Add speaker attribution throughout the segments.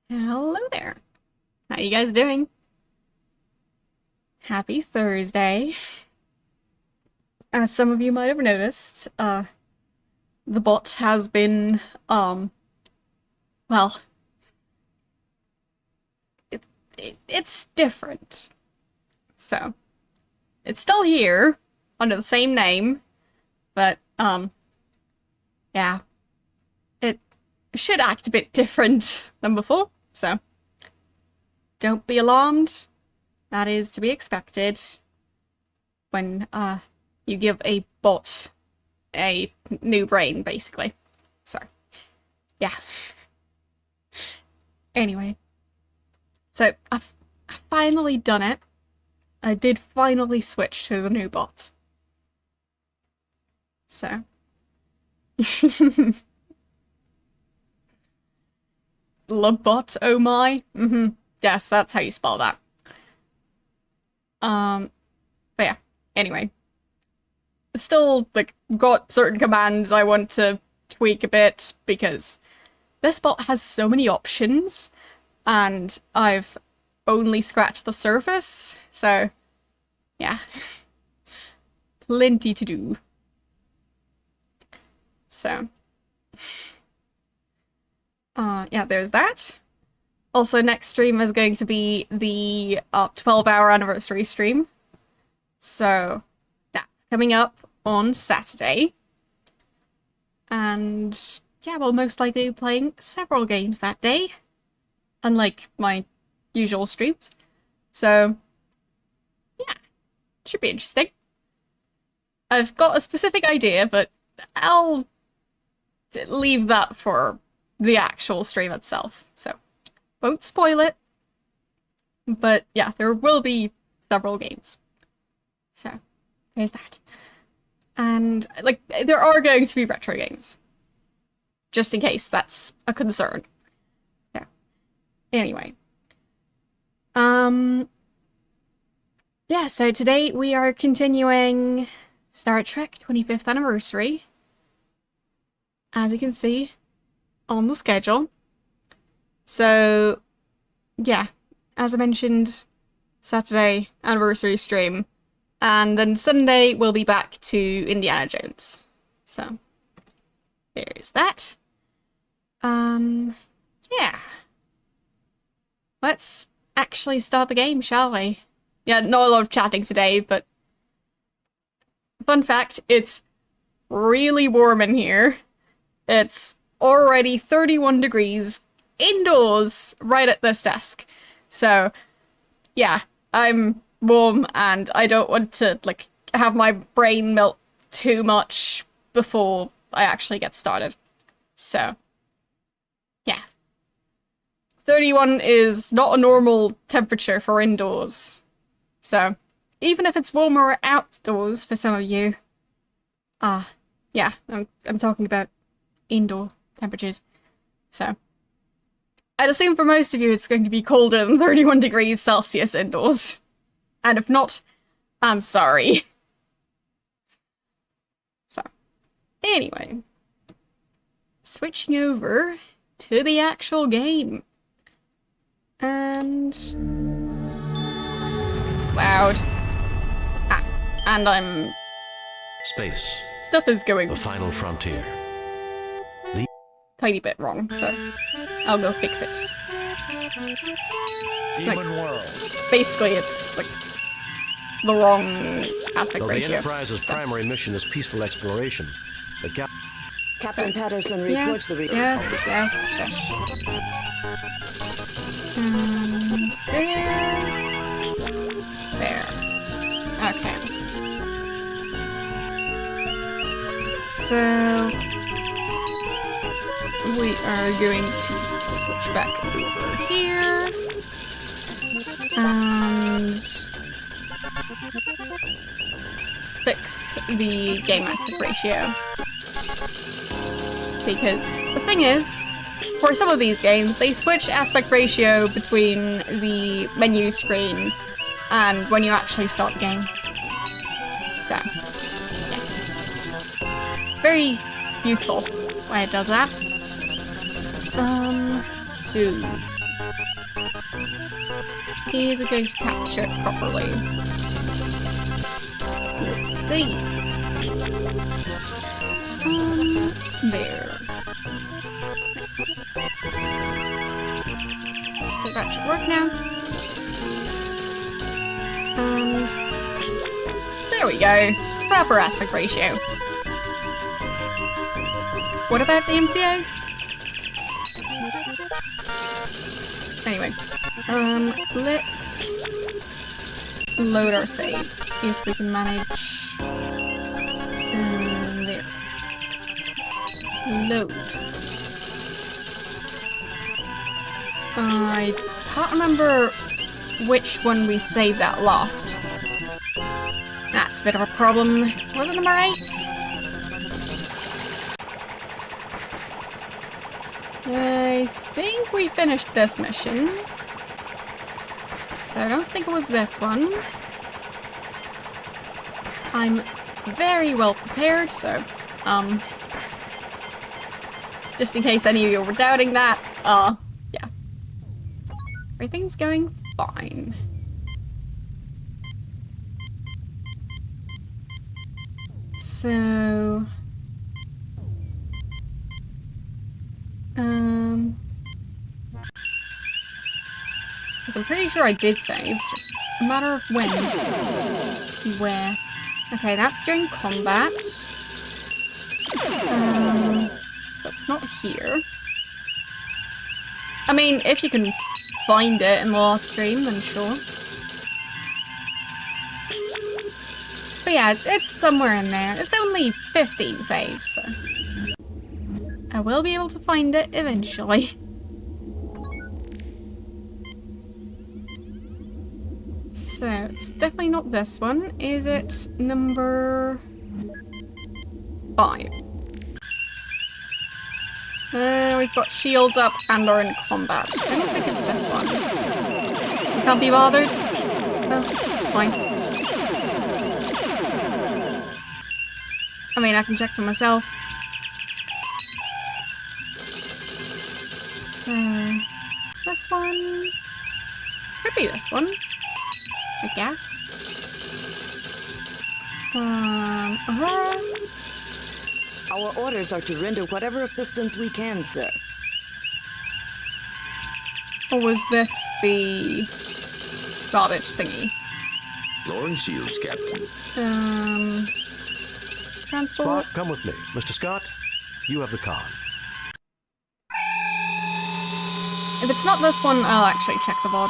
Speaker 1: Hello there. How you guys doing? Happy Thursday. As some of you might have noticed, the bot has been, well, it's different. So, it's still here, under the same name, but, yeah, it should act a bit different than before, so don't be alarmed. That is to be expected when, you give a bot a new brain, basically. So, yeah. Anyway. So, I've finally done it. I did finally switch to the new bot. So. Lubbot, oh my. Yes, that's how you spell that. But yeah, anyway. Still, like, got certain commands I want to tweak a bit, because this bot has so many options, and I've only scratched the surface, so, yeah. Plenty to do. So. Yeah, there's that. Also, next stream is going to be the 12-hour anniversary stream. So, that's coming up on Saturday. And yeah, we'll most likely be playing several games that day, unlike my usual streams. So, yeah, should be interesting. I've got a specific idea, but I'll leave that for the actual stream itself. So, won't spoil it. But yeah, there will be several games. So, there's that. And, like, there are going to be retro games. Just in case that's a concern. So, anyway. Yeah, so today we are continuing Star Trek 25th Anniversary. As you can see on the schedule. So, yeah, as I mentioned, Saturday anniversary stream. And then Sunday, we'll be back to Indiana Jones. So, there's that. Yeah. Let's actually start the game, shall we? Yeah, not a lot of chatting today, but fun fact, it's really warm in here. It's already 31 degrees indoors right at this desk. So, yeah, I'm warm and I don't want to, like, have my brain melt too much before I actually get started. So, yeah. 31 is not a normal temperature for indoors. So, even if it's warmer outdoors for some of you, yeah, I'm talking about indoor temperatures. So, I'd assume for most of you it's going to be colder than 31 degrees Celsius indoors. And if not, I'm sorry. So, anyway. Switching over to the actual game. And loud. And I'm...
Speaker 2: Space.
Speaker 1: Stuff is going...
Speaker 2: The final frontier.
Speaker 1: Tiny bit wrong, so I'll go fix it.
Speaker 3: Demon
Speaker 1: like,
Speaker 3: world.
Speaker 1: Basically, it's like the wrong aspect
Speaker 2: Though
Speaker 1: ratio.
Speaker 2: the Enterprise's primary mission is peaceful exploration, the
Speaker 4: Captain Patterson reports the
Speaker 1: yes, shush. And there. Okay. So we are going to switch back over here and fix the game aspect ratio. Because the thing is, for some of these games, they switch aspect ratio between the menu screen and when you actually start the game. So, yeah. It's very useful when it does that. So, Is it going to capture it properly? Let's see. There. Nice. So that should work now. And there we go. Proper aspect ratio. What about the MCA? Anyway, let's load our save if we can manage. There. Load. I can't remember which one we saved at last. That's a bit of a problem. Was it number 8? I think we finished this mission. So I don't think it was this one. I'm very well prepared, so, just in case any of you were doubting that, yeah. Everything's going fine. So... because I'm pretty sure I did save, just a matter of when. Where. Okay, that's during combat. So it's not here. I mean, if you can find it in the last stream, then sure. But yeah, it's somewhere in there. It's only 15 saves, so... I will be able to find it eventually. So, it's definitely not this one. Is it number 5? We've got shields up and are in combat. I don't think it's this one. Can't be bothered? Oh, fine. I mean, I can check for myself. So, this one... could be this one. I guess.
Speaker 4: Our orders are to render whatever assistance we can, sir.
Speaker 1: Or was this the garbage thingy?
Speaker 3: Lorn shields, Captain.
Speaker 1: Transport?
Speaker 2: Spot, come with me. Mr. Scott, you have the con.
Speaker 1: If it's not this one, I'll actually check the VOD.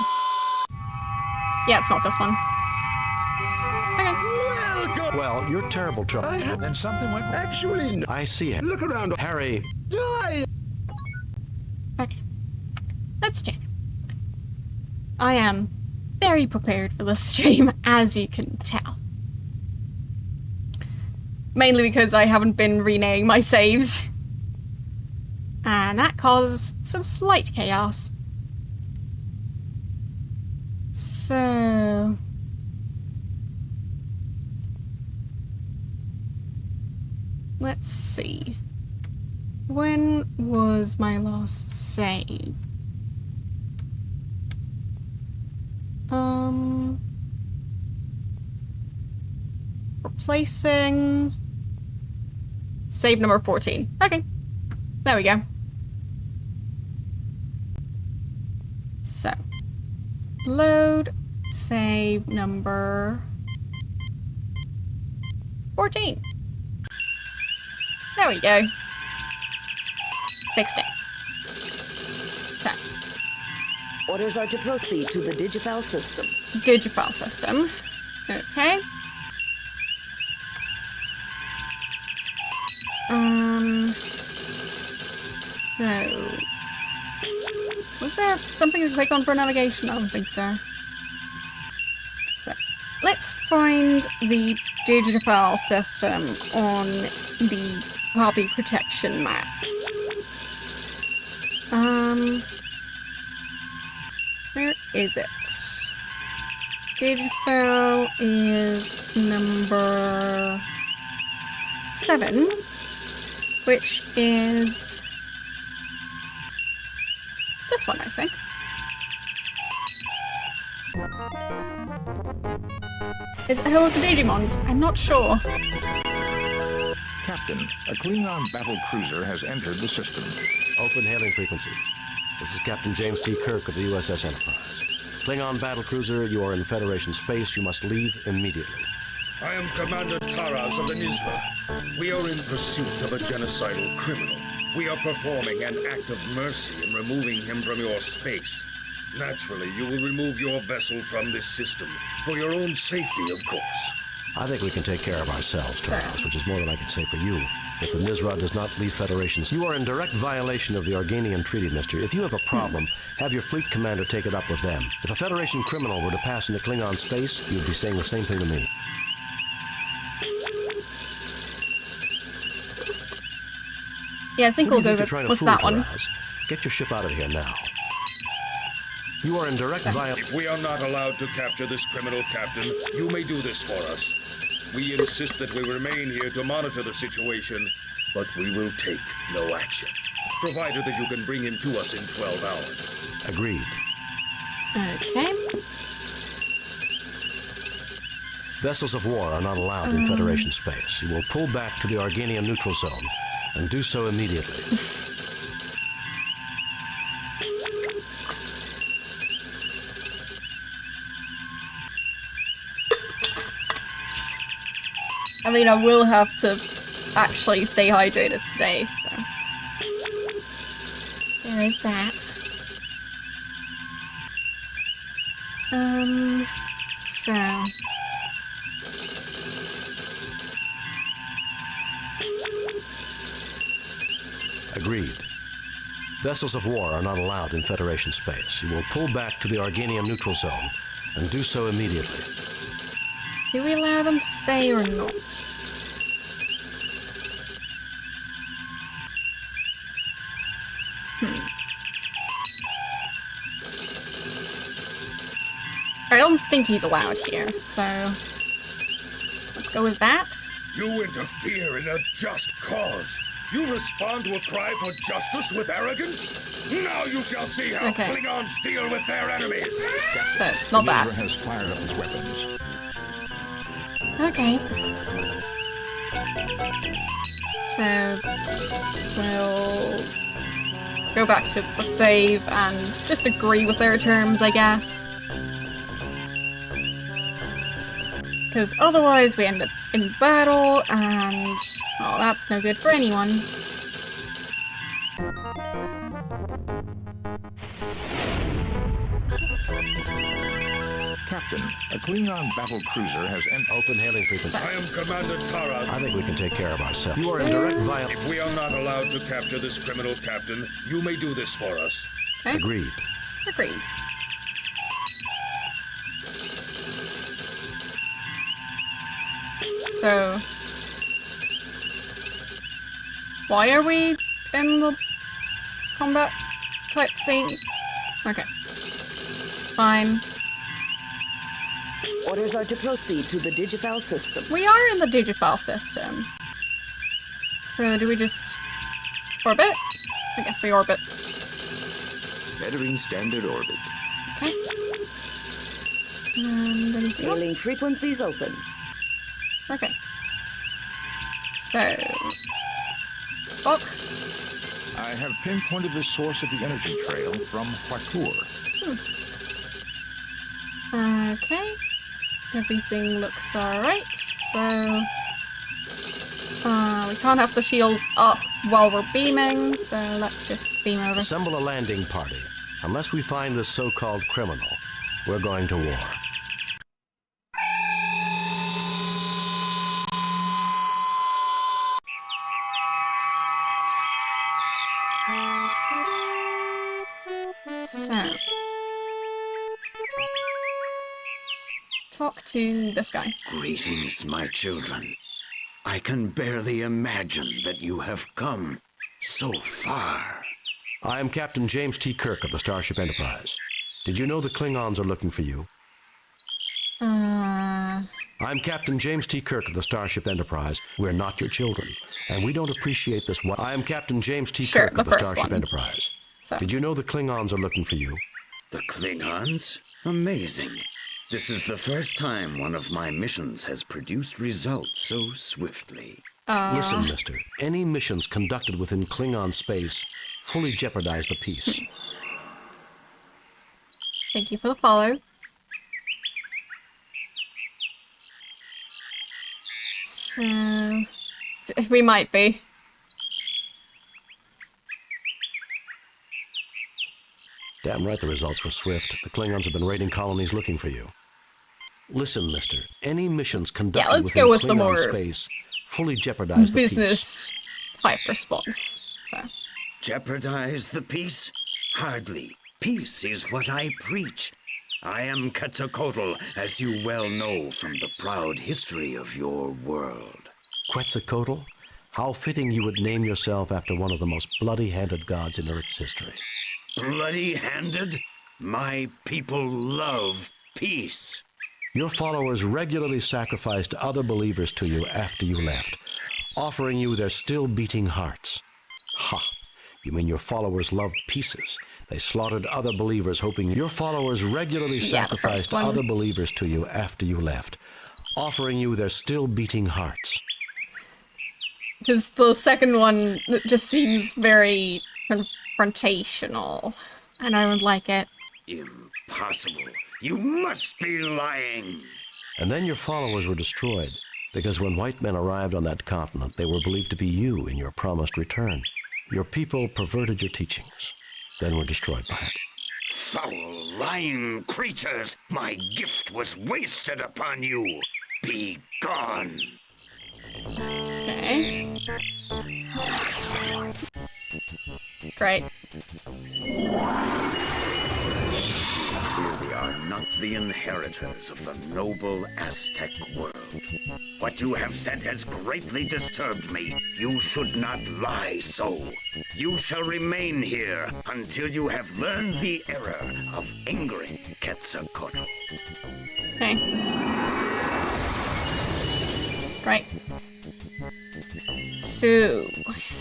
Speaker 1: Yeah, it's not this one. Okay.
Speaker 2: Well, you're terrible trouble.
Speaker 3: Then something went actually. No.
Speaker 2: I see it.
Speaker 3: Look around.
Speaker 2: Harry.
Speaker 3: Die.
Speaker 1: Okay. Let's check. I am very prepared for this stream, as you can tell. Mainly because I haven't been renaming my saves. And that causes some slight chaos. So... let's see. When was my last save? Replacing... save number 14. Okay. There we go. So, load save number 14. There we go. Fixed it. So,
Speaker 4: Orders are to proceed to the Digifal system.
Speaker 1: Digifal system. Okay. So... was there something to click on for navigation? I don't think so. So, let's find the Digifal system on the copy protection map. Where is it? Digifal is number 7, which is this one, I think. Is it hello to Digimons? I'm not sure.
Speaker 5: Captain, a Klingon battle cruiser has entered the system.
Speaker 2: Open hailing frequencies. This is Captain James T. Kirk of the USS Enterprise. Klingon battlecruiser, you are in Federation space. You must leave immediately.
Speaker 6: I am Commander Taraz of the Nizra. We are in pursuit of a genocidal criminal. We are performing an act of mercy in removing him from your space. Naturally, you will remove your vessel from this system. For your own safety, of course.
Speaker 2: I think we can take care of ourselves, Taras, which is more than I can say for you. If the Nizra does not leave Federation, you are in direct violation of the Organian Treaty, mister. If you have a problem, have your fleet commander take it up with them. If a Federation criminal were to pass into Klingon space, you would be saying the same thing to me.
Speaker 1: Yeah, I think we'll go with that one.
Speaker 2: Get your ship out of here now. You are in direct violation.
Speaker 6: If we are not allowed to capture this criminal, Captain, you may do this for us. We insist that we remain here to monitor the situation, but we will take no action, provided that you can bring him to us in 12 hours.
Speaker 2: Agreed.
Speaker 1: Okay.
Speaker 2: Vessels of war are not allowed in Federation space. You will pull back to the Organian neutral zone, and do so immediately.
Speaker 1: I mean, I will have to actually stay hydrated today, so... There is that. So...
Speaker 2: Agreed. Vessels of war are not allowed in Federation space. You will pull back to the Organian neutral zone, and do so immediately.
Speaker 1: Do we allow them to stay or not? I don't think he's allowed here, so... Let's go with that.
Speaker 6: You interfere in a just cause. You respond to a cry for justice with arrogance? Now you shall see how Klingons deal with their enemies!
Speaker 1: So, not bad.
Speaker 5: The Nizra has fired up his weapons.
Speaker 1: Okay. So, we'll go back to the save and just agree with their terms, I guess. Because otherwise we end up in battle, and oh, that's no good for anyone.
Speaker 5: Captain, a Klingon battle cruiser has entered.
Speaker 2: Open hailing frequency.
Speaker 6: I am Commander Tara.
Speaker 2: I think we can take care of ourselves. You are in direct violation.
Speaker 6: If we are not allowed to capture this criminal, Captain, you may do this for us.
Speaker 1: Okay.
Speaker 2: Agreed.
Speaker 1: Agreed. So... Why are we in the combat type scene? Okay. Fine.
Speaker 4: Orders are to proceed to the Digifal system.
Speaker 1: We are in the Digifal system. So do we just orbit? I guess we orbit.
Speaker 3: Entering standard orbit.
Speaker 1: Okay. And anything
Speaker 4: Hailing
Speaker 1: else?
Speaker 4: frequencies open.
Speaker 1: Okay. So... Spock?
Speaker 5: I have pinpointed the source of the energy trail from Huakur.
Speaker 1: Okay. Everything looks alright, so... we can't have the shields up while we're beaming, so let's just beam over.
Speaker 2: Assemble a landing party. Unless we find this so-called criminal, we're going to war.
Speaker 1: So... Talk to this guy.
Speaker 7: Greetings, my children. I can barely imagine that you have come so far.
Speaker 2: I am Captain James T. Kirk of the Starship Enterprise. Did you know the Klingons are looking for you? I'm Captain James T. Kirk of the Starship Enterprise. We're not your children, and we don't appreciate this. I am Captain James T. Kirk of the Starship Enterprise.
Speaker 1: So.
Speaker 2: Did you know the Klingons are looking for you?
Speaker 7: The Klingons? Amazing. This is the first time one of my missions has produced results so swiftly.
Speaker 2: Listen, mister. Any missions conducted within Klingon space fully jeopardize the peace.
Speaker 1: Thank you for the follow. So... we might be.
Speaker 2: Damn right the results were swift. The Klingons have been raiding colonies looking for you. Listen, mister. Any missions conducted
Speaker 1: let's
Speaker 2: within
Speaker 1: go with
Speaker 2: Klingon
Speaker 1: the more
Speaker 2: space fully jeopardize the peace.
Speaker 1: Business type response. So.
Speaker 7: Jeopardize the peace? Hardly. Peace is what I preach. I am Quetzalcoatl, as you well know from the proud history of your world.
Speaker 2: Quetzalcoatl? How fitting you would name yourself after one of the most bloody-handed gods in Earth's history.
Speaker 7: Bloody-handed? My people love peace.
Speaker 2: Your followers regularly sacrificed other believers to you after you left, offering you their still-beating hearts. Ha! You mean your followers loved pieces? They slaughtered other believers hoping your followers regularly sacrificed other believers to you after you left, offering you their still-beating hearts.
Speaker 1: Because the second one just seems very confrontational, and I don't like it.
Speaker 7: Impossible. You must be lying.
Speaker 2: And then your followers were destroyed, because when white men arrived on that continent, they were believed to be you in your promised return. Your people perverted your teachings, then were destroyed by it.
Speaker 7: Foul, lying creatures! My gift was wasted upon you! Be gone!
Speaker 1: Okay. Great.
Speaker 7: Clearly are not the inheritors of the noble Aztec world. What you have said has greatly disturbed me. You should not lie so. You shall remain here until you have learned the error of angering Quetzalcoatl.
Speaker 1: Okay. Right. So,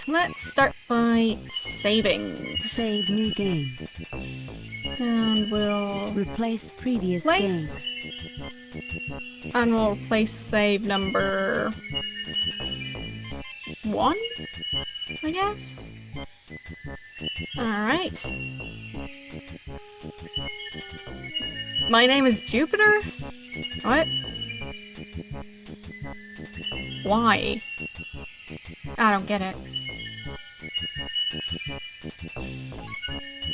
Speaker 1: let's start by saving.
Speaker 8: Save new game.
Speaker 1: And we'll
Speaker 8: Replace previous
Speaker 1: place. And we'll replace save number 1, I guess. Alright. My name is Jupiter? What? Why? I don't get it.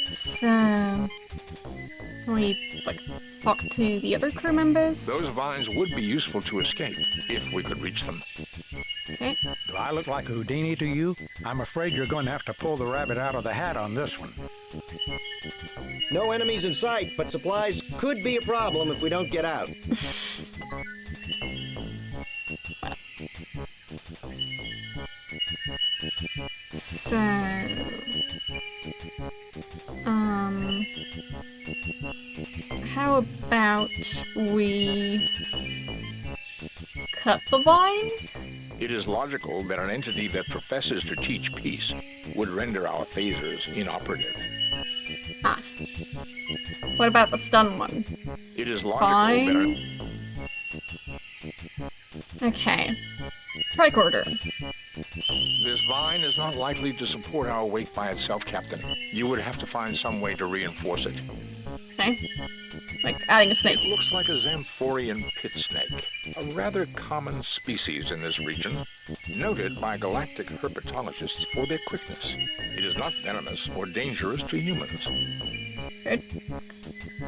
Speaker 1: So... can we, like, talk to the other crew members?
Speaker 5: Those vines would be useful to escape, if we could reach them.
Speaker 1: Okay.
Speaker 9: Do I look like Houdini to you? I'm afraid you're going to have to pull the rabbit out of the hat on this one.
Speaker 10: No enemies in sight, but supplies could be a problem if we don't get out.
Speaker 1: So... how about we cut the vine?
Speaker 5: It is logical that an entity that professes to teach peace would render our phasers inoperative.
Speaker 1: Ah. What about the stun one?
Speaker 5: It is logical
Speaker 1: Okay. Tricorder.
Speaker 5: This vine is not likely to support our weight by itself, Captain. You would have to find some way to reinforce it.
Speaker 1: Okay. Like adding a snake.
Speaker 5: It looks like a Zamphorian pit snake, a rather common species in this region, noted by galactic herpetologists for their quickness. It is not venomous or dangerous to humans.
Speaker 1: Good.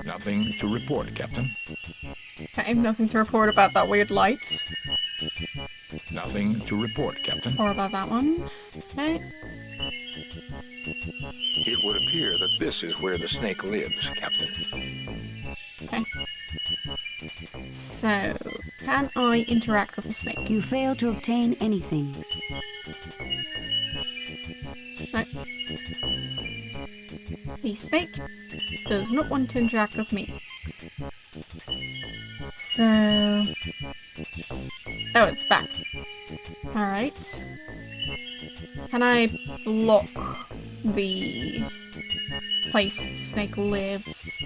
Speaker 5: Nothing to report, Captain.
Speaker 1: Okay, nothing to report about that weird light.
Speaker 5: Nothing to report, Captain.
Speaker 1: Or about that one. Okay.
Speaker 5: It would appear that this is where the snake lives, Captain.
Speaker 1: Okay. So, can I interact with the snake?
Speaker 8: You fail to obtain anything.
Speaker 1: No. The snake does not want to interact with me. So... oh, it's back. Alright. Can I block the place the snake lives.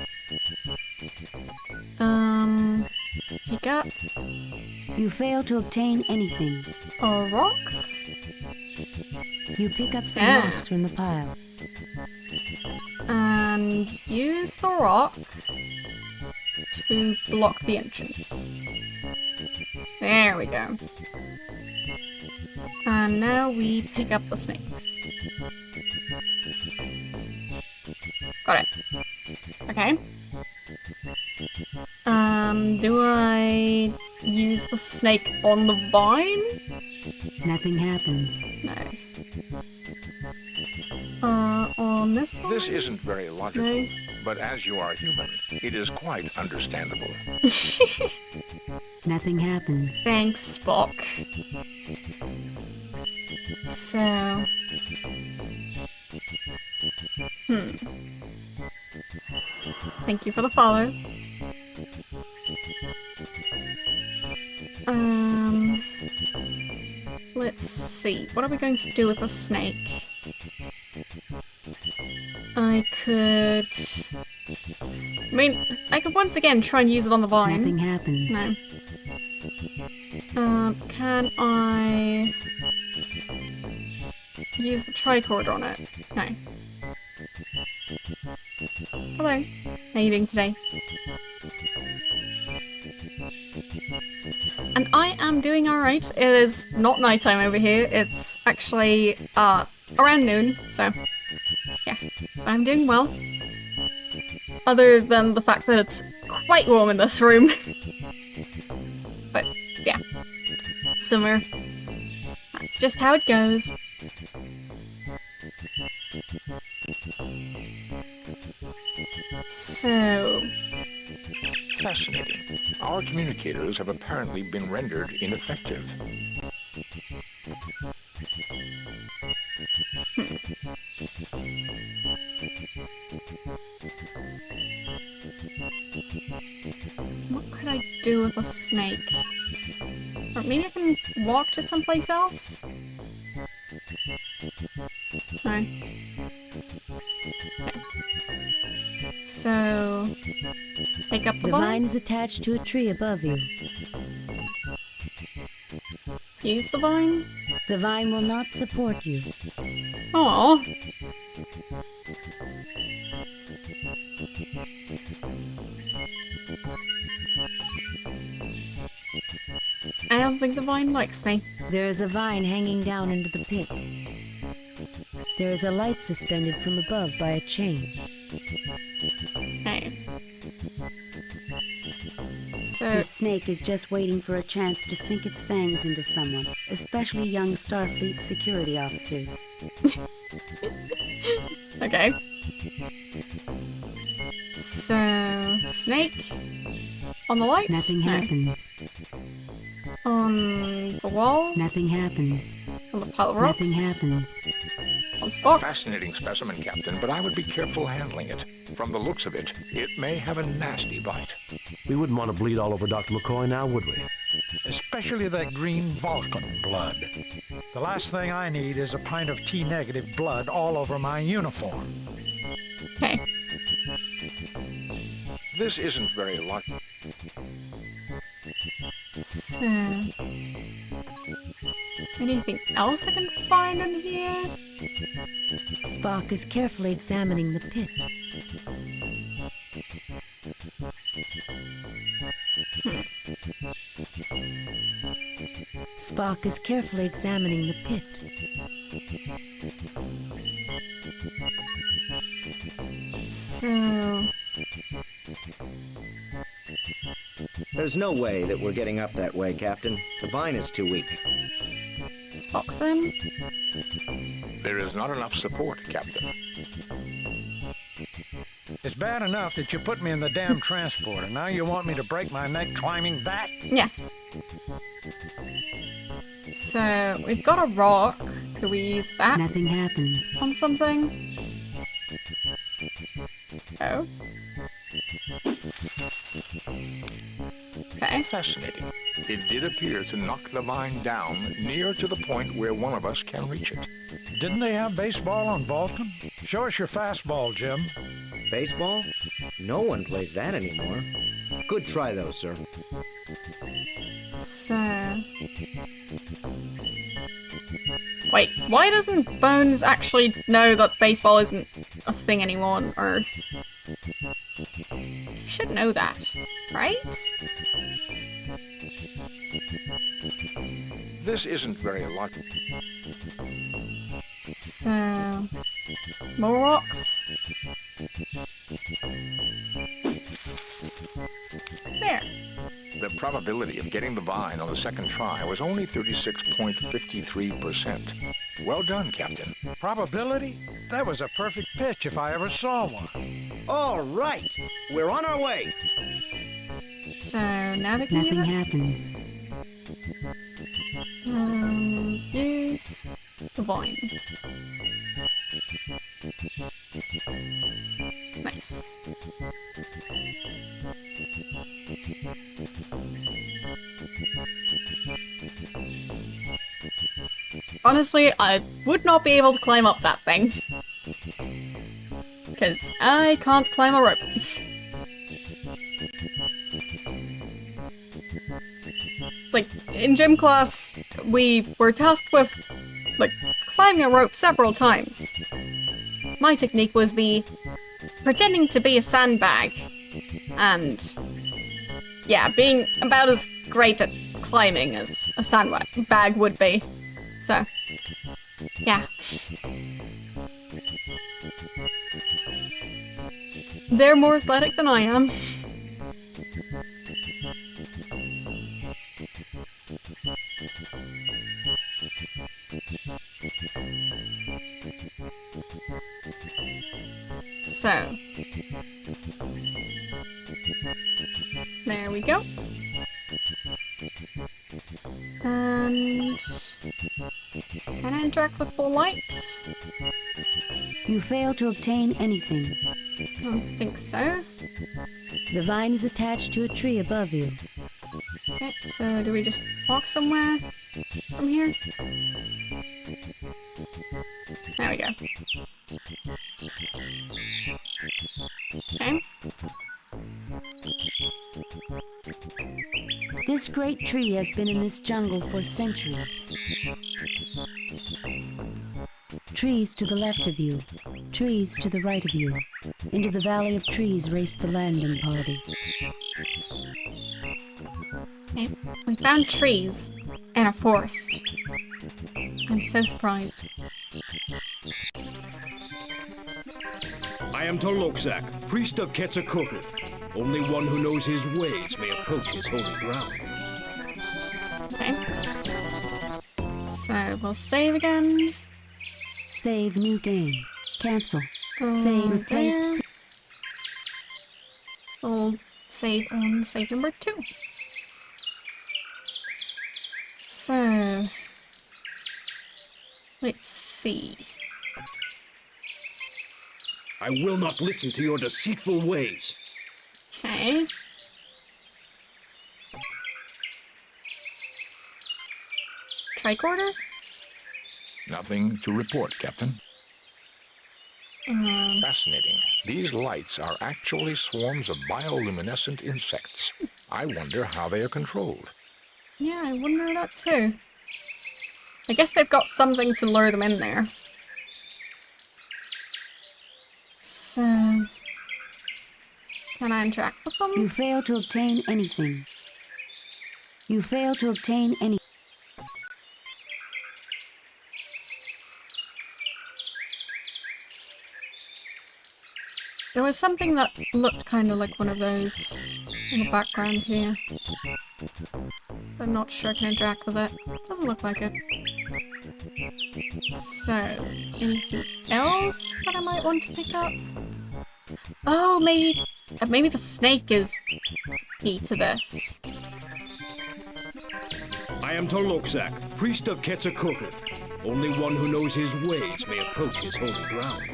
Speaker 1: Pick up
Speaker 8: You fail to obtain anything.
Speaker 1: a rock.
Speaker 8: You pick up some
Speaker 1: Ah.
Speaker 8: rocks from the pile.
Speaker 1: And use the rock to block the entrance. There we go. And now we pick up the snake. Got it. Okay. Do I use the snake on the vine?
Speaker 8: Nothing happens.
Speaker 1: No. On this one?
Speaker 5: This isn't very logical,
Speaker 1: No.
Speaker 5: but as you are human, it is quite understandable.
Speaker 8: Nothing happens.
Speaker 1: Thanks, Spock. So... Thank you for the follow. Let's see. What are we going to do with the snake? I could once again try and use it on the vine.
Speaker 8: Nothing happens.
Speaker 1: No. Can I use the tricorder on it? No. Hello. How are you doing today? And I am doing alright. It is not nighttime over here. It's actually around noon, so yeah. But I'm doing well. Other than the fact that it's quite warm in this room. But yeah. Summer. That's just how it goes. So...
Speaker 5: Fascinating. Our communicators have apparently been rendered ineffective.
Speaker 1: What could I do with a snake? Or maybe I can walk to someplace else? No. Okay. So... pick up the
Speaker 8: The
Speaker 1: vine.
Speaker 8: vine is attached to a tree above you.
Speaker 1: Use the vine.
Speaker 8: The vine will not support you.
Speaker 1: Aww. I don't think the vine likes me.
Speaker 8: There is a vine hanging down into the pit. There is a light suspended from above by a chain.
Speaker 1: Okay. So,
Speaker 8: This snake is just waiting for a chance to sink its fangs into someone, especially young Starfleet security officers.
Speaker 1: okay. So, snake on the light?
Speaker 8: Nothing
Speaker 1: No.
Speaker 8: happens.
Speaker 1: On the wall?
Speaker 8: Nothing happens.
Speaker 1: On the pile of rocks?
Speaker 8: Nothing happens.
Speaker 1: On
Speaker 5: A
Speaker 1: Spock?
Speaker 5: fascinating specimen, Captain, but I would be careful handling it. From the looks of it, it may have a nasty bite.
Speaker 2: We wouldn't want to bleed all over Dr. McCoy now, would we?
Speaker 9: Especially that green Vulcan blood. The last thing I need is a pint of T-negative blood all over my uniform.
Speaker 1: Okay.
Speaker 5: This isn't very logical.
Speaker 1: So... anything else I can find in here?
Speaker 8: Spock is carefully examining the pit. Spock is carefully examining the pit.
Speaker 1: So...
Speaker 10: There's no way that we're getting up that way, Captain. The vine is too weak.
Speaker 1: Spock then?
Speaker 5: There is not enough support, Captain.
Speaker 9: It's bad enough that you put me in the damn transporter. Now you want me to break my neck climbing that?
Speaker 1: Yes. So, we've got a rock. Could we use that
Speaker 8: Nothing happens.
Speaker 1: on something? Oh. Okay.
Speaker 5: Fascinating. It did appear to knock the vine down near to the point where one of us can reach it.
Speaker 9: Didn't they have baseball on Vulcan? Show us your fastball, Jim.
Speaker 10: Baseball? No one plays that anymore. Good try, though, sir.
Speaker 1: So... Wait, why doesn't Bones actually know that baseball isn't a thing anymore on Earth? He should know that, right?
Speaker 5: This isn't very lucky.
Speaker 1: So... more rocks? There.
Speaker 5: The probability of getting the vine on the second try was only 36.53%. Well done, Captain.
Speaker 9: Probability? That was a perfect pitch if I ever saw one.
Speaker 10: All right, we're on our way.
Speaker 1: So now they can
Speaker 8: Nothing happens.
Speaker 1: use the vine. Nice. Honestly, I would not be able to climb up that thing. Because I can't climb a rope. Like, in gym class, we were tasked with, like, climbing a rope several times. My technique was the pretending to be a sandbag, and yeah, being about as great at climbing as a sandbag would be. So, yeah. They're more athletic than I am. So, there we go. And can I interact with full light?
Speaker 8: You fail to obtain anything.
Speaker 1: I don't think so.
Speaker 8: The vine is attached to a tree above you.
Speaker 1: Okay, so do we just walk somewhere from here? There we go. Okay.
Speaker 8: This great tree has been in this jungle for centuries. Trees to the left of you, trees to the right of you. Into the valley of trees raced the landing party.
Speaker 1: Okay, we found trees in a forest. I'm so surprised.
Speaker 6: I am Tolokzak, priest of Quetzalcoatl. Only one who knows his ways may approach his holy ground.
Speaker 1: Okay. So we'll save again.
Speaker 8: Save new game. Cancel. Save replace.
Speaker 1: There. We'll save on save number 2. So let's see.
Speaker 6: I will not listen to your deceitful ways.
Speaker 1: Okay. Tricorder?
Speaker 5: Nothing to report, Captain. Fascinating. These lights are actually swarms of bioluminescent insects. I wonder how they are controlled.
Speaker 1: Yeah, I wonder that too. I guess they've got something to lure them in there. So... can I interact with them?
Speaker 8: You fail to obtain anything. You fail to obtain any.
Speaker 1: There was something that looked kind of like one of those in the background here. I'm not sure I can interact with it. Doesn't look like it. So, anything else that I might want to pick up? Oh, maybe the snake is key to this.
Speaker 6: I am Tolokzak, priest of Quetzalcoatl. Only one who knows his ways may approach his holy ground.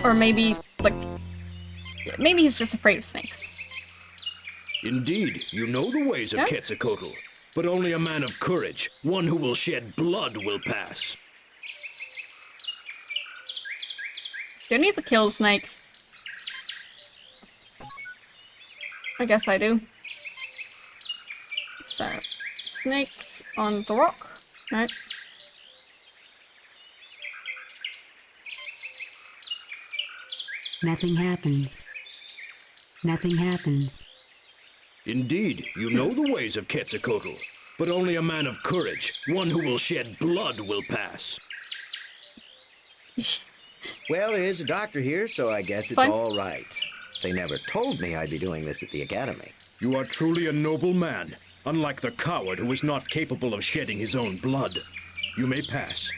Speaker 1: Or maybe, like, maybe he's just afraid of snakes.
Speaker 6: Indeed, you know the ways of
Speaker 1: Yeah.
Speaker 6: Quetzalcoatl, but only a man of courage, one who will shed blood, will pass.
Speaker 1: Do I need the kill snake? I guess I do. So, snake on the rock. Right.
Speaker 8: Nothing happens. Nothing happens.
Speaker 11: Indeed, you know the ways of Quetzalcoatl, but only a man of courage, one who will shed blood, will pass.
Speaker 10: Well, there is a doctor here, so I guess it's all right. They never told me I'd be doing this at the academy.
Speaker 11: You are truly a noble man, unlike the coward who is not capable of shedding his own blood. You may pass,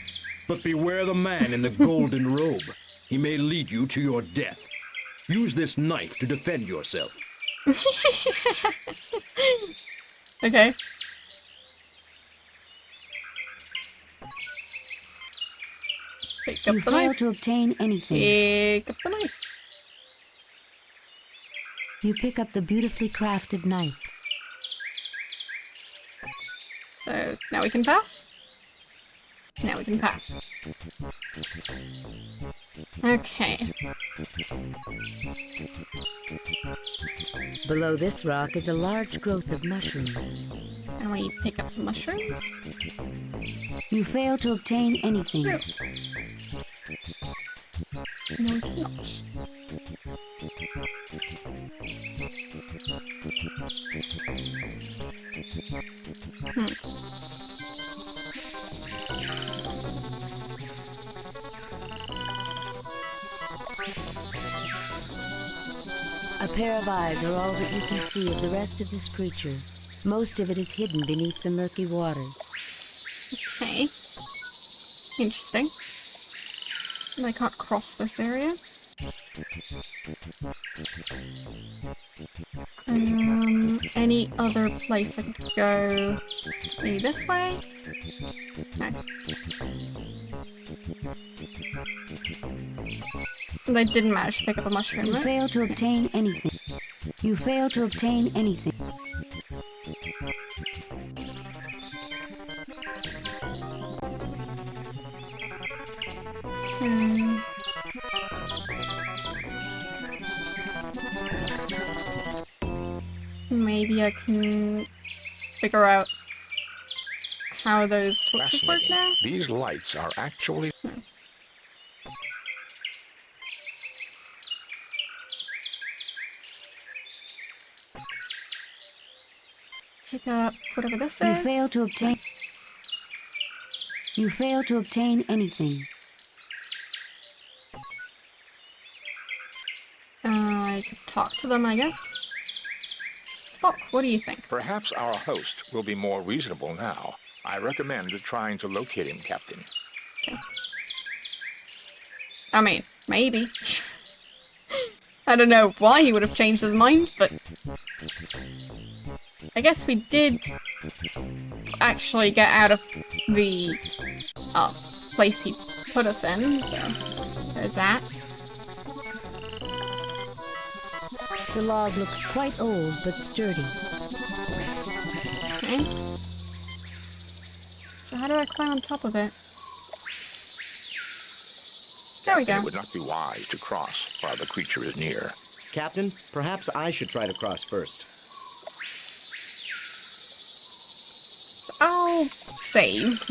Speaker 11: but beware the man in the golden robe. He may lead you to your death. Use this knife to defend yourself.
Speaker 1: Okay. Pick up
Speaker 8: You
Speaker 1: the
Speaker 8: fail
Speaker 1: knife.
Speaker 8: to obtain anything.
Speaker 1: Pick up the knife.
Speaker 8: You pick up the beautifully crafted knife.
Speaker 1: So, now we can pass? Now we can pass. Okay.
Speaker 8: Below this rock is a large growth of mushrooms.
Speaker 1: And we pick up some mushrooms.
Speaker 8: You fail to obtain anything.
Speaker 1: No, we cannot.
Speaker 8: A pair of eyes are all that you can see of the rest of this creature. Most of it is hidden beneath the murky waters.
Speaker 1: Okay. Interesting. And I can't cross this area. Any other place I could go? Maybe this way? No. And I didn't manage to pick up a mushroom,
Speaker 8: You
Speaker 1: right?
Speaker 8: fail to obtain anything. You fail to obtain anything.
Speaker 1: So... maybe I can figure out how those switches work now?
Speaker 5: These lights are actually...
Speaker 1: Pick up whatever this
Speaker 8: You
Speaker 1: is.
Speaker 8: fail to obtain. You fail to obtain anything.
Speaker 1: I could talk to them, I guess. Spock, what do you think?
Speaker 5: Perhaps our host will be more reasonable now. I recommend trying to locate him, Captain.
Speaker 1: Okay. I mean, maybe. I don't know why he would have changed his mind, but... I guess we did actually get out of the place he put us in, so there's that.
Speaker 8: The log looks quite old but sturdy.
Speaker 1: Okay. So how do I climb on top of it? There we go.
Speaker 5: It would not be wise to cross while the creature is near.
Speaker 10: Captain, perhaps I should try to cross first.
Speaker 1: I'll save.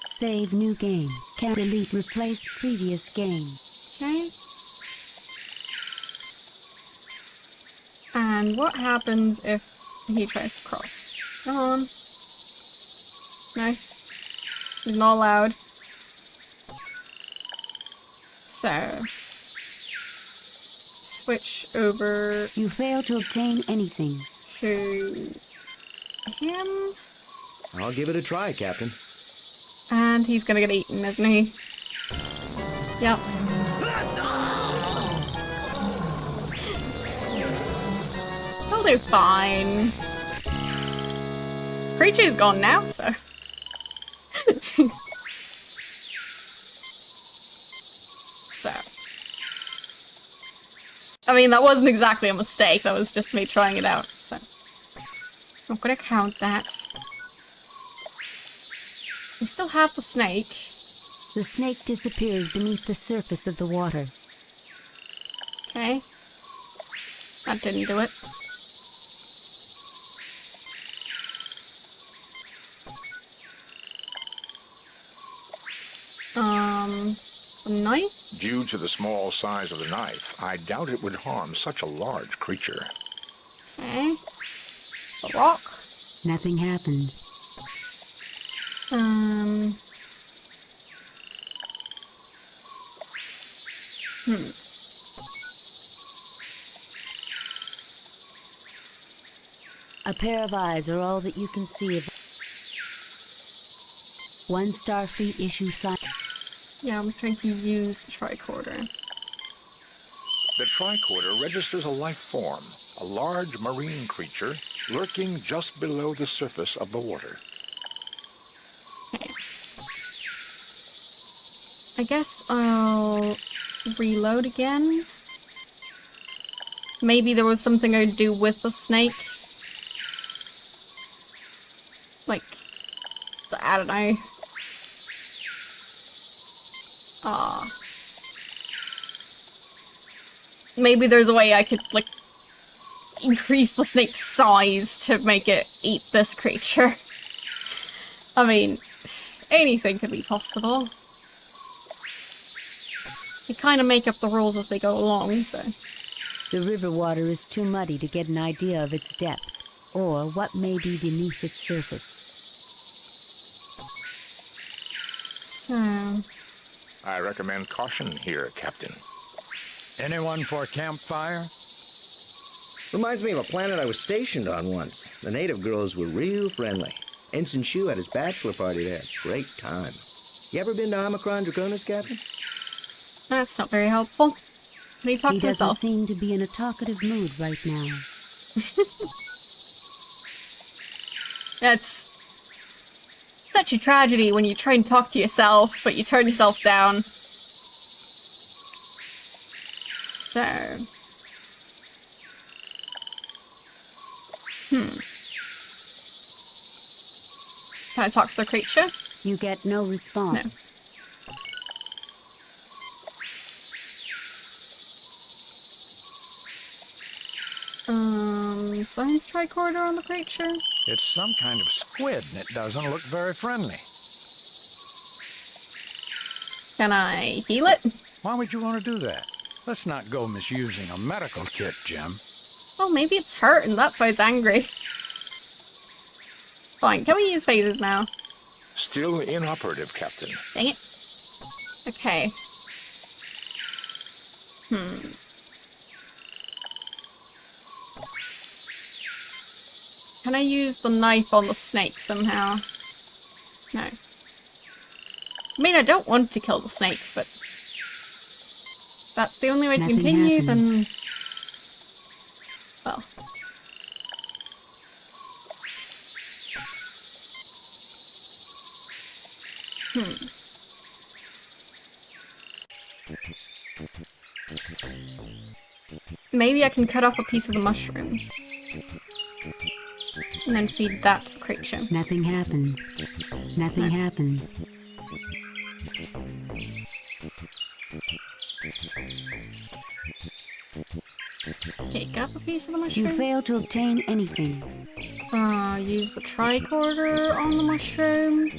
Speaker 8: Save new game. Can delete replace previous game.
Speaker 1: Okay. And what happens if he tries to cross? Come on. No. He's not allowed. So. Switch over
Speaker 8: You fail to obtain anything.
Speaker 1: to him.
Speaker 10: I'll give it a try, Captain.
Speaker 1: And he's gonna get eaten, isn't he? Yep. He'll do fine. Creature's gone now, so. So. I mean, that wasn't exactly a mistake, that was just me trying it out, so. I'm gonna count that. We still have the snake.
Speaker 8: The snake disappears beneath the surface of the water.
Speaker 1: Okay. That didn't do it. A knife?
Speaker 5: Due to the small size of the knife, I doubt it would harm such a large creature.
Speaker 1: Okay. A rock?
Speaker 8: Nothing happens. A pair of eyes are all that you can see of. One Starfleet issue sign.
Speaker 1: Yeah, I'm trying to use the tricorder.
Speaker 5: The tricorder registers a life form, a large marine creature lurking just below the surface of the water.
Speaker 1: Okay. I guess I'll reload again. Maybe there was something I'd do with the snake. Like, I don't know. Maybe there's a way I could, like, increase the snake's size to make it eat this creature. I mean, anything could be possible. You kind of make up the rules as they go along, so...
Speaker 8: The river water is too muddy to get an idea of its depth, or what may be beneath its surface.
Speaker 1: So...
Speaker 5: I recommend caution here, Captain.
Speaker 9: Anyone for a campfire?
Speaker 10: Reminds me of a planet I was stationed on once. The native girls were real friendly. Ensign Shu had his bachelor party there. Great time. You ever been to Omicron Draconis, Captain?
Speaker 1: That's not very helpful. Can he talk
Speaker 8: He
Speaker 1: to
Speaker 8: doesn't
Speaker 1: himself?
Speaker 8: seem to be in a talkative mood right now.
Speaker 1: That's such a tragedy when you try and talk to yourself, but you turn yourself down. So... Can I talk to the creature?
Speaker 8: You get no response.
Speaker 1: No. Science tricorder on the creature?
Speaker 9: It's some kind of squid, and it doesn't look very friendly.
Speaker 1: Can I heal it?
Speaker 9: Why would you want to do that? Let's not go misusing a medical kit, Jim.
Speaker 1: Oh, maybe it's hurt and that's why it's angry. Fine, can we use phasers now?
Speaker 5: Still inoperative, Captain.
Speaker 1: Dang it. Okay. Can I use the knife on the snake somehow? No. I mean, I don't want to kill the snake, but... that's the only way to
Speaker 8: Nothing
Speaker 1: continue, then...
Speaker 8: happens.
Speaker 1: Well... Maybe I can cut off a piece of the mushroom. And then feed that to the creature.
Speaker 8: Nothing happens. Nothing happens.
Speaker 1: Pick up a piece of the mushroom.
Speaker 8: You fail to obtain anything.
Speaker 1: Use the tricorder on the mushroom.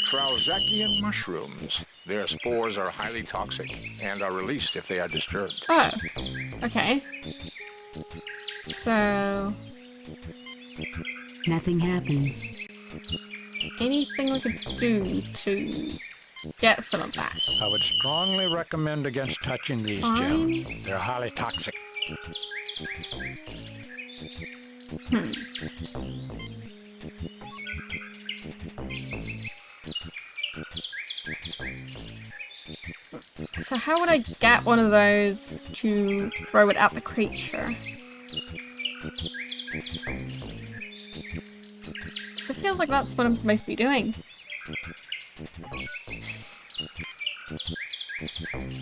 Speaker 5: Trauzakian mushrooms. Their spores are highly toxic and are released if they are disturbed.
Speaker 1: Oh, okay. So...
Speaker 8: Nothing happens.
Speaker 1: anything we could do to get some of that?
Speaker 9: I would strongly recommend against touching these,
Speaker 1: Fine.
Speaker 9: Jim. They're highly toxic.
Speaker 1: So how would I get one of those to throw it at the creature? Because it feels like that's what I'm supposed to be doing.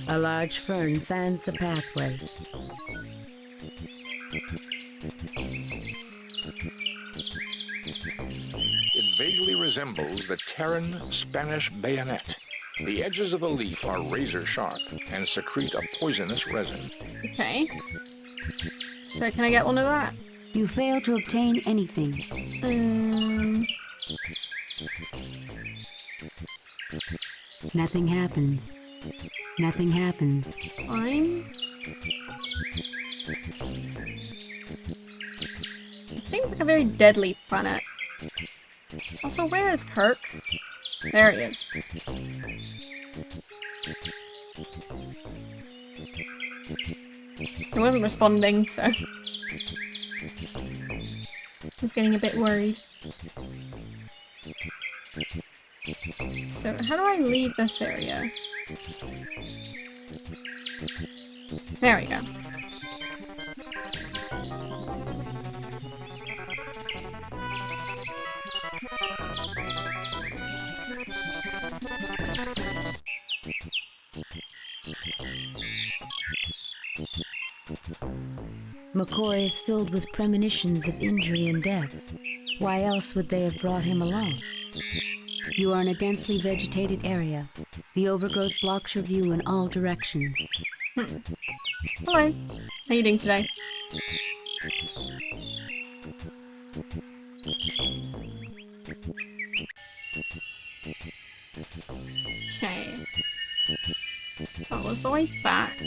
Speaker 8: A large fern fans the pathway.
Speaker 5: It vaguely resembles the Terran Spanish bayonet. The edges of the leaf are razor sharp and secrete a poisonous resin.
Speaker 1: Okay. So can I get one of that?
Speaker 8: You fail to obtain anything. Nothing happens. Nothing happens.
Speaker 1: Fine. It seems like a very deadly planet. Also, where is Kirk? There he is. He wasn't responding, so... I was getting a bit worried. So, how do I leave this area? There we go.
Speaker 8: McCoy is filled with premonitions of injury and death. Why else would they have brought him along? You are in a densely vegetated area. The overgrowth blocks your view in all directions.
Speaker 1: Hello. How you doing today? Okay. That was the way back.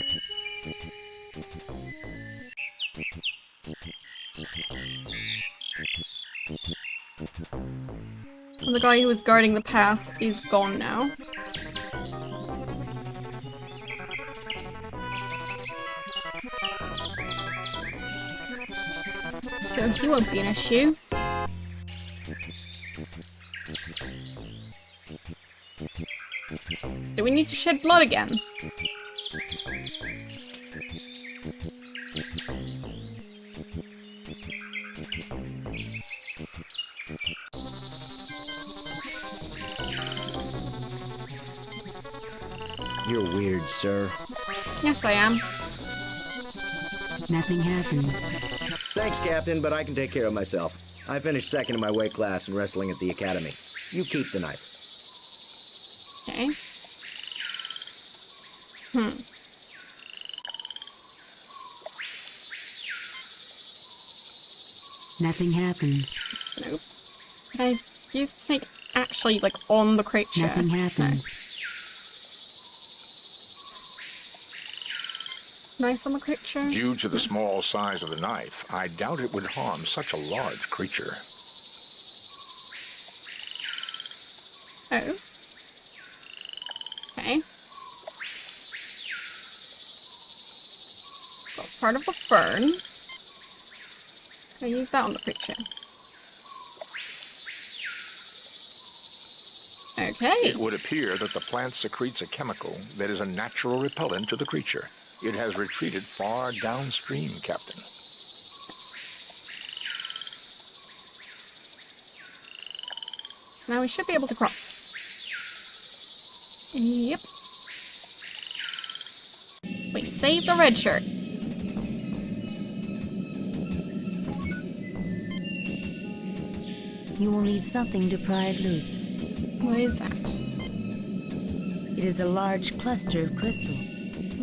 Speaker 1: And the guy who was guarding the path is gone now. So he won't be an issue. Do we need to shed blood again?
Speaker 10: You're weird, sir.
Speaker 1: Yes, I am.
Speaker 8: Nothing happens.
Speaker 10: Thanks, Captain, but I can take care of myself. I finished second in my weight class in wrestling at the academy. You keep the knife.
Speaker 1: Okay.
Speaker 8: Nothing happens.
Speaker 1: Nope. Can I use the snake actually, like, on the creature?
Speaker 8: Nothing happens.
Speaker 1: No. Knife on the creature?
Speaker 5: Due to the small size of the knife, I doubt it would harm such a large creature.
Speaker 1: Oh. Okay. Got part of a fern. Can I use that on the creature? Okay.
Speaker 5: It would appear that the plant secretes a chemical that is a natural repellent to the creature. It has retreated far downstream, Captain.
Speaker 1: So now we should be able to cross. Yep. We saved the red shirt.
Speaker 8: You will need something to pry it loose.
Speaker 1: What is that?
Speaker 8: It is a large cluster of crystals.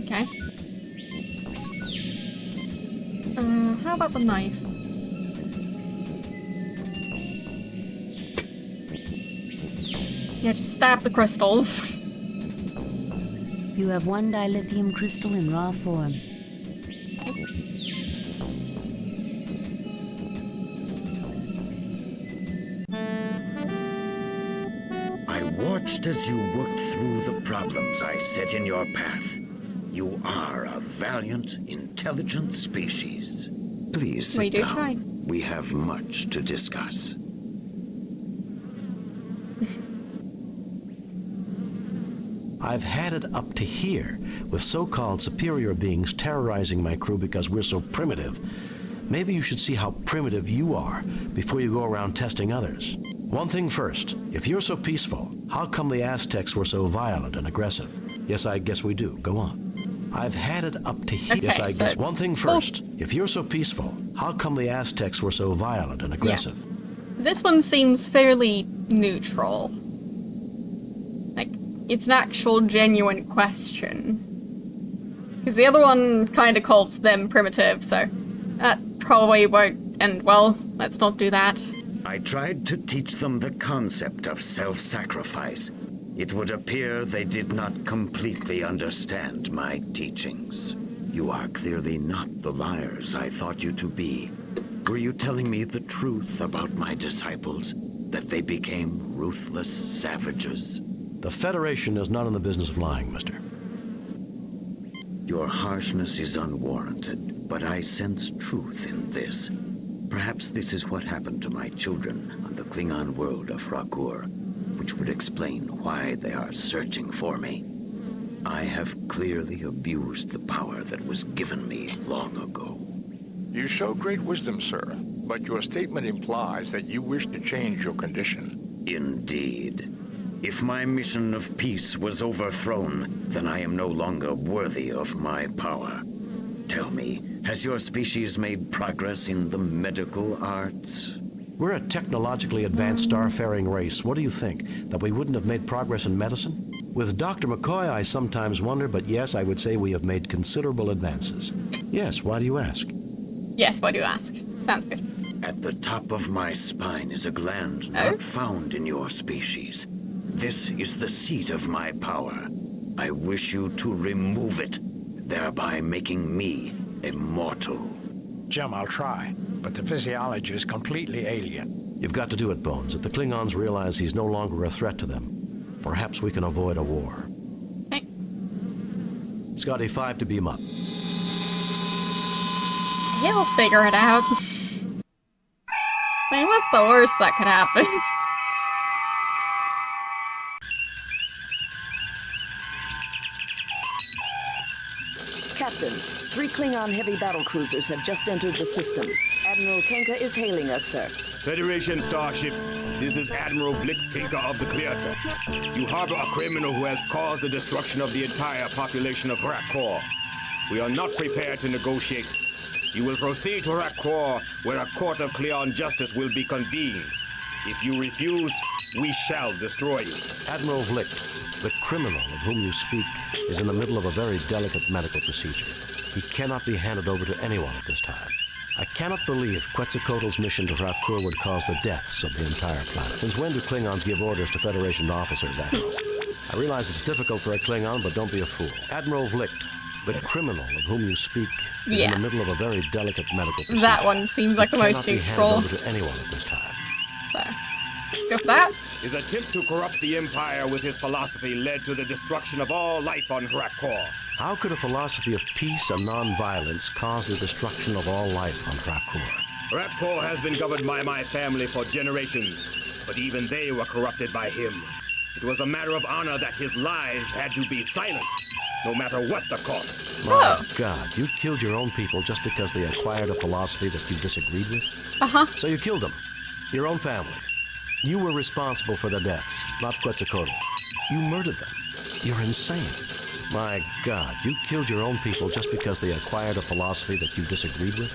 Speaker 1: Okay. How about the knife? Yeah, just stab the crystals.
Speaker 8: You have one dilithium crystal in raw form.
Speaker 7: I watched as you worked through the problems I set in your path. You are a valiant, intelligent species. Please sit down.
Speaker 1: Try.
Speaker 7: We have much to discuss.
Speaker 2: I've had it up to here with so-called superior beings terrorizing my crew because we're so primitive. Maybe you should see how primitive you are before you go around testing others. One thing first, if you're so peaceful, how come the Aztecs were so violent and aggressive? Yes, I guess we do. Go on. I've had it up to here.
Speaker 1: Okay,
Speaker 2: yes, I
Speaker 1: so
Speaker 2: guess. One thing first, if you're so peaceful, how come the Aztecs were so violent and aggressive?
Speaker 1: Yeah. This one seems fairly neutral. Like, it's an actual genuine question. Because the other one kind of calls them primitive, so that probably won't end well. Let's not do that.
Speaker 7: I tried to teach them the concept of self-sacrifice. It would appear they did not completely understand my teachings. You are clearly not the liars I thought you to be. Were you telling me the truth about my disciples? That they became ruthless savages?
Speaker 2: The Federation is not in the business of lying, mister.
Speaker 7: Your harshness is unwarranted, but I sense truth in this. Perhaps this is what happened to my children on the Klingon world of Rakur, which would explain why they are searching for me. I have clearly abused the power that was given me long ago.
Speaker 5: You show great wisdom, sir, but your statement implies that you wish to change your condition.
Speaker 7: Indeed. If my mission of peace was overthrown, then I am no longer worthy of my power. Tell me, has your species made progress in the medical arts?
Speaker 2: We're a technologically advanced starfaring race. What do you think? That we wouldn't have made progress in medicine? With Dr. McCoy, I sometimes wonder, but yes, I would say we have made considerable advances. Yes, why do you ask?
Speaker 1: Yes, why do you ask? Sounds good.
Speaker 7: At the top of my spine is a gland not found in your species. This is the seat of my power. I wish you to remove it, thereby making me immortal.
Speaker 9: Jim, I'll try, but the physiology is completely alien.
Speaker 2: You've got to do it, Bones. If the Klingons realize he's no longer a threat to them, perhaps we can avoid a war.
Speaker 1: Okay.
Speaker 2: Scotty, 5 to beam up.
Speaker 1: He'll figure it out. I mean, what's the worst that could happen?
Speaker 4: Captain, 3 Klingon heavy battle cruisers have just entered the system. Admiral Kenka is hailing us, sir.
Speaker 12: Federation starship, this is Admiral Blick Kenka of the Clearter. You harbor a criminal who has caused the destruction of the entire population of Rakor. We are not prepared to negotiate. You will proceed to Rakor, where a court of Cleon justice will be convened. If you refuse, we shall destroy you.
Speaker 2: Admiral Vlick, the criminal of whom you speak, is in the middle of a very delicate medical procedure. He cannot be handed over to anyone at this time. I cannot believe Quetzalcoatl's mission to Rakur would cause the deaths of the entire planet. Since when do Klingons give orders to Federation officers, Admiral? I realize it's difficult for a Klingon, but don't be a fool. Admiral Vlick, the criminal of whom you speak, is in the middle of a very delicate medical procedure.
Speaker 1: That one seems like the most neutral.
Speaker 2: He cannot be handed over to anyone at this time.
Speaker 1: So, go for that.
Speaker 12: His attempt to corrupt the Empire with his philosophy led to the destruction of all life on Rakor.
Speaker 2: How could a philosophy of peace and non-violence cause the destruction of all life on Rakor?
Speaker 12: Rakor has been governed by my family for generations, but even they were corrupted by him. It was a matter of honor that his lies had to be silenced, no matter what the cost.
Speaker 2: My God, you killed your own people just because they acquired a philosophy that you disagreed with?
Speaker 1: Uh-huh.
Speaker 2: So you killed them, your own family. You were responsible for their deaths, not Quetzalcoatl. You murdered them. You're insane. My God, you killed your own people just because they acquired a philosophy that you disagreed with?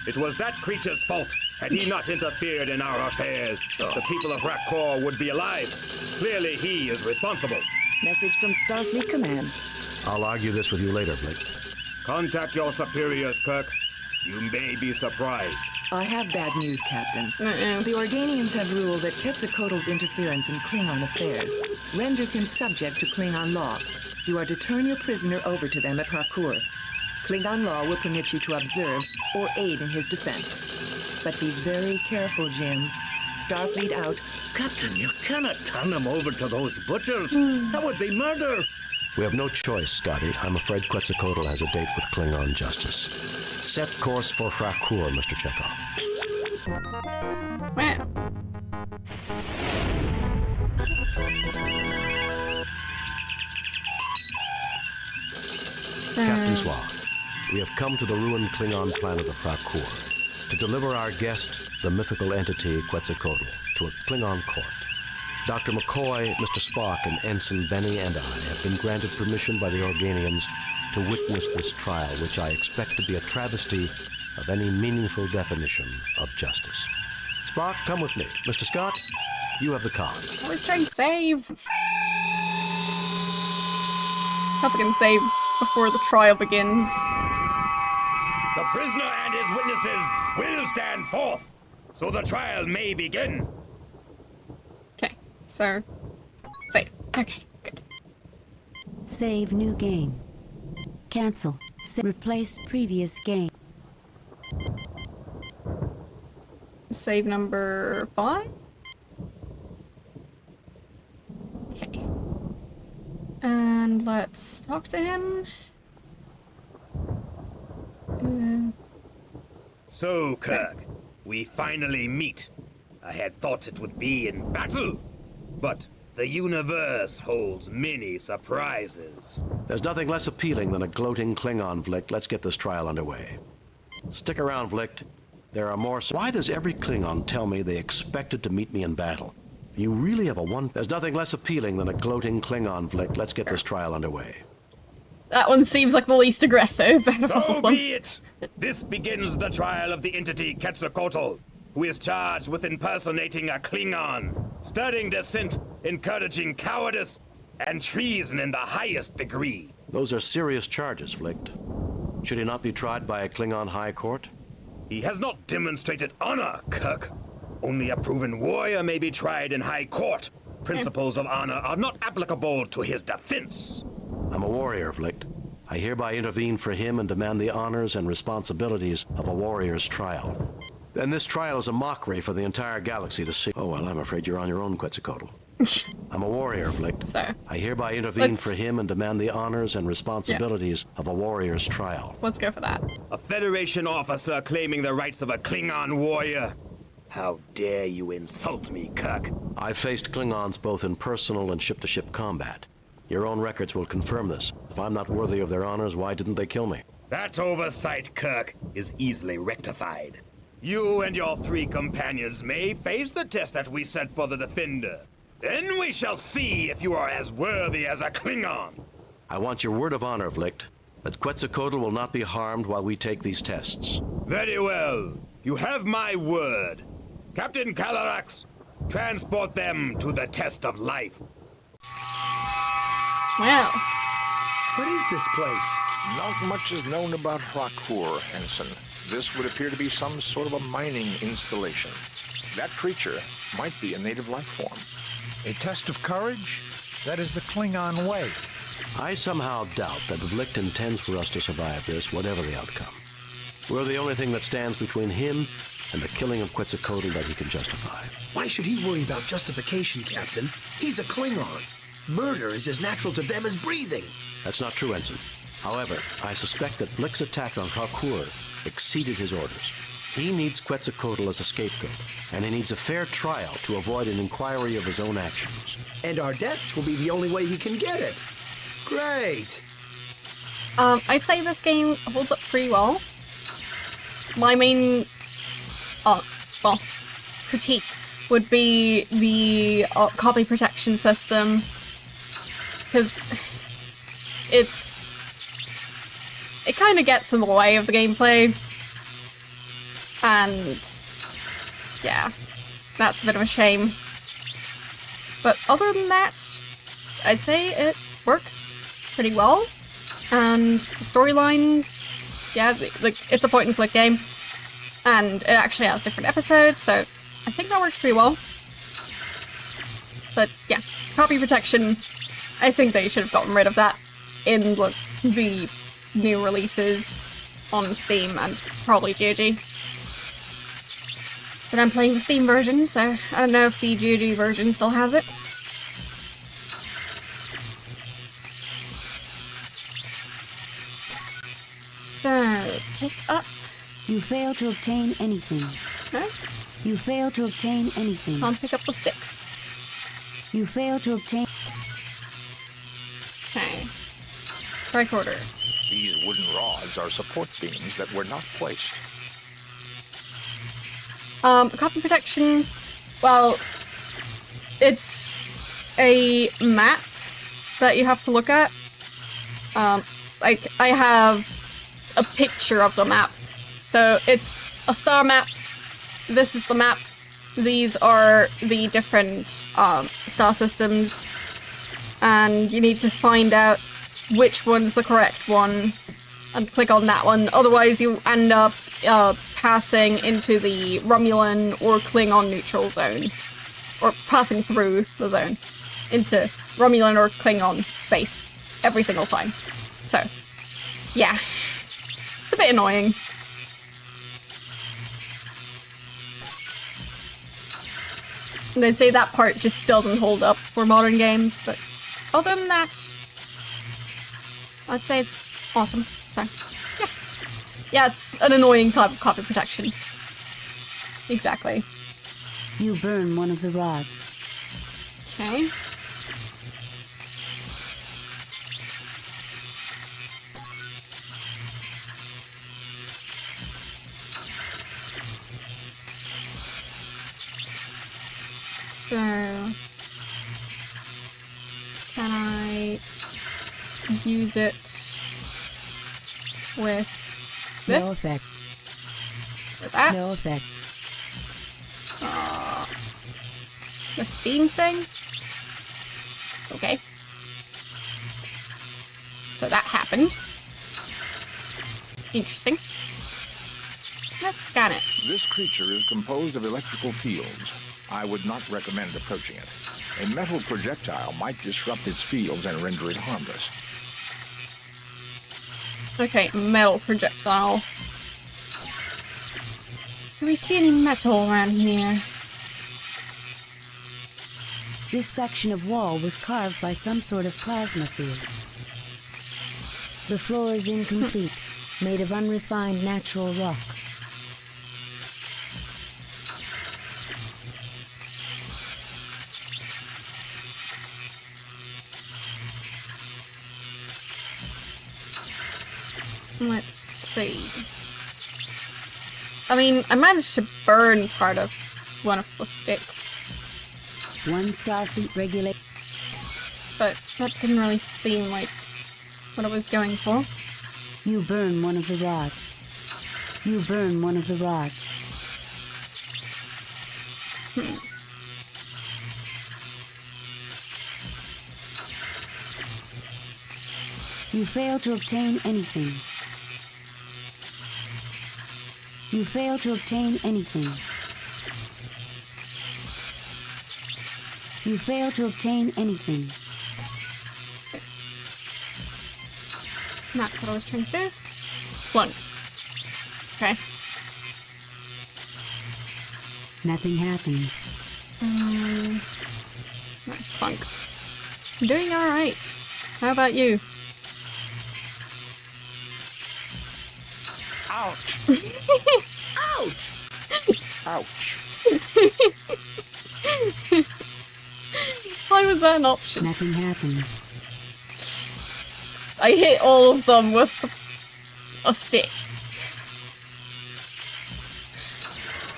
Speaker 12: It was that creature's fault. Had he not interfered in our affairs, the people of Rakor would be alive. Clearly, he is responsible.
Speaker 4: Message from Starfleet Command.
Speaker 2: I'll argue this with you later, Blake.
Speaker 12: Contact your superiors, Kirk. You may be surprised.
Speaker 13: I have bad news, Captain. The Organians have ruled that Quetzalcoatl's interference in Klingon affairs renders him subject to Klingon law. You are to turn your prisoner over to them at Rakur. Klingon law will permit you to observe or aid in his defense. But be very careful, Jim. Starfleet out.
Speaker 14: Captain, you cannot turn him over to those butchers. That would be murder.
Speaker 2: We have no choice, Scotty. I'm afraid Quetzalcoatl has a date with Klingon justice. Set course for Rakur, Mr. Chekhov.
Speaker 1: Wow.
Speaker 2: Captain Swan, we have come to the ruined Klingon planet of Rakur to deliver our guest, the mythical entity Quetzalcoatl, to a Klingon court. Dr. McCoy, Mr. Spock, and Ensign Benny and I have been granted permission by the Organians to witness this trial, which I expect to be a travesty of any meaningful definition of justice. Spock, come with me. Mr. Scott, you have the con.
Speaker 1: I was trying to save. Hope I can save before the trial begins.
Speaker 7: The prisoner and his witnesses will stand forth, so the trial may begin.
Speaker 1: Okay, so save. Okay, good.
Speaker 8: Save new game. Cancel. Replace previous game.
Speaker 1: Save number 5? Okay. And let's talk to him.
Speaker 7: So, Kirk, we finally meet. I had thought it would be in battle, but the universe holds many surprises.
Speaker 2: There's nothing less appealing than a gloating Klingon, Vlicht. Let's get this trial underway. Stick around, Vlicht. There are more... Why does every Klingon tell me they expected to meet me in battle? You really have a one... There's nothing less appealing than a gloating Klingon, Vlicht. Let's get this trial underway.
Speaker 1: That one seems like the least aggressive.
Speaker 7: So be it! This begins the trial of the entity Quetzalcoatl, who is charged with impersonating a Klingon, stirring dissent, encouraging cowardice, and treason in the highest degree.
Speaker 2: Those are serious charges, Vlicht. Should he not be tried by a Klingon High Court?
Speaker 7: He has not demonstrated honor, Kirk. Only a proven warrior may be tried in High Court. Principles of honor are not applicable to his defense.
Speaker 2: I'm a warrior, Vlicht. I hereby intervene for him and demand the honors and responsibilities of a warrior's trial. Then this trial is a mockery for the entire galaxy to see. Oh, well, I'm afraid you're on your own, Quetzalcoatl. I'm a warrior, Vlicht.
Speaker 1: So,
Speaker 2: I hereby intervene for him and demand the honors and responsibilities of a warrior's trial.
Speaker 1: Let's go for that.
Speaker 7: A Federation officer claiming the rights of a Klingon warrior. How dare you insult me, Kirk?
Speaker 2: I've faced Klingons both in personal and ship-to-ship combat. Your own records will confirm this. If I'm not worthy of their honors, why didn't they kill me?
Speaker 7: That oversight, Kirk, is easily rectified. You and your 3 companions may face the test that we set for the Defender. Then we shall see if you are as worthy as a Klingon.
Speaker 2: I want your word of honor, Vlicht, that Quetzalcoatl will not be harmed while we take these tests.
Speaker 7: Very well. You have my word. Captain Calarax, transport them to the test of life.
Speaker 1: Wow.
Speaker 9: What is this place?
Speaker 5: Not much is known about Rakur, Ensign. This would appear to be some sort of a mining installation. That creature might be a native life form.
Speaker 9: A test of courage? That is the Klingon way.
Speaker 2: I somehow doubt that Vlicht intends for us to survive this, whatever the outcome. We're the only thing that stands between him and the killing of Quetzalcoatl that he can justify.
Speaker 15: Why should he worry about justification, Captain? He's a Klingon. Murder is as natural to them as breathing.
Speaker 2: That's not true, Ensign. However, I suspect that Vlicht's attack on Rakur exceeded his orders. He needs Quetzalcoatl as a scapegoat, and he needs a fair trial to avoid an inquiry of his own actions.
Speaker 15: And our deaths will be the only way he can get it. Great.
Speaker 1: I'd say this game holds up pretty well. My main, critique would be the copy protection system, because it kind of gets in the way of the gameplay, and yeah, that's a bit of a shame. But other than that, I'd say it works pretty well, and the storyline, yeah, it's a point-and-click game, and it actually has different episodes, so I think that works pretty well. But yeah, copy protection, I think they should have gotten rid of that in the new releases on Steam and probably GOG. But I'm playing the Steam version, so I don't know if the GOG version still has it. So, pick up.
Speaker 8: You fail to obtain anything.
Speaker 1: Okay.
Speaker 8: You fail to obtain anything.
Speaker 1: Can't pick up the sticks.
Speaker 8: You fail to obtain...
Speaker 1: Okay. Tricorder.
Speaker 5: These wooden rods are support beams that were not placed.
Speaker 1: Copy protection, well, it's a map that you have to look at. Like, I have a picture of the map. So it's a star map. This is the map. These are the different star systems. And you need to find out which one's the correct one and click on that one. Otherwise, you end up passing into the Romulan or Klingon neutral zone. Or passing through the zone into Romulan or Klingon space every single time. So, yeah. It's a bit annoying. And I'd say that part just doesn't hold up for modern games, but other than that, I'd say it's awesome. So, yeah. Yeah, it's an annoying type of copy protection. Exactly.
Speaker 8: You burn one of the rods.
Speaker 1: Okay. So, can I use it with this?
Speaker 8: No effect.
Speaker 1: With that?
Speaker 8: No effect.
Speaker 1: This beam thing? Okay. So that happened. Interesting. Let's scan it.
Speaker 5: This creature is composed of electrical fields. I would not recommend approaching it. A metal projectile might disrupt its fields and render it harmless.
Speaker 1: Okay, metal projectile. Do we see any metal around here?
Speaker 8: This section of wall was carved by some sort of plasma field. The floor is incomplete, made of unrefined natural rock.
Speaker 1: Let's see. I mean, I managed to burn part of one of the sticks.
Speaker 8: One Starfleet regulate.
Speaker 1: But that didn't really seem like what I was going for.
Speaker 8: You burn one of the rods. You burn one of the rods. You fail to obtain anything. You fail to obtain anything. You fail to obtain anything.
Speaker 1: That's what I was trying to do. Plunk. Okay.
Speaker 8: Nothing happens.
Speaker 1: No, plunk. I'm doing alright. How about you?
Speaker 15: Ouch! Ouch!
Speaker 5: Ouch.
Speaker 1: Why was that an option?
Speaker 8: Nothing happens.
Speaker 1: I hit all of them with a stick.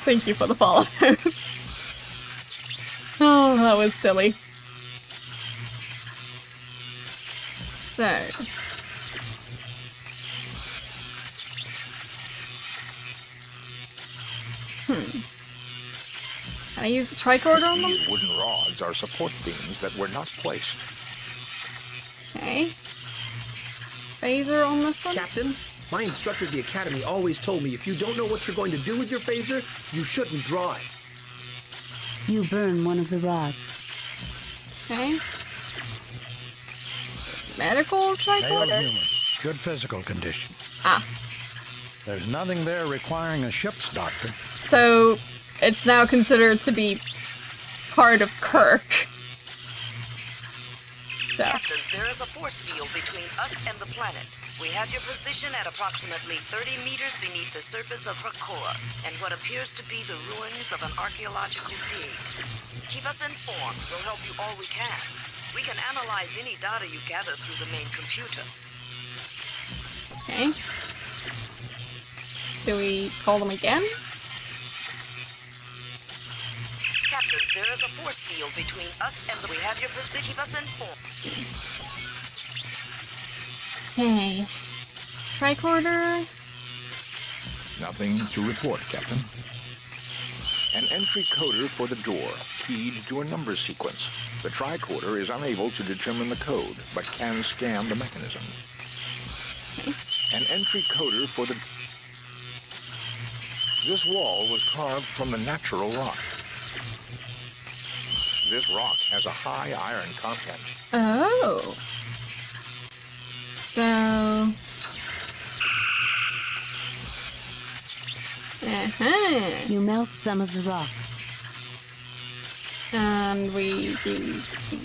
Speaker 1: Thank you for the follow. Oh, that was silly. So. Can I use the tricorder on them?
Speaker 5: These wooden rods are support beams that were not placed.
Speaker 1: Okay. Phaser on this one?
Speaker 15: Captain, my instructor at the academy always told me if you don't know what you're going to do with your phaser, you shouldn't draw it.
Speaker 8: You burn one of the rods.
Speaker 1: Okay. Medical
Speaker 9: Male
Speaker 1: tricorder?
Speaker 9: human. Good physical condition.
Speaker 1: Ah.
Speaker 9: There's nothing there requiring a ship's doctor.
Speaker 1: So, it's now considered to be part of Kirk. So.
Speaker 4: Captain, there is a force field between us and the planet. We have your position at approximately 30 meters beneath the surface of her core, and what appears to be the ruins of an archaeological dig. Keep us informed. We'll help you all we can. We can analyze any data you gather through the main computer.
Speaker 1: Okay. Do we call them again?
Speaker 4: Captain, there is a force field between us and we have your position. Keep us informed.
Speaker 1: Okay. Tricorder.
Speaker 5: Nothing to report, Captain. An entry coder for the door, keyed to a number sequence. The tricorder is unable to determine the code, but can scan the mechanism. An entry coder for the... This wall was carved from the natural rock. This rock has a high iron content.
Speaker 1: Oh. So...
Speaker 8: You melt some of the rock.
Speaker 1: And we use the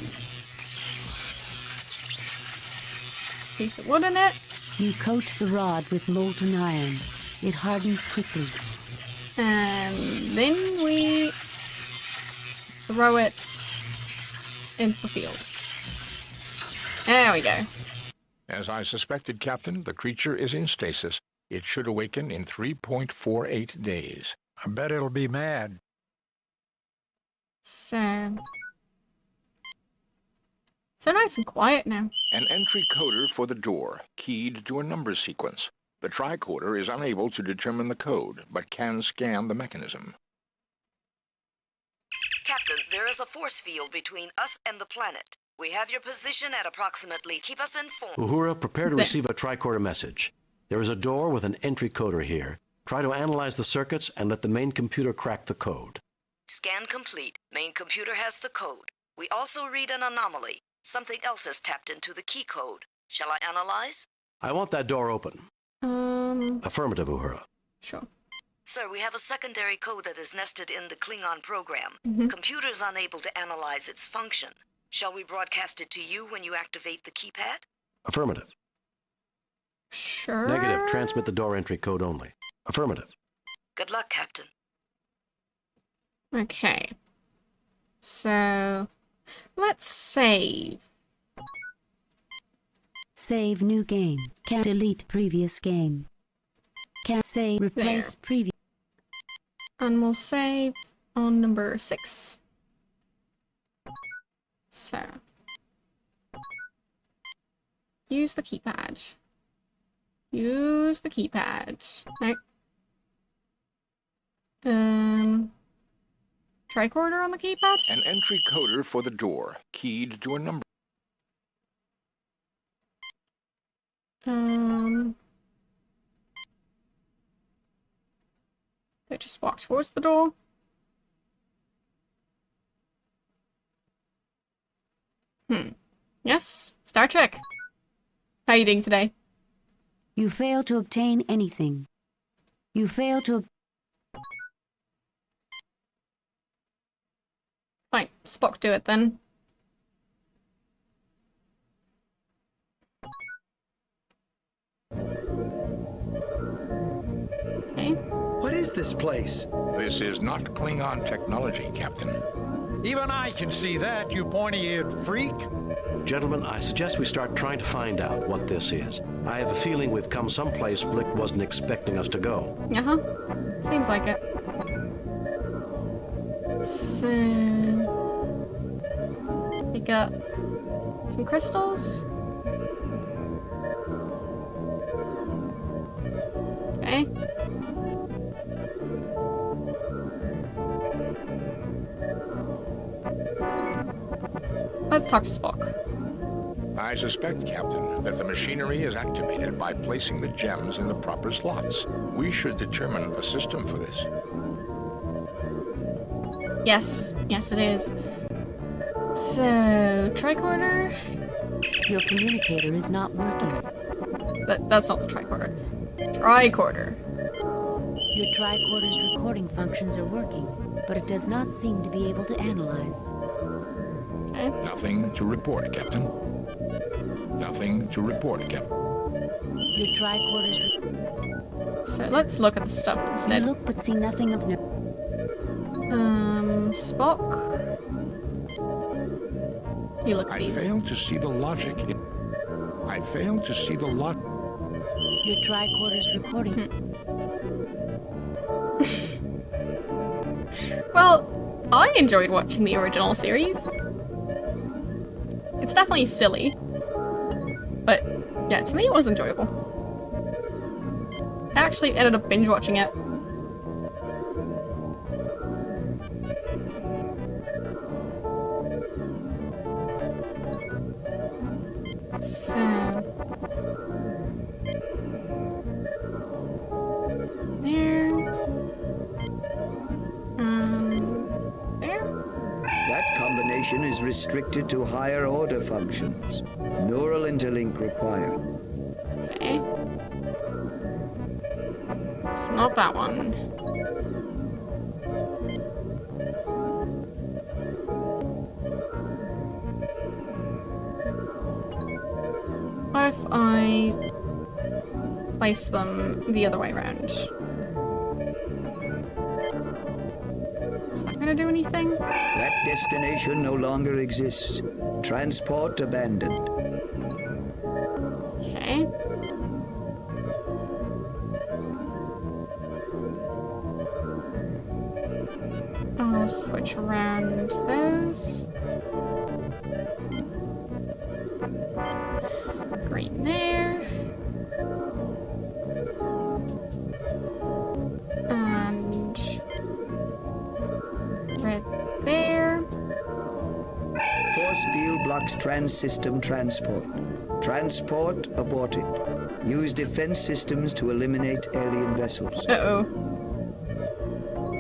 Speaker 1: piece of wood in it.
Speaker 8: You coat the rod with molten iron. It hardens quickly.
Speaker 1: And then we throw it into the field. There we go.
Speaker 5: As I suspected, Captain, the creature is in stasis. It should awaken in 3.48 days.
Speaker 9: I bet it'll be mad.
Speaker 1: So nice and quiet now.
Speaker 5: An entry coder for the door, keyed to a number sequence. The tricorder is unable to determine the code, but can scan the mechanism.
Speaker 4: Captain, there is a force field between us and the planet. We have your position at approximately... Keep us informed.
Speaker 2: Uhura, prepare to receive a tricorder message. There is a door with an entry coder here. Try to analyze the circuits and let the main computer crack the code.
Speaker 4: Scan complete. Main computer has the code. We also read an anomaly. Something else has tapped into the key code. Shall I analyze?
Speaker 2: I want that door open. Affirmative, Uhura.
Speaker 1: Sure.
Speaker 4: Sir, we have a secondary code that is nested in the Klingon program. Computer is unable to analyze its function. Shall we broadcast it to you when you activate the keypad?
Speaker 2: Affirmative.
Speaker 1: Sure.
Speaker 2: Negative. Transmit the door entry code only. Affirmative.
Speaker 4: Good luck, Captain.
Speaker 1: Okay. So, let's save.
Speaker 8: Save new game. Can't delete previous game. Can't save replace previous.
Speaker 1: And we'll save on number 6. So, use the keypad. Use the keypad. Right. Tricorder on the keypad?
Speaker 5: An entry coder for the door, keyed to a number...
Speaker 1: They just walk towards the door. Yes, Star Trek. How are you doing today?
Speaker 8: You fail to obtain anything. You fail to...
Speaker 1: Fine, Spock do it then. Okay.
Speaker 15: What is this place?
Speaker 5: This is not Klingon technology, Captain.
Speaker 9: Even I can see that, you pointy-eared freak.
Speaker 2: Gentlemen, I suggest we start trying to find out what this is. I have a feeling we've come someplace Flick wasn't expecting us to go.
Speaker 1: Seems like it. So... we got some crystals. Okay. Let's talk to Spock.
Speaker 5: I suspect, Captain, that the machinery is activated by placing the gems in the proper slots. We should determine a system for this.
Speaker 1: Yes, it is. So, tricorder?
Speaker 8: Your communicator is not working.
Speaker 1: That's not the tricorder. Tricorder.
Speaker 8: Your tricorder's recording functions are working, but it does not seem to be able to analyze.
Speaker 1: Okay.
Speaker 5: Nothing to report, Captain. Nothing to report, Captain.
Speaker 8: Your tricorder's...
Speaker 1: So let's look at the stuff instead.
Speaker 8: You look but see nothing of note.
Speaker 1: Spock. You look at these.
Speaker 5: I fail to see the logic. I fail to see the logic.
Speaker 8: Your tricorder's recording.
Speaker 1: Well, I enjoyed watching the original series. It's definitely silly. But, yeah, to me it was enjoyable. I actually ended up binge watching it. There. There.
Speaker 16: That combination is restricted to higher order functions. Neural interlink required.
Speaker 1: Okay. It's not that one. What if I place them the other way around? Is that gonna do anything?
Speaker 16: That destination no longer exists. Transport abandoned.
Speaker 1: Okay. I'll switch around those. Green there. And red there.
Speaker 16: Force field blocks trans-system transport. Transport aborted. Use defense systems to eliminate alien vessels.
Speaker 1: Uh-oh.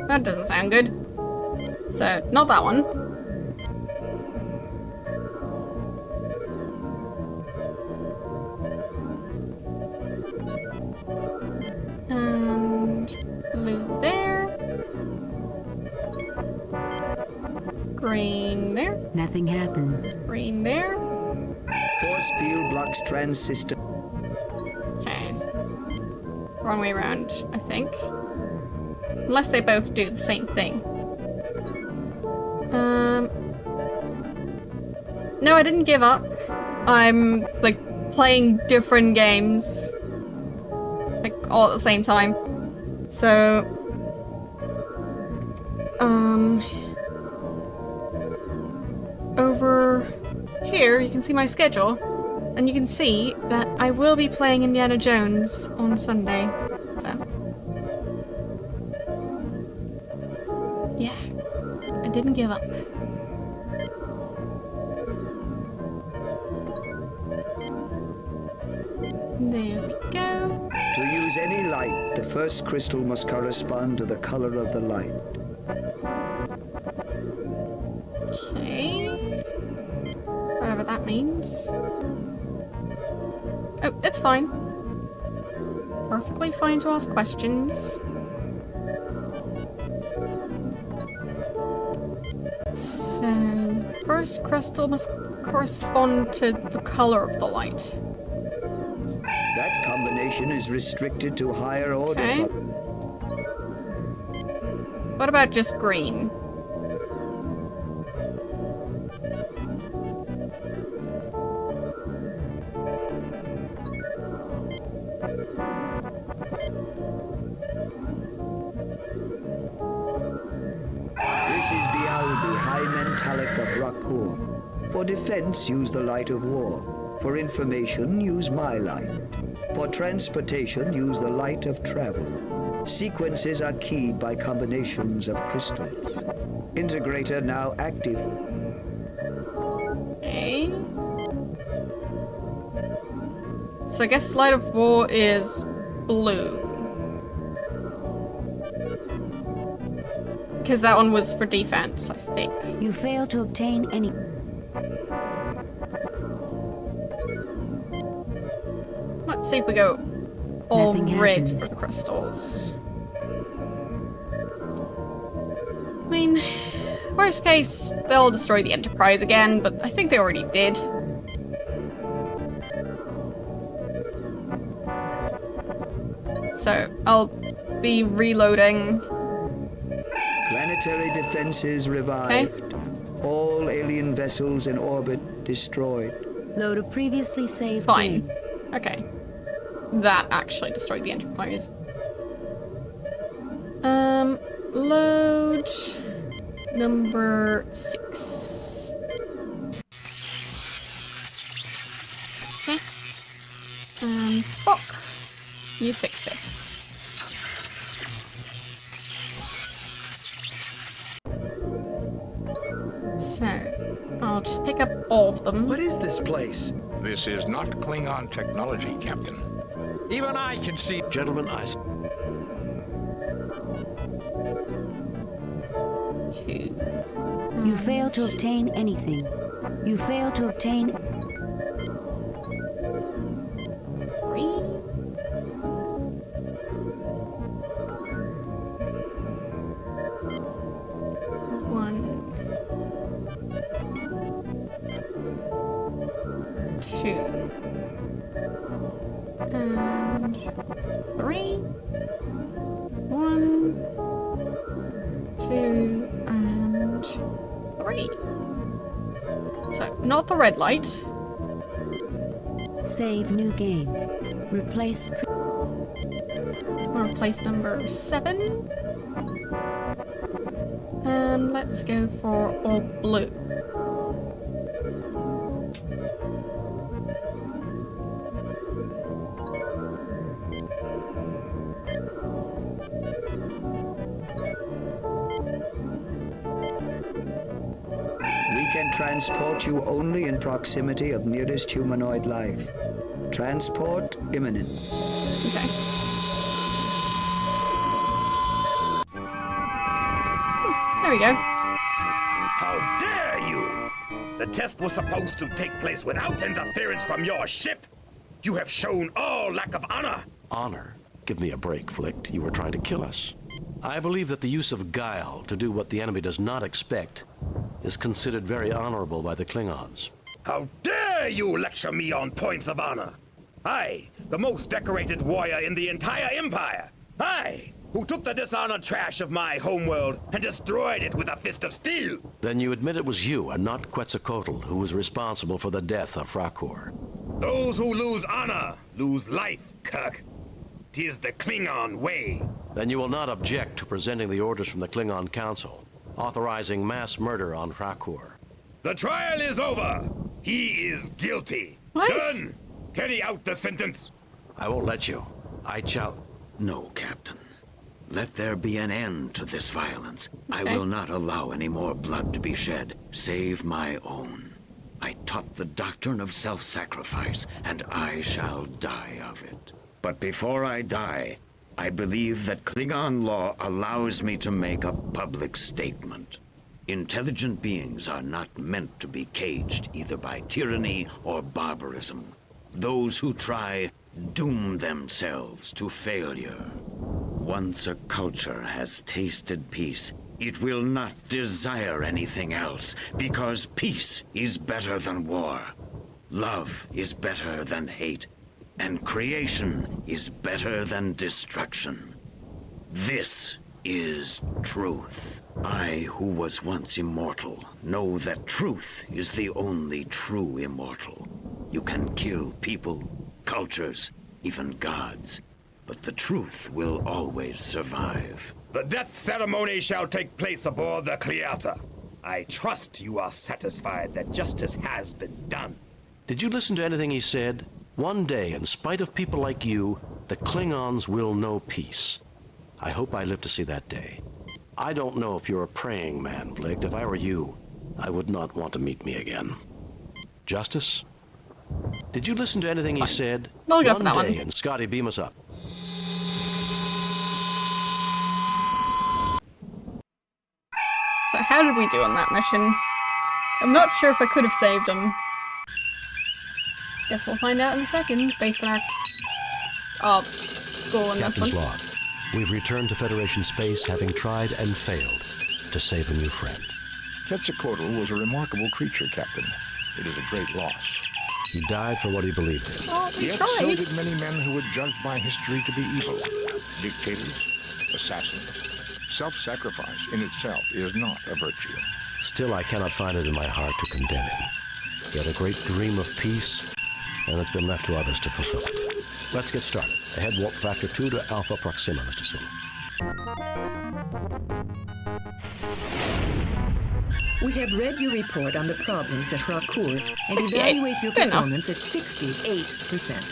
Speaker 1: That doesn't sound good. So, not that one. And blue there. Green there.
Speaker 8: Nothing happens.
Speaker 1: Green there.
Speaker 16: Force field blocks trans-system.
Speaker 1: Okay. Wrong way around, I think. Unless they both do the same thing. No, I didn't give up. I'm, like, playing different games. Like, all at the same time. So... over here, you can see my schedule. And you can see that I will be playing Indiana Jones on Sunday. So... yeah. I didn't give up. There we go.
Speaker 16: To use any light, the first crystal must correspond to the color of the light.
Speaker 1: Okay. Whatever that means. Oh, it's fine. Perfectly fine to ask questions. So, first crystal must correspond to the color of the light.
Speaker 16: That combination is restricted to higher order.
Speaker 1: Okay. What about just green?
Speaker 16: This is Bialbi, High Mentalic of Rakur. For defense, use the light of war. For information, use my light. For transportation, use the light of travel. Sequences are keyed by combinations of crystals. Integrator now active.
Speaker 1: Okay. So I guess light of war is blue. Because that one was for defense, I think.
Speaker 8: You failed to obtain any...
Speaker 1: Let's see if we go all
Speaker 8: Nothing
Speaker 1: red
Speaker 8: happens.
Speaker 1: for the crystals. I mean, worst case, they'll destroy the Enterprise again, but I think they already did. So, I'll be reloading.
Speaker 16: Planetary defenses revived. All alien vessels in orbit destroyed.
Speaker 8: Load a previously saved
Speaker 1: Fine.
Speaker 8: game.
Speaker 1: Okay. That actually destroyed the Enterprise. Load number 6. Okay. Spock, you fix this. So, I'll just pick up all of them.
Speaker 15: What is this place?
Speaker 5: This is not Klingon technology, Captain.
Speaker 9: Even I can see.
Speaker 2: Gentlemen,
Speaker 8: You fail to obtain anything. You fail to obtain...
Speaker 1: 3. 1. 2. And 3. 1. 2. And 3. So, not the red light.
Speaker 8: Save new game. Replace...
Speaker 1: Replace number 7. And let's go for all blue.
Speaker 16: We can transport you only in proximity of nearest humanoid life. Transport imminent.
Speaker 1: Okay. There we go.
Speaker 7: How dare you! The test was supposed to take place without interference from your ship. You have shown all lack of honor.
Speaker 2: honor. Give me a break, Flick. You were trying to kill us. I believe that the use of guile to do what the enemy does not expect is considered very honorable by the Klingons.
Speaker 7: How dare you lecture me on points of honor? I, the most decorated warrior in the entire Empire. I, who took the dishonored trash of my homeworld and destroyed it with a fist of steel.
Speaker 2: Then you admit it was you and not Quetzalcoatl who was responsible for the death of Rakor.
Speaker 7: Those who lose honor lose life, Kirk. 'Tis the Klingon way.
Speaker 2: Then you will not object to presenting the orders from the Klingon Council, authorizing mass murder on Rakor.
Speaker 7: The trial is over. He is guilty.
Speaker 2: What?
Speaker 7: Done. Carry out the sentence.
Speaker 2: I won't let you. I shall...
Speaker 7: No, Captain. Let there be an end to this violence. I will not allow any more blood to be shed, save my own. I taught the doctrine of self-sacrifice, and I shall die of it. But before I die, I believe that Klingon law allows me to make a public statement. Intelligent beings are not meant to be caged either by tyranny or barbarism. Those who try doom themselves to failure. Once a culture has tasted peace, it will not desire anything else, because peace is better than war. Love is better than hate, and creation is better than destruction. This is truth. I, who was once immortal, know that truth is the only true immortal. You can kill people, cultures, even gods, but the truth will always survive. The death ceremony shall take place aboard the Cleata. I trust you are satisfied that justice has been done.
Speaker 2: Did you listen to anything he said? One day, in spite of people like you, the Klingons will know peace. I hope I live to see that day. I don't know if you're a praying man, Flick. If I were you, I would not want to meet me again. Justice? Did you listen to anything he said?
Speaker 1: We'll go for that
Speaker 2: one day,
Speaker 1: one.
Speaker 2: and Scotty, beam us up.
Speaker 1: So how did we do on that mission? I'm not sure if I could have saved him. Guess we'll find out in a second, based on our score in this
Speaker 2: Captain's
Speaker 1: one.
Speaker 2: log. We've returned to Federation space, having tried and failed to save a new friend.
Speaker 5: Quetzalcoatl was a remarkable creature, Captain. It is a great loss.
Speaker 2: He died for what he believed in.
Speaker 1: Oh, we
Speaker 5: Yet
Speaker 1: tried.
Speaker 5: so did many men who were judged by history to be evil. Dictators, assassins. Self-sacrifice in itself is not a virtue.
Speaker 2: Still, I cannot find it in my heart to condemn him. He had a great dream of peace, and it's been left to others to fulfill it. Let's get started. Ahead warp factor 2 to Alpha Proxima, Mr. Sulu.
Speaker 13: We have read your report on the problems at Rakor and
Speaker 1: 68.
Speaker 13: evaluate your
Speaker 1: Good enough.
Speaker 13: performance at 68%.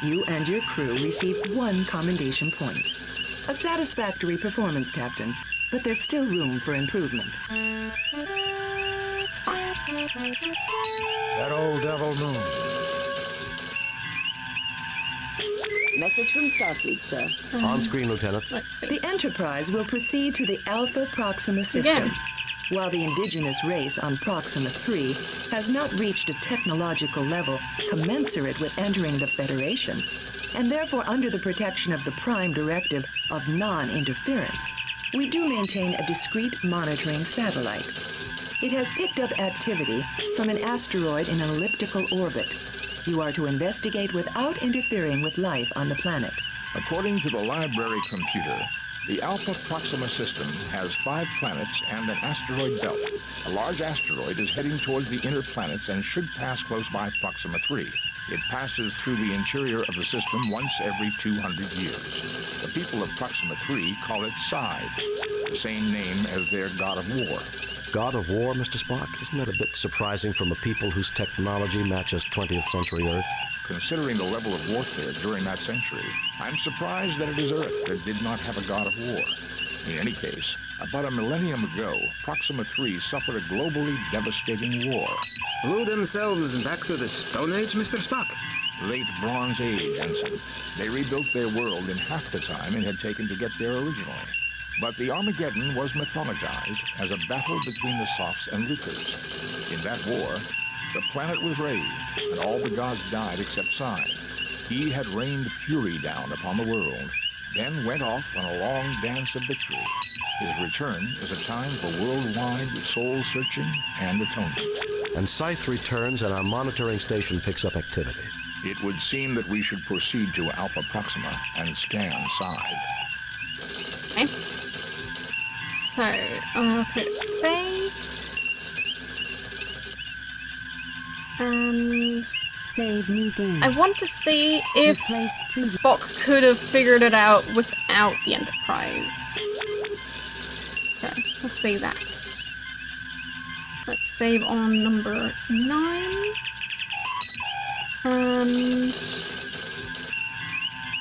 Speaker 13: You and your crew received 1 commendation points. A satisfactory performance, Captain, but there's still room for improvement.
Speaker 1: It's fine.
Speaker 9: That old devil moon.
Speaker 13: Message from Starfleet, sir.
Speaker 2: On screen, Lieutenant.
Speaker 1: Let's see.
Speaker 13: The Enterprise will proceed to the Alpha Proxima system.
Speaker 1: Again.
Speaker 13: While the indigenous race on Proxima 3 has not reached a technological level commensurate with entering the Federation, and therefore under the protection of the Prime Directive of non-interference, we do maintain a discrete monitoring satellite. It has picked up activity from an asteroid in an elliptical orbit. You are to investigate without interfering with life on the planet.
Speaker 5: According to the library computer, the Alpha Proxima system has 5 planets and an asteroid belt. A large asteroid is heading towards the inner planets and should pass close by Proxima 3. It passes through the interior of the system once every 200 years. The people of Proxima 3 call it Hive, the same name as their god of war.
Speaker 2: God of War, Mr. Spock? Isn't that a bit surprising from a people whose technology matches 20th century Earth?
Speaker 5: Considering the level of warfare during that century, I'm surprised that it is Earth that did not have a god of war. In any case, about a millennium ago, Proxima 3 suffered a globally devastating war.
Speaker 17: Blew themselves back to the Stone Age, Mr. Spock?
Speaker 5: Late Bronze Age, Ensign. They rebuilt their world in half the time it had taken to get there originally. But the Armageddon was mythologized as a battle between the Soths and Lucas. In that war, the planet was raised, and all the gods died except Hive. He had rained fury down upon the world, then went off on a long dance of victory. His return is a time for worldwide soul-searching and atonement.
Speaker 2: And Scythe returns and our monitoring station picks up activity.
Speaker 5: It would seem that we should proceed to Alpha Proxima and scan Hive.
Speaker 1: Okay. So, I'll put save. And
Speaker 8: save new game.
Speaker 1: I want to see if Spock could have figured it out without the Enterprise. So, we'll see that. Let's save on number 9. And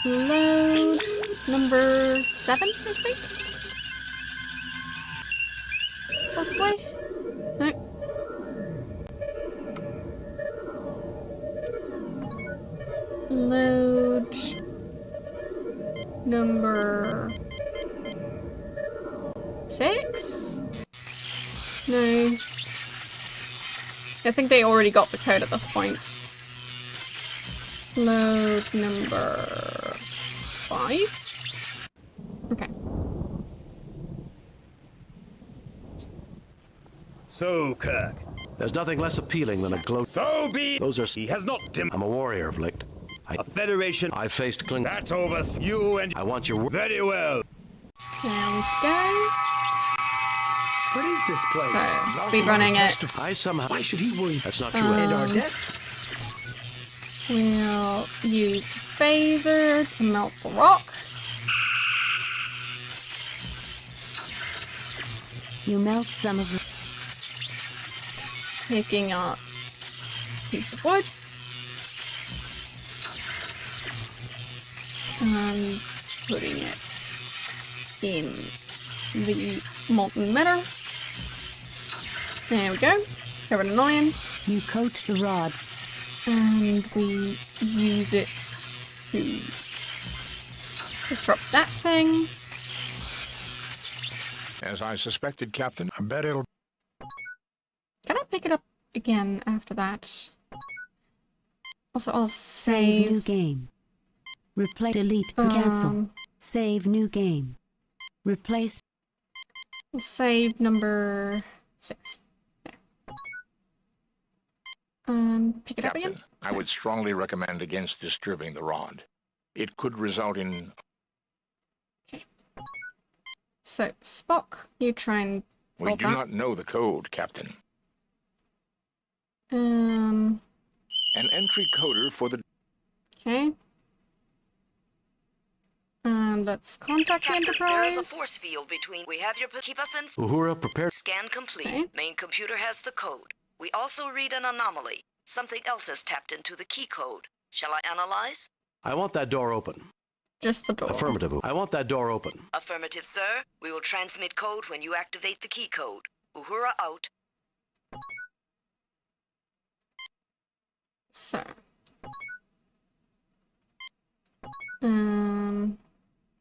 Speaker 1: load number 7, I think? Possibly? No. Load number 6? No. I think they already got the code at this point. Load number 5? Okay.
Speaker 12: So, Kirk.
Speaker 2: There's nothing less appealing than a glow.
Speaker 12: So be.
Speaker 2: Those are.
Speaker 12: He has not dim.
Speaker 2: I'm a warrior, Vlicht.
Speaker 12: A Federation.
Speaker 2: I faced Klingon.
Speaker 12: That's over. You and.
Speaker 2: I want your.
Speaker 12: Very well.
Speaker 1: There we go.
Speaker 15: What is this place?
Speaker 1: So, speed running it.
Speaker 2: I somehow.
Speaker 15: Why should he worry?
Speaker 2: That's not true.
Speaker 15: And our debts?
Speaker 1: We'll use phaser to melt the rock.
Speaker 8: You melt some of the...
Speaker 1: Picking up piece of wood. And putting it in the molten metal. There we go. It's covered in iron.
Speaker 8: You coat the rod.
Speaker 1: And we use it to disrupt that thing.
Speaker 5: As I suspected, Captain.
Speaker 9: I bet it'll...
Speaker 1: Can I pick it up again after that? Also, I'll save...
Speaker 8: new game. Replace, delete, cancel. Save new game. Replace...
Speaker 1: We'll save number 6. And pick it up again.
Speaker 5: Captain, I would strongly recommend against disturbing the rod. It could result in...
Speaker 1: Okay. So, Spock, you try and solve
Speaker 5: We do not know the code, Captain.
Speaker 1: An
Speaker 5: entry coder for the...
Speaker 1: Okay. And let's contact
Speaker 4: Captain,
Speaker 1: the Enterprise.
Speaker 4: there is a force field between... We have your... Keep us in...
Speaker 2: Uhura, prepare...
Speaker 4: Scan complete.
Speaker 1: Okay.
Speaker 4: Main computer has the code. We also read an anomaly. Something else has tapped into the key code. Shall I analyze?
Speaker 2: I want that door open.
Speaker 1: Just the door.
Speaker 2: Affirmative. I want that door open.
Speaker 4: Affirmative, sir. We will transmit code when you activate the key code. Uhura out.
Speaker 1: So.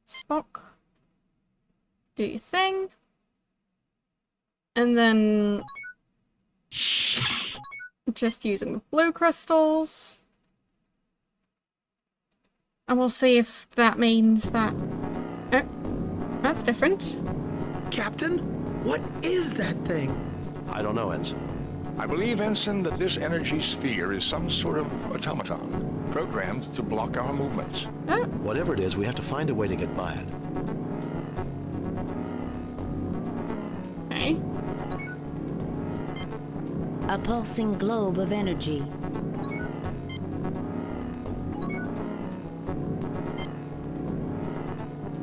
Speaker 1: Spock. Do your thing. And then just using the blue crystals. And we'll see if that means that... Oh, that's different.
Speaker 15: Captain, what is that thing?
Speaker 2: I don't know, Ensign.
Speaker 5: I believe, Ensign, that this energy sphere is some sort of automaton, programmed to block our movements.
Speaker 2: Whatever it is, we have to find a way to get by it.
Speaker 1: Okay.
Speaker 8: A pulsing globe of energy.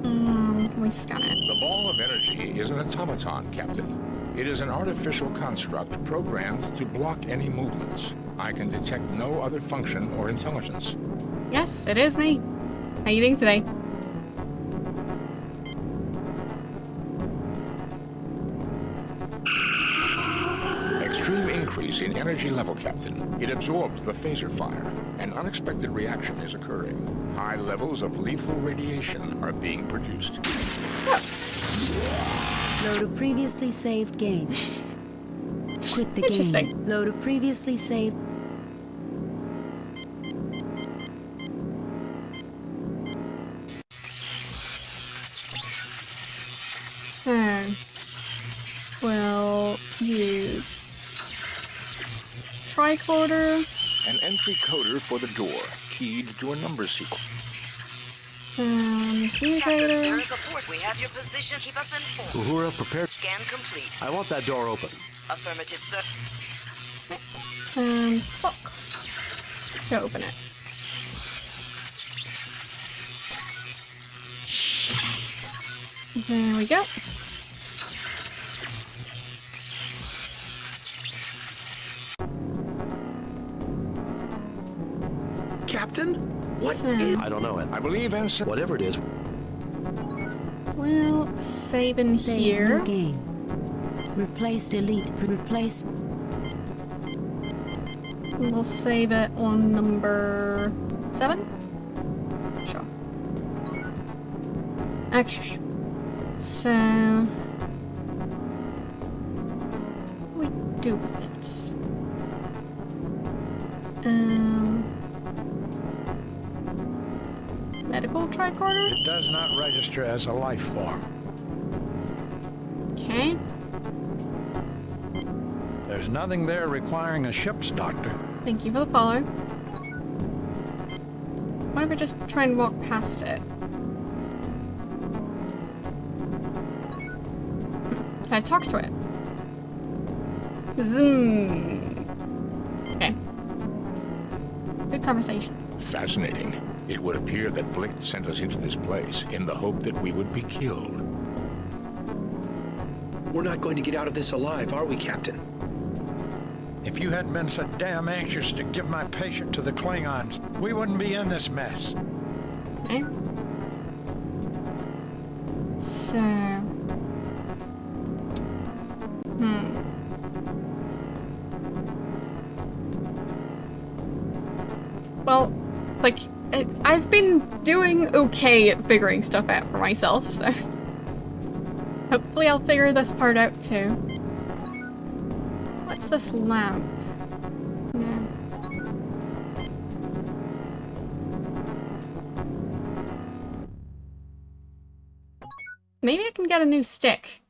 Speaker 1: Can we scan it?
Speaker 5: The ball of energy is an automaton, Captain. It is an artificial construct programmed to block any movements. I can detect no other function or intelligence.
Speaker 1: Yes, it is me. How you doing today?
Speaker 5: Extreme increase in energy level, Captain. It absorbed the phaser fire. An unexpected reaction is occurring. High levels of lethal radiation are being produced.
Speaker 8: Load a previously saved game. Quit the game. Load a previously saved...
Speaker 1: So, we'll use tricorder.
Speaker 5: An entry coder for the door, keyed to a number sequence.
Speaker 4: Captain, there is a force. We have your position. Keep us informed.
Speaker 2: Uhura, prepare.
Speaker 4: Scan complete.
Speaker 2: I want that door open.
Speaker 4: Affirmative, sir.
Speaker 1: Spock. Go open it. There we go.
Speaker 15: Captain, what is...
Speaker 2: I don't know it.
Speaker 5: I believe, Ensign.
Speaker 2: Whatever it is.
Speaker 1: We'll save in here.
Speaker 8: New game. Replace, delete, replace.
Speaker 1: We'll save it on number 7. Sure. Okay. So, what do we do with it? Medical tricorder?
Speaker 9: It does not register as a life form.
Speaker 1: Okay.
Speaker 9: There's nothing there requiring a ship's doctor.
Speaker 1: Thank you for the follow. Why don't we just try and walk past it? Can I talk to it? Zoom. Okay. Good conversation.
Speaker 5: Fascinating. It would appear that Vlicht sent us into this place in the hope that we would be killed.
Speaker 15: We're not going to get out of this alive, are we, Captain?
Speaker 9: If you hadn't been so damn anxious to give my patient to the Klingons, we wouldn't be in this mess.
Speaker 1: Okay. So... Well, like, I've been doing okay at figuring stuff out for myself, so... Hopefully I'll figure this part out too. What's this lamp? No. Maybe I can get a new stick.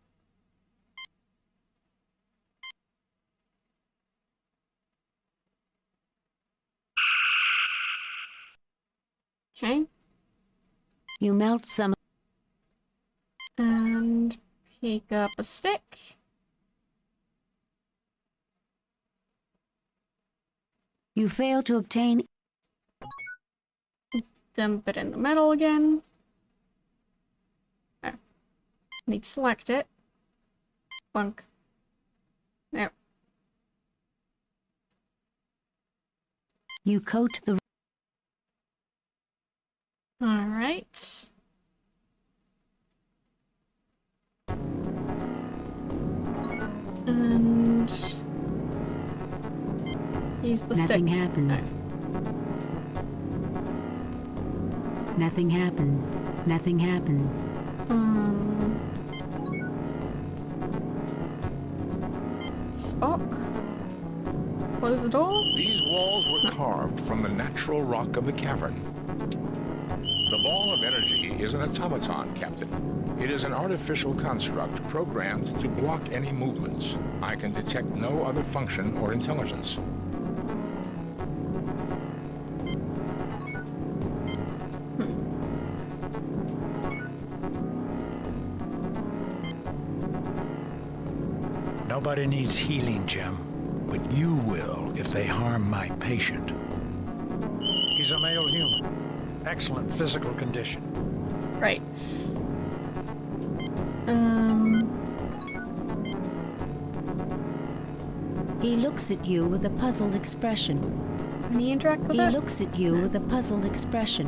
Speaker 1: Okay.
Speaker 8: You melt some...
Speaker 1: And pick up a stick.
Speaker 8: You fail to obtain...
Speaker 1: Dump it in the middle again. Oh. Need to select it. Bunk. There.
Speaker 8: You coat the...
Speaker 1: Alright. And... use the stick.
Speaker 8: Nothing happens. Nothing happens. Nothing happens.
Speaker 1: Spock? Close the door?
Speaker 5: These walls were carved from the natural rock of the cavern. The ball of energy is an automaton, Captain. It is an artificial construct programmed to block any movements. I can detect no other function or intelligence.
Speaker 9: Nobody needs healing, Jim, but you will if they harm my patient. He's a male human. Excellent physical condition.
Speaker 1: Right.
Speaker 8: He looks at you with a puzzled expression.
Speaker 1: Can he interact with it?
Speaker 8: He looks at you with a puzzled expression.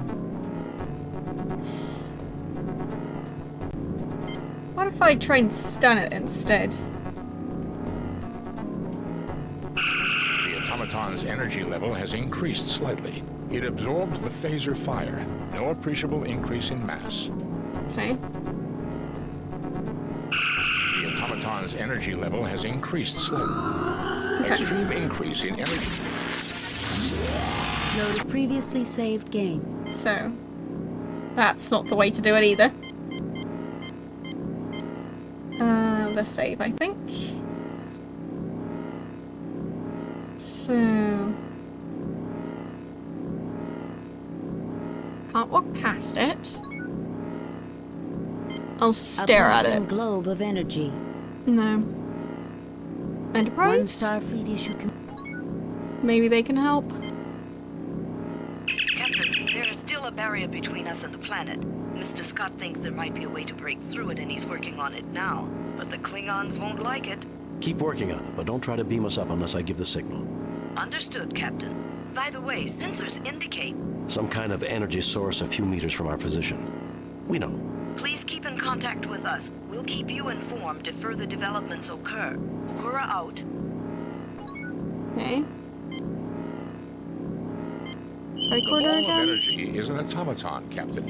Speaker 1: What if I try and stun it instead?
Speaker 5: The automaton's energy level has increased slightly. It absorbed the phaser fire. No appreciable increase in mass.
Speaker 1: Okay.
Speaker 5: The automaton's energy level has increased slightly. Extreme increase in energy.
Speaker 8: Load a previously saved game.
Speaker 1: So, that's not the way to do it either. The save, I think. So... Can't walk past it. I'll stare at it.
Speaker 8: Globe of energy.
Speaker 1: No. Enterprise?
Speaker 8: One Starfleet issue can...
Speaker 1: Maybe they can help.
Speaker 4: Captain, there is still a barrier between us and the planet. Mr. Scott thinks there might be a way to break through it, and he's working on it now. But the Klingons won't like it.
Speaker 2: Keep working on it, but don't try to beam us up unless I give the signal.
Speaker 4: Understood, Captain. By the way, sensors indicate...
Speaker 2: Some kind of energy source a few meters from our position. We know.
Speaker 4: Please keep in contact with us. We'll keep you informed if further developments occur. Uhura out.
Speaker 1: Okay.
Speaker 5: The ball of energy is an automaton, Captain.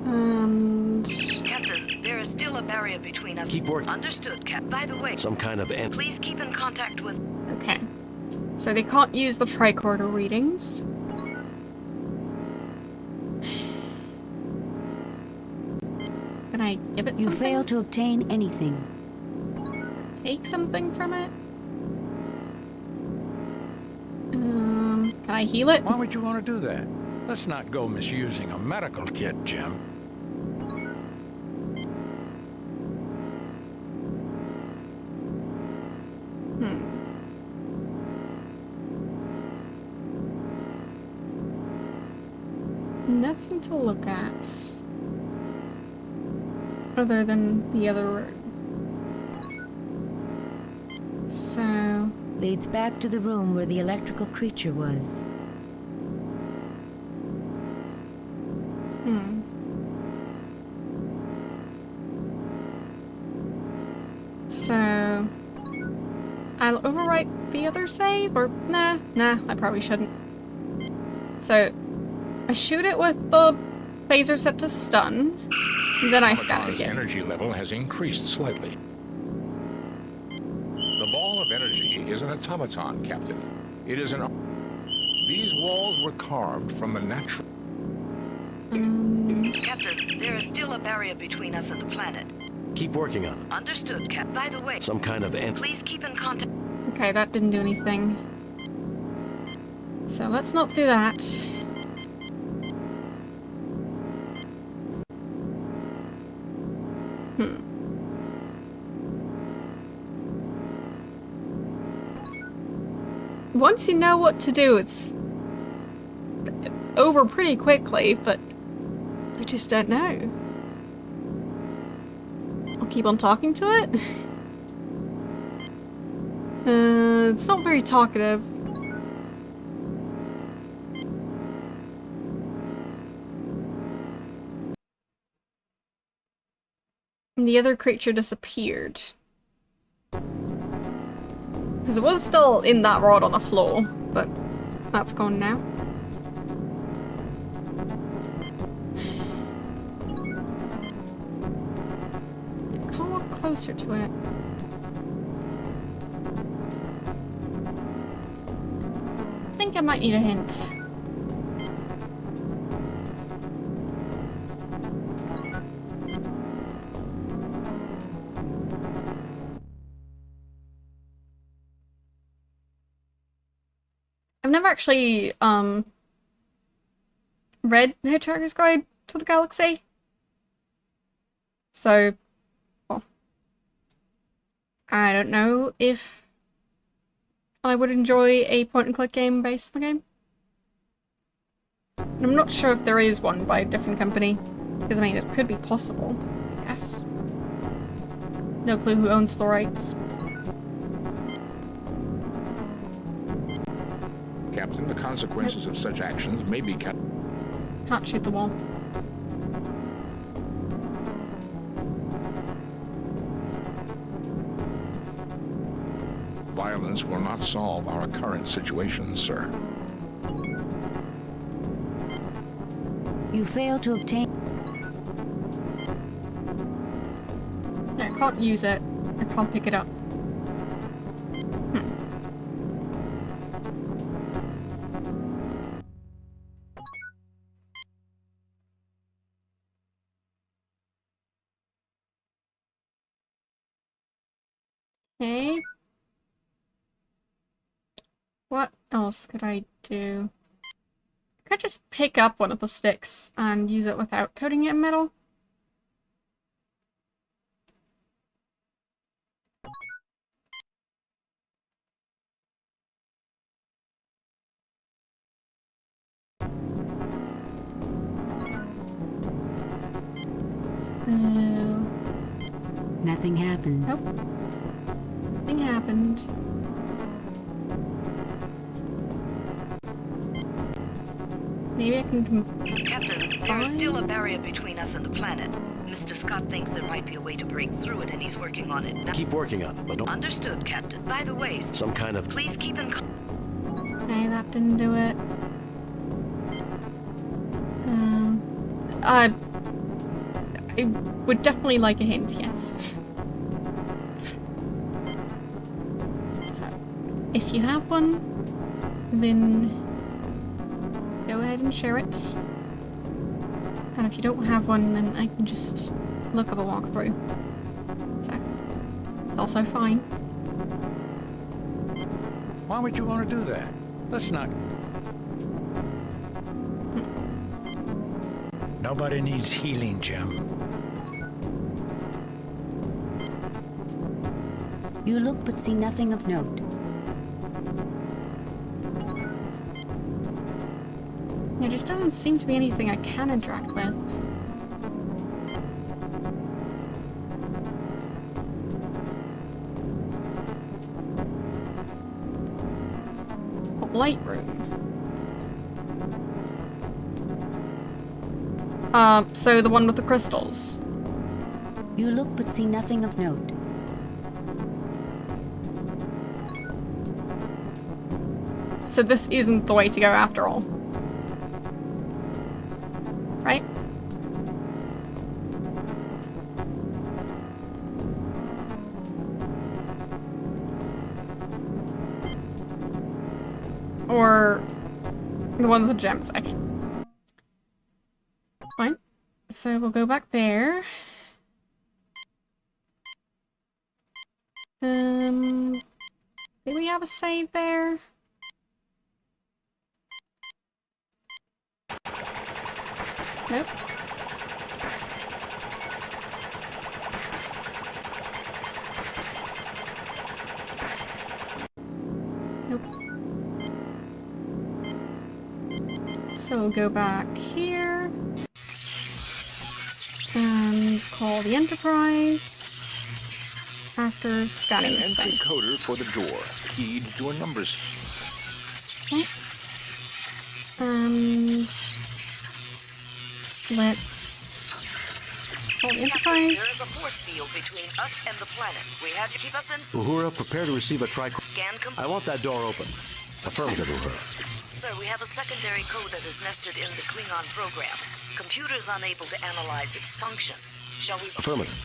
Speaker 1: And...
Speaker 4: Captain, there is still a barrier between us.
Speaker 2: Keep working.
Speaker 4: Understood, Cap. By the way...
Speaker 2: Some kind of...
Speaker 4: Please keep in contact with...
Speaker 1: Okay. So they can't use the tricorder readings. Can I give it something?
Speaker 8: You fail to obtain anything.
Speaker 1: Take something from it? Can I heal it?
Speaker 9: Why would you want to do that? Let's not go misusing a medical kit, Jim.
Speaker 1: Nothing to look at. Other than the other room. So...
Speaker 8: Leads back to the room where the electrical creature was.
Speaker 1: So... I'll overwrite the other save, or... Nah, I probably shouldn't. So... I shoot it with the phaser set to stun, then I scan it again.
Speaker 5: Energy level has increased slightly. The ball of energy is an automaton, Captain. It is an... These walls were carved from the natural...
Speaker 4: Captain, there is still a barrier between us and the planet.
Speaker 2: Keep working on it.
Speaker 4: Understood, Cap. By the way...
Speaker 2: Some kind of...
Speaker 4: Please keep in contact...
Speaker 1: Okay, that didn't do anything. So let's not do that. Once you know what to do, it's over pretty quickly, but I just don't know. I'll keep on talking to it. It's not very talkative. And the other creature disappeared. Because it was still in that rod on the floor, but that's gone now. closer to it. I think I might need a hint. I've never actually, read The Hitchhiker's Guide to the Galaxy. So, well, I don't know if I would enjoy a point-and-click game based on the game. And I'm not sure if there is one by a different company, because I mean, it could be possible, I guess. No clue who owns the rights.
Speaker 5: Captain, the consequences of such actions may be
Speaker 1: Can't shoot the wall.
Speaker 5: Violence will not solve our current situation, sir.
Speaker 8: You fail to obtain...
Speaker 1: Yeah, I can't use it. I can't pick it up. Okay. What else could I do? I could just pick up one of the sticks and use it without coating it in metal. So...
Speaker 8: Nothing happens.
Speaker 1: Nope. Nothing happened. Maybe I can
Speaker 4: Captain, there is still a barrier between us and the planet. Mr. Scott thinks there might be a way to break through it, and he's working on it. Now,
Speaker 2: Keep working on it, but don't...
Speaker 4: Understood, Captain. By the way,
Speaker 2: Some kind of...
Speaker 4: please keep in
Speaker 1: Okay, that didn't do it. I would definitely like a hint, yes. So, if you have one, then go ahead and share it. And if you don't have one, then I can just look up a walkthrough. So, it's also fine.
Speaker 9: Why would you want to do that? Let's not... Nobody needs healing, Jim.
Speaker 8: You look but see nothing of note.
Speaker 1: There just doesn't seem to be anything I can interact with. Light room. So the one with the crystals.
Speaker 8: You look but see nothing of note.
Speaker 1: So this isn't the way to go after all. Right? Or the one with the gems, okay. Fine. So we'll go back there. Do we have a save there? Nope. Nope. So we'll go back here and call the Enterprise after scanning this thing.
Speaker 5: Entry coder for the door, keyed to a numbers.
Speaker 1: Okay. And let's call the Enterprise.
Speaker 4: There is a force field between us and the planet. We have to keep us in.
Speaker 2: Uhura, prepare to receive a
Speaker 4: Scan
Speaker 2: I want that door open. Affirmative, Uhura.
Speaker 4: Sir, we have a secondary code that is nested in the Klingon program. Computer is unable to analyze its function. Shall we...
Speaker 2: Affirmative.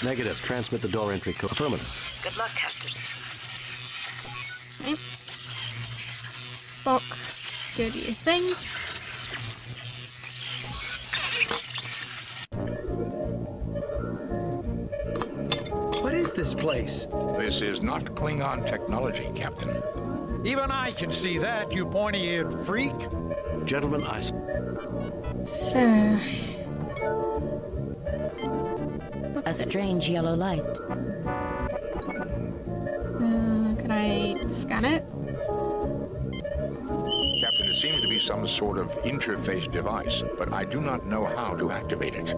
Speaker 2: Negative. Transmit the door entry code. Affirmative.
Speaker 4: Good luck, Captain.
Speaker 1: Okay. Spock, go do your thing.
Speaker 15: What is this place?
Speaker 5: This is not Klingon technology, Captain.
Speaker 9: Even I can see that, you pointy-eared freak.
Speaker 2: Gentlemen,
Speaker 1: So...
Speaker 8: A strange yellow light.
Speaker 1: Can I scan it?
Speaker 5: Captain, it seems to be some sort of interface device, but I do not know how to activate it.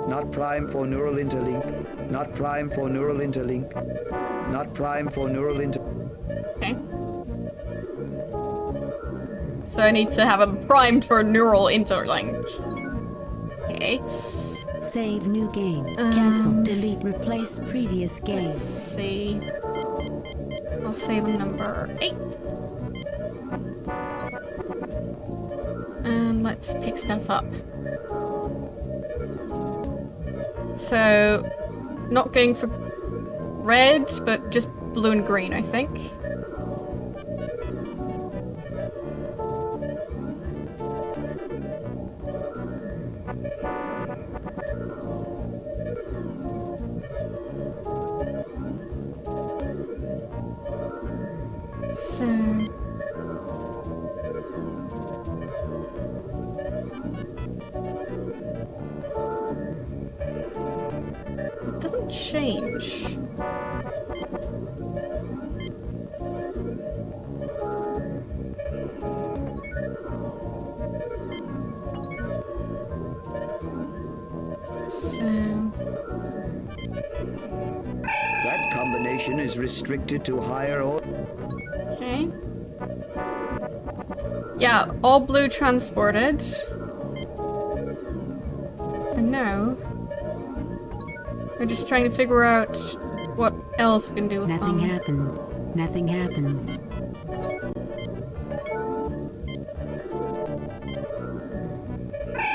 Speaker 16: Not prime for neural interlink. Not prime for neural interlink. Not prime for neural interlink.
Speaker 1: Okay. So I need to have them primed for neural interlink. Okay.
Speaker 8: Save new game. Cancel. Delete. Replace previous game.
Speaker 1: Let's see. I'll save number 8. And let's pick stuff up. So, not going for red, but just blue and green, I think. So... it doesn't change. So...
Speaker 16: That combination is restricted to higher order.
Speaker 1: okay. Yeah, all blue transported. And now... we're just trying to figure out what else we can do with
Speaker 8: Nothing
Speaker 1: them.
Speaker 8: happens. Nothing happens.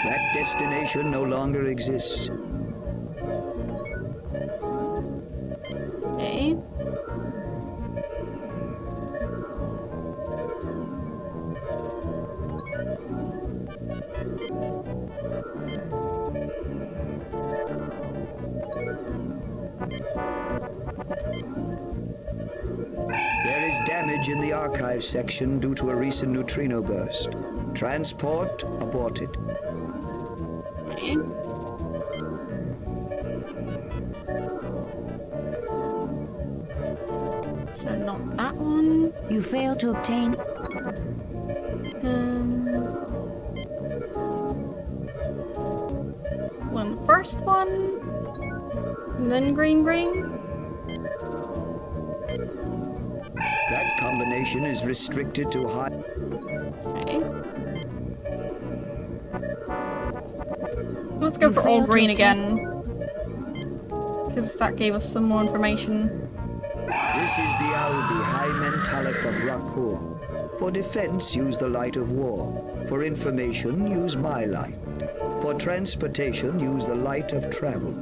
Speaker 16: That destination no longer exists.
Speaker 1: Okay.
Speaker 16: There is damage in the archive section due to a recent neutrino burst. Transport aborted.
Speaker 1: Okay. So not that one.
Speaker 8: You fail to obtain...
Speaker 1: One first one. And then green green.
Speaker 16: That combination is restricted to high...
Speaker 1: Okay. Let's go for all green again. Because that gave us some more information.
Speaker 16: This is Bialbi, High Mentalic of Rakur. For defense, use the light of war. For information, use my light. For transportation, use the light of travel.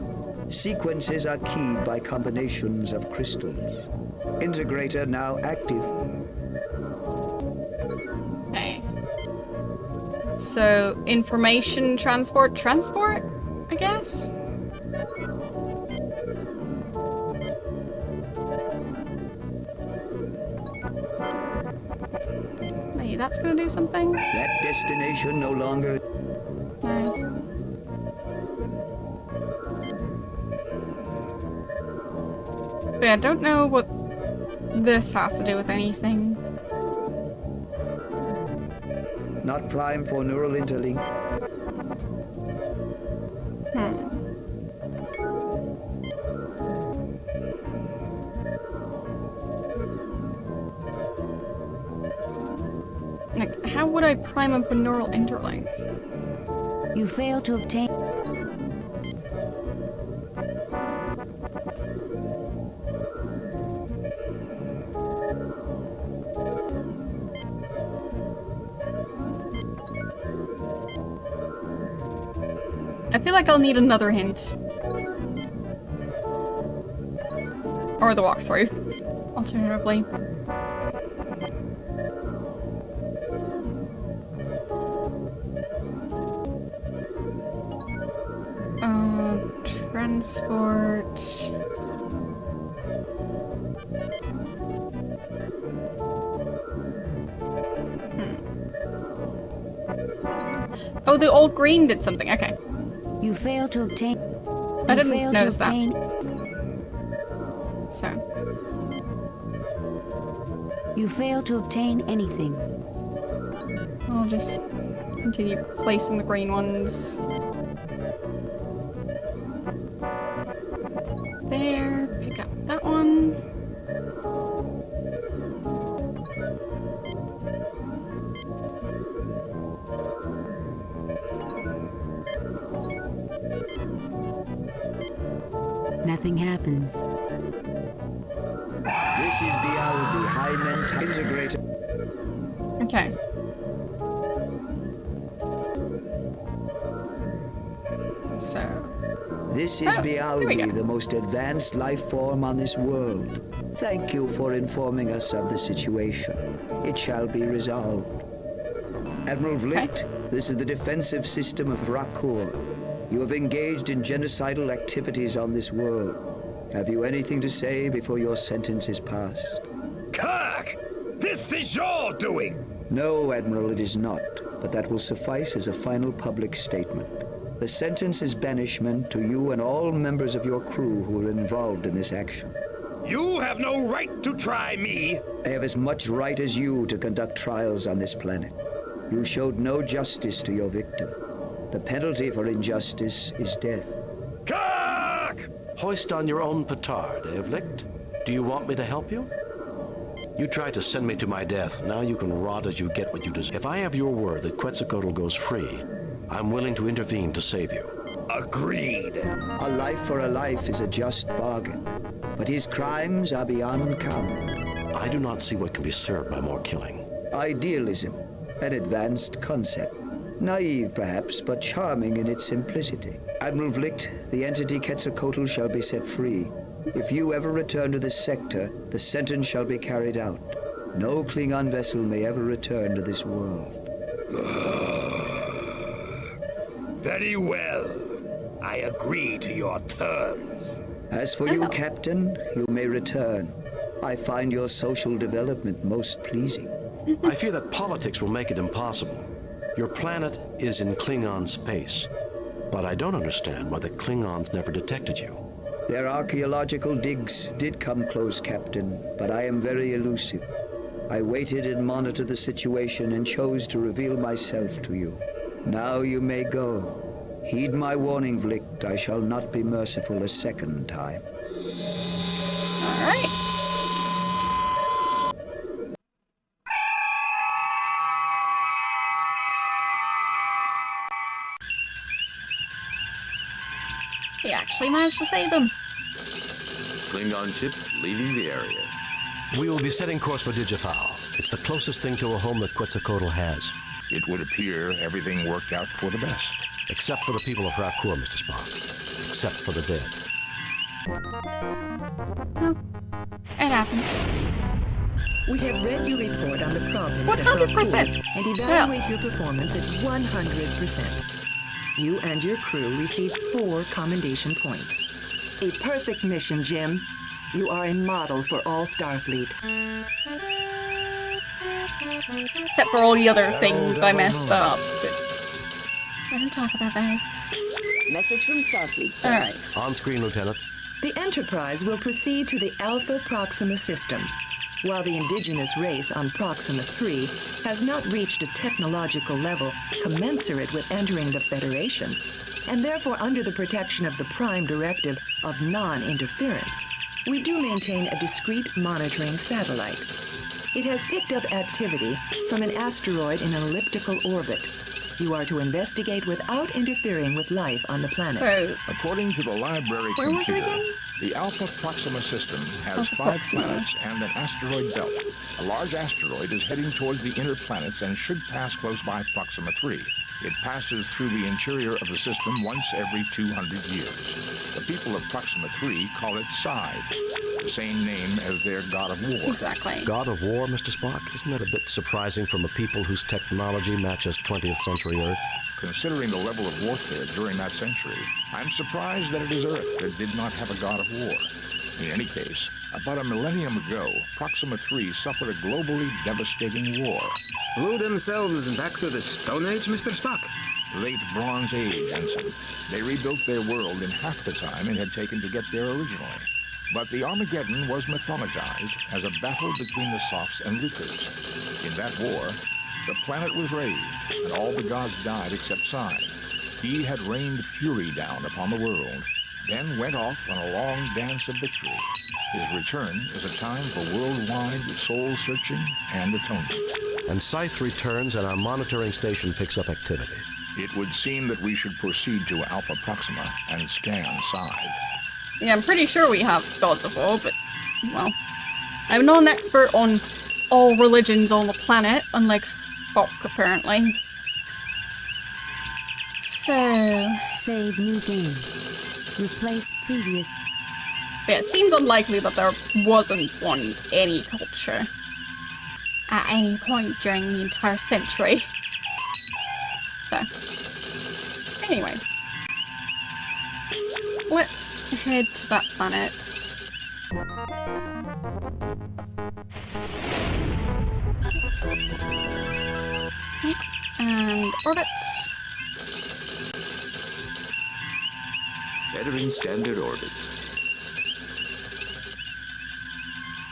Speaker 16: Sequences are keyed by combinations of crystals. Integrator now active.
Speaker 1: Okay. So, information transport, I guess? Maybe that's gonna do something?
Speaker 16: That destination no longer...
Speaker 1: No. But yeah, I don't know what this has to do with anything.
Speaker 16: Not prime for neural interlink. Like, how would I prime up a neural interlink?
Speaker 8: You fail to obtain...
Speaker 1: I feel like I'll need another hint. Or the walkthrough, alternatively. Transport. Oh, the old green did something. Okay.
Speaker 8: You failed to obtain.
Speaker 1: I didn't notice that. So.
Speaker 8: You failed to obtain anything.
Speaker 1: I'll just continue placing the green ones. There. Pick up that one.
Speaker 8: Nothing happens.
Speaker 16: This is Bialbi, Hive Integrator.
Speaker 1: Okay. So.
Speaker 16: This is Bialbi, the most advanced life form on this world. Thank you for informing us of the situation. It shall be resolved. Admiral Vliet, this is the defensive system of Rakur. You have engaged in genocidal activities on this world. Have you anything to say before your sentence is passed?
Speaker 7: Kirk! This is your doing!
Speaker 16: No, Admiral, it is not. But that will suffice as a final public statement. The sentence is banishment to you and all members of your crew who were involved in this action.
Speaker 7: You have no right to try me!
Speaker 16: I have as much right as you to conduct trials on this planet. You showed no justice to your victim. The penalty for injustice is death.
Speaker 7: Kirk!
Speaker 2: Hoist on your own petard, Vliet. Do you want me to help you? You tried to send me to my death. Now you can rot as you get what you deserve. If I have your word that Quetzalcoatl goes free, I'm willing to intervene to save you.
Speaker 7: Agreed.
Speaker 16: A life for a life is a just bargain. But his crimes are beyond count.
Speaker 2: I do not see what can be served by more killing.
Speaker 16: Idealism, an advanced concept. Naive, perhaps, but charming in its simplicity. Admiral Vliet, the entity Quetzalcoatl shall be set free. If you ever return to this sector, the sentence shall be carried out. No Klingon vessel may ever return to this world.
Speaker 7: Very well. I agree to your terms.
Speaker 16: As for you, Captain, you may return. I find your social development most pleasing.
Speaker 2: I fear that politics will make it impossible. Your planet is in Klingon space, but I don't understand why the Klingons never detected you.
Speaker 16: Their archaeological digs did come close, Captain, but I am very elusive. I waited and monitored the situation and chose to reveal myself to you. Now you may go. Heed my warning, Vliet. I shall not be merciful a second time.
Speaker 1: All right. He actually managed to save him.
Speaker 3: Klingon ship leaving the area.
Speaker 2: We will be setting course for Digifal. It's the closest thing to a home that Quetzalcoatl has.
Speaker 5: It would appear everything worked out for the best.
Speaker 2: Except for the people of Rakur, Mr. Spock. Except for the dead.
Speaker 1: Well, it happens.
Speaker 13: We have read your report on the problems
Speaker 1: 100%.
Speaker 13: and evaluate your performance at 100%. You and your crew received 4 commendation points. A perfect mission, Jim. You are a model for all Starfleet.
Speaker 1: Except for all the other things I messed up. But I don't talk about those.
Speaker 18: Message from Starfleet, sir.
Speaker 1: All right.
Speaker 2: On screen, Lieutenant.
Speaker 13: The Enterprise will proceed to the Alpha Proxima system. While the indigenous race on Proxima 3 has not reached a technological level commensurate with entering the Federation, and therefore under the protection of the Prime Directive of non-interference, we do maintain a discrete monitoring satellite. It has picked up activity from an asteroid in an elliptical orbit. You are to investigate without interfering with life on the planet.
Speaker 5: According to the library
Speaker 1: Where was it
Speaker 5: computer,
Speaker 1: again?
Speaker 5: the Alpha Proxima system has
Speaker 1: Alpha
Speaker 5: 5
Speaker 1: Proxima.
Speaker 5: planets and an asteroid belt. A large asteroid is heading towards the inner planets and should pass close by Proxima 3. It passes through the interior of the system once every 200 years. The people of Proxima 3 call it Hive, the same name as their god of war.
Speaker 1: Exactly.
Speaker 2: God of war, Mr. Spock? Isn't that a bit surprising from a people whose technology matches 20th century Earth?
Speaker 5: Considering the level of warfare during that century, I'm surprised that it is Earth that did not have a god of war. In any case, about a millennium ago, Proxima 3 suffered a globally devastating war.
Speaker 17: Blew themselves back to the Stone Age, Mr. Spock?
Speaker 5: Late Bronze Age, Ensign. They rebuilt their world in half the time it had taken to get there originally. But the Armageddon was mythologized as a battle between the Soths and Lucas. In that war, the planet was raised, and all the gods died except Hive. He had rained fury down upon the world, then went off on a long dance of victory. His return is a time for worldwide soul-searching and atonement.
Speaker 2: And Scythe returns and our monitoring station picks up activity.
Speaker 5: It would seem that we should proceed to Alpha Proxima and scan Hive.
Speaker 1: Yeah, I'm pretty sure we have gods of war, but, well, I'm not an expert on all religions on the planet, unlike Spock, apparently.
Speaker 8: So... Save new game. Replace previous...
Speaker 1: Yeah, it seems unlikely that there wasn't one in any culture at any point during the entire century. So, anyway. Let's head to that planet. Okay, and orbit.
Speaker 3: Entering standard orbit.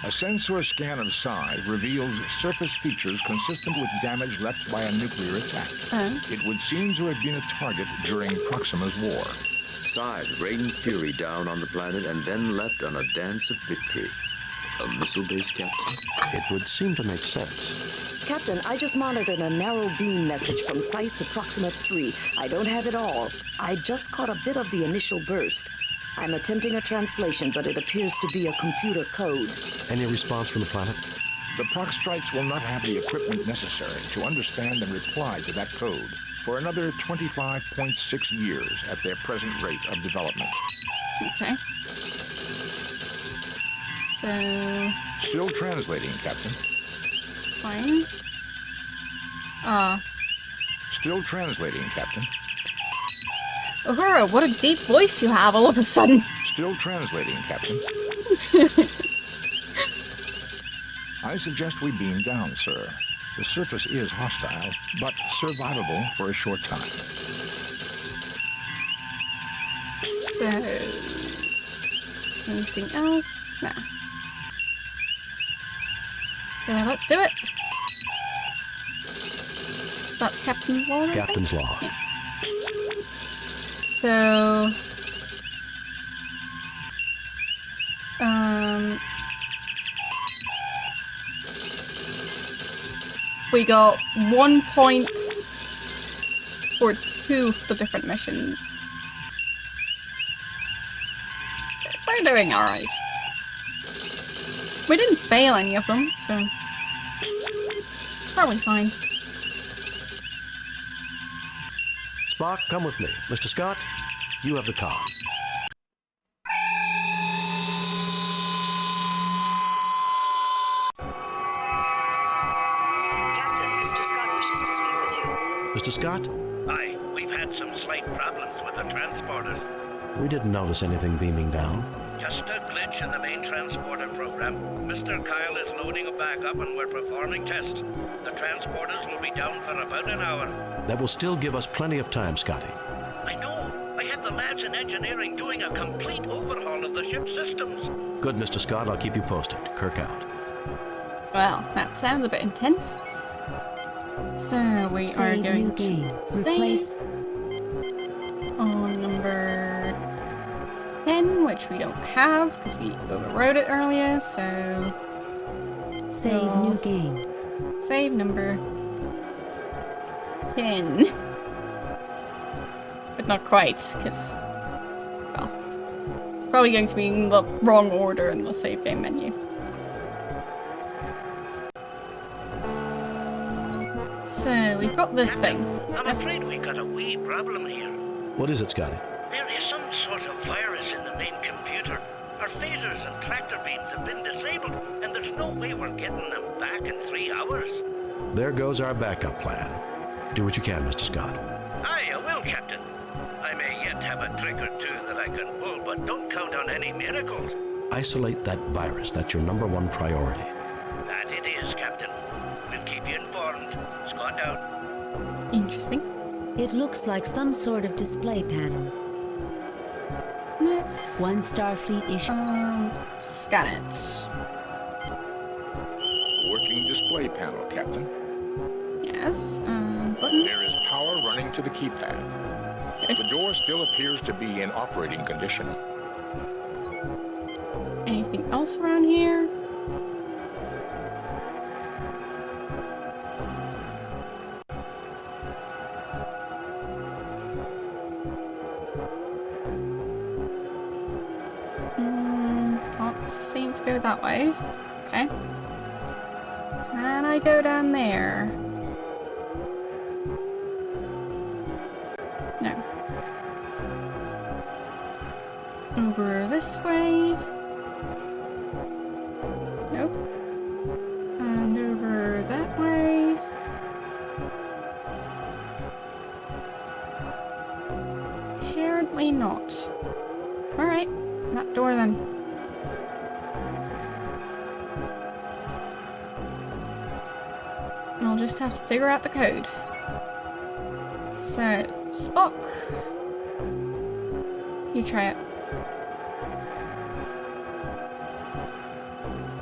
Speaker 5: A sensor scan of Hive reveals surface features consistent with damage left by a nuclear attack. It would seem to have been a target during Proxima's war.
Speaker 3: Hive rained fury down on the planet and then left on a dance of victory. A missile base, Captain?
Speaker 2: It would seem to make sense.
Speaker 18: Captain, I just monitored a narrow beam message from Scythe to Proxima 3. I don't have it all. I just caught a bit of the initial burst. I'm attempting a translation, but it appears to be a computer code.
Speaker 2: Any response from the planet?
Speaker 5: The Proxstrites will not have the equipment necessary to understand and reply to that code for another 25.6 years at their present rate of development.
Speaker 1: Okay. So...
Speaker 5: Still translating, Captain.
Speaker 1: Fine.
Speaker 5: Still translating, Captain.
Speaker 1: Uhura, what a deep voice you have all of a sudden.
Speaker 5: Still translating, Captain. I suggest we beam down, sir. The surface is hostile, but survivable for a short time.
Speaker 1: So... anything else? No. So let's do it. That's Captain's log, I think?
Speaker 2: Captain's log.
Speaker 1: Yeah. So... we got 1 point for 2 of the different missions. They're doing alright. We didn't fail any of them, so it's probably fine.
Speaker 2: Spock, come with me. Mr. Scott, you have the car.
Speaker 4: Captain, Mr. Scott wishes to speak with you.
Speaker 2: Mr. Scott?
Speaker 14: Aye, we've had some slight problems with the transporters.
Speaker 2: We didn't notice anything beaming down.
Speaker 14: Just a glitch in the main transporter program. Mr. Kyle is loading a backup and we're performing tests. The transporters will be down for about an hour.
Speaker 2: That will still give us plenty of time, Scotty.
Speaker 14: I know. I have the lads in engineering doing a complete overhaul of the ship's systems.
Speaker 2: Good, Mr. Scott. I'll keep you posted. Kirk out.
Speaker 1: Well, that sounds a bit intense. So we are going to save on number 10, which we don't have because we overrode it earlier, so...
Speaker 8: Save new game.
Speaker 1: Save number 10. But not quite, because, well, it's probably going to be in the wrong order in the save game menu. So we've got this thing.
Speaker 14: I'm afraid we got a wee problem here.
Speaker 2: What is it, Scotty?
Speaker 14: There is some sort of virus in the main computer. Our phasers and tractor beams have been disabled, and there's no way we're getting them back in 3 hours.
Speaker 2: There goes our backup plan. Do what you can, Mr. Scott.
Speaker 14: Aye, I will, Captain. I may yet have a trick or two that I can pull, but don't count on any miracles.
Speaker 2: Isolate that virus. That's your #1 priority.
Speaker 14: That it is, Captain. We'll keep you informed. Scott out.
Speaker 1: Interesting.
Speaker 8: It looks like some sort of display panel.
Speaker 1: Let's...
Speaker 8: One Starfleet issue.
Speaker 1: Scan it.
Speaker 5: Working display panel, Captain.
Speaker 1: Yes, buttons.
Speaker 5: There is power running to the keypad. The door still appears to be in operating condition.
Speaker 1: Anything else around here? Can't seem to go that way. Okay. Can I go down there? No. Over this way. Nope. And over that way. Apparently not. Alright, that door then. I'll just have to figure out the code. So, Spock. You try it.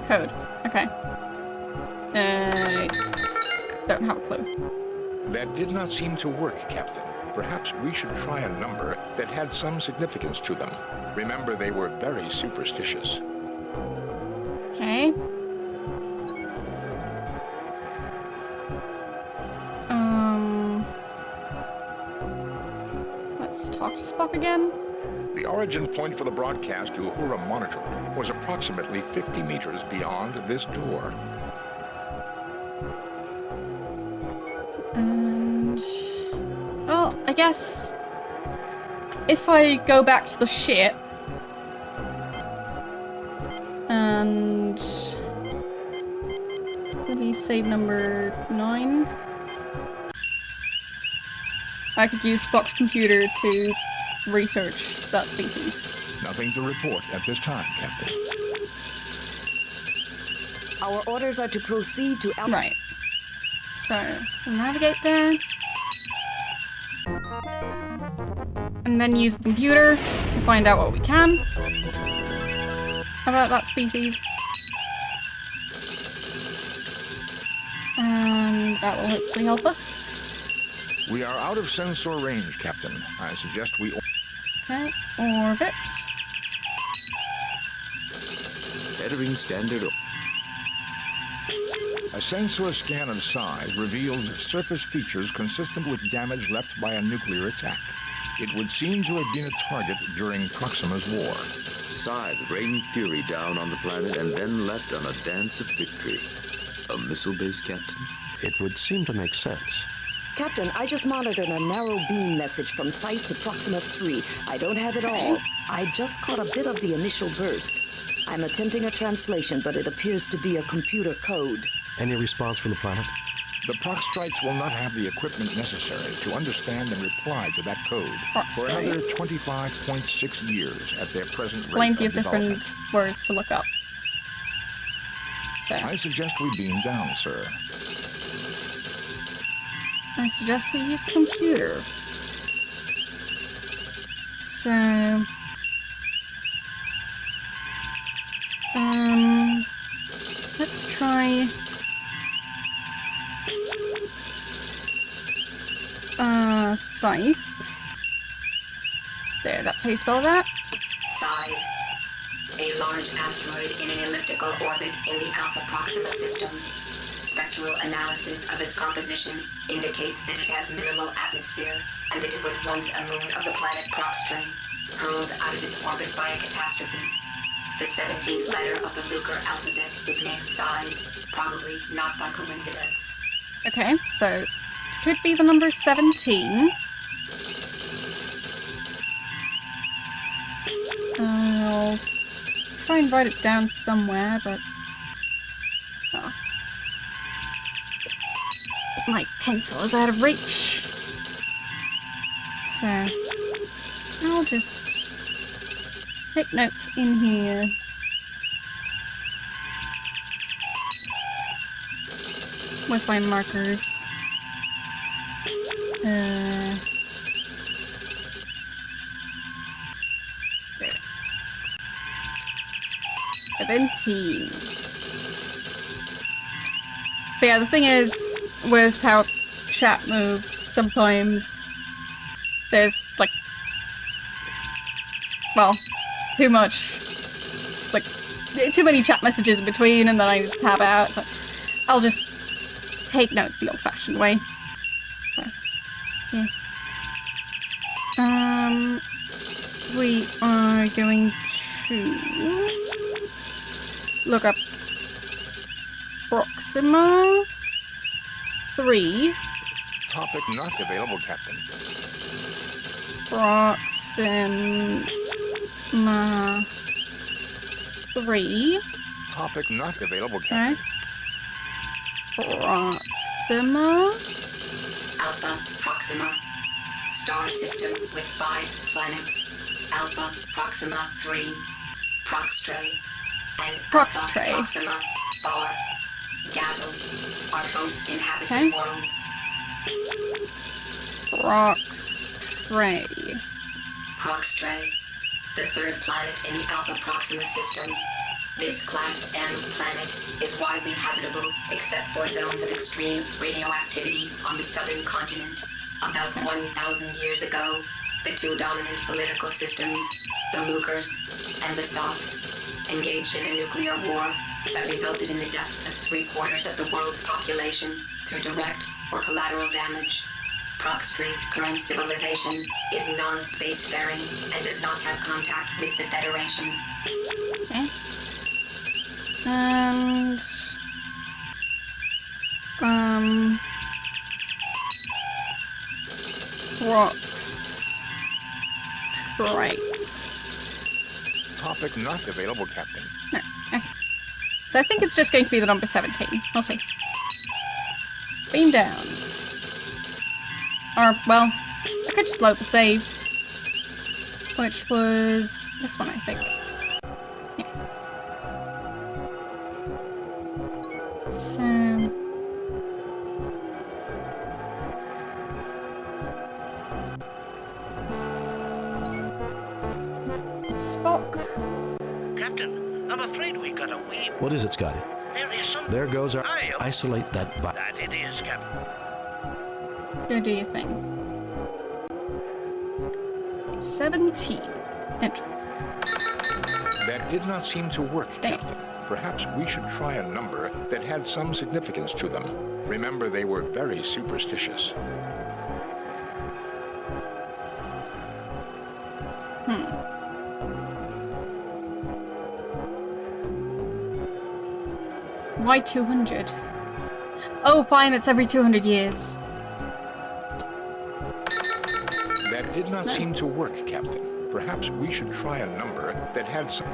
Speaker 1: Code. Okay. Don't have a clue.
Speaker 5: That did not seem to work, Captain. Perhaps we should try a number that had some significance to them. Remember, they were very superstitious.
Speaker 1: Okay. Let's talk to Spock again.
Speaker 5: The origin point for the broadcast to Uhura Monitor was approximately 50 meters beyond this door.
Speaker 1: And... well, I guess... if I go back to the ship... and... maybe save number 9? I could use Spock's computer to research that species.
Speaker 5: Nothing to report at this time, Captain.
Speaker 18: Our orders are to proceed to...
Speaker 1: Right. So, we'll navigate there. And then use the computer to find out what we can about that species. And that will hopefully help us.
Speaker 5: We are out of sensor range, Captain. I suggest we...
Speaker 1: Okay, orbit.
Speaker 3: Entering standard...
Speaker 5: A sensor scan of Psi reveals surface features consistent with damage left by a nuclear attack. It would seem to have been a target during Proxima's war.
Speaker 3: Psi rained fury down on the planet and then left on a dance of victory. A missile base, Captain?
Speaker 2: It would seem to make sense.
Speaker 18: Captain, I just monitored a narrow beam message from Scythe to Proxima 3. I don't have it all. I just caught a bit of the initial burst. I'm attempting a translation, but it appears to be a computer code.
Speaker 2: Any response from the planet?
Speaker 5: The Proxtrites will not have the equipment necessary to understand and reply to that code for another 25.6 years at their present rate
Speaker 1: Plenty
Speaker 5: of
Speaker 1: of different words to look up. So
Speaker 5: I suggest we beam down, sir.
Speaker 1: I suggest we use the computer. So... let's try... Scythe. There, that's how you spell that.
Speaker 19: Scythe. A large asteroid in an elliptical orbit in the Alpha Proxima system. Spectral analysis of its composition indicates that it has minimal atmosphere and that it was once a moon of the planet Proxtrain, hurled out of its orbit by a catastrophe. The 17th letter of the Lucre alphabet is named Scythe, probably not by coincidence.
Speaker 1: Okay, so could be the number 17. I'll try and write it down somewhere, but... Oh. My pencil is out of reach. So... I'll just... take notes in here. With my markers. 17. But yeah, the thing is, with how chat moves, sometimes there's, like, well, too much, like, too many chat messages in between, and then I just tab out, so I'll just take notes the old-fashioned way. So, yeah. We are going to look up Proxima 3.
Speaker 5: Topic not available, Captain.
Speaker 1: Proxima 3.
Speaker 5: Topic not available, Captain.
Speaker 1: Proxima.
Speaker 19: Alpha Proxima. Star system with 5 planets. Alpha Proxima 3. Proxtray. And Alpha Proxima 4. Gazel are both inhabited worlds.
Speaker 1: Proxtray.
Speaker 19: Proxtray, the 3rd planet in the Alpha Proxima system. This Class M planet is widely habitable except for zones of extreme radioactivity on the southern continent. About 1,000 years ago, the 2 dominant political systems, the Lucres and the Sots, engaged in a nuclear war that resulted in the deaths of 3/4 of the world's population through direct or collateral damage. Proxtray's current civilization is non-spacefaring and does not have contact with the Federation.
Speaker 1: Okay. And... Proxtrays.
Speaker 5: Topic not available, Captain.
Speaker 1: No, okay. So I think it's just going to be the number 17. We'll see. Beam down. Or, well, I could just load the save. Which was this one, I think. Yeah. So... Spock.
Speaker 14: Captain, I'm afraid we got a wee...
Speaker 2: What is it, Scotty?
Speaker 14: There is something...
Speaker 2: There goes our...
Speaker 14: I am...
Speaker 2: Isolate that...
Speaker 14: That it is, Captain.
Speaker 1: Go do your thing. 17. Enter.
Speaker 5: That did not seem to work, Captain. Perhaps we should try a number that had some significance to them. Remember, they were very superstitious.
Speaker 1: Why 200? Oh, fine, that's every 200 years.
Speaker 5: That did not seem to work, Captain. Perhaps we should try a number that had some...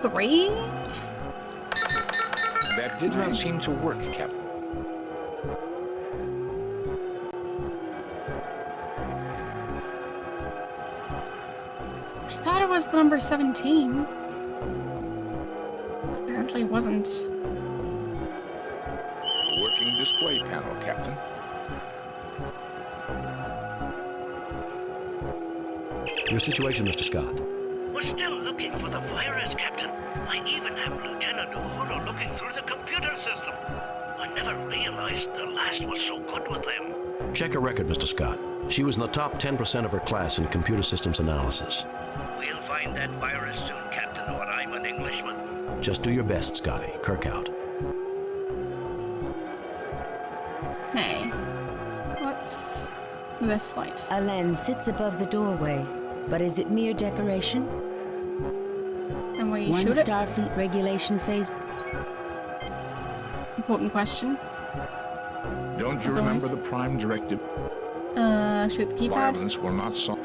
Speaker 1: 3?
Speaker 5: That did not seem to work, Captain.
Speaker 1: I thought it was the number 17. Apparently wasn't.
Speaker 5: Working display panel, Captain.
Speaker 2: Your situation, Mr. Scott.
Speaker 14: We're still looking for the virus, Captain. I even have Lieutenant Uhura looking through the computer system. I never realized the last was so good with them.
Speaker 2: Check her record, Mr. Scott. She was in the top 10% of her class in computer systems analysis.
Speaker 14: We'll find that virus soon, Captain, or I'm an Englishman.
Speaker 2: Just do your best, Scotty. Kirk out.
Speaker 1: Hey. What's this light?
Speaker 8: A lens sits above the doorway. But is it mere decoration?
Speaker 1: Can we
Speaker 8: One
Speaker 1: shoot it?
Speaker 8: Starfleet regulation phase.
Speaker 1: Important question.
Speaker 5: Don't you
Speaker 1: As
Speaker 5: remember
Speaker 1: always.
Speaker 5: the Prime Directive?
Speaker 1: Shoot the keypad.
Speaker 5: Violence will not solve.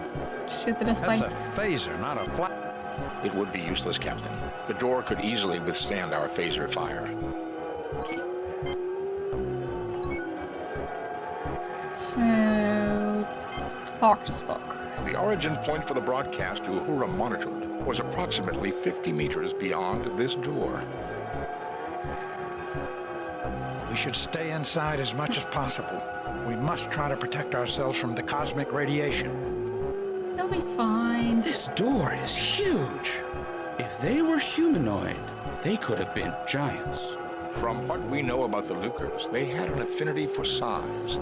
Speaker 1: Shoot the display.
Speaker 9: That's a phaser, not a flash.
Speaker 5: It would be useless, Captain. The door could easily withstand our phaser fire.
Speaker 1: So, talk to Spock.
Speaker 5: The origin point for the broadcast Uhura monitored was approximately 50 meters beyond this door.
Speaker 9: We should stay inside as much as possible. We must try to protect ourselves from the cosmic radiation.
Speaker 1: They'll be fine.
Speaker 20: This door is huge. If they were humanoid, they could have been giants.
Speaker 5: From what we know about the Lucars, they had an affinity for size.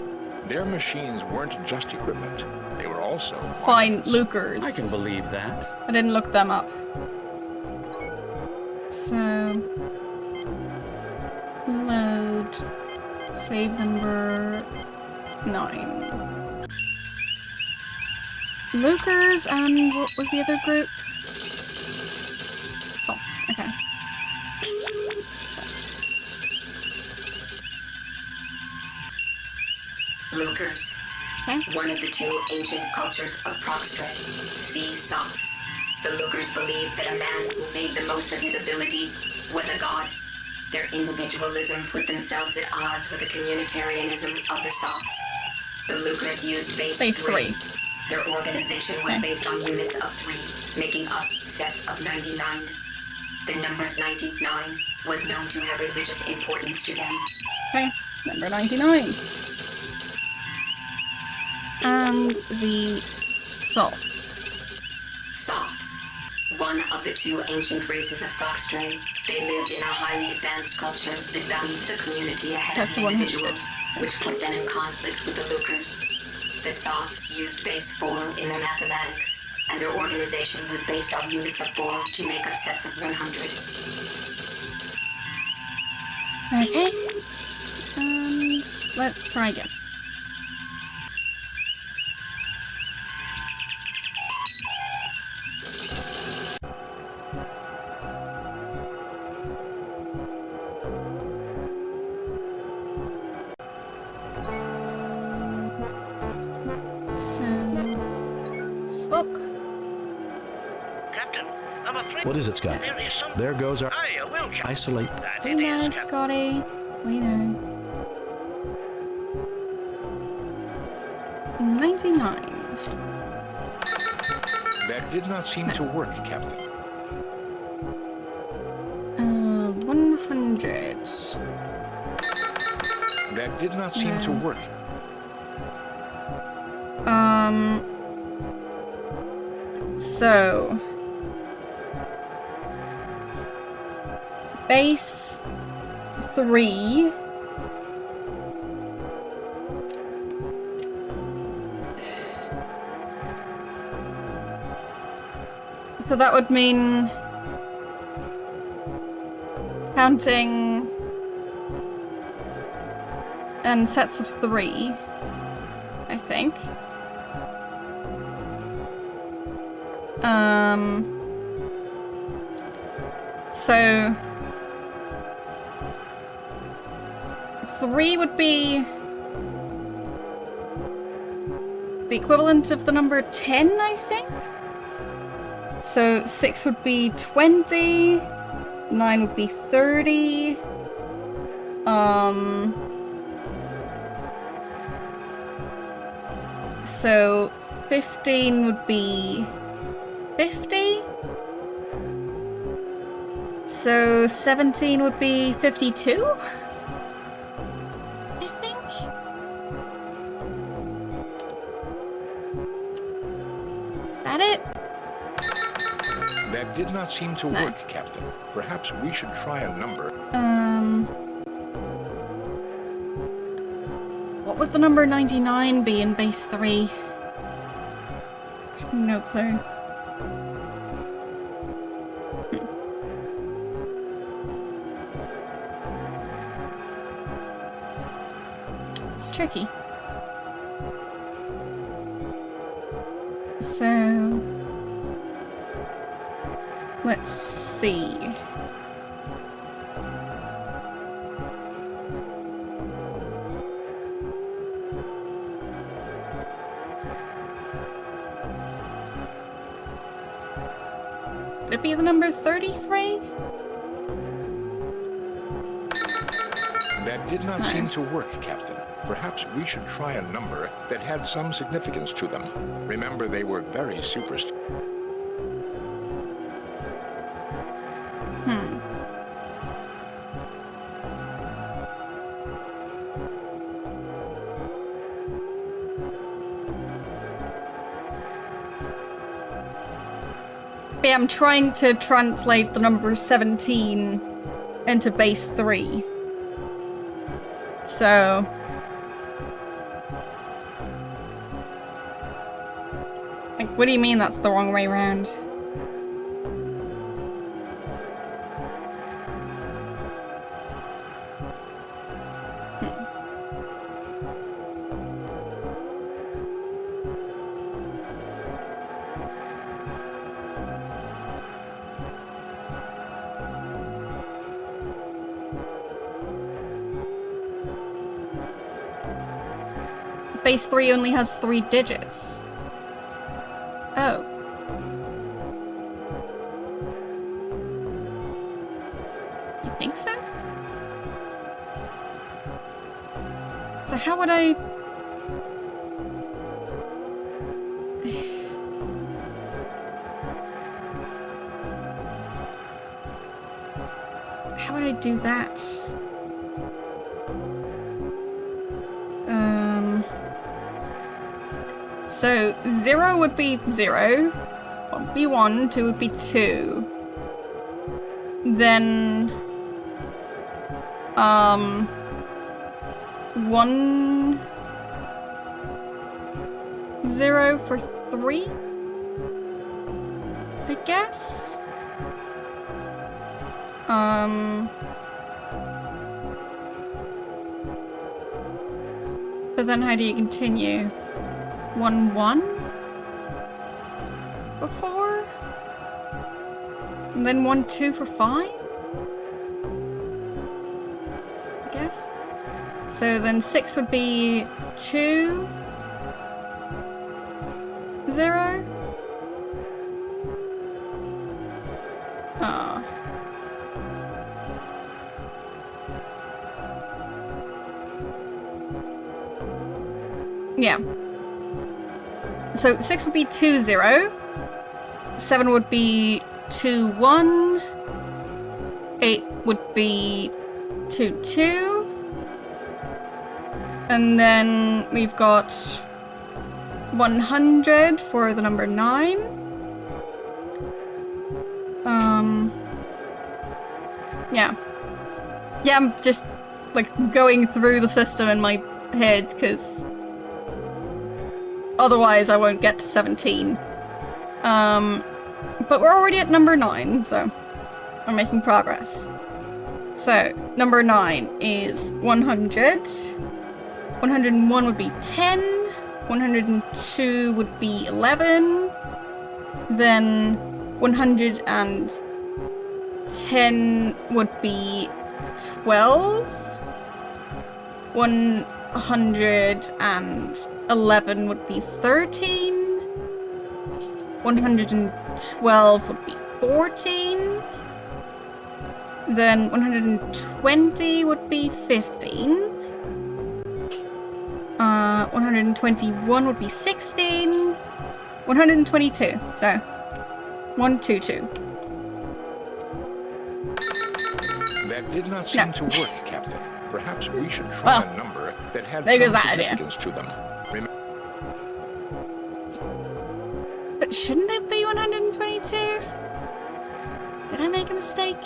Speaker 5: Their machines weren't just equipment. They were also
Speaker 1: Fine, Lucars.
Speaker 20: I can believe that.
Speaker 1: I didn't look them up. So, load, save number 9. Lucars and what was the other group? Softs, okay.
Speaker 19: Lucars. One of the two ancient cultures of Proxtra, sea Sox. The Lucars believed that a man who made the most of his ability was a god. Their individualism put themselves at odds with the communitarianism of the Sox. The Lucars used base 3. Their organization was based on units of 3, making up sets of 99. The number 99 was known to have religious importance to them.
Speaker 1: Okay, number 99. And the Softs.
Speaker 19: Softs. One of the two ancient races of Proxtra. They lived in a highly advanced culture that valued the community ahead of the individual, which put them in conflict with the Lucars. The Softs used base 4 in their mathematics, and their organization was based on units of 4 to make up sets of 100.
Speaker 1: Okay. And let's try again.
Speaker 2: What is it, Scott? There goes our... Isolate.
Speaker 1: We know, Scotty. We know. 99.
Speaker 5: That did not seem to work, Captain.
Speaker 1: 100.
Speaker 5: That did not seem to work.
Speaker 1: So... Base 3. So that would mean counting and sets of 3, I think. So 3 would be the equivalent of the number 10, I think. So 6 would be 20, 9 would be 30, so 15 would be 50, so 17 would be 52, I think. Is that it?
Speaker 5: That did not seem to work, Captain. Perhaps we should try a number.
Speaker 1: What would the number 99 be in base 3? No clue. It's tricky. So... Let's see. Would it be the number 33?
Speaker 5: That did not seem to work, Captain. Perhaps we should try a number that had some significance to them. Remember, they were very superstitious.
Speaker 1: Yeah, I'm trying to translate the number 17 into base 3. So... like, what do you mean that's the wrong way around? Base 3 only has 3 digits. Oh. You think so? So how would I... how would I do that? So 0 would be 0, 1 would be 1, 2 would be 2. Then 1 0 for 3, I guess. But then how do you continue? 1 1 for 4, and then 1 2 for 5, I guess. So then 6 would be 2 0. Ah. Yeah. So 6 would be 2 0, 7 would be 2 1, 8 would be 2 2, and then we've got 100 for the number 9. Yeah. Yeah, I'm just like going through the system in my head because otherwise I won't get to 17. But we're already at number 9, so we're making progress. So, number 9 is 100. 101 would be 10. 102 would be 11. Then 110 would be 12. 111 would be 13. 112 would be 14. Then 120 would be 15. 121 would be 16. 122. So 122.
Speaker 5: That did not seem to work, Captain. Perhaps we should try a number that had some significance to them.
Speaker 1: But shouldn't it be 122? Did I make a mistake?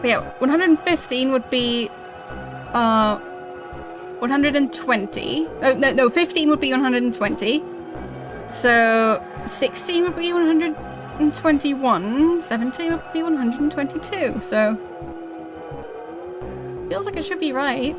Speaker 1: But yeah, 115 would be 120. No, 15 would be 120. So 16 would be 121, 17 would be 122, so feels like it should be right.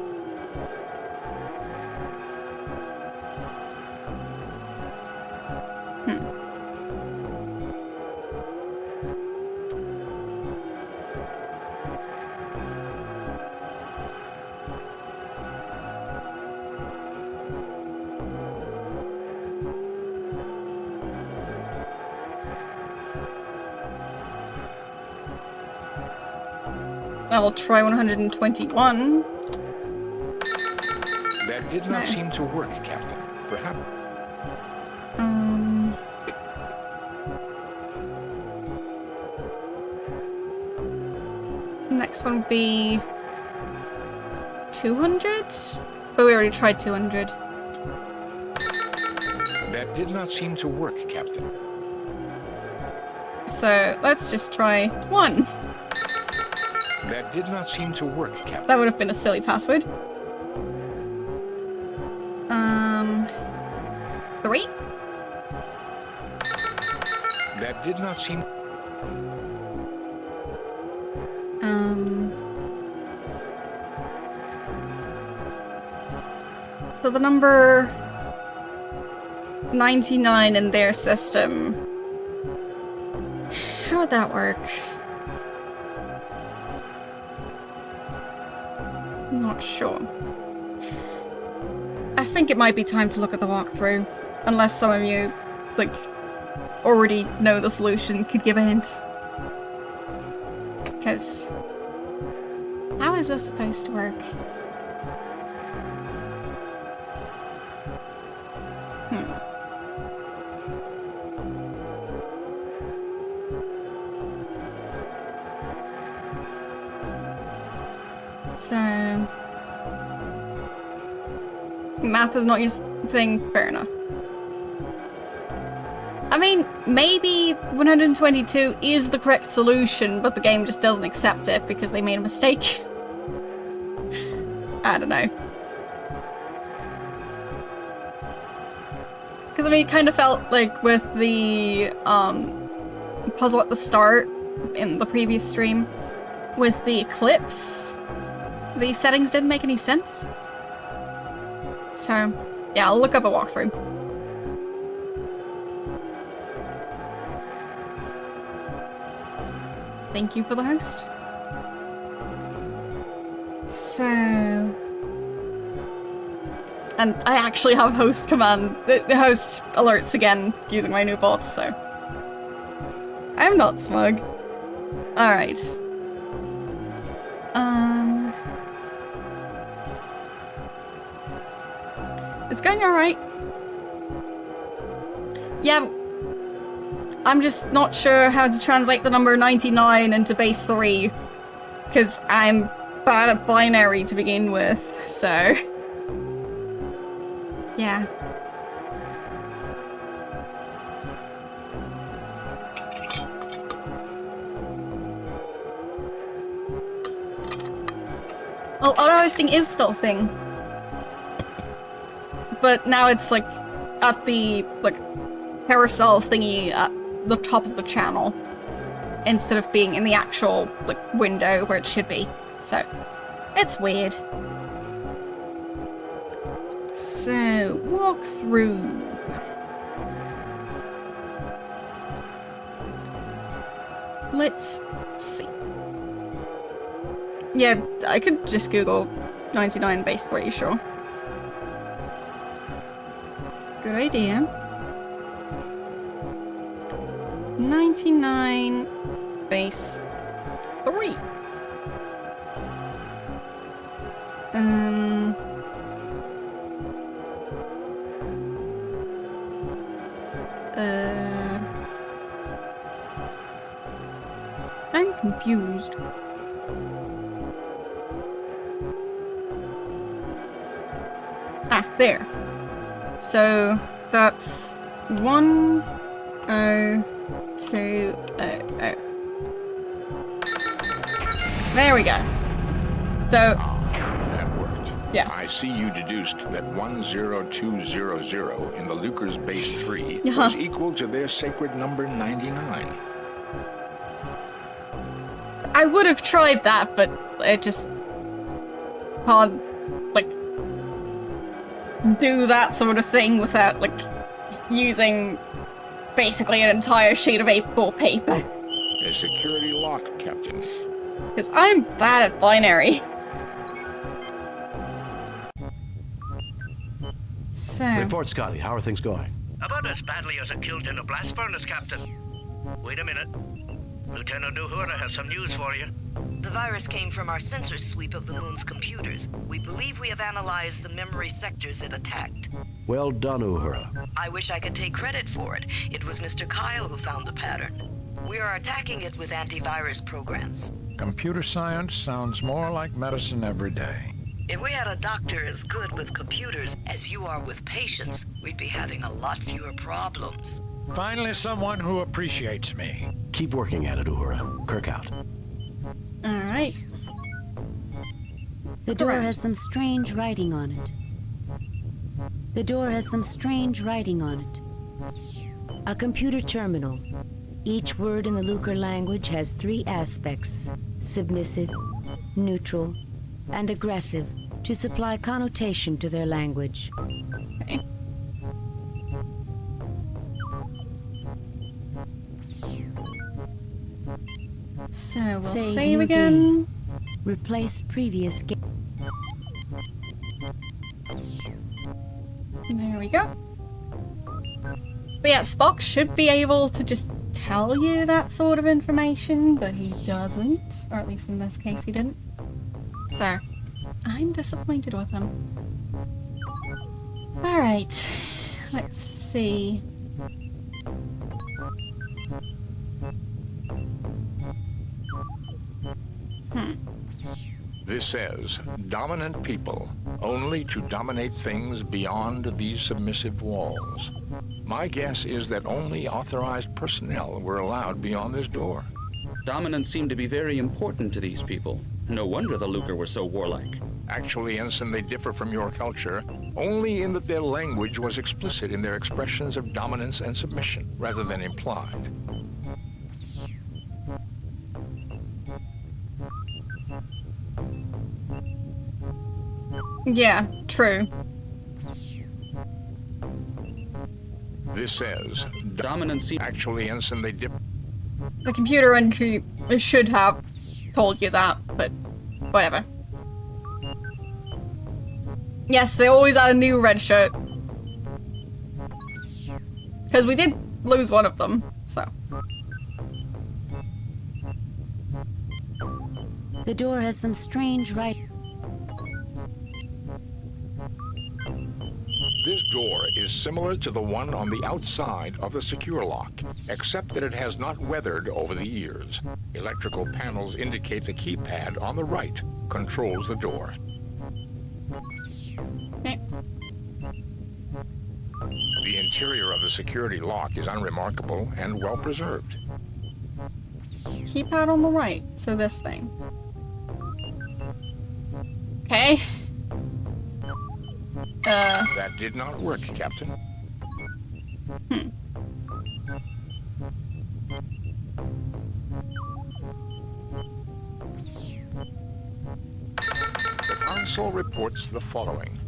Speaker 1: I'll try 121.
Speaker 5: That did not seem to work, Captain. Perhaps.
Speaker 1: Next one would be 200? But we already tried 200.
Speaker 5: That did not seem to work, Captain.
Speaker 1: So let's just try 1.
Speaker 5: That did not seem to work, Captain.
Speaker 1: That would have been a silly password. 3?
Speaker 5: That did not seem...
Speaker 1: So the number 99 in their system. How would that work? I'm not sure. I think it might be time to look at the walkthrough. Unless some of you, like, already know the solution, could give a hint. Because how is this supposed to work? So math is not your thing, fair enough. I mean, maybe 122 is the correct solution, but the game just doesn't accept it because they made a mistake. I don't know. Because I mean, it kind of felt like with the puzzle at the start in the previous stream, with the eclipse, the settings didn't make any sense. So, yeah, I'll look up a walkthrough. Thank you for the host. So... And I actually have host command. The host alerts again using my new bot, so... I'm not smug. Alright. It's going alright. Yeah, I'm just not sure how to translate the number 99 into base 3. Because I'm bad at binary to begin with, so... Yeah. Well, auto-hosting is still a thing. But now it's, like, at the, like, carousel thingy at the top of the channel. Instead of being in the actual, like, window where it should be. So, it's weird. So, walk through. Let's see. Yeah, I could just Google 99 base 3, sure. Good idea. 99 base 3. I'm confused. Ah, there. So that's 10200. There we go. So
Speaker 5: that worked.
Speaker 1: Yeah.
Speaker 5: I see you deduced that 10200 in the Lucre's base 3
Speaker 1: Uh-huh.
Speaker 5: was equal to their sacred number 99.
Speaker 1: I would have tried that, but it just can't, like, do that sort of thing without, like, using basically an entire sheet of A4 paper.
Speaker 5: A security lock, Captain.
Speaker 1: Because I'm bad at binary. So...
Speaker 2: Report, Scotty. How are things going?
Speaker 14: About as badly as a killed in a blast furnace, Captain. Wait a minute. Lieutenant Uhura has some news for you.
Speaker 4: The virus came from our sensor sweep of the moon's computers. We believe we have analyzed the memory sectors it attacked.
Speaker 2: Well done, Uhura.
Speaker 4: I wish I could take credit for it. It was Mr. Kyle who found the pattern. We are attacking it with antivirus programs.
Speaker 9: Computer science sounds more like medicine every day.
Speaker 4: If we had a doctor as good with computers as you are with patients, we'd be having a lot fewer problems.
Speaker 9: Finally, someone who appreciates me.
Speaker 2: Keep working at it, Uhura. Kirk out.
Speaker 1: Alright.
Speaker 8: The door has some strange writing on it. The door has some strange writing on it. A computer terminal. Each word in the Lucre language has 3 aspects: submissive, neutral, and aggressive, to supply connotation to their language.
Speaker 1: Okay. So we'll save again.
Speaker 8: Game. Replace previous game.
Speaker 1: There we go. But yeah, Spock should be able to just tell you that sort of information, but he doesn't. Or at least in this case he didn't. So, I'm disappointed with him. Alright, let's see.
Speaker 5: This says, dominant people, only to dominate things beyond these submissive walls. My guess is that only authorized personnel were allowed beyond this door.
Speaker 20: Dominance seemed to be very important to these people. No wonder the Lucre were so warlike.
Speaker 5: Actually, Ensign, they differ from your culture only in that their language was explicit in their expressions of dominance and submission, rather than implied.
Speaker 1: Yeah, true.
Speaker 5: This says, dominance. Actually, Ensign, they differ.
Speaker 1: The computer entry should have told you that, but whatever. Yes, they always add a new red shirt. Because we did lose one of them, so.
Speaker 8: The door has some strange writing.
Speaker 5: This door is similar to the one on the outside of the secure lock, except that it has not weathered over the years. Electrical panels indicate the keypad on the right controls the door.
Speaker 1: Okay.
Speaker 5: The interior of the security lock is unremarkable and well preserved.
Speaker 1: Keypad on the right, so this thing. Okay.
Speaker 5: That did not work, Captain. The console reports the following.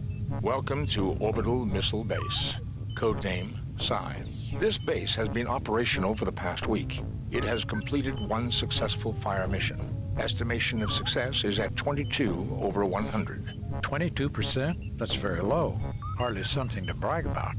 Speaker 5: Welcome to Orbital Missile Base. Codename, Scythe. This base has been operational for the past week. It has completed 1 successful fire mission. Estimation of success is at 22 over 100.
Speaker 9: 22%? That's very low. Hardly something to brag about.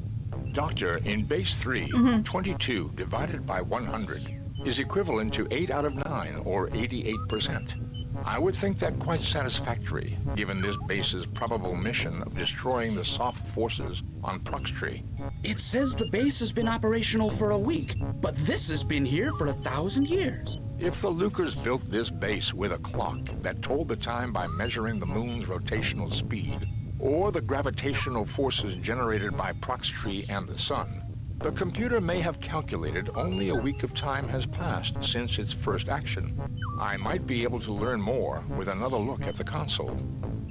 Speaker 5: Doctor, in Base 3, 22 divided by 100 is equivalent to 8 out of 9, or 88%. I would think that quite satisfactory, given this base's probable mission of destroying the soft forces on Proxtree.
Speaker 20: It says the base has been operational for a week, but this has been here for 1,000 years.
Speaker 5: If the Lucres built this base with a clock that told the time by measuring the moon's rotational speed, or the gravitational forces generated by Proxtree and the sun, the computer may have calculated only a week of time has passed since its first action. I might be able to learn more with another look at the console.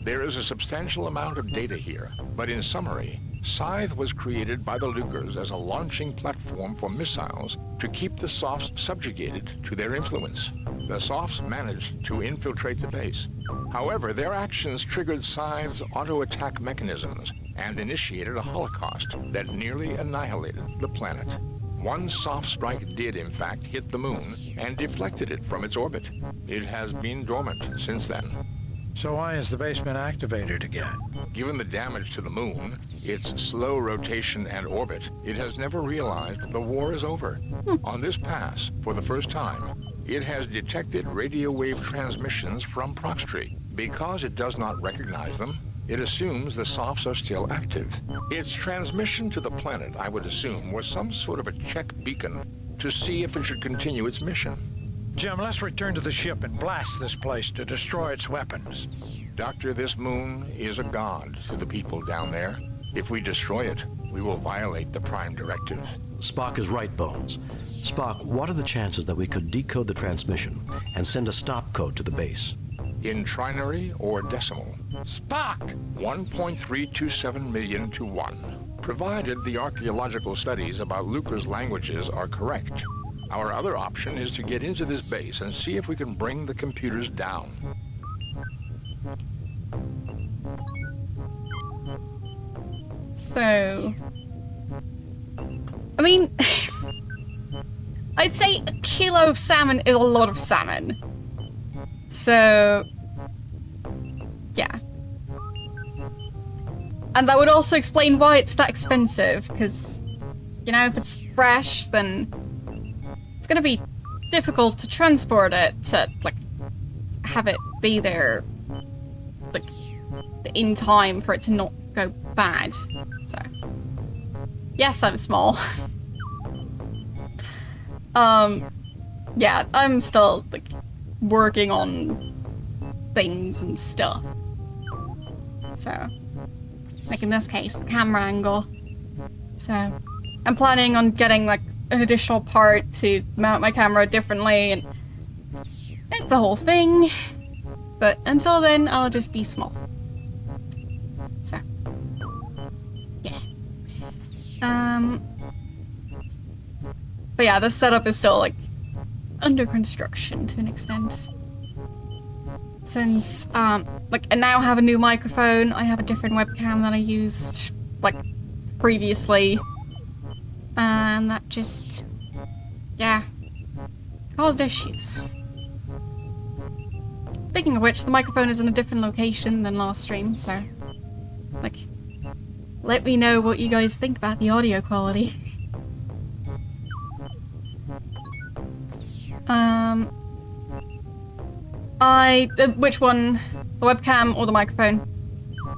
Speaker 5: There is a substantial amount of data here, but in summary, Scythe was created by the Lucres as a launching platform for missiles to keep the Softs subjugated to their influence. The Softs managed to infiltrate the base. However, their actions triggered Scythe's auto-attack mechanisms and initiated a holocaust that nearly annihilated the planet. One soft strike did, in fact, hit the moon and deflected it from its orbit. It has been dormant since then.
Speaker 9: So why has the base been activated again?
Speaker 5: Given the damage to the moon, its slow rotation and orbit, it has never realized the war is over. On this pass, for the first time, it has detected radio wave transmissions from Proxtree. Because it does not recognize them, it assumes the Softs are still active. Its transmission to the planet, I would assume, was some sort of a check beacon to see if it should continue its mission.
Speaker 9: Jim, let's return to the ship and blast this place to destroy its weapons.
Speaker 5: Doctor, this moon is a god to the people down there. If we destroy it, we will violate the Prime Directive.
Speaker 2: Spock is right, Bones. Spock, what are the chances that we could decode the transmission and send a stop code to the base?
Speaker 5: In trinary or decimal?
Speaker 9: Spock!
Speaker 5: 1.327 million to 1, provided the archaeological studies about Lucre's languages are correct. Our other option is to get into this base and see if we can bring the computers down.
Speaker 1: So... I mean... I'd say a kilo of salmon is a lot of salmon. So... yeah. And that would also explain why it's that expensive, because, you know, if it's fresh, then... it's gonna be difficult to transport it, to, like, have it be there, like, in time for it to not go bad. So, yes, I'm small. Yeah, I'm still, like, working on things and stuff. So, like in this case, the camera angle. So, I'm planning on getting, like, an additional part to mount my camera differently, and it's a whole thing. But until then, I'll just be small. So, yeah. But yeah, this setup is still, like, under construction to an extent. Since, like, I now have a new microphone, I have a different webcam than I used, like, previously. And that just, yeah, caused issues. Speaking of which, the microphone is in a different location than last stream, so, like, let me know what you guys think about the audio quality. Which one? The webcam or the microphone?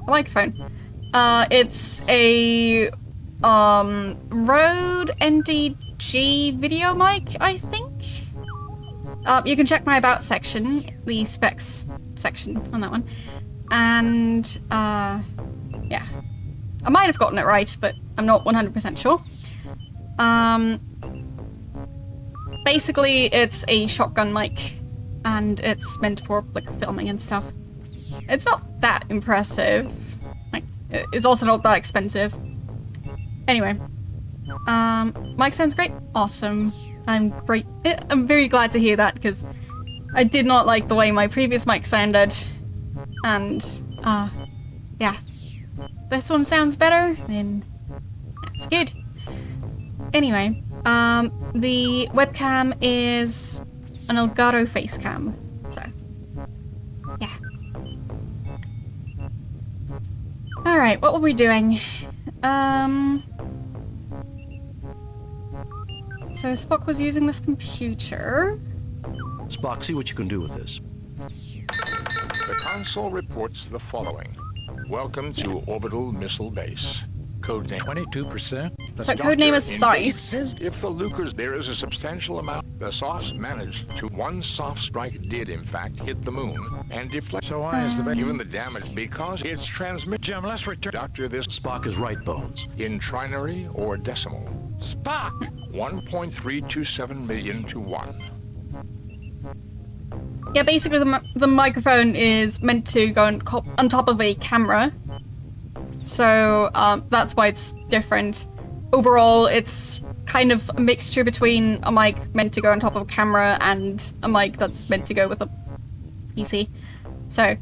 Speaker 1: The microphone. It's a, Rode NDG video mic, I think? You can check my about section, the specs section on that one. And, yeah. I might have gotten it right, but I'm not 100% sure. Basically, it's a shotgun mic, and it's meant for, like, filming and stuff. It's not that impressive. Like, it's also not that expensive. Anyway. Mic sounds great. Awesome. I'm very glad to hear that, because I did not like the way my previous mic sounded. And, yeah. This one sounds better, then that's good. Anyway, the webcam is an Elgato face cam, so, yeah. Alright, what were we doing? So Spock was using this computer.
Speaker 2: Spock, see what you can do with this.
Speaker 5: The console reports the following. Welcome to Orbital Missile Base. Codename
Speaker 9: 22%?
Speaker 1: So codename is Scythe.
Speaker 5: If the Lucres, there is a substantial amount. The Softs managed to. One soft strike did, in fact, hit the moon and deflect.
Speaker 9: So why is the
Speaker 5: given the damage? Because it's transmit.
Speaker 9: Jim, let's return.
Speaker 5: Doctor, this
Speaker 2: Spock is right, Bones.
Speaker 5: In trinary or decimal?
Speaker 9: Spock!
Speaker 5: 1.327 million to 1.
Speaker 1: Yeah, basically the microphone is meant to go on top of a camera. So that's why it's different. Overall, it's kind of a mixture between a mic meant to go on top of a camera and a mic that's meant to go with a PC. So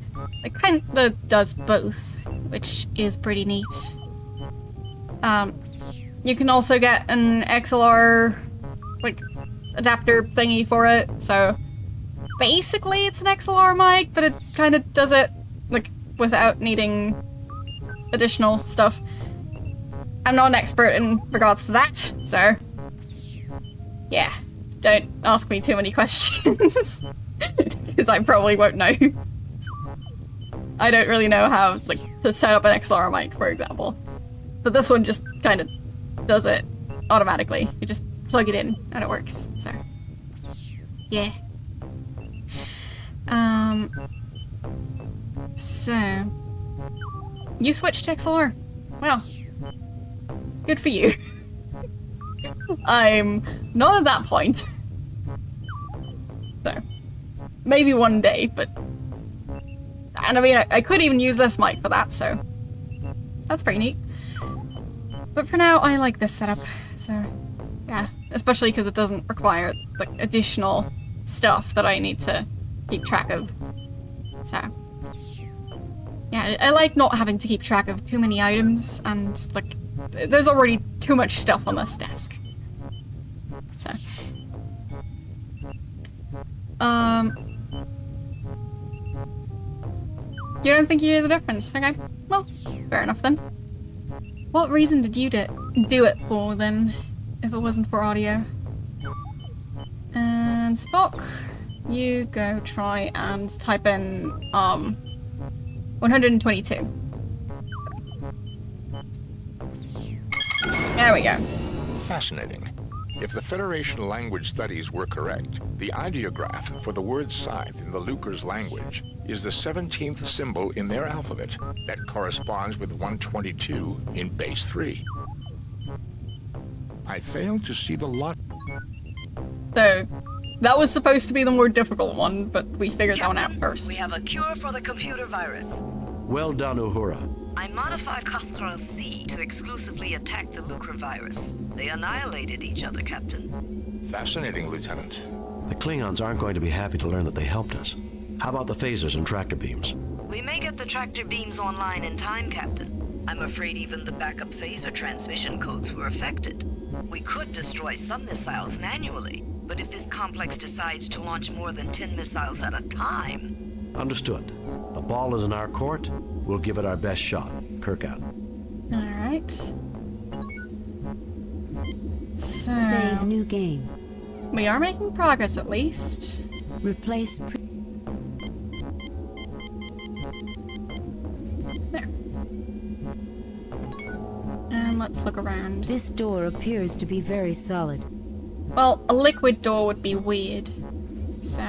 Speaker 1: it kind of does both, which is pretty neat. You can also get an XLR like adapter thingy for it, so basically it's an XLR mic, but it kind of does it like without needing additional stuff. I'm not an expert in regards to that, so yeah, don't ask me too many questions because I probably won't know. I don't really know how like to set up an XLR mic, for example, but this one just kind of does it automatically. You just plug it in and it works. So yeah. So you switched to XLR. Well, good for you. I'm not at that point. So maybe one day, but and I mean I could even use this mic for that, so that's pretty neat. But for now I like this setup, so yeah, especially because it doesn't require like additional stuff that I need to keep track of. So yeah, I like not having to keep track of too many items, and like there's already too much stuff on this desk. So you don't think you hear the difference? Okay, well, fair enough then. What reason did you do it for then, if it wasn't for audio? And Spock, you go try and type in 122. There we go.
Speaker 5: Fascinating. If the Federation language studies were correct, the ideograph for the word scythe in the Lucre's language is the 17th symbol in their alphabet that corresponds with 122 in base 3. I failed to see the lot.
Speaker 1: So, that was supposed to be the more difficult one, but we figured that one out first.
Speaker 4: We have a cure for the computer virus.
Speaker 2: Well done, Uhura.
Speaker 4: I modified Cathral C to exclusively attack the Lucre virus. They annihilated each other, Captain.
Speaker 5: Fascinating, Lieutenant.
Speaker 2: The Klingons aren't going to be happy to learn that they helped us. How about the phasers and tractor beams?
Speaker 4: We may get the tractor beams online in time, Captain. I'm afraid even the backup phaser transmission codes were affected. We could destroy some missiles manually, but if this complex decides to launch more than 10 missiles at a time...
Speaker 2: Understood. The ball is in our court. We'll give it our best shot. Kirk out.
Speaker 1: Alright. So...
Speaker 8: Save new game.
Speaker 1: We are making progress at least.
Speaker 8: Replace...
Speaker 1: There. And let's look around.
Speaker 8: This door appears to be very solid.
Speaker 1: Well, a liquid door would be weird. So...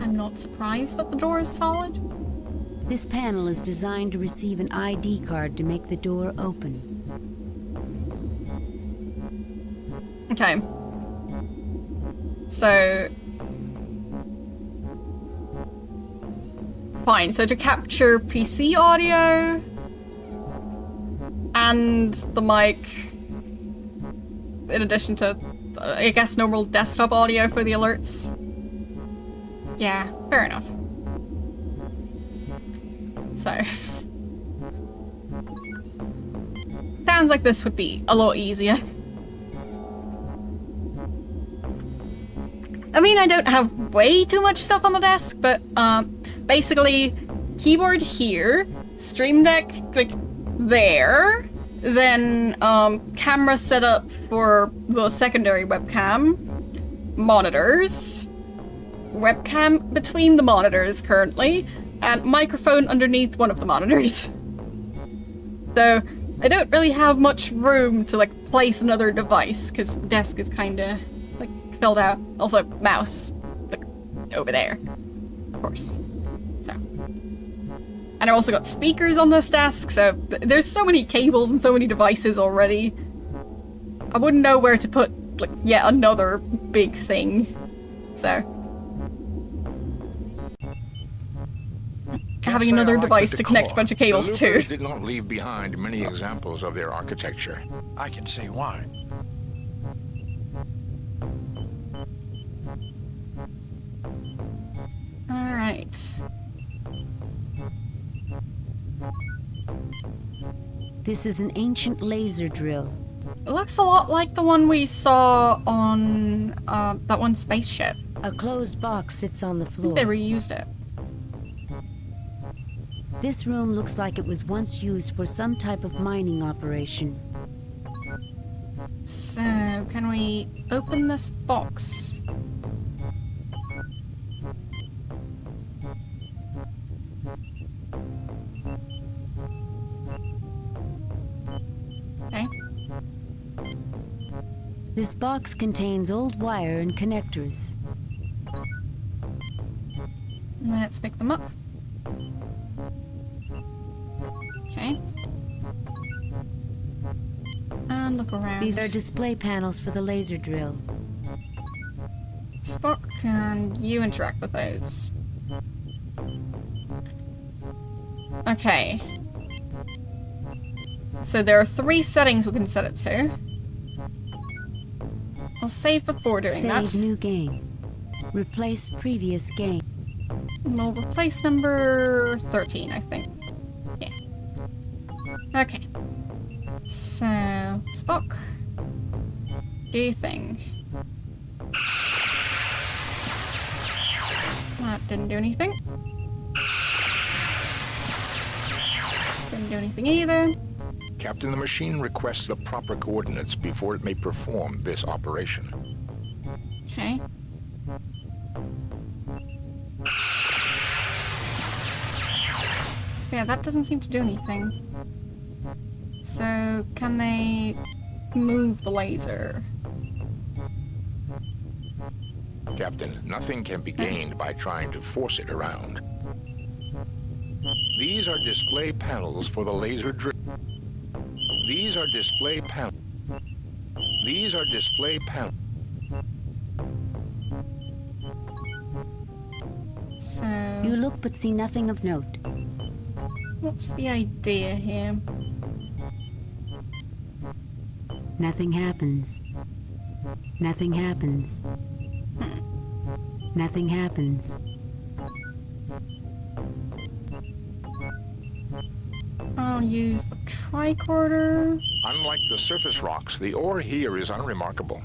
Speaker 1: I'm not surprised that the door is solid.
Speaker 8: This panel is designed to receive an ID card to make the door open.
Speaker 1: Okay. So... Fine, so to capture PC audio... and the mic... in addition to, I guess, normal desktop audio for the alerts. Yeah, fair enough. So... sounds like this would be a lot easier. I mean, I don't have way too much stuff on the desk, but basically, keyboard here, Stream Deck, like, there, then camera setup for the secondary webcam, monitors, webcam between the monitors currently, and microphone underneath one of the monitors. So, I don't really have much room to, like, place another device, because the desk is kinda, like, filled out. Also, mouse, like, over there, of course. So. And I also got speakers on this desk, so there's so many cables and so many devices already. I wouldn't know where to put, like, yet another big thing. So. having
Speaker 5: say I
Speaker 1: another
Speaker 5: like the
Speaker 1: device to connect a
Speaker 5: decor.
Speaker 1: bunch of cables
Speaker 5: The
Speaker 1: to.
Speaker 5: Loopers did not leave behind many examples of their architecture.
Speaker 9: I can see why.
Speaker 1: Alright.
Speaker 8: This is an ancient laser drill.
Speaker 1: It looks a lot like the one we saw on that one spaceship.
Speaker 8: A closed box sits on the
Speaker 1: I
Speaker 8: floor.
Speaker 1: think they reused it.
Speaker 8: This room looks like it was once used for some type of mining operation.
Speaker 1: So, can we open this box? Okay.
Speaker 8: This box contains old wire and connectors.
Speaker 1: Let's pick them up. Okay. And look around.
Speaker 8: These are display panels for the laser drill.
Speaker 1: Spock, can you interact with those? Okay. So there are 3 settings we can set it to. I'll save before doing that.
Speaker 8: Save new game. Replace previous game.
Speaker 1: We'll replace number 13, I think. Yeah. Okay. So, Spock. Do you think? That didn't do anything. Didn't do anything either.
Speaker 5: Captain, the machine requests the proper coordinates before it may perform this operation.
Speaker 1: Okay. Yeah, that doesn't seem to do anything. So, can they move the laser?
Speaker 5: Captain, nothing can be gained by trying to force it around. These are display panels for the laser drill. These are display panels. These are display panels.
Speaker 1: So...
Speaker 8: You look but see nothing of note.
Speaker 1: What's the idea here?
Speaker 8: Nothing happens. Nothing happens. Nothing happens.
Speaker 1: I'll use the tricorder.
Speaker 5: Unlike the surface rocks, the ore here is unremarkable.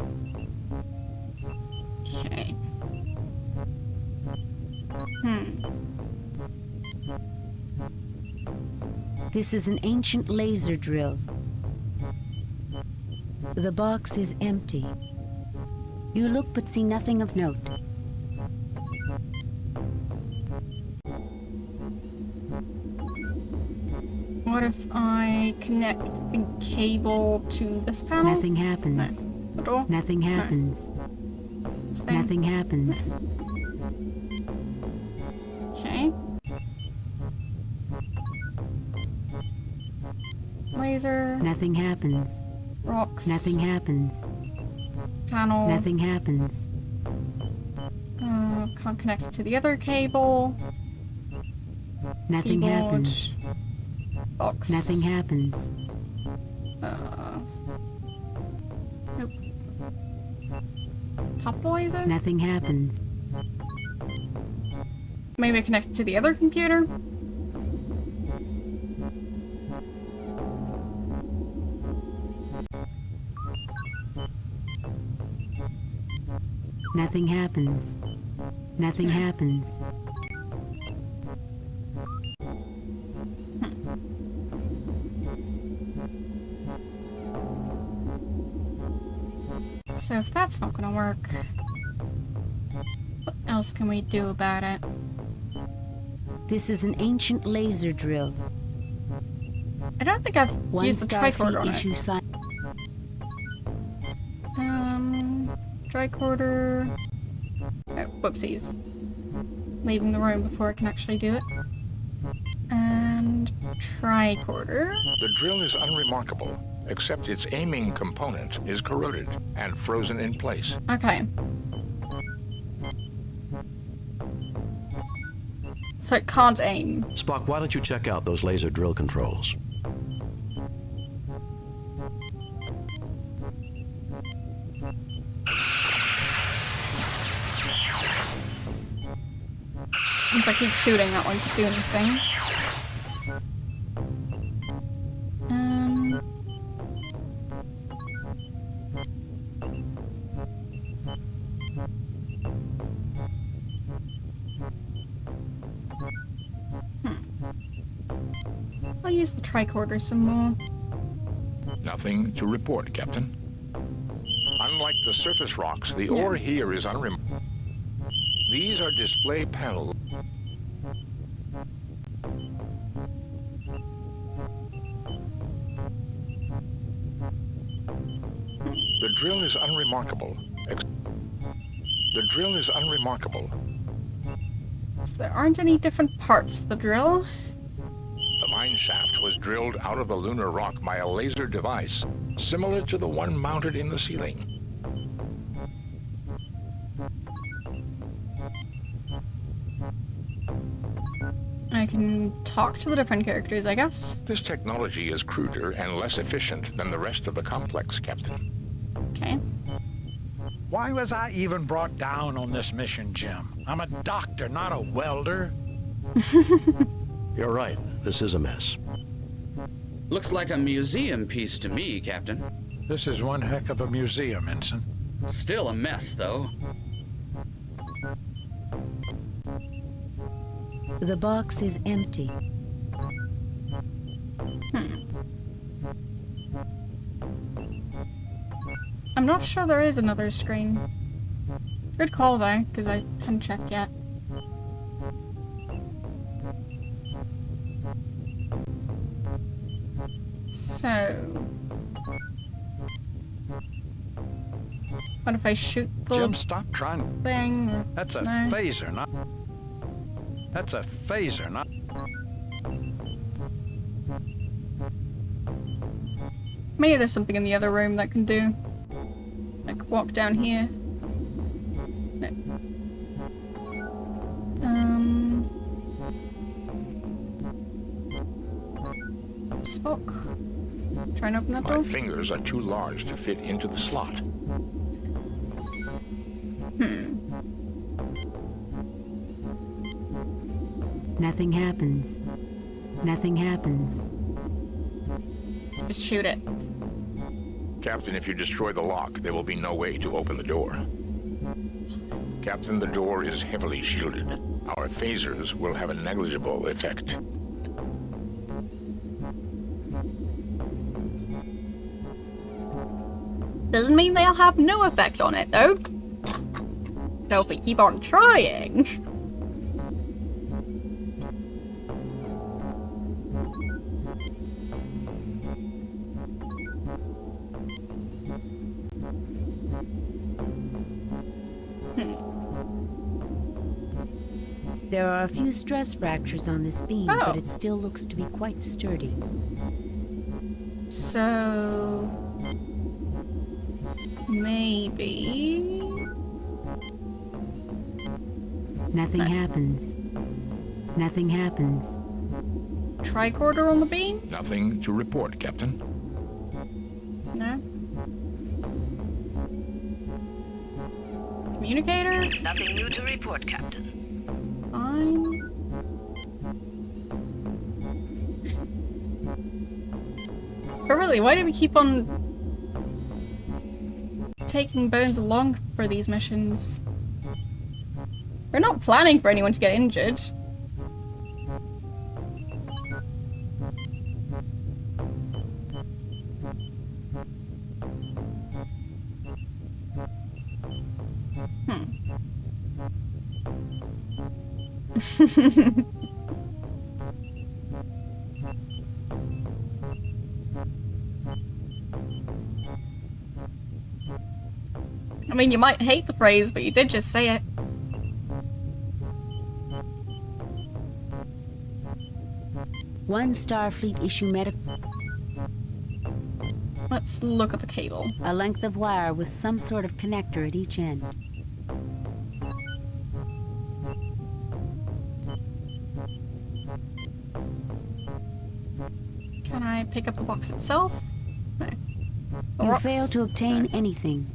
Speaker 1: Okay.
Speaker 8: This is an ancient laser drill. The box is empty. You look but see nothing of note.
Speaker 1: What if I connect the cable to this panel?
Speaker 8: Nothing happens.
Speaker 1: No. The door?
Speaker 8: Nothing happens.
Speaker 1: No.
Speaker 8: Nothing happens.
Speaker 1: Okay. Laser.
Speaker 8: Nothing happens.
Speaker 1: Rocks.
Speaker 8: Nothing happens.
Speaker 1: Panel.
Speaker 8: Nothing happens.
Speaker 1: Can't connect it to the other cable.
Speaker 8: Nothing
Speaker 1: Keyboard.
Speaker 8: happens.
Speaker 1: Box.
Speaker 8: Nothing happens.
Speaker 1: Nope. Top the laser?
Speaker 8: Nothing happens.
Speaker 1: Maybe connect it to the other computer?
Speaker 8: Nothing happens. Nothing happens.
Speaker 1: So if that's not gonna work, what else can we do about it?
Speaker 8: This is an ancient laser drill.
Speaker 1: I don't think I've
Speaker 8: One
Speaker 1: used the tricorder on
Speaker 8: issue
Speaker 1: it.
Speaker 8: sign.
Speaker 1: Tricorder. Oh, whoopsies. Leaving the room before I can actually do it. And tricorder.
Speaker 5: The drill is unremarkable, except its aiming component is corroded and frozen in place.
Speaker 1: Okay. So it can't aim.
Speaker 2: Spock, why don't you check out those laser drill controls?
Speaker 1: If I keep shooting, that won't do anything. I'll use the tricorder some more.
Speaker 5: Nothing to report, Captain. Unlike the surface rocks, the ore here is unremarkable. These are display panels. The drill is unremarkable. The drill is unremarkable.
Speaker 1: So there aren't any different parts to the drill.
Speaker 5: The mine shaft was drilled out of the lunar rock by a laser device similar to the one mounted in the ceiling.
Speaker 1: I can talk to the different characters, I guess.
Speaker 5: This technology is cruder and less efficient than the rest of the complex, Captain.
Speaker 1: Okay.
Speaker 9: Why was I even brought down on this mission, Jim? I'm a doctor, not a welder.
Speaker 2: You're right. This is a mess.
Speaker 20: Looks like a museum piece to me, Captain.
Speaker 9: This is one heck of a museum, Ensign.
Speaker 20: Still a mess, though.
Speaker 8: The box is empty.
Speaker 1: I'm not sure there is another screen. Good call though, because I hadn't checked yet. So... what if I shoot the
Speaker 9: Jim, stop trying.
Speaker 1: thing? Or...
Speaker 9: That's a
Speaker 1: no?
Speaker 9: phaser, not... That's a phaser, not...
Speaker 1: Maybe there's something in the other room that can do. Like walk down here. No. Spock. Try and open that door.
Speaker 5: My fingers are too large to fit into the slot.
Speaker 8: Nothing happens. Nothing happens.
Speaker 1: Just shoot it.
Speaker 5: Captain, if you destroy the lock, there will be no way to open the door. Captain, the door is heavily shielded. Our phasers will have a negligible effect.
Speaker 1: Doesn't mean they'll have no effect on it, though. So if we keep on trying.
Speaker 8: There are a few stress fractures on this beam, but it still looks to be quite sturdy.
Speaker 1: So... maybe...
Speaker 8: Nothing happens. Nothing happens.
Speaker 1: Tricorder on the beam?
Speaker 5: Nothing to report, Captain.
Speaker 1: No. Communicator?
Speaker 4: Nothing new to report, Captain.
Speaker 1: Fine. But really, why do we keep on taking Bones along for these missions? We're not planning for anyone to get injured. I mean, you might hate the phrase, but you did just say it.
Speaker 8: One Starfleet issue medical.
Speaker 1: Let's look at the cable.
Speaker 8: A length of wire with some sort of connector at each end.
Speaker 1: pick up the box itself? No. The
Speaker 8: You
Speaker 1: rocks?
Speaker 8: fail to obtain anything.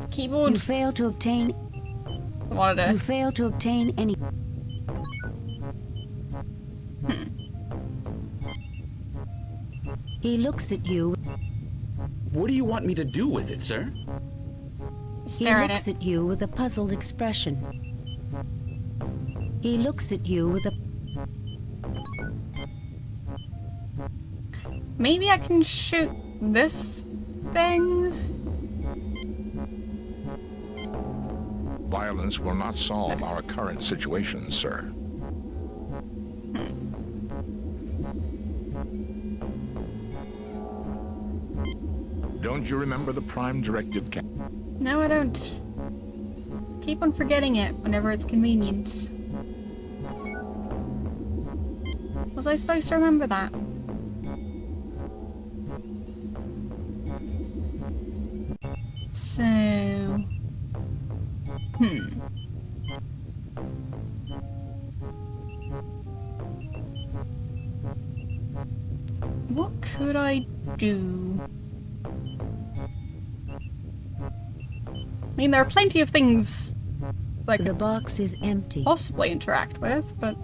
Speaker 1: Keyboard?
Speaker 8: You fail to obtain... You fail to obtain any... He looks at you.
Speaker 20: What do you want me to do with it, sir?
Speaker 8: He looks at you with a puzzled expression. He looks at you with a...
Speaker 1: Maybe I can shoot this thing?
Speaker 5: Violence will not solve our current situation, sir. Don't you remember the Prime Directive, Captain?
Speaker 1: No, I don't. Keep on forgetting it whenever it's convenient. Was I supposed to remember that? So... What could I do? I mean, there are plenty of things like
Speaker 8: the box is empty.
Speaker 1: Possibly interact with, but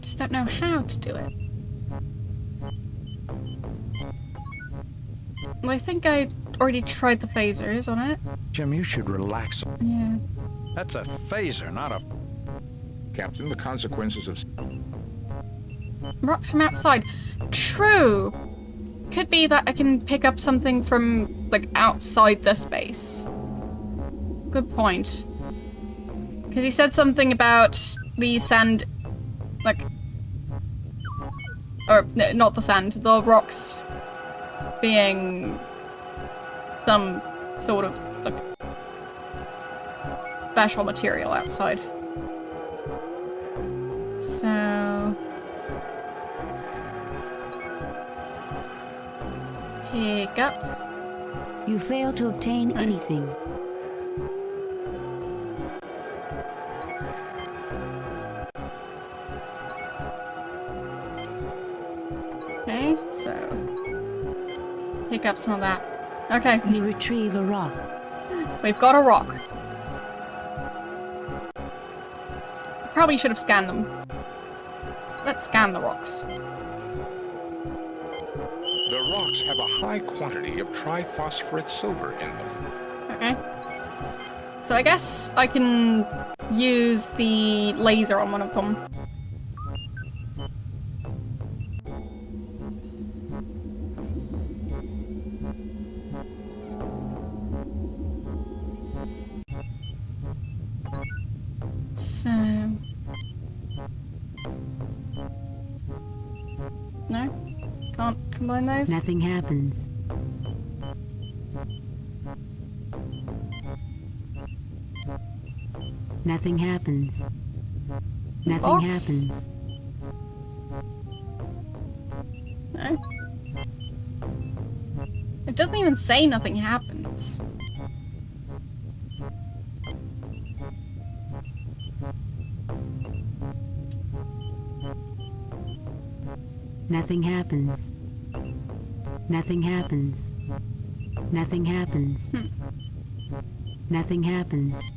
Speaker 1: just don't know how to do it. Well, I think I already tried the phasers on it.
Speaker 9: Jim, you should relax.
Speaker 1: Yeah.
Speaker 9: That's a phaser, not a...
Speaker 5: Captain, the consequences of...
Speaker 1: Rocks from outside. True! Could be that I can pick up something from, like, outside the space. Good point. Because he said something about the sand, like... Or, no, not the sand, the rocks being some sort of, like, special material outside. So... Pick up.
Speaker 8: You fail to obtain anything.
Speaker 1: Okay, so pick up some of that. Okay.
Speaker 8: You retrieve a rock.
Speaker 1: We've got a rock. Probably should have scanned them. Let's scan the rocks.
Speaker 5: The rocks have a high quantity of triphosphorus silver in them.
Speaker 1: Okay. So I guess I can use the laser on one of them. So... No? Can't combine those?
Speaker 8: Nothing happens. Nothing happens. Nothing happens.
Speaker 1: No. It doesn't even say nothing happens.
Speaker 8: Nothing happens. Nothing happens. Nothing happens. Nothing happens.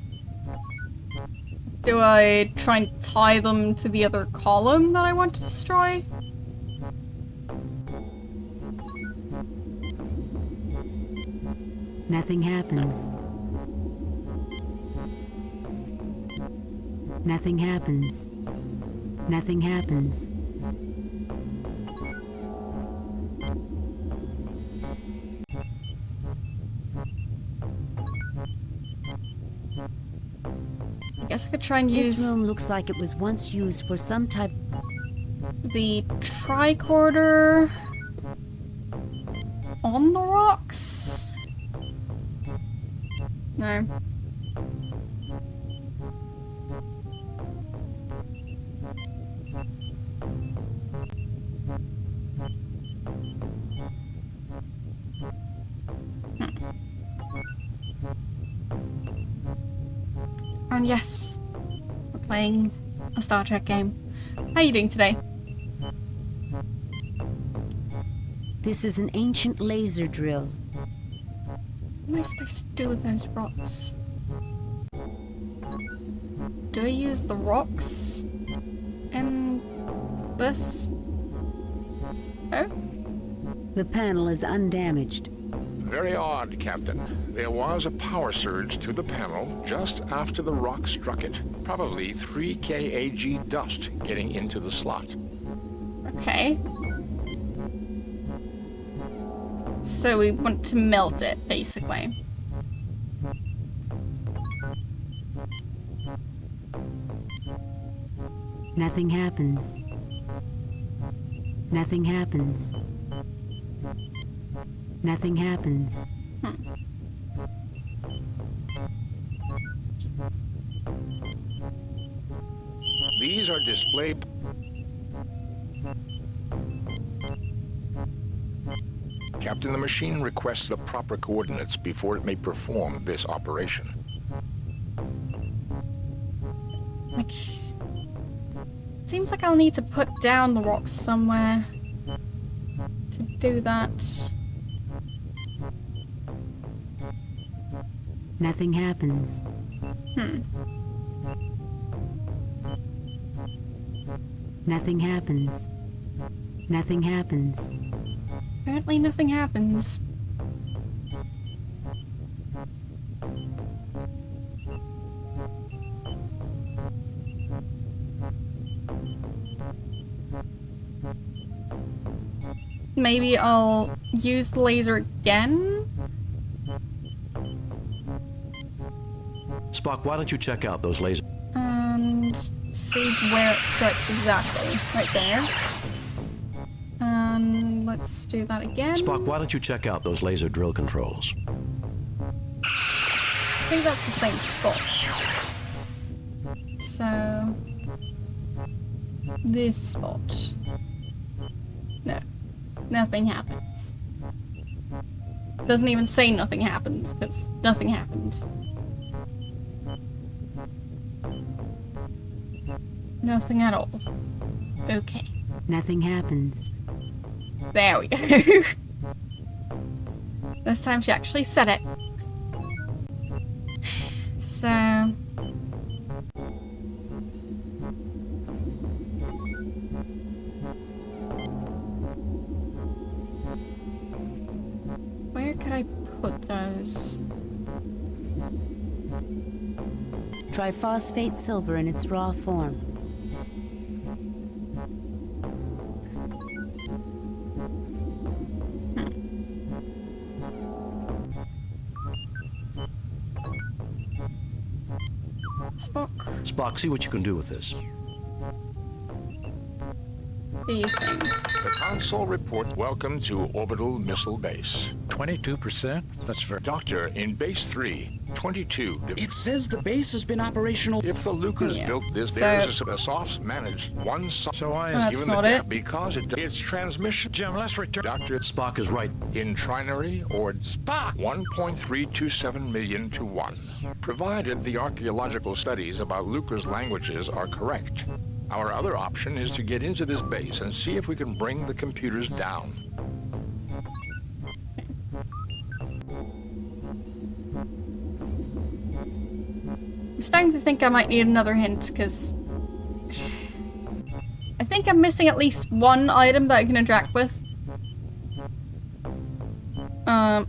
Speaker 1: Do I try and tie them to the other column that I want to destroy?
Speaker 8: Nothing happens. Nothing happens. Nothing happens.
Speaker 1: I guess I could try and use...
Speaker 8: This room looks like it was once used for some type...
Speaker 1: The tricorder... on the rocks? No. And yes, we're playing a Star Trek game. How are you doing today?
Speaker 8: This is an ancient laser drill.
Speaker 1: What am I supposed to do with those rocks? Do I use the rocks in this? Oh?
Speaker 8: The panel is undamaged.
Speaker 5: Very odd, Captain. There was a power surge to the panel just after the rock struck it. Probably 3 kAg dust getting into the slot.
Speaker 1: Okay. So we want to melt it, basically.
Speaker 8: Nothing happens. Nothing happens. Nothing happens.
Speaker 5: These are display... Captain, the machine requests the proper coordinates before it may perform this operation.
Speaker 1: Seems like I'll need to put down the rocks somewhere to do that.
Speaker 8: Nothing happens. Nothing happens. Nothing happens.
Speaker 1: Apparently nothing happens. Maybe I'll use the laser again?
Speaker 2: Spock, why don't you check out those lasers?
Speaker 1: And see where it strikes exactly. Right there. And let's do that again.
Speaker 2: Spock, why don't you check out those laser drill controls?
Speaker 1: I think that's the same spot. So... this spot. No. Nothing happens. Doesn't even say nothing happens, because nothing happened. Nothing at all. Okay.
Speaker 8: Nothing happens.
Speaker 1: There we go. This time she actually said it. So... where could I put those?
Speaker 8: Triphosphate silver in its raw form.
Speaker 2: Spock, see what you can do with this.
Speaker 1: What do you think?
Speaker 5: The console reports welcome to Orbital Missile Base.
Speaker 9: 22%? That's very...
Speaker 5: Doctor, in Base 3, 22...
Speaker 20: It says the base has been operational...
Speaker 5: If the Lucas built this,
Speaker 1: So-
Speaker 5: there's a Soft's managed one soft...
Speaker 9: So why
Speaker 1: That's
Speaker 5: is given
Speaker 1: not
Speaker 5: the
Speaker 1: it.
Speaker 5: gap because its transmission...
Speaker 9: Jim, let's return...
Speaker 5: Doctor,
Speaker 2: Spock is right.
Speaker 5: in trinary or Spock 1.327 million to 1, provided the archaeological studies about Lucas languages are correct. Our other option is to get into this base and see if we can bring the computers down.
Speaker 1: I'm starting to think I might need another hint, because... I think I'm missing at least one item that I can interact with.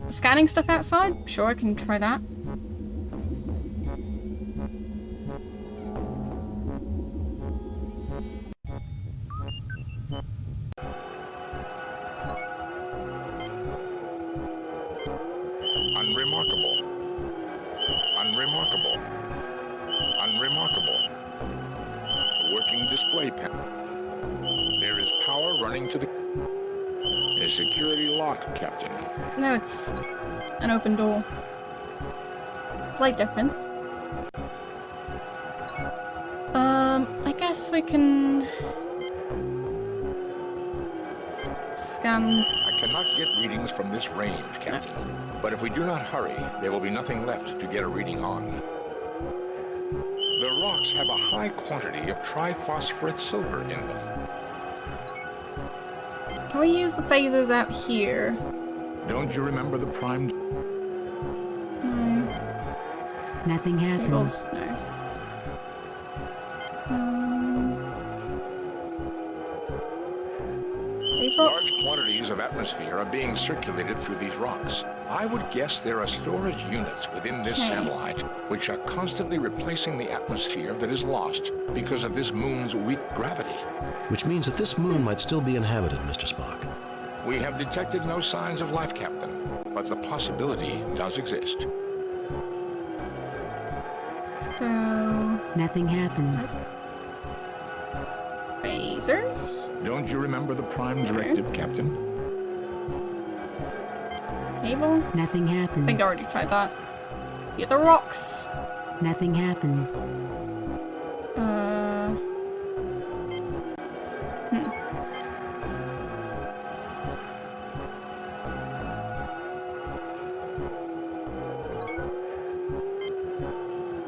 Speaker 1: Scanning stuff outside? Sure, I can try that.
Speaker 5: Unremarkable. Unremarkable. Unremarkable. Working display panel. There is power running to the... A security lock, Captain.
Speaker 1: No, it's an open door. Slight difference. I guess we can... scan...
Speaker 5: I cannot get readings from this range, Captain. But if we do not hurry, there will be nothing left to get a reading on. The rocks have a high quantity of triphosphorus silver in them.
Speaker 1: Can we use the phasers out here?
Speaker 5: Don't you remember the primed...
Speaker 1: No.
Speaker 8: Nothing happens.
Speaker 1: Cables? No. These rocks?
Speaker 5: Large quantities of atmosphere are being circulated through these rocks. I would guess there are storage units within this satellite which are constantly replacing the atmosphere that is lost because of this moon's weak gravity.
Speaker 2: Which means that this moon might still be inhabited, Mr. Spock.
Speaker 5: We have detected no signs of life, Captain, but the possibility does exist.
Speaker 1: So...
Speaker 8: Nothing happens.
Speaker 1: Phasers?
Speaker 5: Don't you remember the prime directive, Captain?
Speaker 1: Cable?
Speaker 8: Nothing happens.
Speaker 1: I think I already tried that. Get the rocks.
Speaker 8: Nothing happens.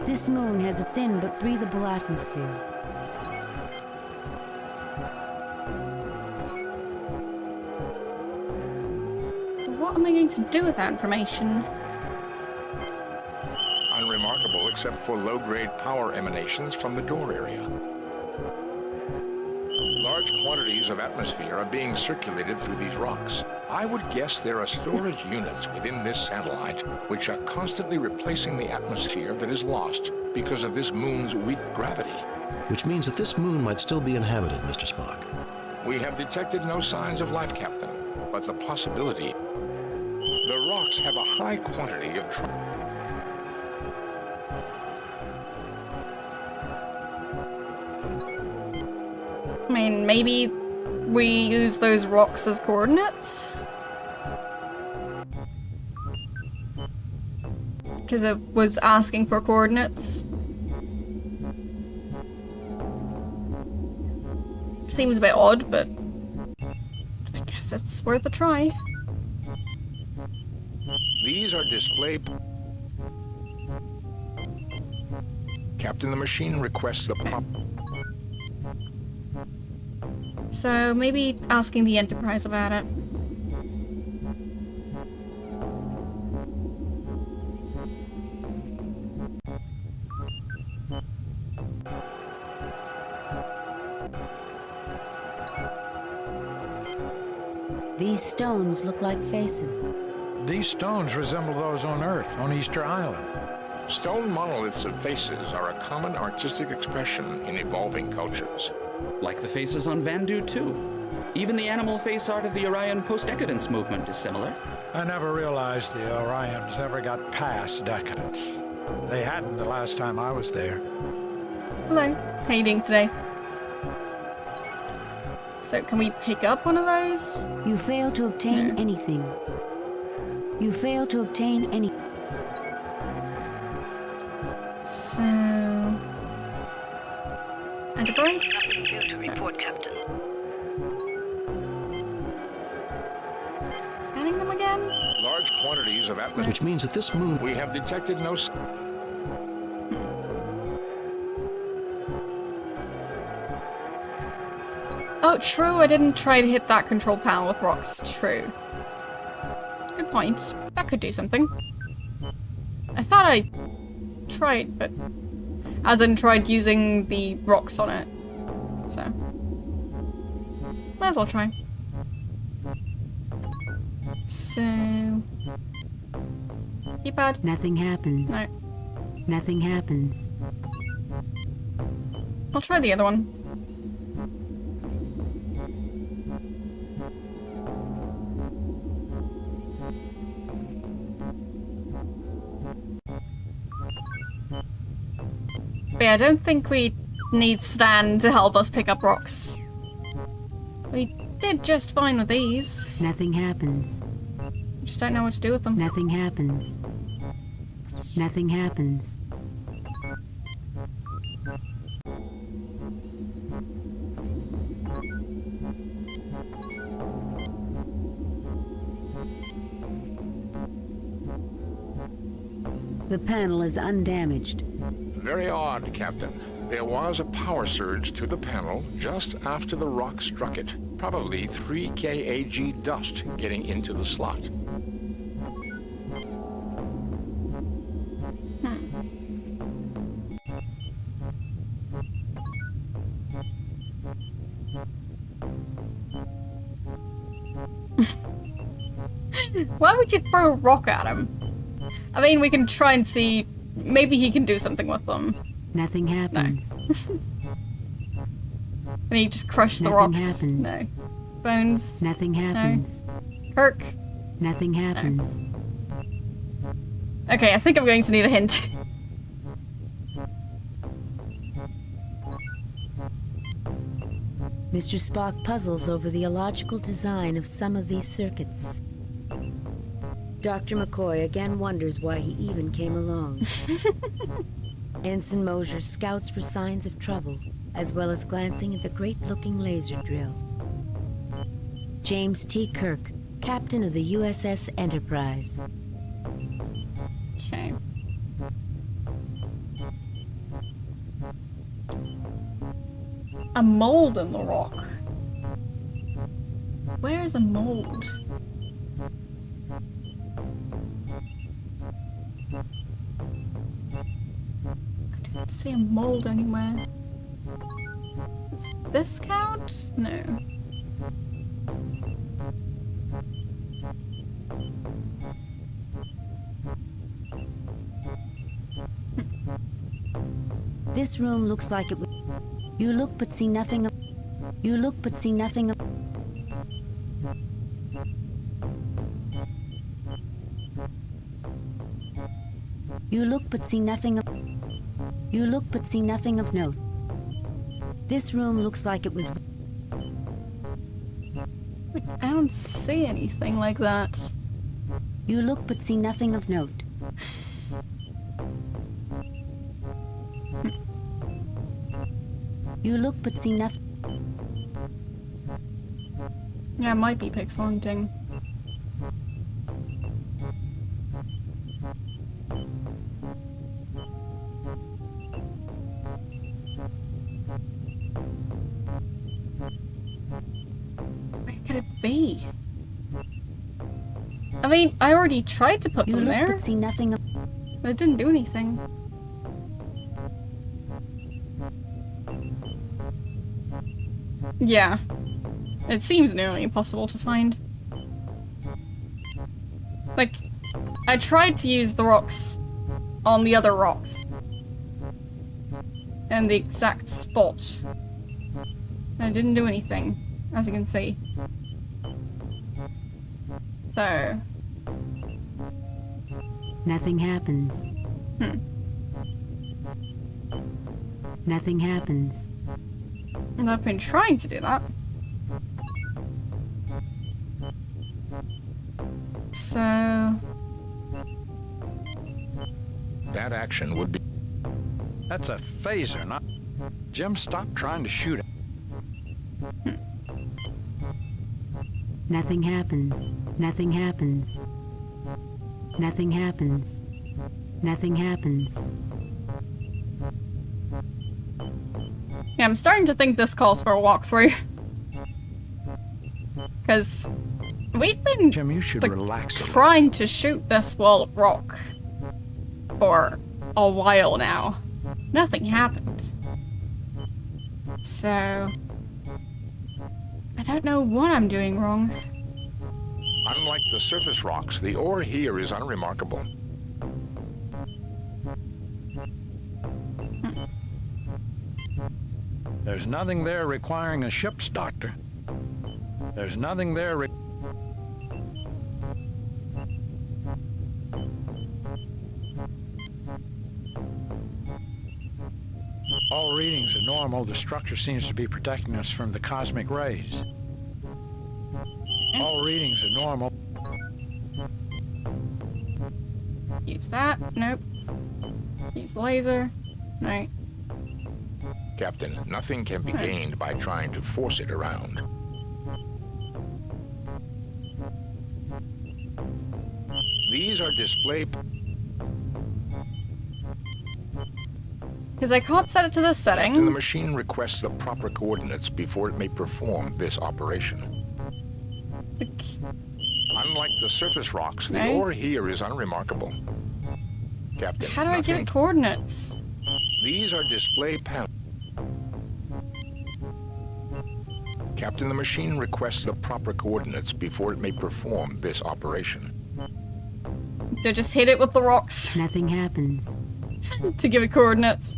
Speaker 8: This moon has a thin but breathable atmosphere.
Speaker 1: What am I going to do with that information?
Speaker 5: Unremarkable except for low-grade power emanations from the door area. Large quantities of atmosphere are being circulated through these rocks. I would guess there are storage units within this satellite which are constantly replacing the atmosphere that is lost because of this moon's weak gravity.
Speaker 2: Which means that this moon might still be inhabited, Mr. Spock.
Speaker 5: We have detected no signs of life, Captain, but the possibility... The rocks have a high quantity of...
Speaker 1: I mean, maybe we use those rocks as coordinates? Because it was asking for coordinates. Seems a bit odd, but I guess it's worth a try.
Speaker 5: These are display... Captain, the machine requests the prop...
Speaker 1: So maybe asking the Enterprise about it.
Speaker 8: These stones look like faces.
Speaker 9: These stones resemble those on Earth, on Easter Island.
Speaker 5: Stone monoliths of faces are a common artistic expression in evolving cultures.
Speaker 20: Like the faces on Vandu, too. Even the animal face art of the Orion post-decadence movement is similar.
Speaker 9: I never realized the Orions ever got past decadence. They hadn't the last time I was there.
Speaker 1: Hello. Painting today. So can we pick up one of those?
Speaker 8: You fail to obtain anything. You fail to obtain any...
Speaker 1: So... Enterprise?
Speaker 4: Nothing new to report, Captain.
Speaker 1: Scanning them again?
Speaker 5: Large quantities of atmosphere...
Speaker 2: Which means that this moon...
Speaker 5: We have detected no...
Speaker 1: Oh, true, I didn't try to hit that control panel with rocks. True. Good point. That could do something. I thought I tried, but... As in tried using the rocks on it. So... Might as well try. So... Keypad?
Speaker 8: Nothing happens.
Speaker 1: No.
Speaker 8: Nothing happens.
Speaker 1: I'll try the other one. But yeah, I don't think we need Stan to help us pick up rocks. We did just fine with these.
Speaker 8: Nothing happens.
Speaker 1: We just don't know what to do with them.
Speaker 8: Nothing happens. Nothing happens. The panel is undamaged.
Speaker 5: Very odd, Captain. There was a power surge to the panel just after the rock struck it. Probably 3 kAg dust getting into the slot.
Speaker 1: Why would you throw a rock at him? I mean, we can try and see. Maybe he can do something with them.
Speaker 8: Nothing happens.
Speaker 1: No. And he just crushed the
Speaker 8: Nothing
Speaker 1: rocks.
Speaker 8: happens.
Speaker 1: No. Bones.
Speaker 8: Nothing happens.
Speaker 1: No. Kirk.
Speaker 8: Nothing happens.
Speaker 1: No. Okay, I think I'm going to need a hint.
Speaker 8: Mr. Spock puzzles over the illogical design of some of these circuits. Dr. McCoy again wonders why he even came along. Ensign Mosier scouts for signs of trouble, as well as glancing at the great-looking laser drill. James T. Kirk, captain of the USS Enterprise.
Speaker 1: Okay. A mold in the rock. Where's a mold? I didn't see a mold anywhere. Does this count? No.
Speaker 8: This room looks like it would... You look but see nothing of... You look but see nothing of... You look but see nothing of... You look but see nothing of note. This room looks like it was...
Speaker 1: I don't see anything like that.
Speaker 8: You look but see nothing of note. You look but see nothing.
Speaker 1: Yeah, it might be pixel hunting. Where could it be? I mean, I already tried to put them there.
Speaker 8: You look but see nothing of...
Speaker 1: But it didn't do anything. Yeah. It seems nearly impossible to find. Like, I tried to use the rocks on the other rocks. In the exact spot. And it didn't do anything, as you can see. So...
Speaker 8: Nothing happens. Nothing happens.
Speaker 1: And I've been trying to do that. So...
Speaker 5: That action would be...
Speaker 9: That's a phaser, not... Jim, stop trying to shoot it.
Speaker 8: Nothing happens. Nothing happens. Nothing happens. Nothing happens.
Speaker 1: Yeah, I'm starting to think this calls for a walkthrough. Because we've been
Speaker 9: Jim, you should relax
Speaker 1: trying to shoot this wall of rock for a while now. Nothing happened. So... I don't know what I'm doing wrong.
Speaker 5: Unlike the surface rocks, the ore here is unremarkable.
Speaker 9: There's nothing there requiring a ship's doctor. There's nothing there All readings are normal. The structure seems to be protecting us from the cosmic rays. All readings are normal.
Speaker 1: Use that. Nope. Use laser. No.
Speaker 5: Captain, nothing can be gained by trying to force it around. These are display...
Speaker 1: Because I can't set it to this setting.
Speaker 5: Captain, the machine requests the proper coordinates before it may perform this operation. Unlike the surface rocks, the ore here is unremarkable. Captain,
Speaker 1: how do I give it coordinates?
Speaker 5: These are display panels. Captain, the machine requests the proper coordinates before it may perform this operation.
Speaker 1: So just hit it with the rocks.
Speaker 8: Nothing happens.
Speaker 1: To give it coordinates.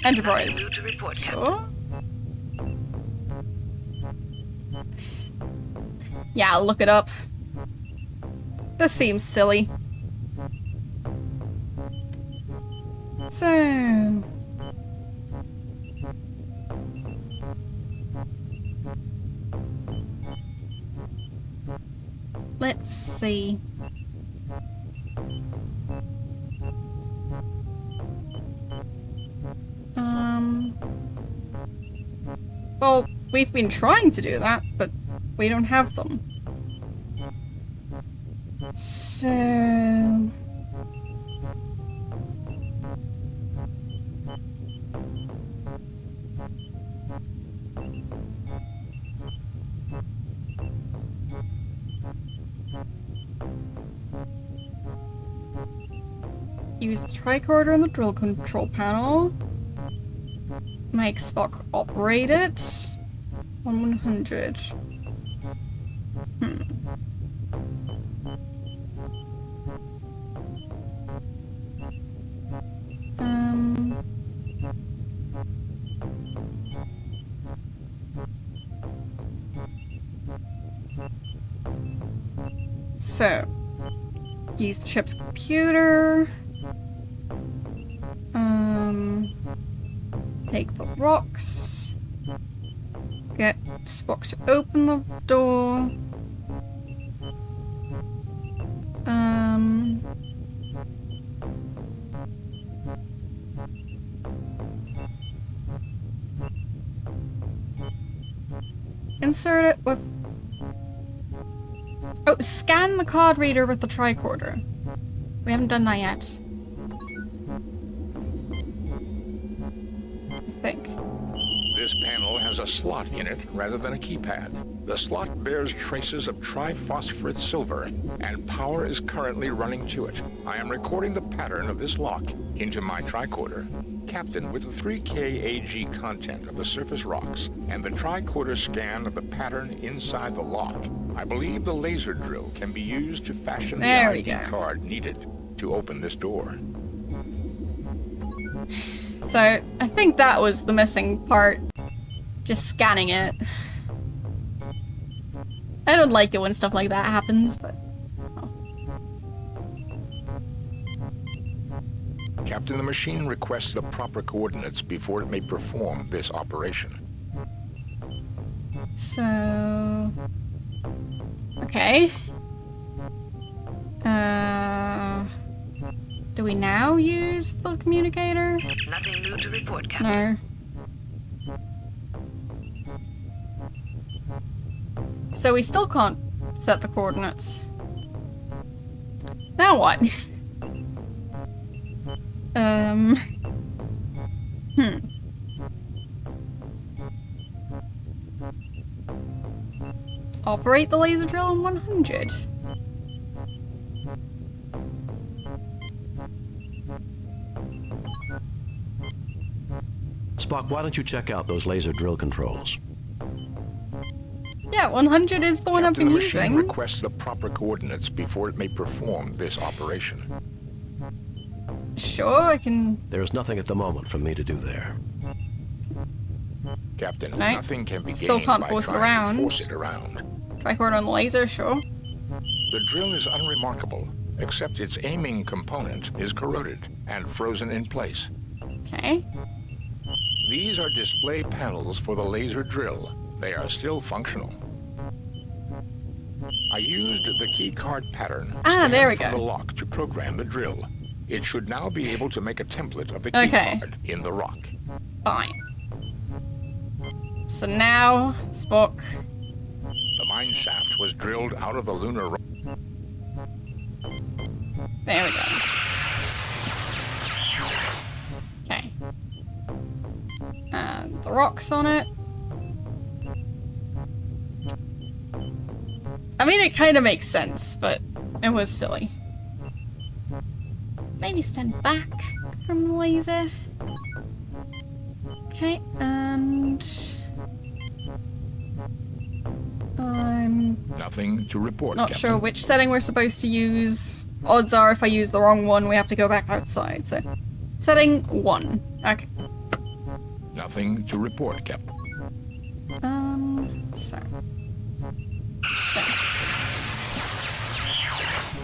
Speaker 1: Enterprise.
Speaker 4: Nothing new to report, Captain.
Speaker 1: Sure. Yeah, I'll look it up. This seems silly. So... let's see. Well, we've been trying to do that, but we don't have them. So... use the tricorder on the drill control panel. Make Spock operate it. On 100. So, use the ship's computer. Take the rocks. Get Spock to open the door. Insert it with... oh, scan the card reader with the tricorder. We haven't done that yet. I think.
Speaker 5: This panel has a slot in it rather than a keypad. The slot bears traces of triphosphorus silver, and power is currently running to it. I am recording the pattern of this lock into my tricorder. Captain, with the 3K AG content of the surface rocks and the tricorder scan of the pattern inside the lock, I believe the laser drill can be used to fashion the ID card needed to open this door.
Speaker 1: So, I think that was the missing part. Just scanning it. I don't like it when stuff like that happens, but...
Speaker 5: Captain, the machine requests the proper coordinates before it may perform this operation.
Speaker 1: So... okay. Do we now use the communicator?
Speaker 4: Nothing new to report, Captain.
Speaker 1: No. So we still can't set the coordinates. Now what? Operate the laser drill on 100.
Speaker 2: Spock, why don't you check out those laser drill controls?
Speaker 1: Yeah, 100 is the one I've been using.
Speaker 5: The machine requests the proper coordinates before it may perform this operation.
Speaker 1: Sure, I can...
Speaker 2: There's nothing at the moment for me to do there.
Speaker 5: Captain,
Speaker 1: No.
Speaker 5: nothing can be
Speaker 1: Still
Speaker 5: gained
Speaker 1: can't
Speaker 5: by
Speaker 1: force it
Speaker 5: trying
Speaker 1: around.
Speaker 5: to force it around.
Speaker 1: Tricorder on the laser, sure.
Speaker 5: The drill is unremarkable, except its aiming component is corroded and frozen in place.
Speaker 1: Okay.
Speaker 5: These are display panels for the laser drill. They are still functional. I used the key card pattern
Speaker 1: There we
Speaker 5: from
Speaker 1: go.
Speaker 5: the lock to program the drill. It should now be able to make a template of the key card in the rock.
Speaker 1: Fine. So now, Spock.
Speaker 5: The mine shaft was drilled out of the lunar rock.
Speaker 1: There we go. rocks on it. I mean, it kind of makes sense, but it was silly. Maybe stand back from the laser. Okay, and... I'm
Speaker 5: Nothing to report,
Speaker 1: not
Speaker 5: Captain.
Speaker 1: sure which setting we're supposed to use. Odds are if I use the wrong one, we have to go back outside, so... Setting 1. Okay.
Speaker 5: Nothing to report, Captain.
Speaker 1: So...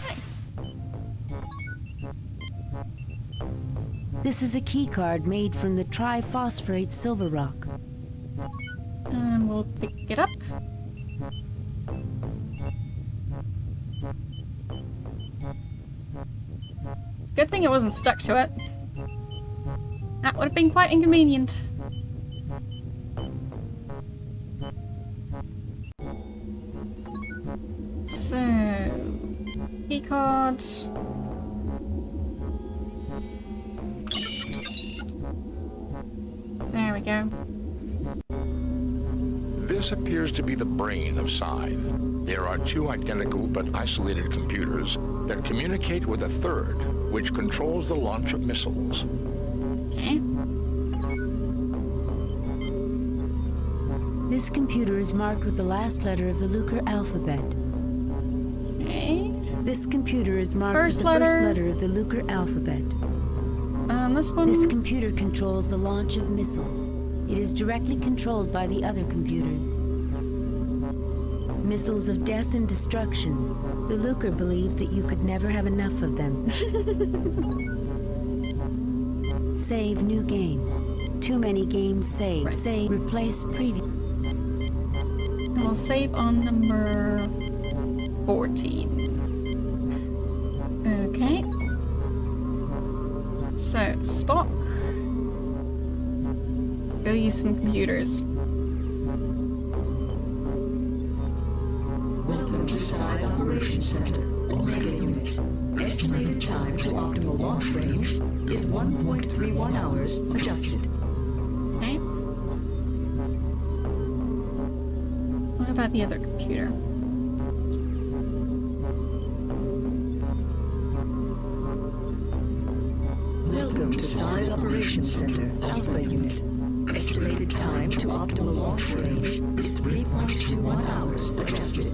Speaker 1: Nice.
Speaker 8: This is a keycard made from the triphosphorate silver rock.
Speaker 1: And we'll pick it up. Good thing it wasn't stuck to it. That would have been quite inconvenient. So, keycard. There we go.
Speaker 5: This appears to be the brain of Scythe. There are 2 identical but isolated computers that communicate with a third, which controls the launch of missiles.
Speaker 1: Okay.
Speaker 8: This computer is marked with the last letter of the Lucre alphabet.
Speaker 1: Okay.
Speaker 8: This computer is marked
Speaker 1: First
Speaker 8: with the first letter of the Lucre alphabet.
Speaker 1: This one?
Speaker 8: This computer controls the launch of missiles. It is directly controlled by the other computers. Missiles of death and destruction. The Lucre believed that you could never have enough of them. Save new game. Too many games save. Save. Replace previous.
Speaker 1: We'll save on number 14. Okay. So, Spock. Go use some computers.
Speaker 21: Welcome to Side Operations Center, Omega Unit. Estimated time to optimal launch range is 1.31 hours adjusted.
Speaker 1: Okay. What about the other computer?
Speaker 21: Welcome to Side Operations Center, Alpha Unit. Estimated time to optimal launch range is 3.21 hours adjusted.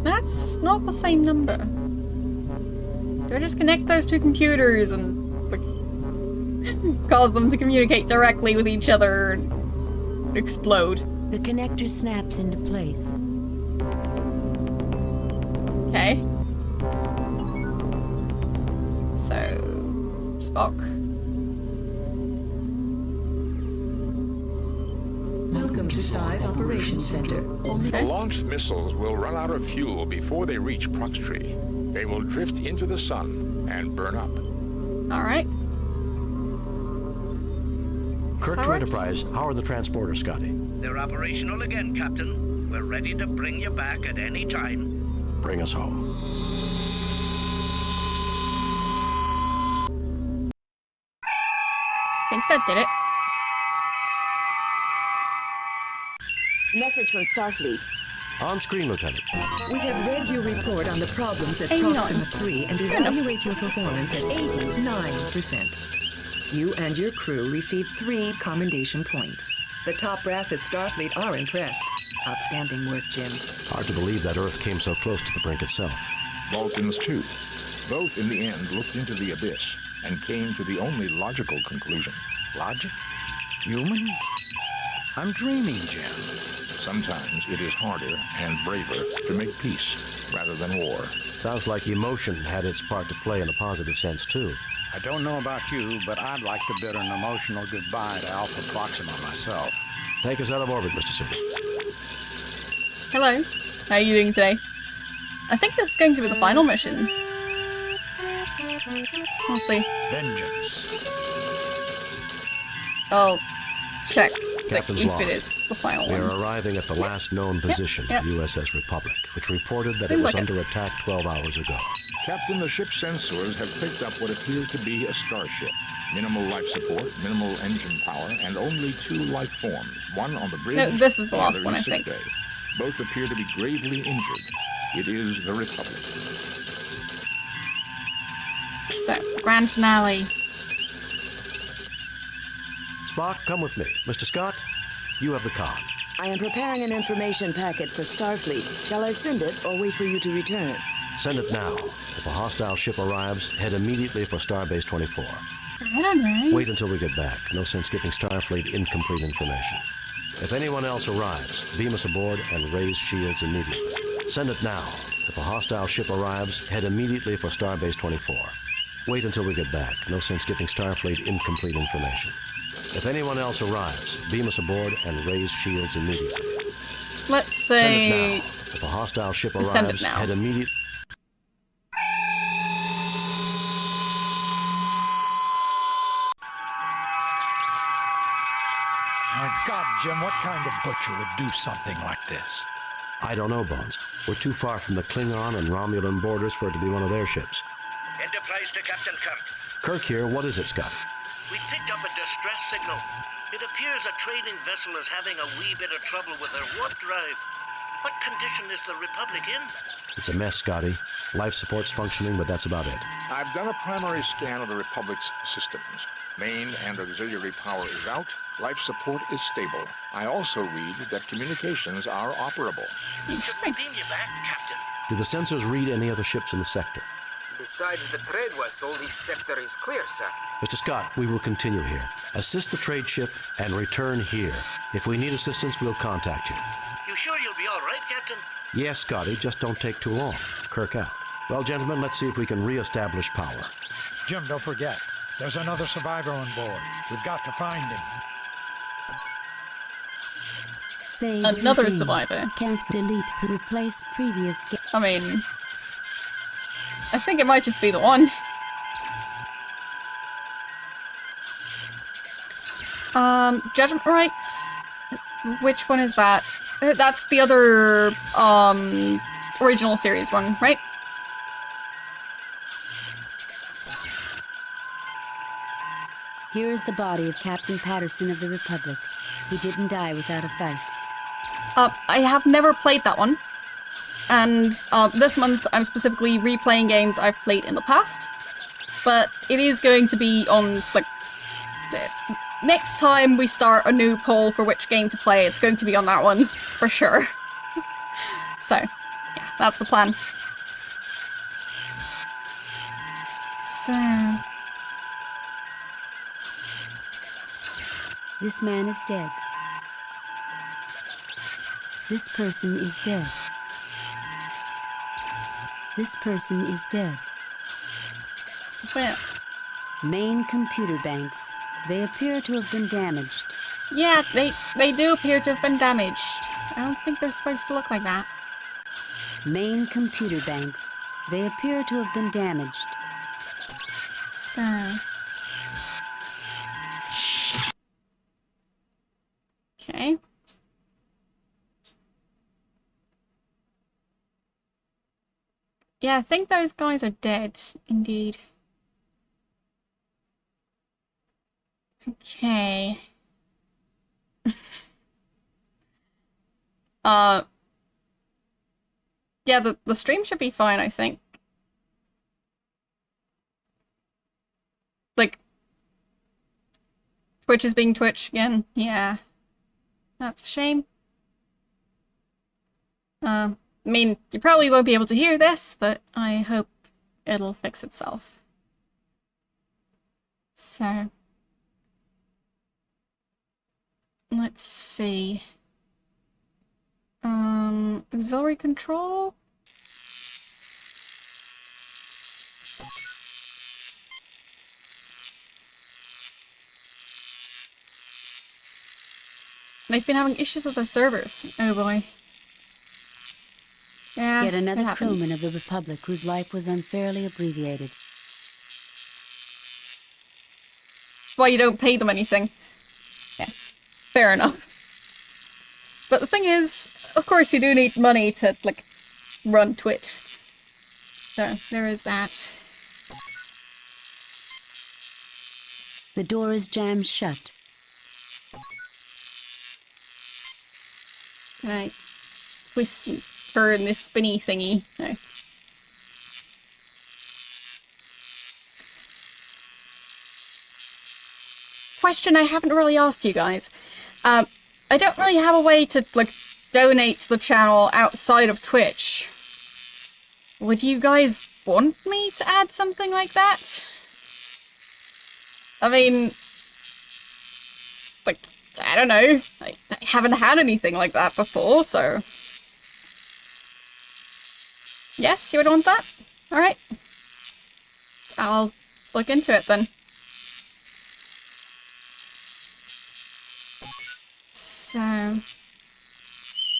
Speaker 1: That's not the same number. Do I just connect those 2 computers and cause them to communicate directly with each other and explode?
Speaker 8: The connector snaps into place.
Speaker 1: Okay. So, Spock.
Speaker 21: Welcome to Side Operations Center.
Speaker 5: The launched missiles will run out of fuel before they reach Proxtree. They will drift into the sun and burn up.
Speaker 1: Alright.
Speaker 2: Kirk to Enterprise, how are the transporters, Scotty?
Speaker 14: They're operational again, Captain. We're ready to bring you back at any time.
Speaker 2: Bring us home.
Speaker 1: I think that did it.
Speaker 13: Message from Starfleet.
Speaker 2: On screen, Lieutenant.
Speaker 13: We have read your report on the problems at
Speaker 1: 89.
Speaker 13: Proxima 3 and evaluate your performance at 89%. You and your crew received 3 commendation points. The top brass at Starfleet are impressed. Outstanding work, Jim.
Speaker 2: Hard to believe that Earth came so close to the brink itself.
Speaker 5: Vulcans, too. Both, in the end, looked into the abyss and came to the only logical conclusion.
Speaker 9: Logic? Humans? I'm dreaming, Jim.
Speaker 5: Sometimes it is harder and braver to make peace rather than war.
Speaker 2: Sounds like emotion had its part to play in a positive sense, too.
Speaker 9: I don't know about you, but I'd like to bid an emotional goodbye to Alpha Proxima myself.
Speaker 2: Take us out of orbit, Mr. Suter.
Speaker 1: Hello. How are you doing today? I think this is going to be the final mission. We'll see.
Speaker 9: Vengeance.
Speaker 1: I'll check
Speaker 2: Captain's
Speaker 1: if
Speaker 2: log.
Speaker 1: it is the final
Speaker 2: We
Speaker 1: one.
Speaker 2: are arriving at the last known position
Speaker 1: Yep.
Speaker 2: of the USS Republic, which reported that
Speaker 1: Seems
Speaker 2: it was
Speaker 1: like it.
Speaker 2: under attack 12 hours ago.
Speaker 5: Captain, the ship's sensors have picked up what appears to be a starship. Minimal life support, minimal engine power, and only 2 life forms. One on the bridge,
Speaker 1: No, this is the last
Speaker 5: other
Speaker 1: one,
Speaker 5: in
Speaker 1: I
Speaker 5: sick
Speaker 1: think.
Speaker 5: bay. Both appear to be gravely injured. It is the Republic.
Speaker 1: So, grand finale.
Speaker 2: Spock, come with me. Mr. Scott, you have the con.
Speaker 18: I am preparing an information packet for Starfleet. Shall I send it or wait for you to return?
Speaker 2: Send it now. If a hostile ship arrives, head immediately for Starbase 24.
Speaker 1: Alright.
Speaker 2: Wait until we get back. No sense giving Starfleet incomplete information. If anyone else arrives, beam us aboard and raise shields immediately. Send it now. If a hostile ship arrives, head immediately for Starbase 24. Wait until we get back. No sense giving Starfleet incomplete information. If anyone else arrives, beam us aboard and raise shields immediately.
Speaker 1: Let's
Speaker 2: Send
Speaker 1: say...
Speaker 2: it now. If a hostile ship
Speaker 1: Send it
Speaker 2: arrives,
Speaker 1: now.
Speaker 2: head immediately.
Speaker 9: My God, Jim, what kind of butcher would do something like this?
Speaker 2: I don't know, Bones. We're too far from the Klingon and Romulan borders for it to be one of their ships.
Speaker 14: Enterprise to Captain Kirk.
Speaker 2: Kirk here. What is it, Scott?
Speaker 14: We picked up a distress signal. It appears a trading vessel is having a wee bit of trouble with their warp drive. What condition is the Republic in?
Speaker 2: It's a mess, Scotty. Life support's functioning, but that's about it.
Speaker 5: I've done a primary scan of the Republic's systems. Main and auxiliary power is out. Life support is stable. I also read that communications are operable.
Speaker 14: Should we beam you back, Captain?
Speaker 2: Do the sensors read any other ships in the sector?
Speaker 6: Besides the trade vessel, this sector is clear, sir.
Speaker 2: Mr. Scott, we will continue here. Assist the trade ship and return here. If we need assistance, we'll contact you.
Speaker 14: You sure you'll be all right, Captain?
Speaker 2: Yes, Scotty, just don't take too long. Kirk out. Well, gentlemen, let's see if we can re-establish power.
Speaker 9: Jim, don't forget. There's another survivor on board. We've got to find him.
Speaker 8: Save
Speaker 1: Another
Speaker 8: routine.
Speaker 1: survivor.
Speaker 8: Cancel, delete, replace previous.
Speaker 1: I mean, I think it might just be the one. Judgment Rights. Which one is that? That's the other, original series one, right?
Speaker 8: Here is the body of Captain Patterson of the Republic. He didn't die without a fight.
Speaker 1: I have never played that one. And this month I'm specifically replaying games I've played in the past. But it is going to be on, like, next time we start a new poll for which game to play, it's going to be on that one, for sure. So, yeah, that's the plan. So...
Speaker 8: This man is dead. This person is dead. This person is dead.
Speaker 1: Where?
Speaker 8: Main computer banks. They appear to have been damaged.
Speaker 1: Yeah, they do appear to have been damaged. I don't think they're supposed to look like that.
Speaker 8: Main computer banks. They appear to have been damaged.
Speaker 1: So... Okay. Yeah, I think those guys are dead, indeed. Okay. Yeah, the stream should be fine, I think. Like, Twitch is being Twitch again, yeah. That's a shame. I mean, you probably won't be able to hear this, but I hope it'll fix itself. So... let's see. Auxiliary control? They've been having issues with their servers. Oh boy. Yeah,
Speaker 8: Yet another
Speaker 1: it happens.
Speaker 8: crewman of the Republic whose life was unfairly abbreviated.
Speaker 1: Why you don't pay them anything. Yeah, fair enough. But the thing is, of course you do need money to, like, run Twitch. So, there is that.
Speaker 8: The door is jammed shut.
Speaker 1: Right. Twist and turn this spinny thingy. No. Question I haven't really asked you guys. I don't really have a way to, like, donate to the channel outside of Twitch. Would you guys want me to add something like that? I mean, like, I don't know. I haven't had anything like that before, so... Yes, you would want that? Alright. I'll look into it then. So...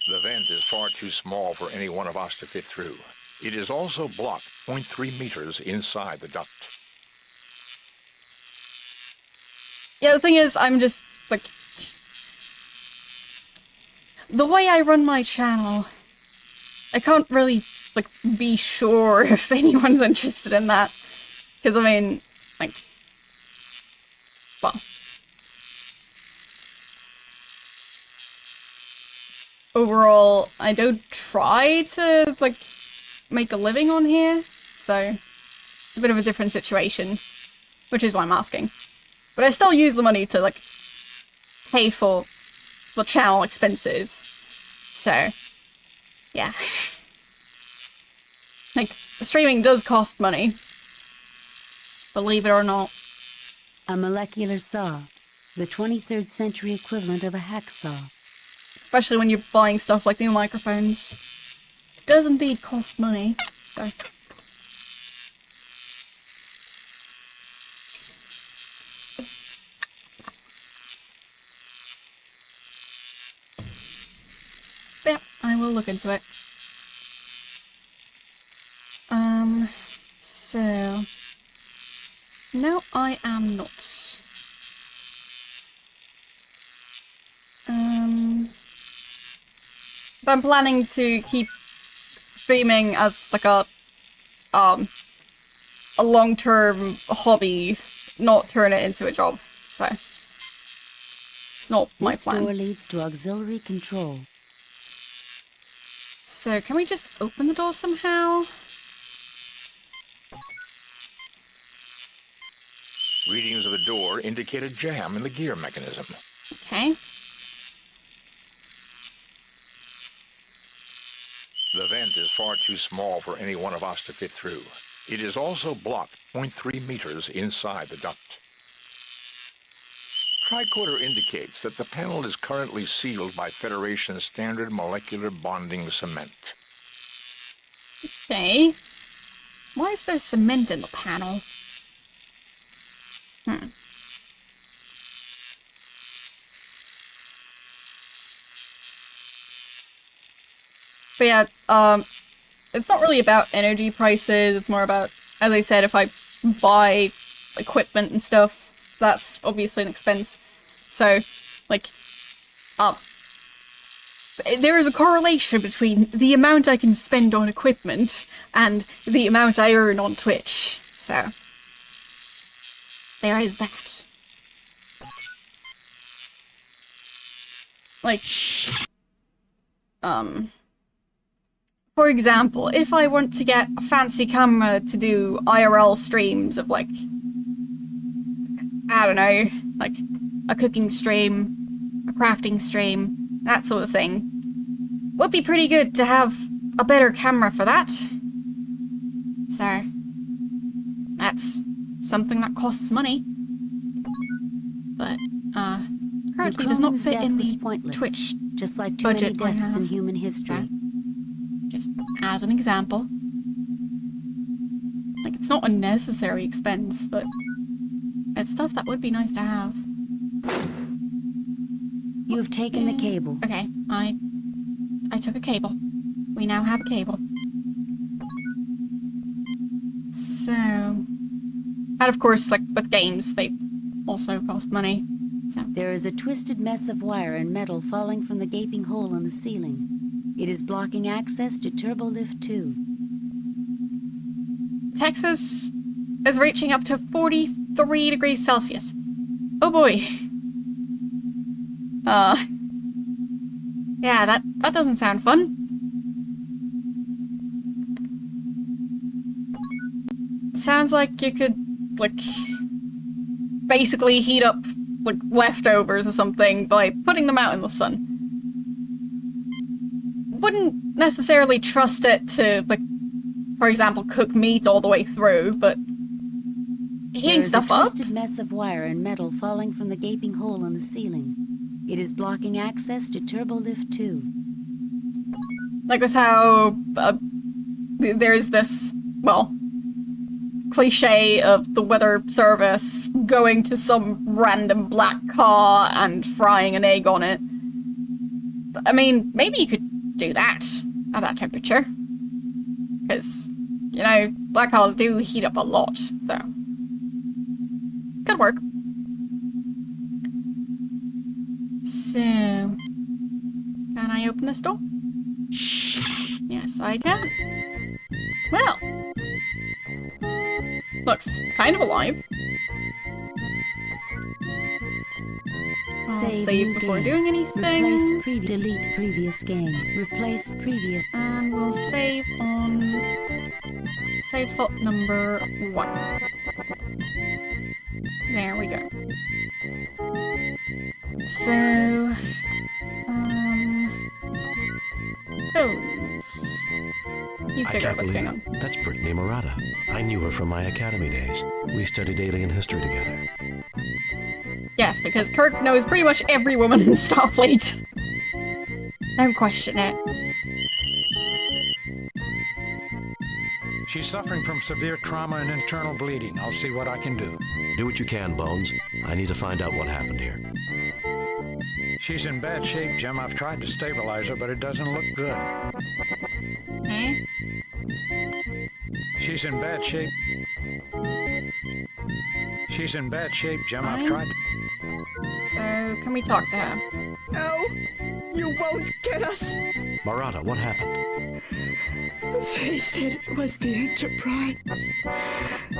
Speaker 5: The vent is far too small for any one of us to fit through. It is also blocked 0.3 meters inside the duct.
Speaker 1: Yeah, the thing is, I'm just, like... The way I run my channel, I can't really, like, be sure if anyone's interested in that. Because, I mean, like... Well... Overall, I don't try to, like, make a living on here, so it's a bit of a different situation, which is why I'm asking. But I still use the money to, like, pay for the channel expenses, so, yeah. Like, streaming does cost money, believe it or not.
Speaker 8: A molecular saw, the 23rd century equivalent of a hacksaw.
Speaker 1: Especially when you're buying stuff like new microphones. It does indeed cost money, so. Yeah, I will look into it. So... No, I am not. I'm planning to keep streaming as like a long-term hobby, not turn it into a job. So it's not my plan.
Speaker 8: This door leads to auxiliary control.
Speaker 1: So can we just open the door somehow?
Speaker 5: Readings of the door indicate a jam in the gear mechanism.
Speaker 1: Okay.
Speaker 5: The vent is far too small for any one of us to fit through. It is also blocked 0.3 meters inside the duct. Tricorder indicates that the panel is currently sealed by Federation standard molecular bonding cement.
Speaker 1: Okay. Why is there cement in the panel? But yeah, it's not really about energy prices, it's more about, as I said, if I buy equipment and stuff, that's obviously an expense. So, like, there is a correlation between the amount I can spend on equipment and the amount I earn on Twitch. So, there is that. Like, for example, if I want to get a fancy camera to do IRL streams of, like, I don't know, like, a cooking stream, a crafting stream, that sort of thing, would be pretty good to have a better camera for that. So, that's something that costs money. But, currently does not fit in the Twitch
Speaker 8: just like too many
Speaker 1: budget I
Speaker 8: deaths
Speaker 1: have.
Speaker 8: in human history.
Speaker 1: So, just as an example. Like, it's not a necessary expense, but it's stuff that would be nice to have.
Speaker 8: You have taken the cable.
Speaker 1: Okay, I took a cable. We now have a cable. So... And of course, like, with games, they also cost money. So.
Speaker 8: There is a twisted mess of wire and metal falling from the gaping hole in the ceiling. It is blocking access to Turbolift 2.
Speaker 1: Texas is reaching up to 43 degrees Celsius. Oh boy. Yeah, that doesn't sound fun. Sounds like you could, like, basically heat up, like, leftovers or something by putting them out in the sun. Wouldn't necessarily trust it to, like, for example, cook meat all the way through, but heating stuff up?
Speaker 8: There is a twisted mess of wire and metal falling from the gaping hole in the ceiling. It is blocking access to Turbolift 2.
Speaker 1: Like with how there's this, well, cliche of the weather service going to some random black car and frying an egg on it. I mean, maybe you could do that at that temperature. Because, you know, black cars do heat up a lot, so. Could work. So, can I open this door? Yes, I can. Well. Looks kind of alive. I'll save before doing anything.
Speaker 8: Replace delete previous game. Replace previous.
Speaker 1: And we'll save on save slot number 1. There we go. So, you figure out what's going on.
Speaker 2: That's Brittany Murata. I knew her from my academy days. We studied alien history together.
Speaker 1: Yes, because Kirk knows pretty much every woman in Starfleet. Don't question it.
Speaker 9: She's suffering from severe trauma and internal bleeding. I'll see what I can do.
Speaker 2: Do what you can, Bones. I need to find out what happened here.
Speaker 9: She's in bad shape, Jim. I've tried to stabilize her, but it doesn't look good.
Speaker 1: Eh?
Speaker 9: She's in bad shape. She's in bad shape, Jim. I've tried.
Speaker 1: So, can we talk to her?
Speaker 11: No, you won't get us.
Speaker 2: Murata, what happened?
Speaker 11: They said it was the Enterprise.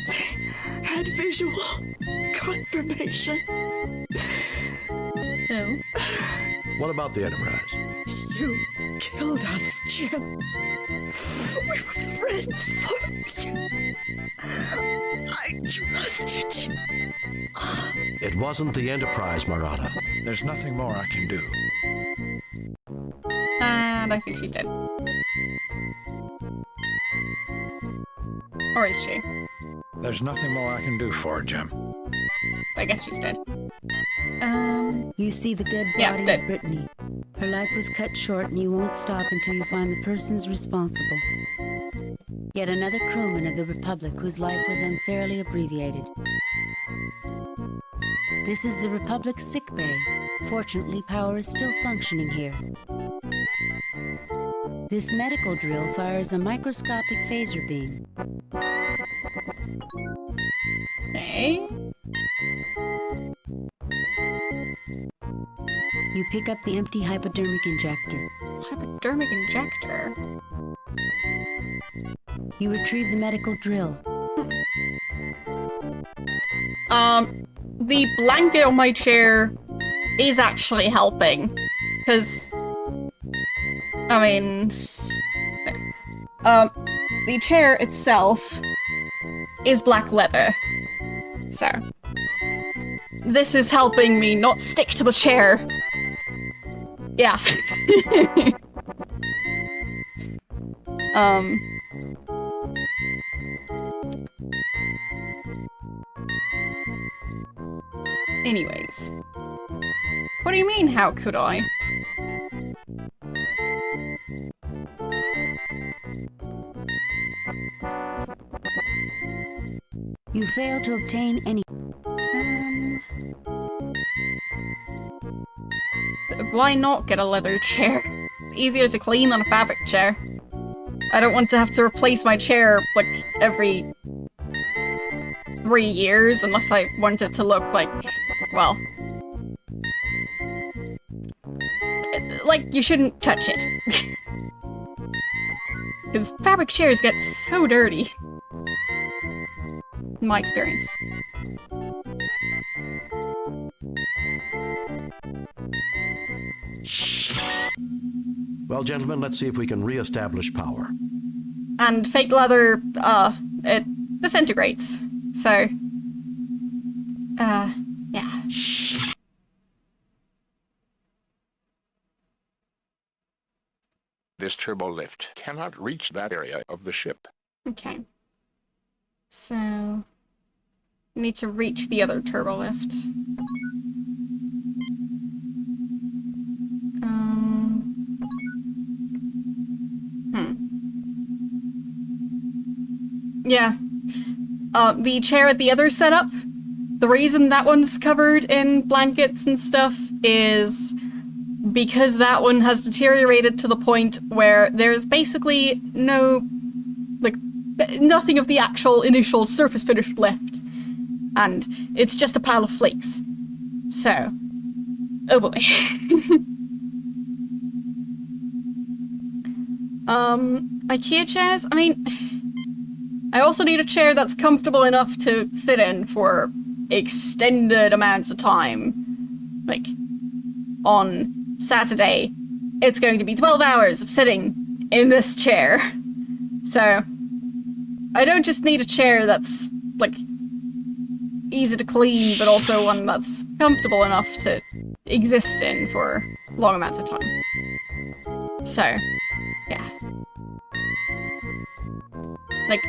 Speaker 11: They had visual confirmation.
Speaker 1: Who?
Speaker 2: What about the Enterprise?
Speaker 11: You killed us, Jim. We were friends for you. I trusted you.
Speaker 2: It wasn't the Enterprise, Murata.
Speaker 9: There's nothing more I can do.
Speaker 1: And I think she's dead. Or is she?
Speaker 9: There's nothing more I can do for her, Jim.
Speaker 1: I guess she's dead.
Speaker 8: You see the dead body of Brittany. Her life was cut short and you won't stop until you find the persons responsible. Yet another crewman of the Republic whose life was unfairly abbreviated. This is the Republic's sick bay. Fortunately, power is still functioning here. This medical drill fires a microscopic phaser beam.
Speaker 1: Okay.
Speaker 8: You pick up the empty hypodermic injector.
Speaker 1: Hypodermic injector?
Speaker 8: You retrieve the medical drill.
Speaker 1: The blanket on my chair is actually helping. Because, I mean, the chair itself is black leather. So, this is helping me not stick to the chair. Yeah. Anyways. What do you mean, how could I?
Speaker 8: You fail to obtain any...
Speaker 1: Why not get a leather chair? Easier to clean than a fabric chair. I don't want to have to replace my chair, like, every 3 years, unless I want it to look like, well... like, you shouldn't touch it. Because fabric chairs get so dirty. in my experience.
Speaker 2: Well, gentlemen, let's see if we can re-establish power.
Speaker 1: And fake leather, it disintegrates. So, yeah.
Speaker 5: This turbo lift cannot reach that area of the ship.
Speaker 1: Okay. So, we need to reach the other turbo lift. Yeah. The chair at the other setup, the reason that one's covered in blankets and stuff is because that one has deteriorated to the point where there's basically no, like, nothing of the actual initial surface finish left. And it's just a pile of flakes. So, oh boy. IKEA chairs, I mean, I also need a chair that's comfortable enough to sit in for extended amounts of time. Like, on Saturday, it's going to be 12 hours of sitting in this chair. So, I don't just need a chair that's, like, easy to clean, but also one that's comfortable enough to exist in for long amounts of time. So, yeah. Like,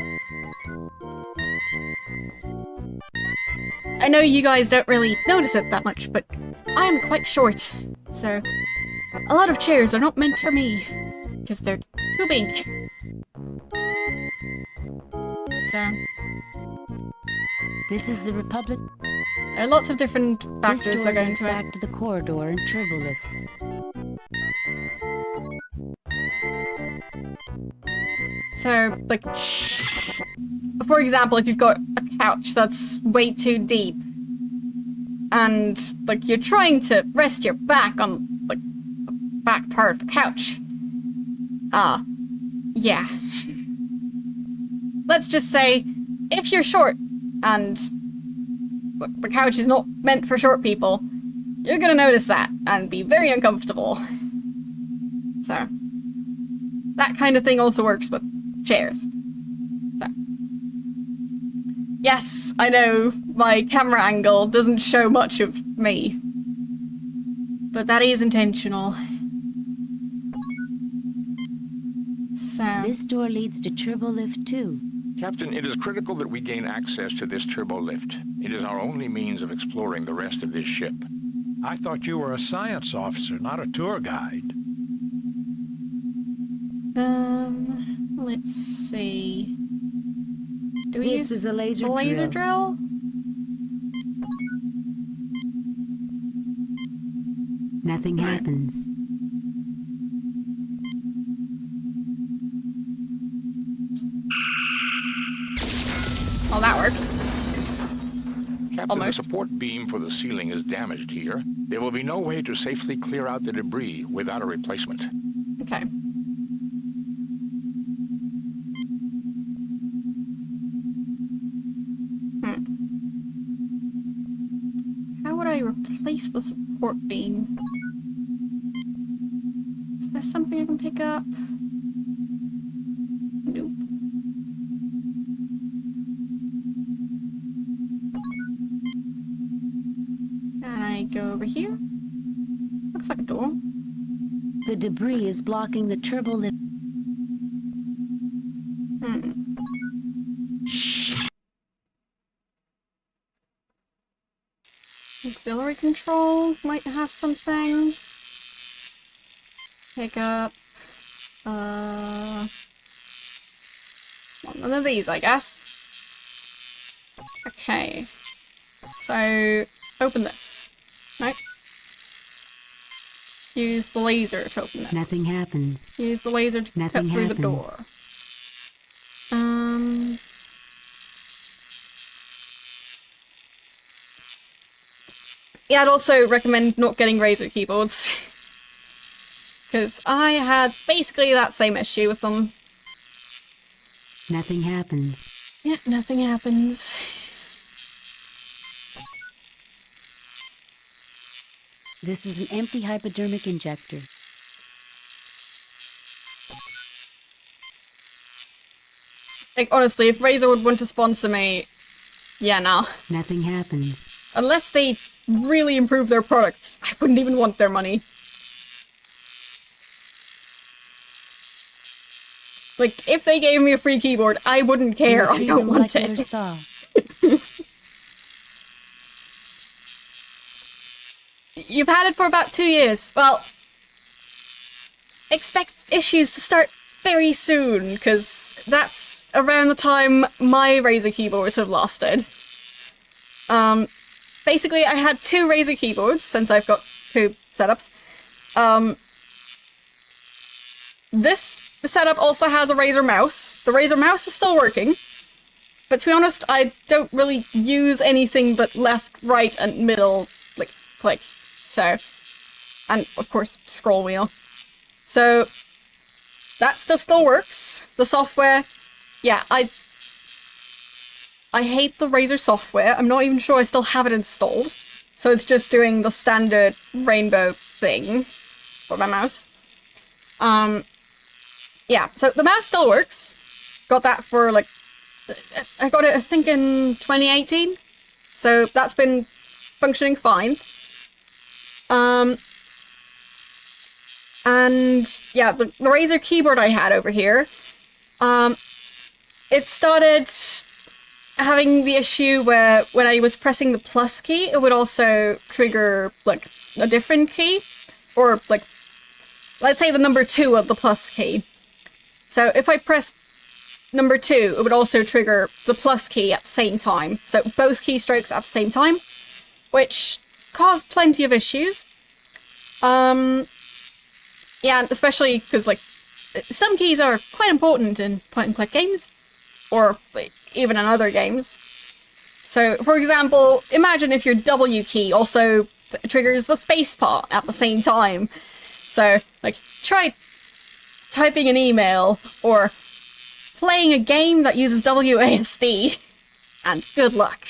Speaker 1: I know you guys don't really notice it that much, but I'm quite short, so a lot of chairs are not meant for me, because they're too big. So,
Speaker 8: This is the Republic.
Speaker 1: there are lots of different factors
Speaker 8: This
Speaker 1: that
Speaker 8: door
Speaker 1: go
Speaker 8: leads
Speaker 1: into it.
Speaker 8: back to the corridor and turbo lifts.
Speaker 1: So, like, for example, if you've got a couch that's way too deep, and, like, you're trying to rest your back on, like, the back part of the couch. Yeah. Let's just say, if you're short, and the couch is not meant for short people, you're gonna notice that, and be very uncomfortable. So, that kind of thing also works with chairs. So. Yes, I know my camera angle doesn't show much of me. But that is intentional. So.
Speaker 8: This door leads to turbo lift 2.
Speaker 5: Captain, it is critical that we gain access to this turbo lift. It is our only means of exploring the rest of this ship.
Speaker 9: I thought you were a science officer, not a tour guide.
Speaker 1: Let's see. Do we
Speaker 8: This
Speaker 1: use
Speaker 8: is a laser
Speaker 1: the laser drill?
Speaker 8: Nothing happens.
Speaker 1: Oh, that worked.
Speaker 5: Captain,
Speaker 1: Almost.
Speaker 5: the support beam for the ceiling is damaged here. There will be no way to safely clear out the debris without a replacement.
Speaker 1: Okay. How would I replace the support beam? Is there something I can pick up? Nope. Can I go over here? Looks like a door.
Speaker 8: The debris is blocking the turbo lift.
Speaker 1: Auxiliary control might have something. Pick up. Well, none of these, I guess. Okay. So, open this. Right? Use the laser to open this.
Speaker 8: Nothing happens.
Speaker 1: Use the laser to cut
Speaker 8: Nothing
Speaker 1: through
Speaker 8: happens.
Speaker 1: the door. Yeah, I'd also recommend not getting Razer keyboards. Because I had basically that same issue with them.
Speaker 8: Nothing happens.
Speaker 1: Yeah, nothing happens.
Speaker 8: This is an empty hypodermic injector.
Speaker 1: Like, honestly, if Razer would want to sponsor me, yeah, nah.
Speaker 8: Nothing happens.
Speaker 1: Unless they really improve their products, I wouldn't even want their money. Like, if they gave me a free keyboard, I wouldn't care. I don't want it.
Speaker 8: Saw.
Speaker 1: You've had it for about 2 years. Well, expect issues to start very soon, because that's around the time my Razer keyboards have lasted. Basically, I had 2 Razer keyboards, since I've got 2 setups. This setup also has a Razer mouse. The Razer mouse is still working, but to be honest, I don't really use anything but left, right, and middle, like, click. So, and of course, scroll wheel. So, that stuff still works. The software, yeah, I hate the Razer software. I'm not even sure I still have it installed. So it's just doing the standard rainbow thing for my mouse. Yeah, so the mouse still works. Got that for, like, I got it, I think, in 2018. So that's been functioning fine. And yeah, the Razer keyboard I had over here, it started having the issue where when I was pressing the plus key, it would also trigger, like, a different key. Or, like, let's say the number 2 of the plus key. So if I pressed number 2, it would also trigger the plus key at the same time. So both keystrokes at the same time, which caused plenty of issues. Yeah, especially because, like, some keys are quite important in point-and-click games, or like, even in other games. So, for example, imagine if your W key also triggers the spacebar at the same time. So, like, try typing an email, or playing a game that uses WASD, and good luck.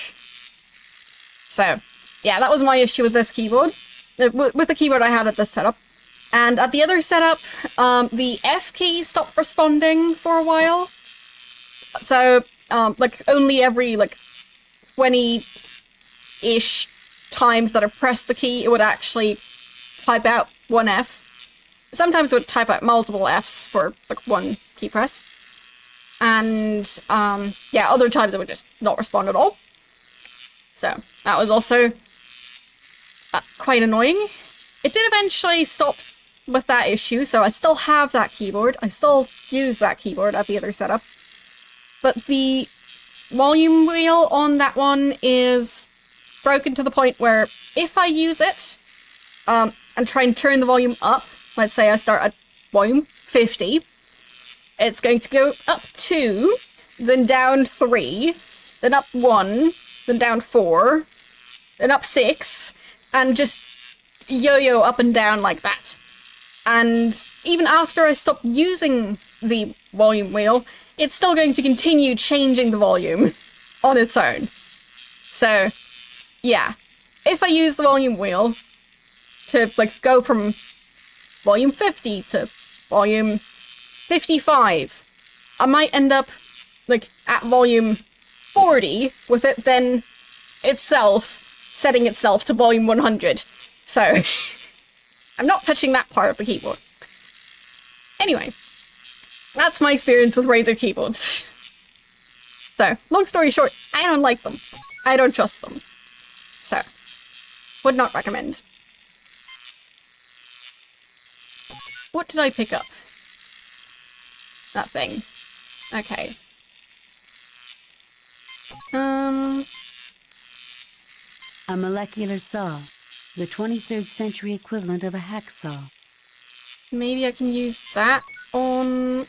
Speaker 1: So, yeah, that was my issue with this keyboard. With the keyboard I had at this setup. And at the other setup, the F key stopped responding for a while. So, like, only every, like, 20-ish times that I pressed the key, it would actually type out one F. Sometimes it would type out multiple Fs for, like, one key press. And, yeah, other times it would just not respond at all. So, that was also quite annoying. It did eventually stop with that issue, so I still have that keyboard. I still use that keyboard at the other setup. But the volume wheel on that one is broken to the point where if I use it, and try and turn the volume up, let's say I start at volume 50, it's going to go up 2, then down 3, then up 1, then down 4, then up 6, and just yo-yo up and down like that. And even after I stop using the volume wheel, it's still going to continue changing the volume on its own. So, yeah. If I use the volume wheel to, like, go from volume 50 to volume 55, I might end up, like, at volume 40, with it then itself setting itself to volume 100. So, I'm not touching that part of the keyboard. Anyway, that's my experience with Razer keyboards. So, long story short, I don't like them. I don't trust them. So, would not recommend. What did I pick up? That thing. Okay.
Speaker 8: A molecular saw. The 23rd century equivalent of a hacksaw.
Speaker 1: Maybe I can use that on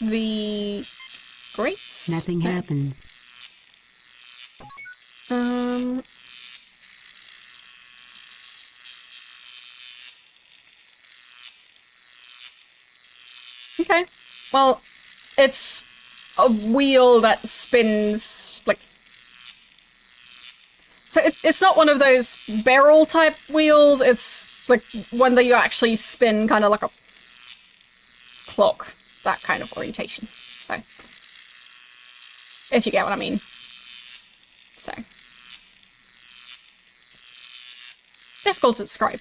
Speaker 1: the grate?
Speaker 8: Nothing happens.
Speaker 1: Okay. Well, it's a wheel that spins, like, So it's not one of those barrel type wheels, it's like one that you actually spin kind of like a clock, that kind of orientation. So, if you get what I mean. So, difficult to describe.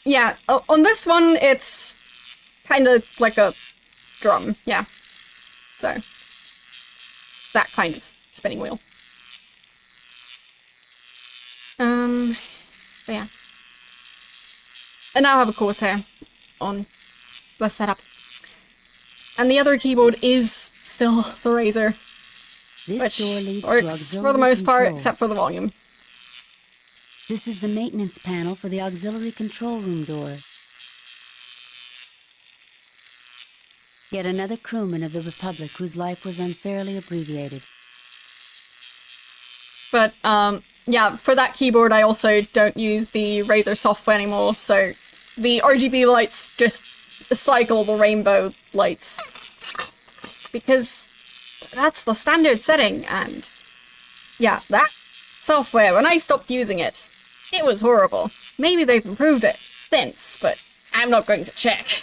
Speaker 1: Yeah, on this one, it's kind of like a drum, yeah. So, that kind of spinning wheel. But yeah. I now have a Corsair on the setup. And the other keyboard is still the Razer.
Speaker 8: This door leads to
Speaker 1: works
Speaker 8: auxiliary
Speaker 1: for the most part,
Speaker 8: control.
Speaker 1: except for the volume.
Speaker 8: This is the maintenance panel for the auxiliary control room door. Yet another crewman of the Republic whose life was unfairly abbreviated.
Speaker 1: But, yeah, for that keyboard I also don't use the Razer software anymore, so the RGB lights just cycle the rainbow lights. Because that's the standard setting, and yeah, that software, when I stopped using it, it was horrible. Maybe they've improved it since, but I'm not going to check.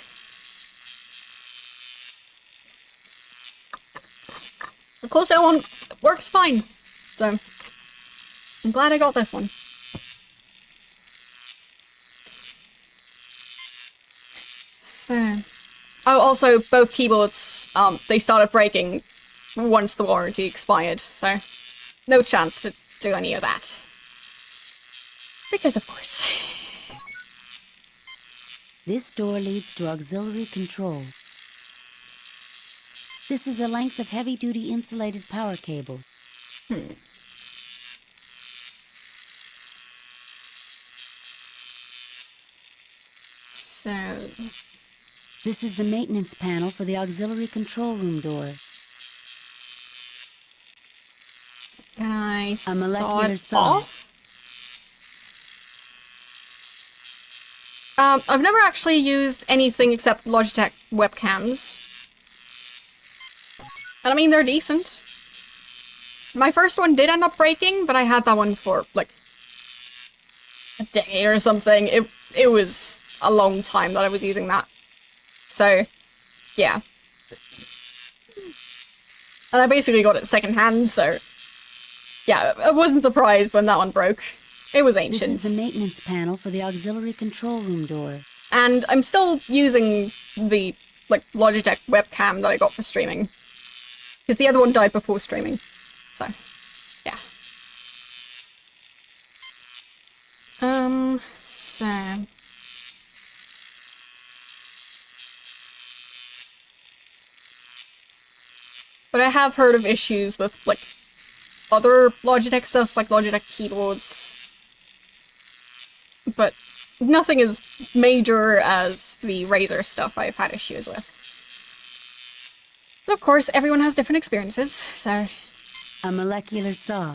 Speaker 1: Of course, that one works fine, so I'm glad I got this one. So, oh, also both keyboards, they started breaking once the warranty expired, so no chance to do any of that. Because of course.
Speaker 8: This door leads to auxiliary control. This is a length of heavy-duty insulated power cable.
Speaker 1: So...
Speaker 8: This is the maintenance panel for the auxiliary control room door.
Speaker 1: Can I
Speaker 8: A molecular
Speaker 1: saw it off? I've never actually used anything except Logitech webcams. And I mean, they're decent. My first one did end up breaking, but I had that one for, like, a day or something. It was a long time that I was using that. So, yeah. And I basically got it secondhand, so... yeah, I wasn't surprised when that one broke. It was ancient.
Speaker 8: This is the maintenance panel for the auxiliary control room door.
Speaker 1: And I'm still using the, like, Logitech webcam that I got for streaming. Because the other one died before streaming. So, yeah. So... but I have heard of issues with, like, other Logitech stuff, like Logitech keyboards. But nothing as major as the Razer stuff I've had issues with. But of course, everyone has different experiences, so...
Speaker 8: A molecular saw.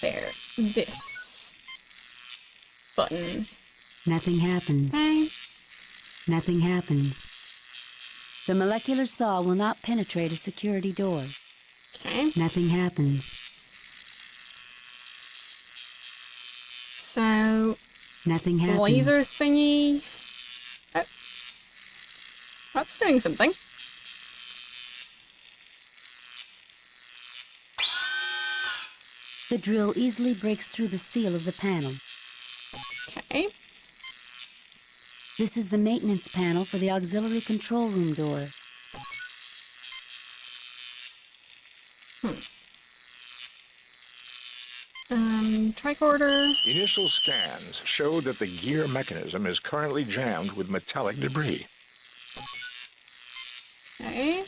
Speaker 1: There. This. Button.
Speaker 8: Nothing happens.
Speaker 1: Okay.
Speaker 8: Nothing happens. The molecular saw will not penetrate a security door.
Speaker 1: Okay.
Speaker 8: Nothing happens.
Speaker 1: So...
Speaker 8: nothing happens.
Speaker 1: laser thingy... oh. That's doing something.
Speaker 8: The drill easily breaks through the seal of the panel.
Speaker 1: Okay.
Speaker 8: This is the maintenance panel for the auxiliary control room door.
Speaker 1: Tricorder.
Speaker 5: Initial scans show that the gear mechanism is currently jammed with metallic debris.
Speaker 1: Okay.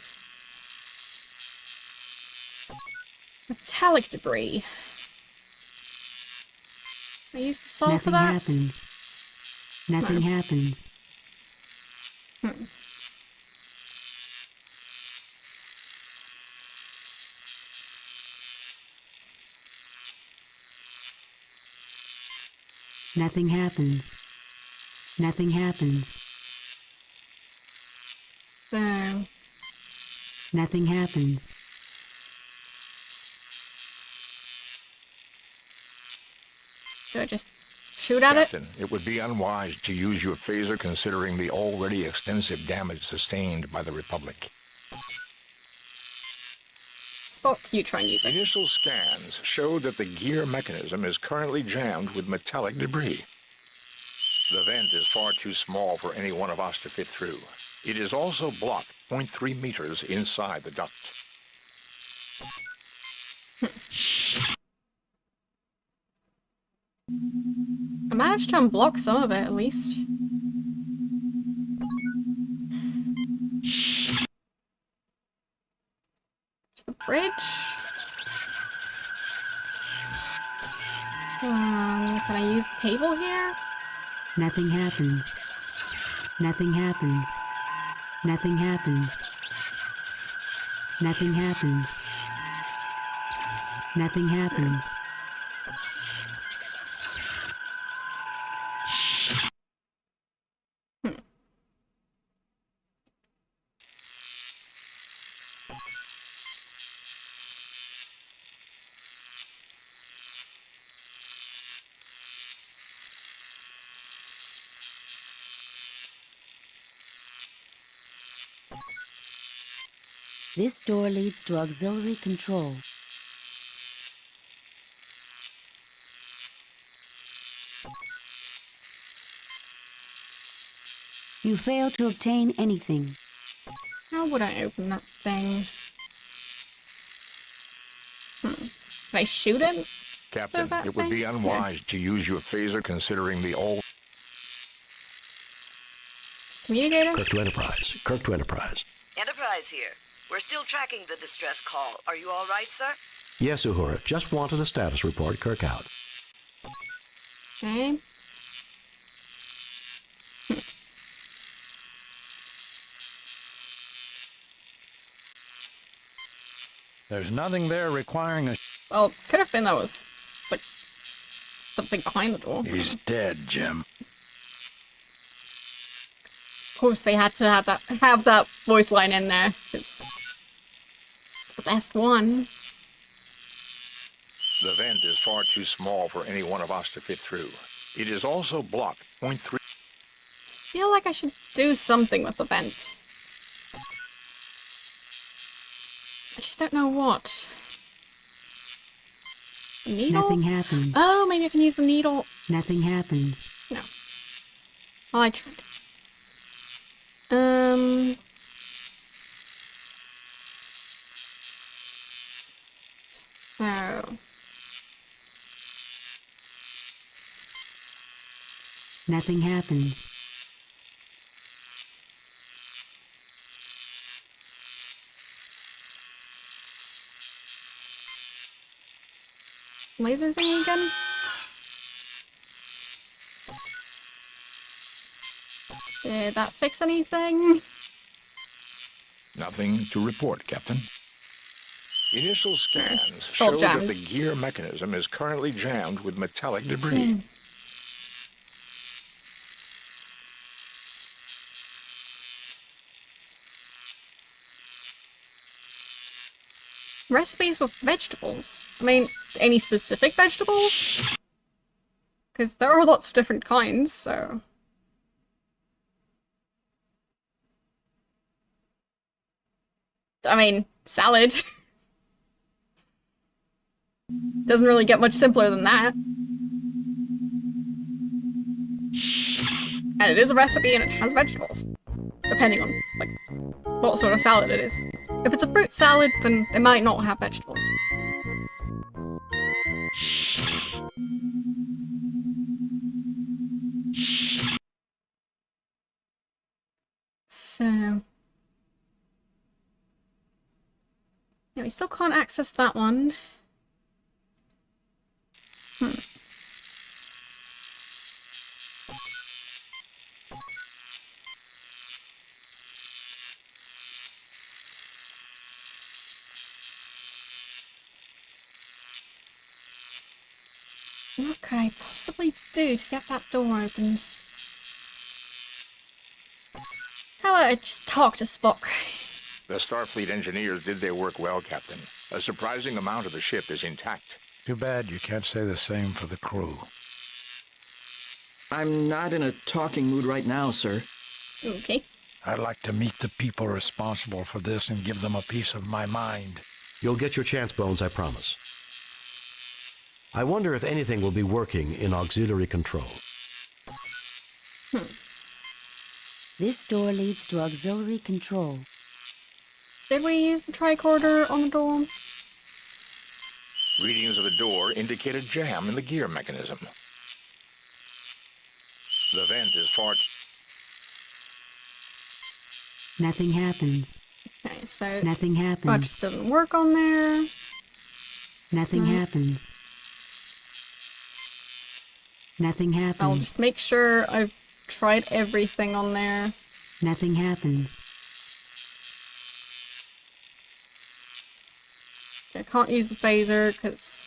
Speaker 1: Metallic debris. I use the saw for that?
Speaker 8: Nothing happens. Nothing happens. Nothing happens.
Speaker 1: So...
Speaker 8: nothing happens.
Speaker 1: Do I just shoot at
Speaker 5: Captain, it would be unwise to use your phaser considering the already extensive damage sustained by the Republic.
Speaker 1: Spock, you try and use it.
Speaker 5: Initial scans show that the gear mechanism is currently jammed with metallic debris. The vent is far too small for any one of us to fit through. It is also blocked 0.3 meters inside the duct.
Speaker 1: I managed to unblock some of it, at least. To the bridge. Can I use the table here?
Speaker 8: Nothing happens. Nothing happens. Nothing happens. Nothing happens. Nothing happens. This door leads to auxiliary control. You fail to obtain anything.
Speaker 1: How would I open that thing? Can I shoot it?
Speaker 5: Captain, it would be unwise to use your phaser considering the old...
Speaker 1: Communicator?
Speaker 2: Kirk to Enterprise. Kirk to Enterprise.
Speaker 4: Enterprise here. We're still tracking the distress call. Are you all right, sir?
Speaker 2: Yes, Uhura. Just wanted a status report. Kirk out.
Speaker 1: Okay.
Speaker 9: There's nothing there requiring a...
Speaker 1: Well, could have been that was, like, something behind the door.
Speaker 9: He's dead, Jim.
Speaker 1: Of course, they had to have that voice line in there. It's the best one.
Speaker 5: The vent is far too small for any one of us to fit through. It is also blocked 0.3...
Speaker 1: I feel like I should do something with the vent. I just don't know what. A needle?
Speaker 8: Nothing happens.
Speaker 1: Oh, maybe I can use the needle.
Speaker 8: Nothing happens.
Speaker 1: No. Well, I tried. So...
Speaker 8: Nothing happens.
Speaker 1: Laser thing again? Did that fix anything?
Speaker 5: Nothing to report, Captain. Initial scans show that the gear mechanism is currently jammed with metallic debris.
Speaker 1: Recipes with vegetables. I mean, any specific vegetables? Because there are lots of different kinds, so... I mean, salad. Doesn't really get much simpler than that. And it is a recipe and it has vegetables. Depending on, like, what sort of salad it is. If it's a fruit salad, then it might not have vegetables. So... yeah, we still can't access that one. What could I possibly do to get that door open? How about I just talk to Spock?
Speaker 5: The Starfleet engineers did their work well, Captain. A surprising amount of the ship is intact.
Speaker 9: Too bad you can't say the same for the crew.
Speaker 10: I'm not in a talking mood right now, sir.
Speaker 1: Okay.
Speaker 9: I'd like to meet the people responsible for this and give them a piece of my mind.
Speaker 2: You'll get your chance, Bones, I promise. I wonder if anything will be working in auxiliary control.
Speaker 8: This door leads to auxiliary control.
Speaker 1: Did we use the tricorder on the door?
Speaker 5: Readings of the door indicate a jam in the gear mechanism. The vent is far...
Speaker 8: Nothing happens.
Speaker 1: Okay, so...
Speaker 8: Nothing happens.
Speaker 1: Oh, it just doesn't work on there.
Speaker 8: Nothing happens. Nothing happens.
Speaker 1: I'll just make sure I've tried everything on there.
Speaker 8: Nothing happens.
Speaker 1: I can't use the phaser because,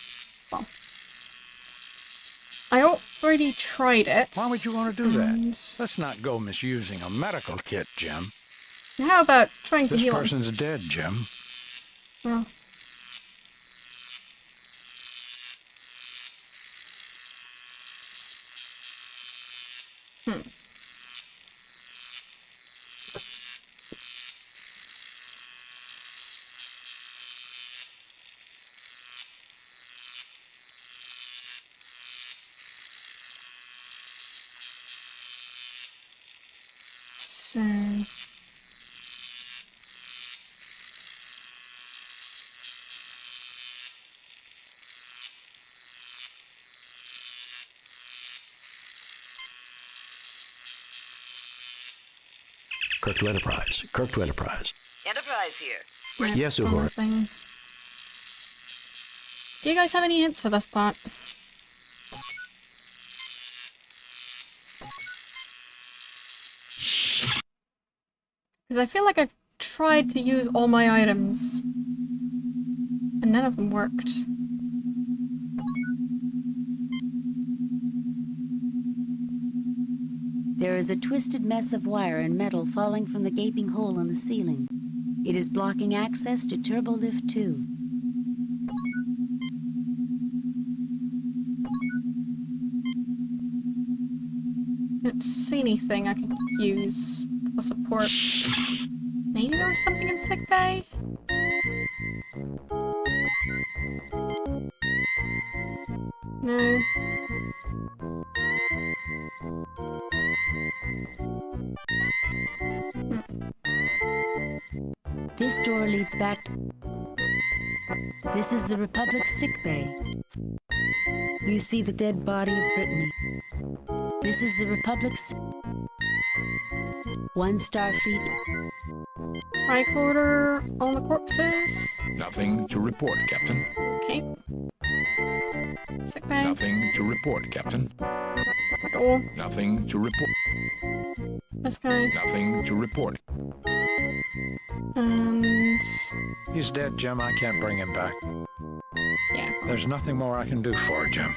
Speaker 1: well, I already tried it.
Speaker 9: Why would you want to do that? Let's not go misusing a medical kit, Jim.
Speaker 1: How about trying to heal him?
Speaker 9: This person's dead, Jim.
Speaker 1: Well. So...
Speaker 2: Kirk to Enterprise. Kirk to Enterprise.
Speaker 4: Enterprise here.
Speaker 2: Yes, Uhura.
Speaker 1: Do you guys have any hints for this part? Because I feel like I've tried to use all my items, and none of them worked.
Speaker 8: There is a twisted mess of wire and metal falling from the gaping hole in the ceiling. It is blocking access to Turbolift 2.
Speaker 1: Can't see anything I could use for support. Maybe there was something in sickbay? No.
Speaker 8: This door leads back to... This is the Republic's sickbay. You see the dead body of Brittany. This is the Republic's... One Starfleet...
Speaker 1: Tricorder on the corpses.
Speaker 5: Nothing to report, Captain.
Speaker 1: Okay. Sickbay.
Speaker 5: Nothing to report, Captain.
Speaker 1: Door.
Speaker 5: Nothing to report.
Speaker 1: This guy.
Speaker 5: Nothing to report.
Speaker 1: And...
Speaker 9: He's dead, Jim. I can't bring him back.
Speaker 1: Yeah.
Speaker 9: There's nothing more I can do for Jim.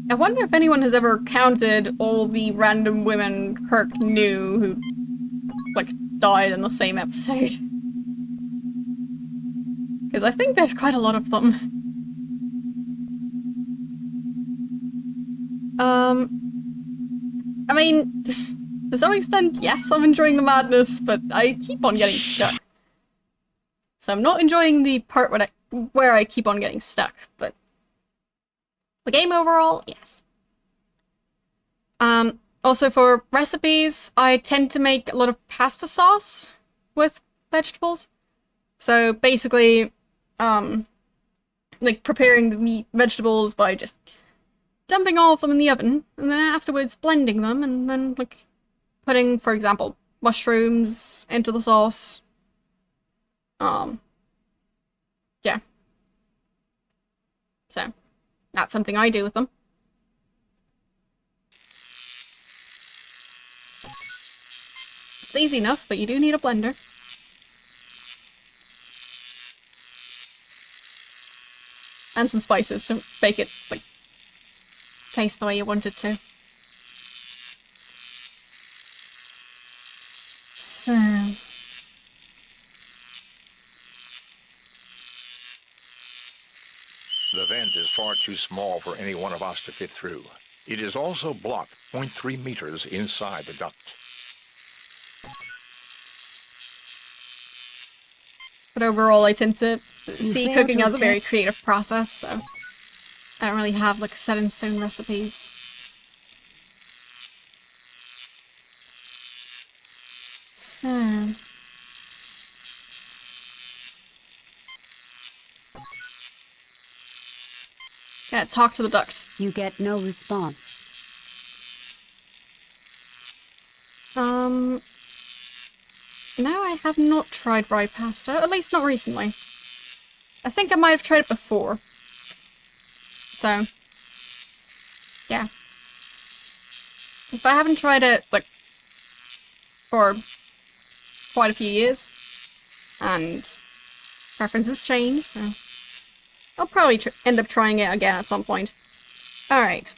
Speaker 1: I wonder if anyone has ever counted all the random women Kirk knew who, like, died in the same episode. Because I think there's quite a lot of them. I mean, to some extent, yes, I'm enjoying the madness, but I keep on getting stuck. So I'm not enjoying the part where I keep on getting stuck, but the game overall, yes. Also for recipes, I tend to make a lot of pasta sauce with vegetables. So basically, like preparing the meat vegetables by just dumping all of them in the oven, and then afterwards blending them, and then like putting, for example, mushrooms into the sauce. Yeah. So, that's something I do with them. It's easy enough, but you do need a blender. And some spices to make it, like, taste the way you want it to. So...
Speaker 5: The vent is far too small for any one of us to fit through. It is also blocked 0.3 meters inside the duct.
Speaker 1: But overall, I tend to see
Speaker 8: failed
Speaker 1: cooking
Speaker 8: to
Speaker 1: as a very
Speaker 8: attack-
Speaker 1: creative process, so I don't really have, like, set-in-stone recipes. So... yeah, talk to the duct.
Speaker 8: You get no response.
Speaker 1: No, I have not tried rye pasta, at least not recently. I think I might have tried it before. So, yeah. If I haven't tried it, like, for quite a few years, and preferences change, so I'll probably end up trying it again at some point. Alright.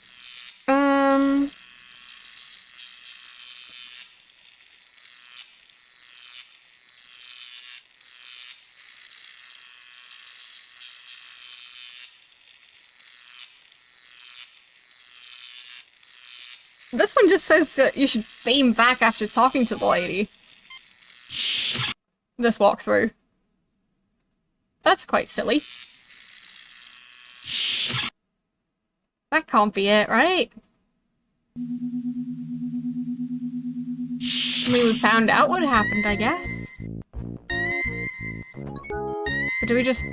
Speaker 1: This one just says that you should beam back after talking to the lady. This walkthrough. That's quite silly. That can't be it, right? I mean, we found out what happened, I guess. But do we just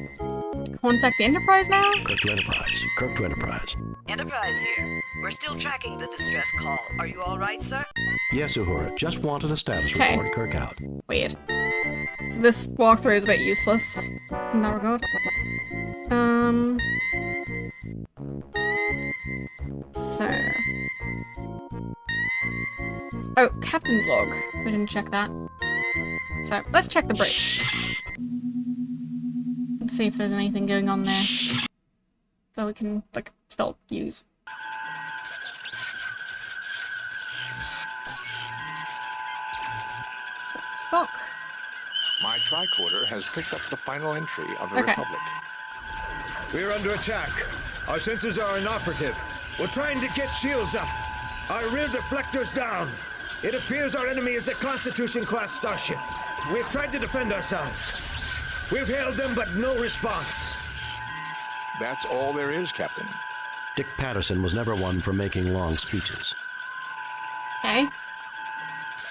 Speaker 1: contact the Enterprise now?
Speaker 2: Kirk to Enterprise. Kirk to Enterprise.
Speaker 4: Enterprise here. We're still tracking the distress call. Are you all right, sir?
Speaker 2: Yes, Uhura. Just wanted a status
Speaker 1: Okay.
Speaker 2: report. Kirk out.
Speaker 1: Weird. So this walkthrough is a bit useless in that regard. So... oh, Captain's log. We didn't check that. So, let's check the bridge. Let's see if there's anything going on there that we can, like, still use. So, Spock.
Speaker 5: My tricorder has picked up the final entry of the
Speaker 1: Okay.
Speaker 5: Republic.
Speaker 12: We're under attack. Our sensors are inoperative. We're trying to get shields up. Our rear deflector's down. It appears our enemy is a Constitution-class starship. We've tried to defend ourselves. We've hailed them, but no response.
Speaker 5: That's all there is, Captain.
Speaker 2: Dick Patterson was never one for making long speeches.
Speaker 1: Okay.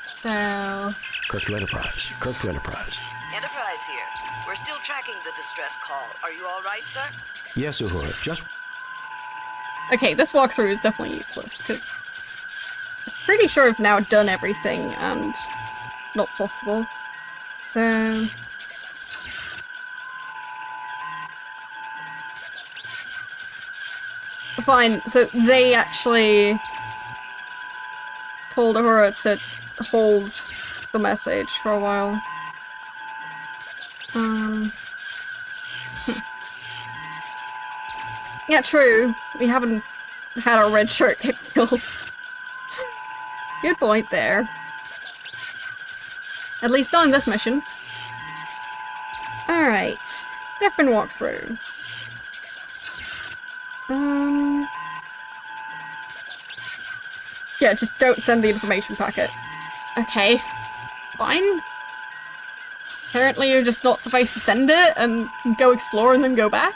Speaker 1: So...
Speaker 2: Kirk to Enterprise. Kirk to Enterprise.
Speaker 4: Enterprise here. We're still tracking the distress call. Are you all right, sir?
Speaker 2: Yes, Uhura. Just...
Speaker 1: okay, this walkthrough is definitely useless, because I'm pretty sure I've now done everything, and not possible. So... fine, so they actually told Uhura to hold the message for a while. Yeah, true. We haven't had our red shirt get killed. Good point there. At least on this mission. Alright. Different walkthrough. Yeah, just don't send the information packet. Okay. Fine. Apparently you're just not supposed to send it and go explore and then go back.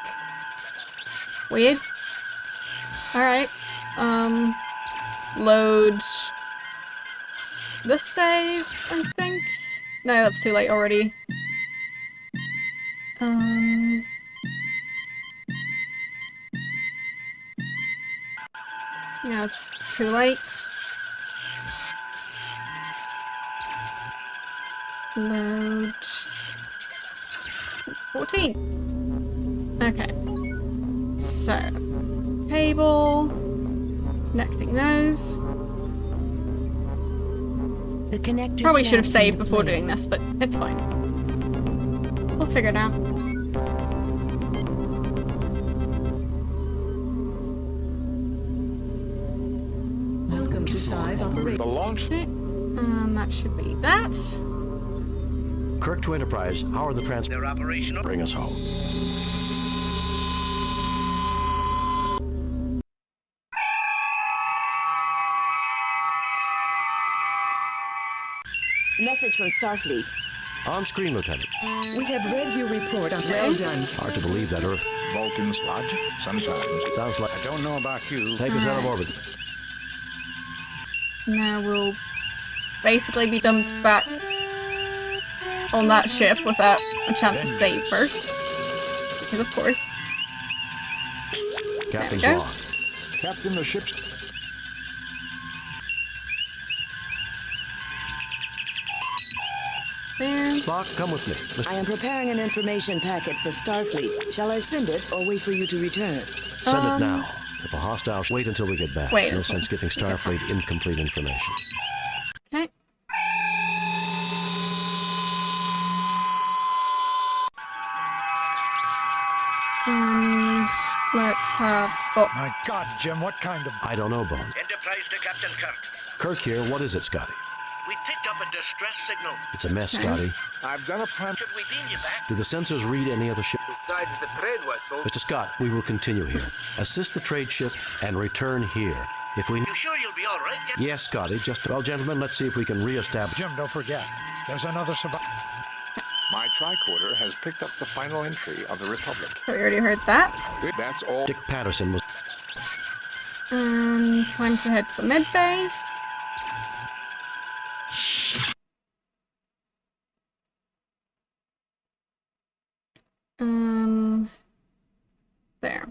Speaker 1: Weird. Alright. Load this save, I think? No, that's too late already. Yeah, it's too late. Load 14. Okay. So, cable, connecting those.
Speaker 8: The connector
Speaker 1: Probably should have
Speaker 8: snaps
Speaker 1: saved
Speaker 8: into
Speaker 1: before
Speaker 8: place.
Speaker 1: doing this, but it's fine. We'll figure it out.
Speaker 13: operation.
Speaker 5: The launch.
Speaker 1: Okay. That should be that.
Speaker 2: Kirk to Enterprise, how are the
Speaker 14: They're operational.
Speaker 2: Bring us home.
Speaker 18: Message from Starfleet.
Speaker 2: On screen, Lieutenant.
Speaker 13: We have read your report on well done.
Speaker 2: Hard to believe that Earth.
Speaker 5: Vulcan's logic? Sometimes.
Speaker 2: Sounds like...
Speaker 9: I don't know about you.
Speaker 2: Take us out of orbit.
Speaker 1: Now we'll basically be dumped back on that ship without a chance to save first. Because of course.
Speaker 2: Captain's
Speaker 1: there we go.
Speaker 2: log.
Speaker 9: Captain, the ship's...
Speaker 1: There.
Speaker 2: Spock, come with me.
Speaker 18: I am preparing an information packet for Starfleet. Shall I send it or wait for you to return?
Speaker 2: Send it now. If a hostile... Wait until we get back.
Speaker 1: Wait,
Speaker 2: no sense giving Starfleet incomplete information.
Speaker 1: Okay. And let's have Spock.
Speaker 9: My God, Jim, what kind of...
Speaker 2: I don't know, Bones.
Speaker 14: Enterprise to Captain Kirk.
Speaker 2: Kirk here. What is it, Scotty?
Speaker 14: We picked up a distress signal.
Speaker 2: It's a mess, Scotty.
Speaker 5: I've done a plan.
Speaker 14: Should we beam you back?
Speaker 2: Do the sensors read any other ship?
Speaker 6: Besides the trade vessel.
Speaker 2: Mr. Scott, we will continue here. Assist the trade ship and return here. If we...
Speaker 14: You sure you'll be all right, Captain?
Speaker 2: Yes, Scotty. Just... Well, gentlemen, let's see if we can re-establish...
Speaker 9: Jim, don't forget. There's another survivor.
Speaker 5: My tricorder has picked up the final entry of the Republic.
Speaker 1: So we already heard that.
Speaker 5: That's all.
Speaker 2: Dick Patterson was...
Speaker 1: Time to head to the mid bay. There.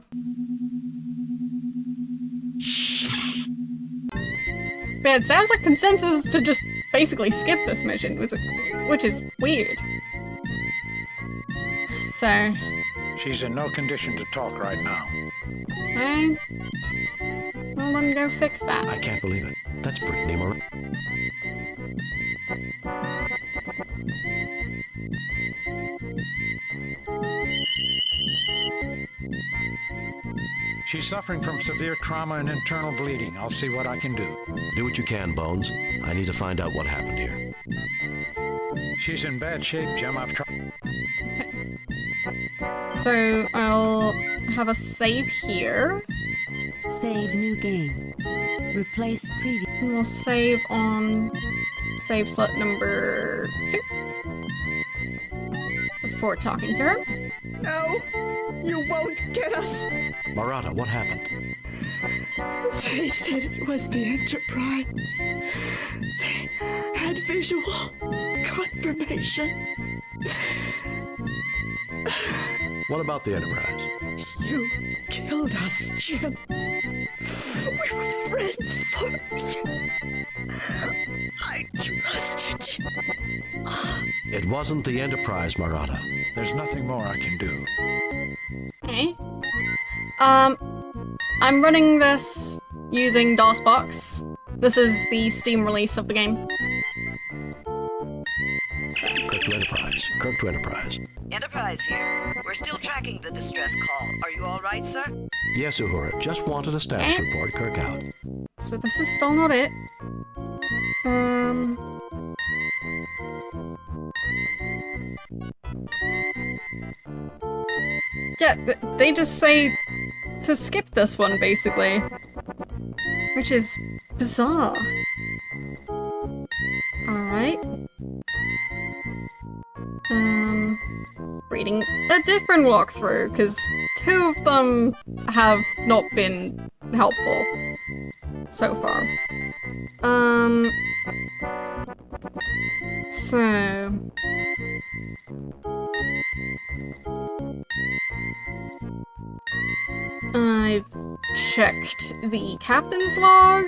Speaker 1: But it sounds like consensus is to just basically skip this mission, which is weird. So...
Speaker 9: She's in no condition to talk right now.
Speaker 1: Okay. Well, then go fix that.
Speaker 2: I can't believe it. That's Brittany Moran.
Speaker 9: She's suffering from severe trauma and internal bleeding. I'll see what I can do.
Speaker 2: Do what you can, Bones. I need to find out what happened here.
Speaker 9: She's in bad shape, Jim. I've tried.
Speaker 1: So I'll have a save here.
Speaker 8: Save new game. Replace previous.
Speaker 1: And we'll save on save slot number 2. Before talking to her.
Speaker 11: No, you won't get us.
Speaker 2: Marata, what happened?
Speaker 11: They said it was the Enterprise. They had visual confirmation.
Speaker 2: What about the Enterprise?
Speaker 11: You killed us, Jim. We were friends for you. I trusted you.
Speaker 2: It wasn't the Enterprise, Marata.
Speaker 9: There's nothing more I can do.
Speaker 1: Okay. I'm running this using DOSBox. This is the Steam release of the game. So.
Speaker 2: Kirk to Enterprise. Kirk to Enterprise.
Speaker 4: Enterprise here. We're still tracking the distress call. Are you all right, sir?
Speaker 2: Yes, Uhura. Just wanted a status report. Kirk out.
Speaker 1: So this is still not it. Yeah, they just say to skip this one, basically. Which is bizarre. Alright. Reading a different walkthrough, because 2 of them have not been helpful so far. So... I've checked the captain's log.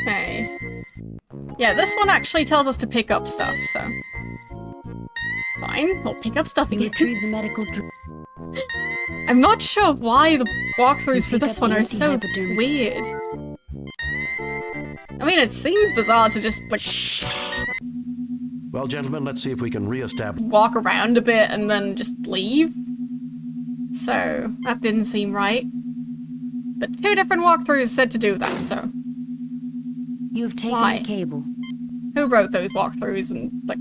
Speaker 1: Okay. Yeah, this one actually tells us to pick up stuff, so... Fine, we'll pick up stuff again.
Speaker 8: Retrieve the medical...
Speaker 1: I'm not sure why the walkthroughs for this one are so weird. I mean, it seems bizarre to just, like...
Speaker 2: Well, gentlemen, let's see if we can re-establish...
Speaker 1: walk around a bit and then just leave. So, that didn't seem right. But 2 different walkthroughs said to do that, so...
Speaker 8: You've taken
Speaker 1: Why?
Speaker 8: the cable.
Speaker 1: Who wrote those walkthroughs and, like...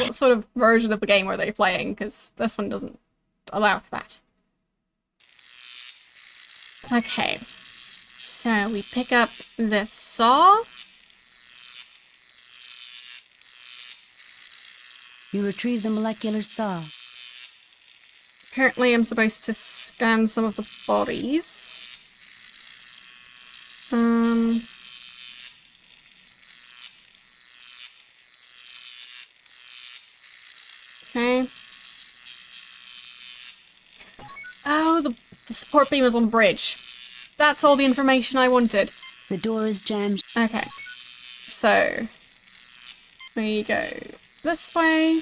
Speaker 1: what sort of version of the game were they playing? Because this one doesn't allow for that. Okay. So, we pick up this saw.
Speaker 8: You retrieve the molecular saw.
Speaker 1: Apparently I'm supposed to scan some of the bodies. Okay. Oh, the support beam is on the bridge. That's all the information I wanted.
Speaker 8: The door is jammed.
Speaker 1: Okay. So, we go this way.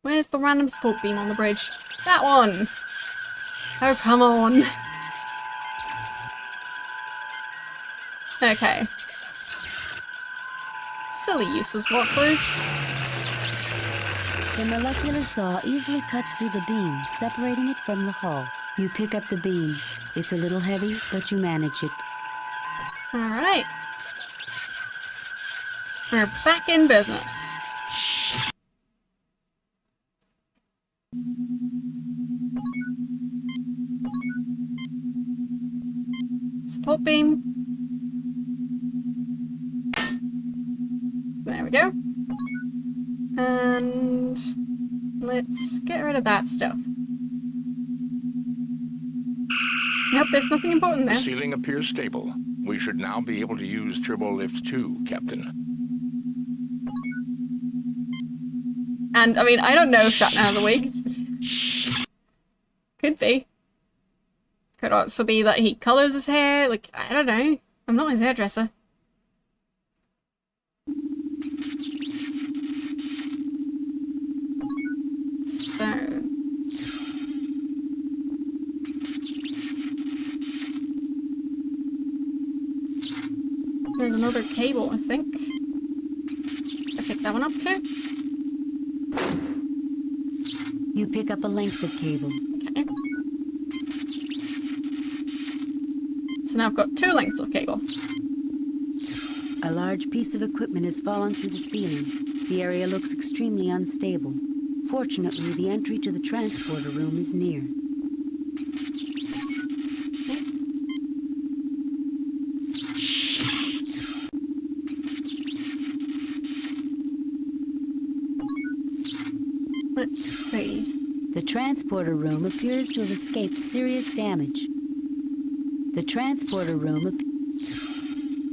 Speaker 1: Where's the random support beam on the bridge? That one! Oh, come on. Okay. Silly useless walkthroughs.
Speaker 8: The molecular saw easily cuts through the beam, separating it from the hull. You pick up the beam. It's a little heavy, but you manage it.
Speaker 1: Alright. We're back in business. Support beam. There we go. And let's get rid of that stuff. Nope, there's nothing important
Speaker 5: The
Speaker 1: there.
Speaker 5: ceiling appears stable. We should now be able to use Turbo Lift 2, Captain.
Speaker 1: And, I mean, I don't know if Shatner has a wig. Could be. Could also be that he colours his hair. Like, I don't know. I'm not his hairdresser. So... there's another cable, I think. I picked that one up too.
Speaker 8: You pick up a length of cable.
Speaker 1: Okay. So now I've got 2 lengths of cable.
Speaker 8: A large piece of equipment has fallen through the ceiling. The area looks extremely unstable. Fortunately, the entry to the transporter room is near.
Speaker 1: Let's see.
Speaker 8: The transporter room appears to have escaped serious damage. The transporter room...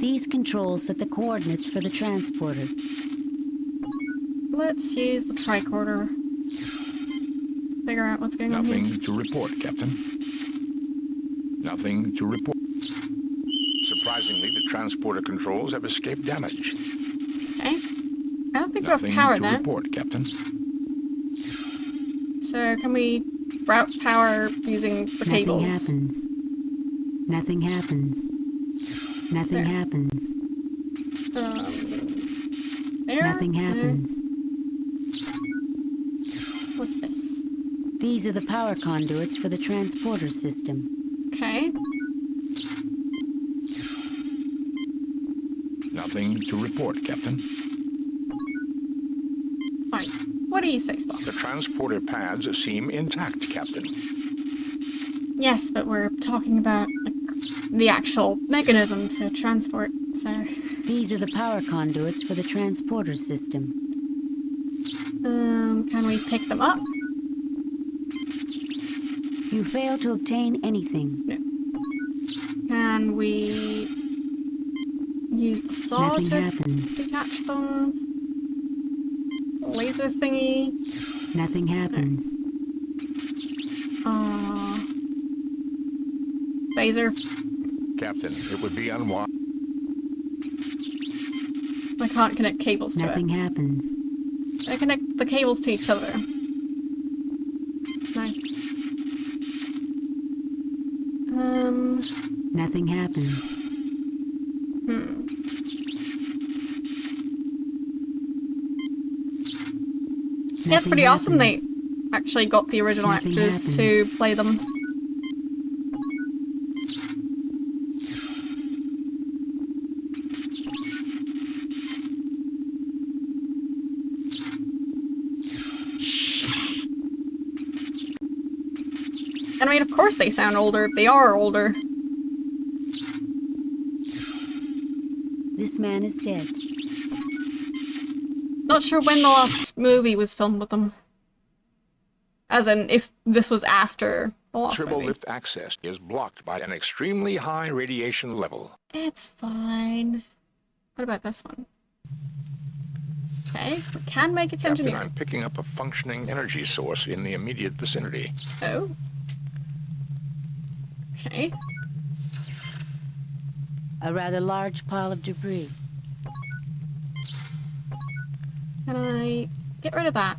Speaker 8: These controls set the coordinates for the transporter.
Speaker 1: Let's use the tricorder. Figure out what's going on here.
Speaker 5: Nothing to report, Captain. Nothing to report. Surprisingly, the transporter controls have escaped damage.
Speaker 1: Okay. I don't think we have
Speaker 5: Nothing
Speaker 1: power
Speaker 5: to
Speaker 1: though.
Speaker 5: report, Captain.
Speaker 1: So can we route power using the cables?
Speaker 8: Nothing happens. Nothing
Speaker 1: There.
Speaker 8: happens.
Speaker 1: There?
Speaker 8: Nothing happens.
Speaker 1: What's this?
Speaker 8: These are the power conduits for the transporter system.
Speaker 1: Okay.
Speaker 5: Nothing to report, Captain.
Speaker 1: Fine. What do you say, Spock?
Speaker 5: The transporter pads seem intact, Captain.
Speaker 1: Yes, but we're talking about like, the actual mechanism to transport, so...
Speaker 8: These are the power conduits for the transporter system.
Speaker 1: Can we pick them up?
Speaker 8: You fail to obtain anything.
Speaker 1: No. Can we use the saw
Speaker 8: Nothing
Speaker 1: to
Speaker 8: happens.
Speaker 1: detach them? Laser thingy?
Speaker 8: Nothing happens.
Speaker 1: Phaser.
Speaker 5: Captain, it would be unwise.
Speaker 1: I can't connect cables to
Speaker 8: Nothing
Speaker 1: it.
Speaker 8: happens.
Speaker 1: I connect the cables to each other. No.
Speaker 8: Nothing happens.
Speaker 1: Yeah, it's pretty awesome they actually got the original actors to play them. And I mean, of course they sound older. They are older.
Speaker 8: This man is dead.
Speaker 1: Not sure when the last movie was filmed with them. As in, if this was after the last
Speaker 5: Turbo
Speaker 1: movie.
Speaker 5: lift access is blocked by an extremely high radiation level.
Speaker 1: It's fine. What about this one? Okay, we can make it to
Speaker 5: Captain,
Speaker 1: engineer.
Speaker 5: I'm picking up a functioning energy source in the immediate vicinity.
Speaker 1: Oh. Okay.
Speaker 8: A rather large pile of debris.
Speaker 1: Can I get rid of that?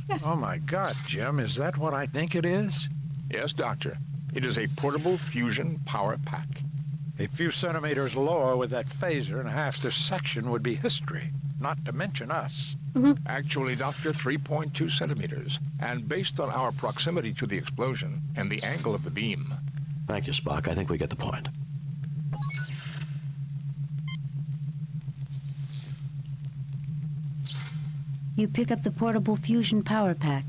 Speaker 1: Yes.
Speaker 9: Oh my God, Jim, is that what I think it is?
Speaker 5: Yes, Doctor. It is a portable fusion power pack.
Speaker 9: A few centimeters lower with that phaser and half this section would be history, not to mention us.
Speaker 5: Actually, Doctor, 3.2 centimeters. And based on our proximity to the explosion and the angle of the beam.
Speaker 2: Thank you, Spock. I think we get the point.
Speaker 8: You pick up the portable fusion power pack.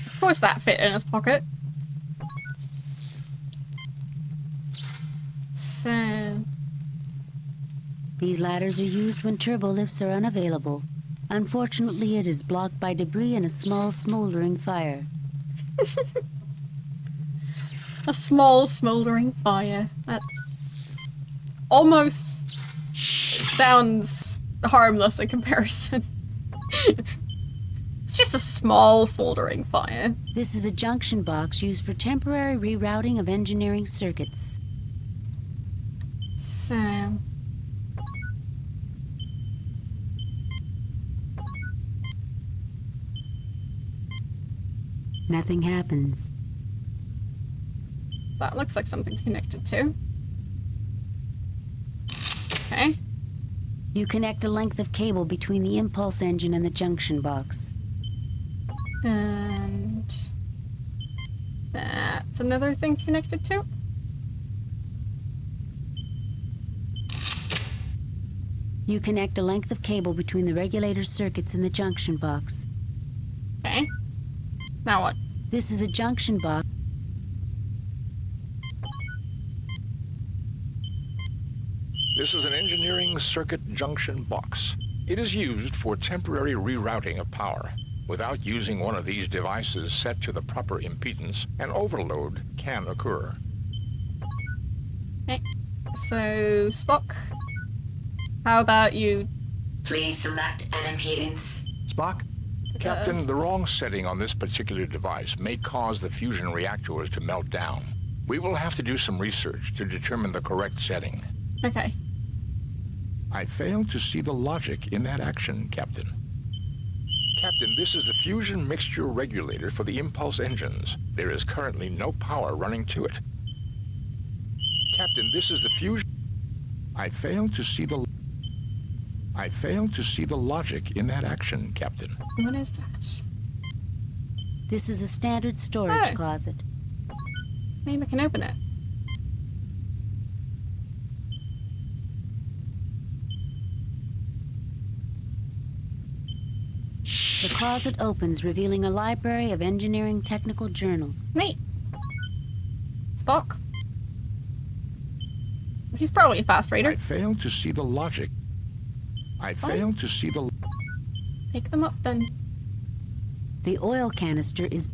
Speaker 1: Of course that fit in his pocket. So...
Speaker 8: These ladders are used when turbo lifts are unavailable. Unfortunately, it is blocked by debris and a small smoldering fire.
Speaker 1: A small smoldering fire. That almost sounds harmless in comparison. It's just a small smoldering fire.
Speaker 8: This is a junction box used for temporary rerouting of engineering circuits.
Speaker 1: So...
Speaker 8: Nothing happens.
Speaker 1: That looks like something connected to. Okay.
Speaker 8: You connect a length of cable between the impulse engine and the junction box.
Speaker 1: And... that's another thing connected to.
Speaker 8: You connect a length of cable between the regulator circuits and the junction box.
Speaker 1: Okay. Now what?
Speaker 8: This is a junction box.
Speaker 5: This is an engineering circuit junction box. It is used for temporary rerouting of power. Without using one of these devices set to the proper impedance, an overload can occur.
Speaker 1: Okay. So, Spock, how about you?
Speaker 19: Please select an impedance.
Speaker 2: Spock?
Speaker 5: Captain, the wrong setting on this particular device may cause the fusion reactors to melt down. We will have to do some research to determine the correct setting.
Speaker 1: Okay.
Speaker 5: I fail to see the logic in that action, Captain. Captain, this is the fusion mixture regulator for the impulse engines. There is currently no power running to it. Captain, this is the fusion... I fail to see the logic in that action, Captain.
Speaker 1: What is that?
Speaker 8: This is a standard storage closet.
Speaker 1: Maybe I can open it.
Speaker 8: The closet opens, revealing a library of engineering technical journals.
Speaker 1: Neat. Spock. He's probably a fast reader.
Speaker 5: I fail to see the logic. I fail to see the...
Speaker 1: Pick them up then.
Speaker 8: The oil canister is...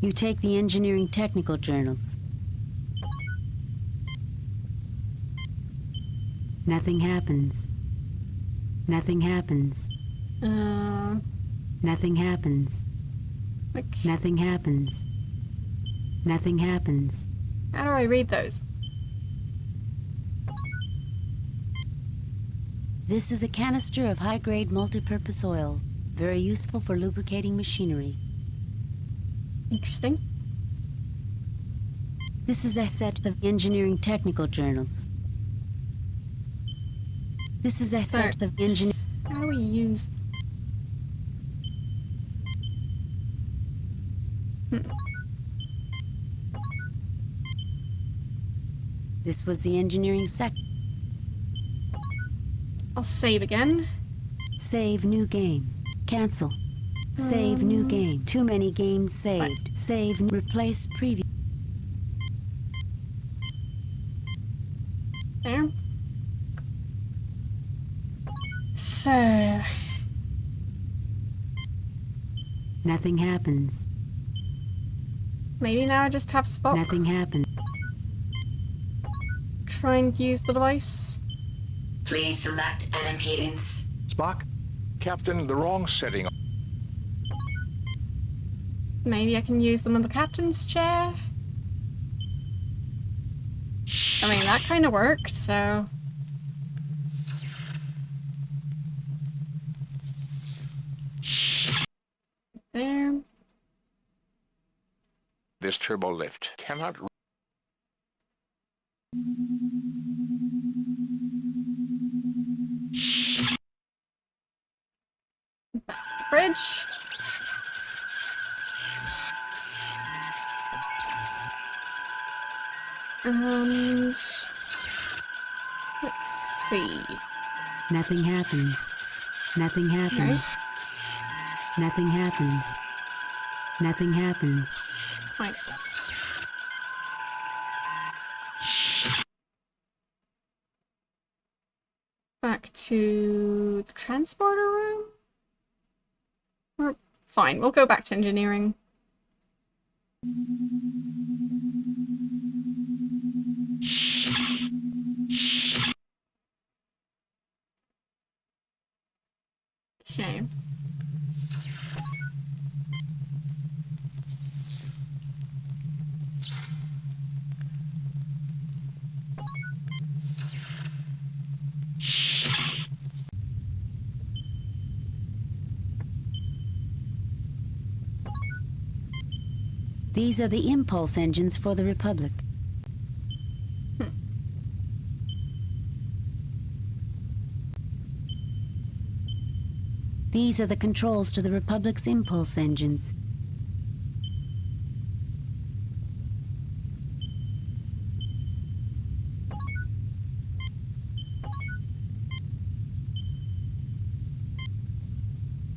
Speaker 8: You take the engineering technical journals. Nothing happens. Nothing happens. Nothing happens. Nothing happens. Nothing happens.
Speaker 1: How do I read those?
Speaker 8: This is a canister of high-grade multipurpose oil, very useful for lubricating machinery.
Speaker 1: Interesting.
Speaker 8: This is a set of engineering technical journals. This is a set of engineering.
Speaker 1: How do we use...
Speaker 8: This was the engineering sector.
Speaker 1: I'll save again.
Speaker 8: Save new game. Cancel. Save new game. Too many games saved. Save. Replace previous.
Speaker 1: There. So...
Speaker 8: Nothing happens.
Speaker 1: Maybe now I just have Spock.
Speaker 8: Nothing happens.
Speaker 1: Try and use the device.
Speaker 19: Please select an impedance.
Speaker 2: Spock?
Speaker 5: Captain, the wrong setting.
Speaker 1: Maybe I can use them in the captain's chair? I mean, that kind of worked, so... There.
Speaker 5: This turbo lift cannot...
Speaker 1: Bridge. And... let's see.
Speaker 8: Nothing happens. Nothing happens. Nothing happens. Nothing happens.
Speaker 1: Right. Back to the transporter room? Or, fine, we'll go back to engineering. Okay.
Speaker 8: These are the impulse engines for the Republic. These are the controls to the Republic's impulse engines.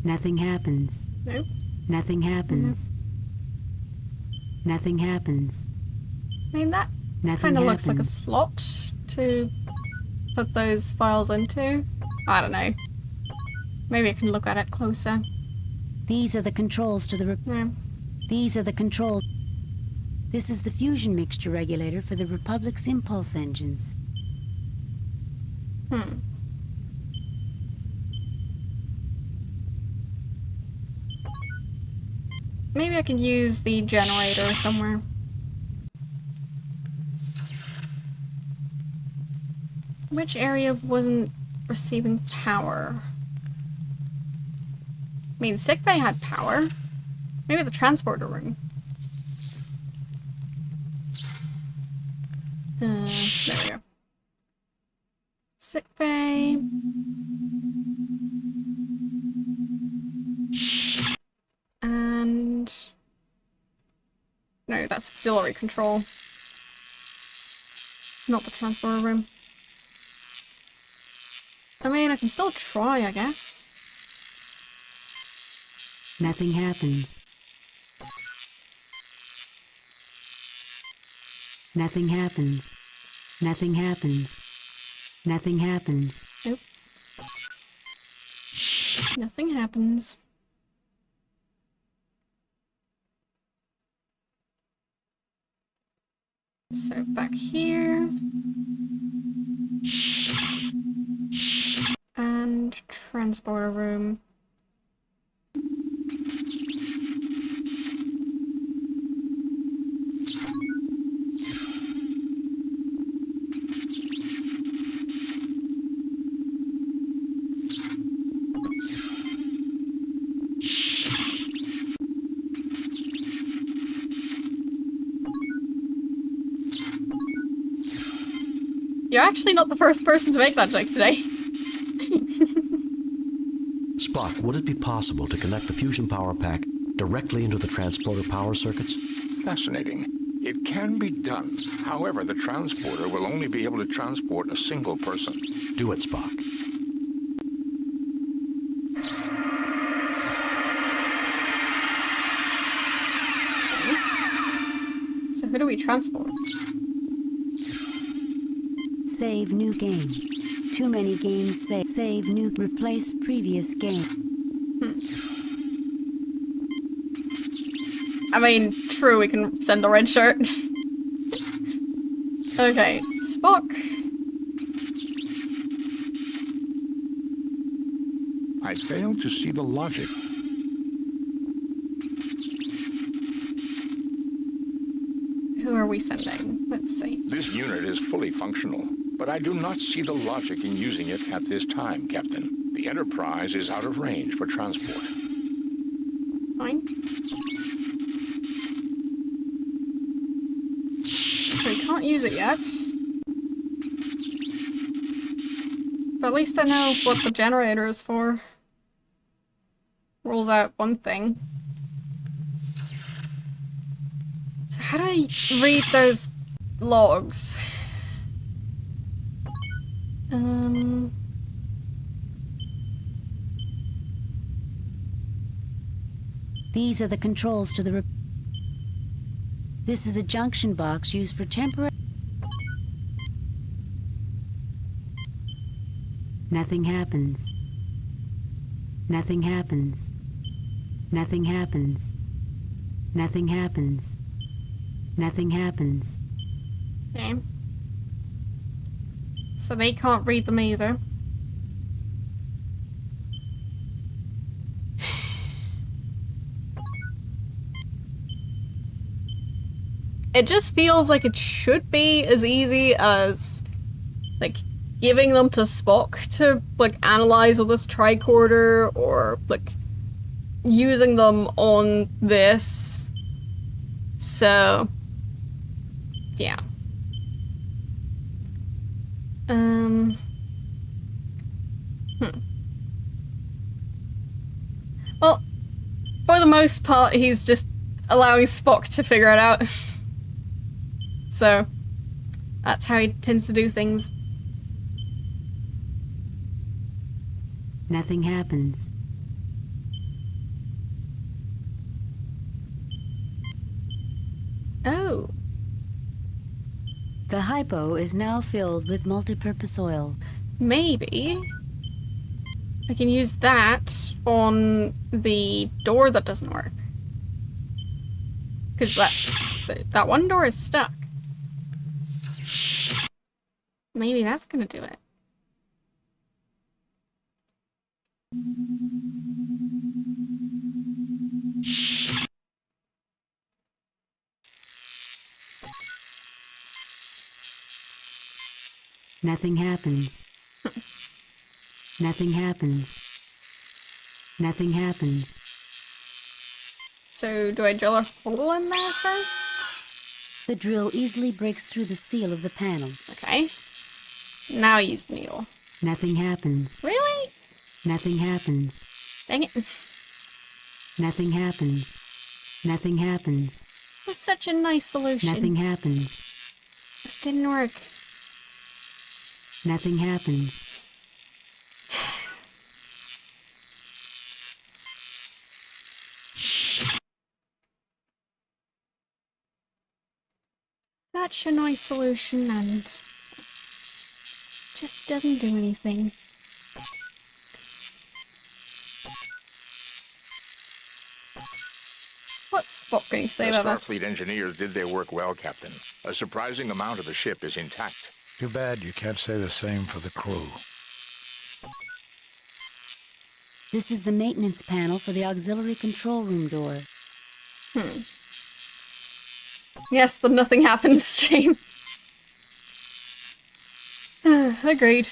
Speaker 8: Nothing happens.
Speaker 1: Nope.
Speaker 8: Nothing happens. Nothing happens.
Speaker 1: I mean, that kind of looks like a slot to put those files into. I don't know. Maybe I can look at it closer.
Speaker 8: These are the controls to the...
Speaker 1: Yeah.
Speaker 8: These are the controls... This is the fusion mixture regulator for the Republic's impulse engines.
Speaker 1: Maybe I can use the generator somewhere. Which area wasn't receiving power? I mean, sickbay had power. Maybe the transporter room. There we go. Sickbay. And... no, that's auxiliary control. Not the transporter room. I mean, I can still try, I guess.
Speaker 8: Nothing happens. Nothing happens. Nothing happens. Nothing happens.
Speaker 1: Nope. Nothing happens. So back here. And transporter room. You're actually not the first person to make that joke today.
Speaker 2: Spock, would it be possible to connect the fusion power pack directly into the transporter power circuits?
Speaker 5: Fascinating. It can be done. However, the transporter will only be able to transport a single person.
Speaker 2: Do it, Spock.
Speaker 1: So who do we transport?
Speaker 8: Save new game. Too many games say save new, replace previous game.
Speaker 1: I mean, true, we can send the red shirt. Okay, Spock.
Speaker 5: I fail to see the logic.
Speaker 1: Who are we sending? Let's see.
Speaker 5: This unit is fully functional, but I do not see the logic in using it at this time, Captain. The Enterprise is out of range for transport.
Speaker 1: Fine. So we can't use it yet. But at least I know what the generator is for. Rules out one thing. So how do I read those logs?
Speaker 8: These are the controls to the This is a junction box used for temporary... Nothing happens. Nothing happens. Nothing happens. Nothing happens. Nothing happens.
Speaker 1: Okay. So they can't read them either. It just feels like it should be as easy as, like, giving them to Spock to, like, analyze all this tricorder, or, like, using them on this. So, yeah. Well, for the most part, he's just allowing Spock to figure it out. So, that's how he tends to do things.
Speaker 8: Nothing happens.
Speaker 1: Oh.
Speaker 8: The hypo is now filled with multipurpose oil.
Speaker 1: Maybe I can use that on the door that doesn't work. Because that one door is stuck. Maybe that's gonna do it.
Speaker 8: Nothing happens. Nothing happens. Nothing happens.
Speaker 1: So, do I drill a hole in there first?
Speaker 8: The drill easily breaks through the seal of the panel.
Speaker 1: Okay. Now use the needle.
Speaker 8: Nothing happens.
Speaker 1: Really?
Speaker 8: Nothing happens.
Speaker 1: Dang it.
Speaker 8: Nothing happens. Nothing happens.
Speaker 1: It was such a nice solution.
Speaker 8: Nothing happens.
Speaker 1: It didn't work.
Speaker 8: Nothing happens.
Speaker 1: Such a nice solution, and just doesn't do anything. What's Spock going to say about this?
Speaker 5: The Starfleet engineers did their work well, Captain. A surprising amount of the ship is intact.
Speaker 9: Too bad you can't say the same for the crew.
Speaker 8: This is the maintenance panel for the auxiliary control room door.
Speaker 1: Yes, the nothing happens stream. Agreed.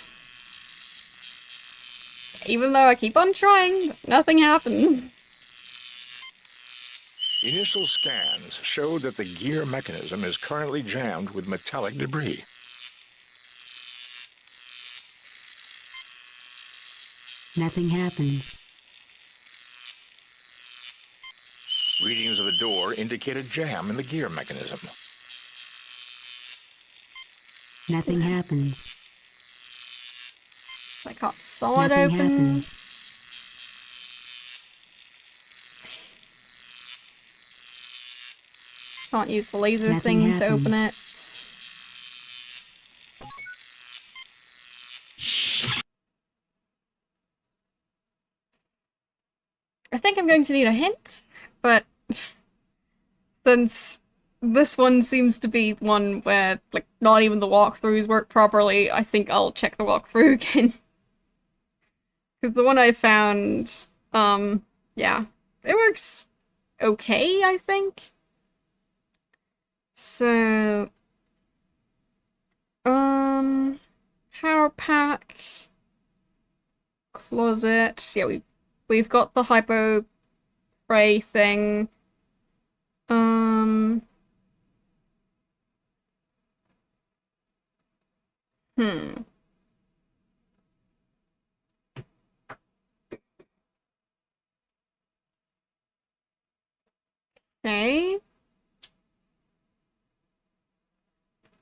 Speaker 1: Even though I keep on trying, nothing happens.
Speaker 5: Initial scans show that the gear mechanism is currently jammed with metallic debris.
Speaker 8: Nothing happens.
Speaker 5: door indicate a jam in the gear mechanism.
Speaker 8: Nothing happens.
Speaker 1: I can't saw it
Speaker 8: Nothing
Speaker 1: open.
Speaker 8: happens.
Speaker 1: Can't use the laser
Speaker 8: Nothing
Speaker 1: thing to open it. I think I'm going to need a hint, but since this one seems to be one where, like, not even the walkthroughs work properly, I think I'll check the walkthrough again. Because the one I found, yeah, it works okay, I think. So, power pack, closet, yeah, we've got the hypo spray thing. Okay.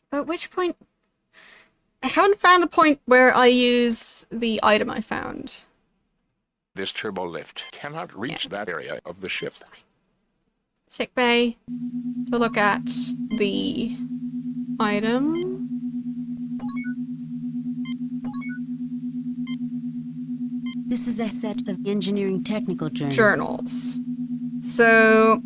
Speaker 1: But which point? I haven't found the point where I use the item I found.
Speaker 5: This turbo lift cannot reach that area of the ship.
Speaker 1: Sick bay to look at the item.
Speaker 8: This is a set of engineering technical
Speaker 1: Journals. So,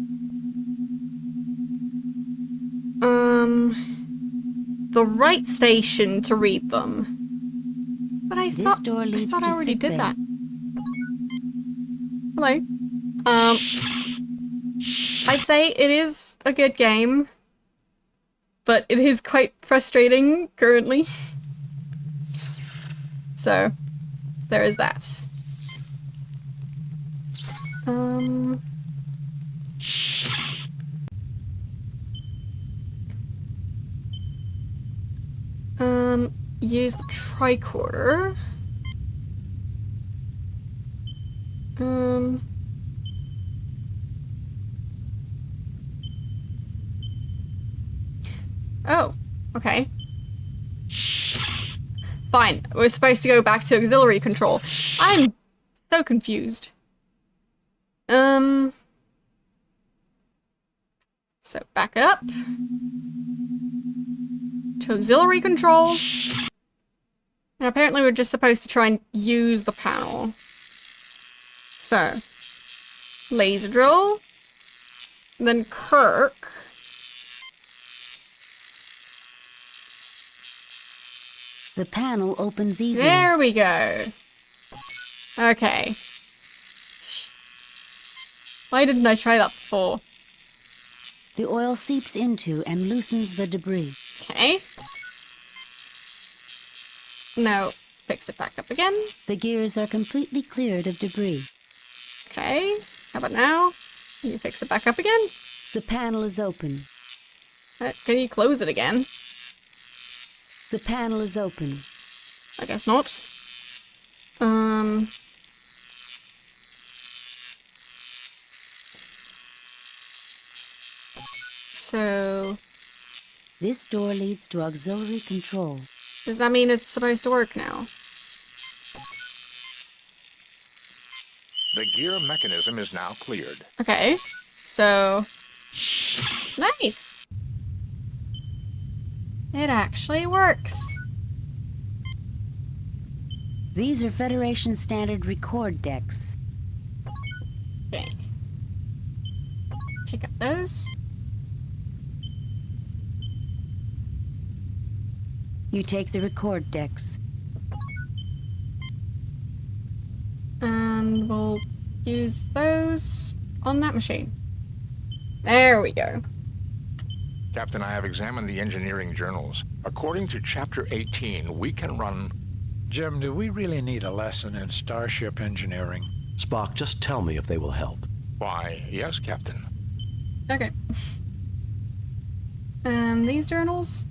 Speaker 1: the right station to read them. But I thought I already did that. Hello. I'd say it is a good game, but it is quite frustrating currently. So, there is that. Use the tricorder. Oh, okay. Fine, we're supposed to go back to auxiliary control. I'm so confused. So back up. To auxiliary control. And apparently we're just supposed to try and use the panel. So, laser drill. Then Kirk.
Speaker 8: The panel opens easily.
Speaker 1: There we go. Okay. Why didn't I try that before?
Speaker 8: The oil seeps into and loosens the debris.
Speaker 1: Okay. Now, fix it back up again.
Speaker 8: The gears are completely cleared of debris.
Speaker 1: Okay. How about now? Can you fix it back up again?
Speaker 8: The panel is open.
Speaker 1: Can you close it again?
Speaker 8: The panel is open.
Speaker 1: I guess not. So...
Speaker 8: This door leads to auxiliary control.
Speaker 1: Does that mean it's supposed to work now?
Speaker 5: The gear mechanism is now cleared.
Speaker 1: Okay. So... Nice! It actually works.
Speaker 8: These are Federation standard record decks.
Speaker 1: Okay. Pick up those.
Speaker 8: You take the record decks.
Speaker 1: And we'll use those on that machine. There we go.
Speaker 5: Captain, I have examined the engineering journals. According to Chapter 18, we can run...
Speaker 9: Jim, do we really need a lesson in starship engineering?
Speaker 2: Spock, just tell me if they will help.
Speaker 5: Why, yes, Captain.
Speaker 1: Okay. And these journals?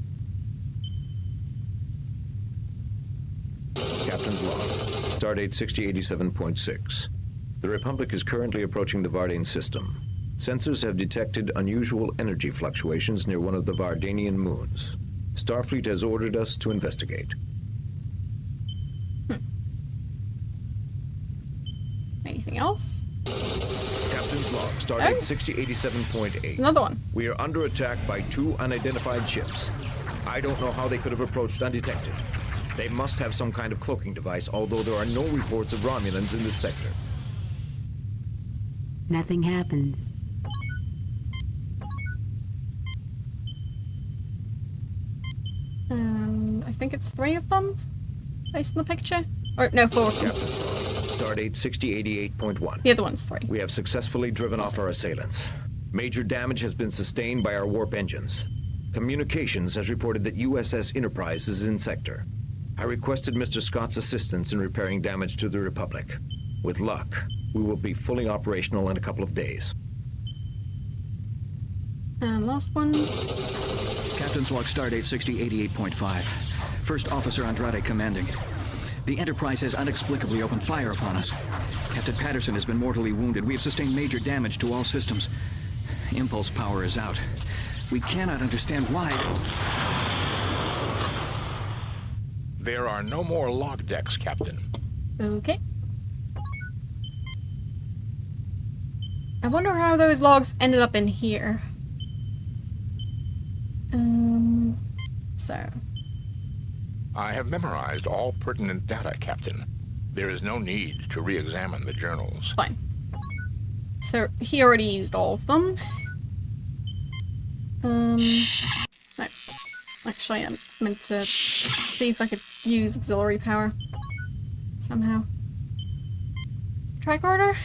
Speaker 15: Captain's log. Stardate 6087.6. The Republic is currently approaching the Vardane system.
Speaker 12: Sensors have detected unusual energy fluctuations near one of the Vardanian moons. Starfleet has ordered us to investigate.
Speaker 1: Anything else?
Speaker 12: Captain's log, stardate 6087.8.
Speaker 1: Another one.
Speaker 12: We are under attack by 2 unidentified ships. I don't know how they could have approached undetected. They must have some kind of cloaking device, although there are no reports of Romulans in this sector.
Speaker 8: Nothing happens.
Speaker 1: I think it's 3 of them, based on the picture. Or, no, 4 of them.
Speaker 12: Stardate 6088.1.
Speaker 1: The other one's 3.
Speaker 12: We have successfully driven off our assailants. Major damage has been sustained by our warp engines. Communications has reported that USS Enterprise is in sector. I requested Mr. Scott's assistance in repairing damage to the Republic. With luck, we will be fully operational in a couple of days.
Speaker 1: And last one.
Speaker 10: Captain's log, stardate 6088.5. First Officer Andrade commanding. The Enterprise has inexplicably opened fire upon us. Captain Patterson has been mortally wounded. We have sustained major damage to all systems. Impulse power is out. We cannot understand why.
Speaker 5: There are no more log decks, Captain.
Speaker 1: Okay. I wonder how those logs ended up in here. So.
Speaker 5: I have memorized all pertinent data, Captain. There is no need to re-examine the journals.
Speaker 1: Fine. So, he already used all of them. No. Actually, I meant to see if I could use auxiliary power. Somehow. Tricorder?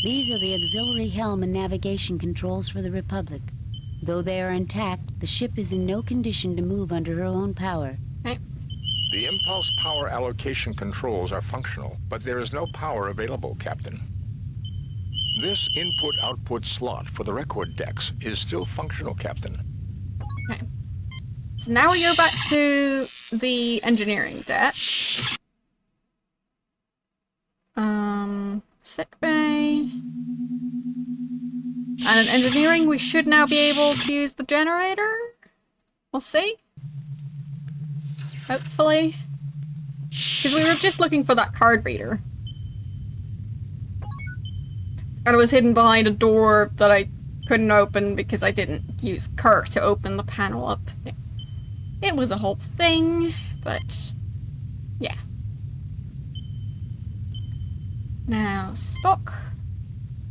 Speaker 8: These are the auxiliary helm and navigation controls for the Republic. Though they are intact, the ship is in no condition to move under her own power.
Speaker 1: Okay.
Speaker 5: The impulse power allocation controls are functional, but there is no power available, Captain. This input-output slot for the record decks is still functional, Captain.
Speaker 1: Okay. So now we go back to the engineering deck. Sick bay. And in engineering, we should now be able to use the generator. We'll see. Hopefully. Because we were just looking for that card reader. And it was hidden behind a door that I couldn't open because I didn't use Kirk to open the panel up. It was a whole thing, but yeah. Now, Spock.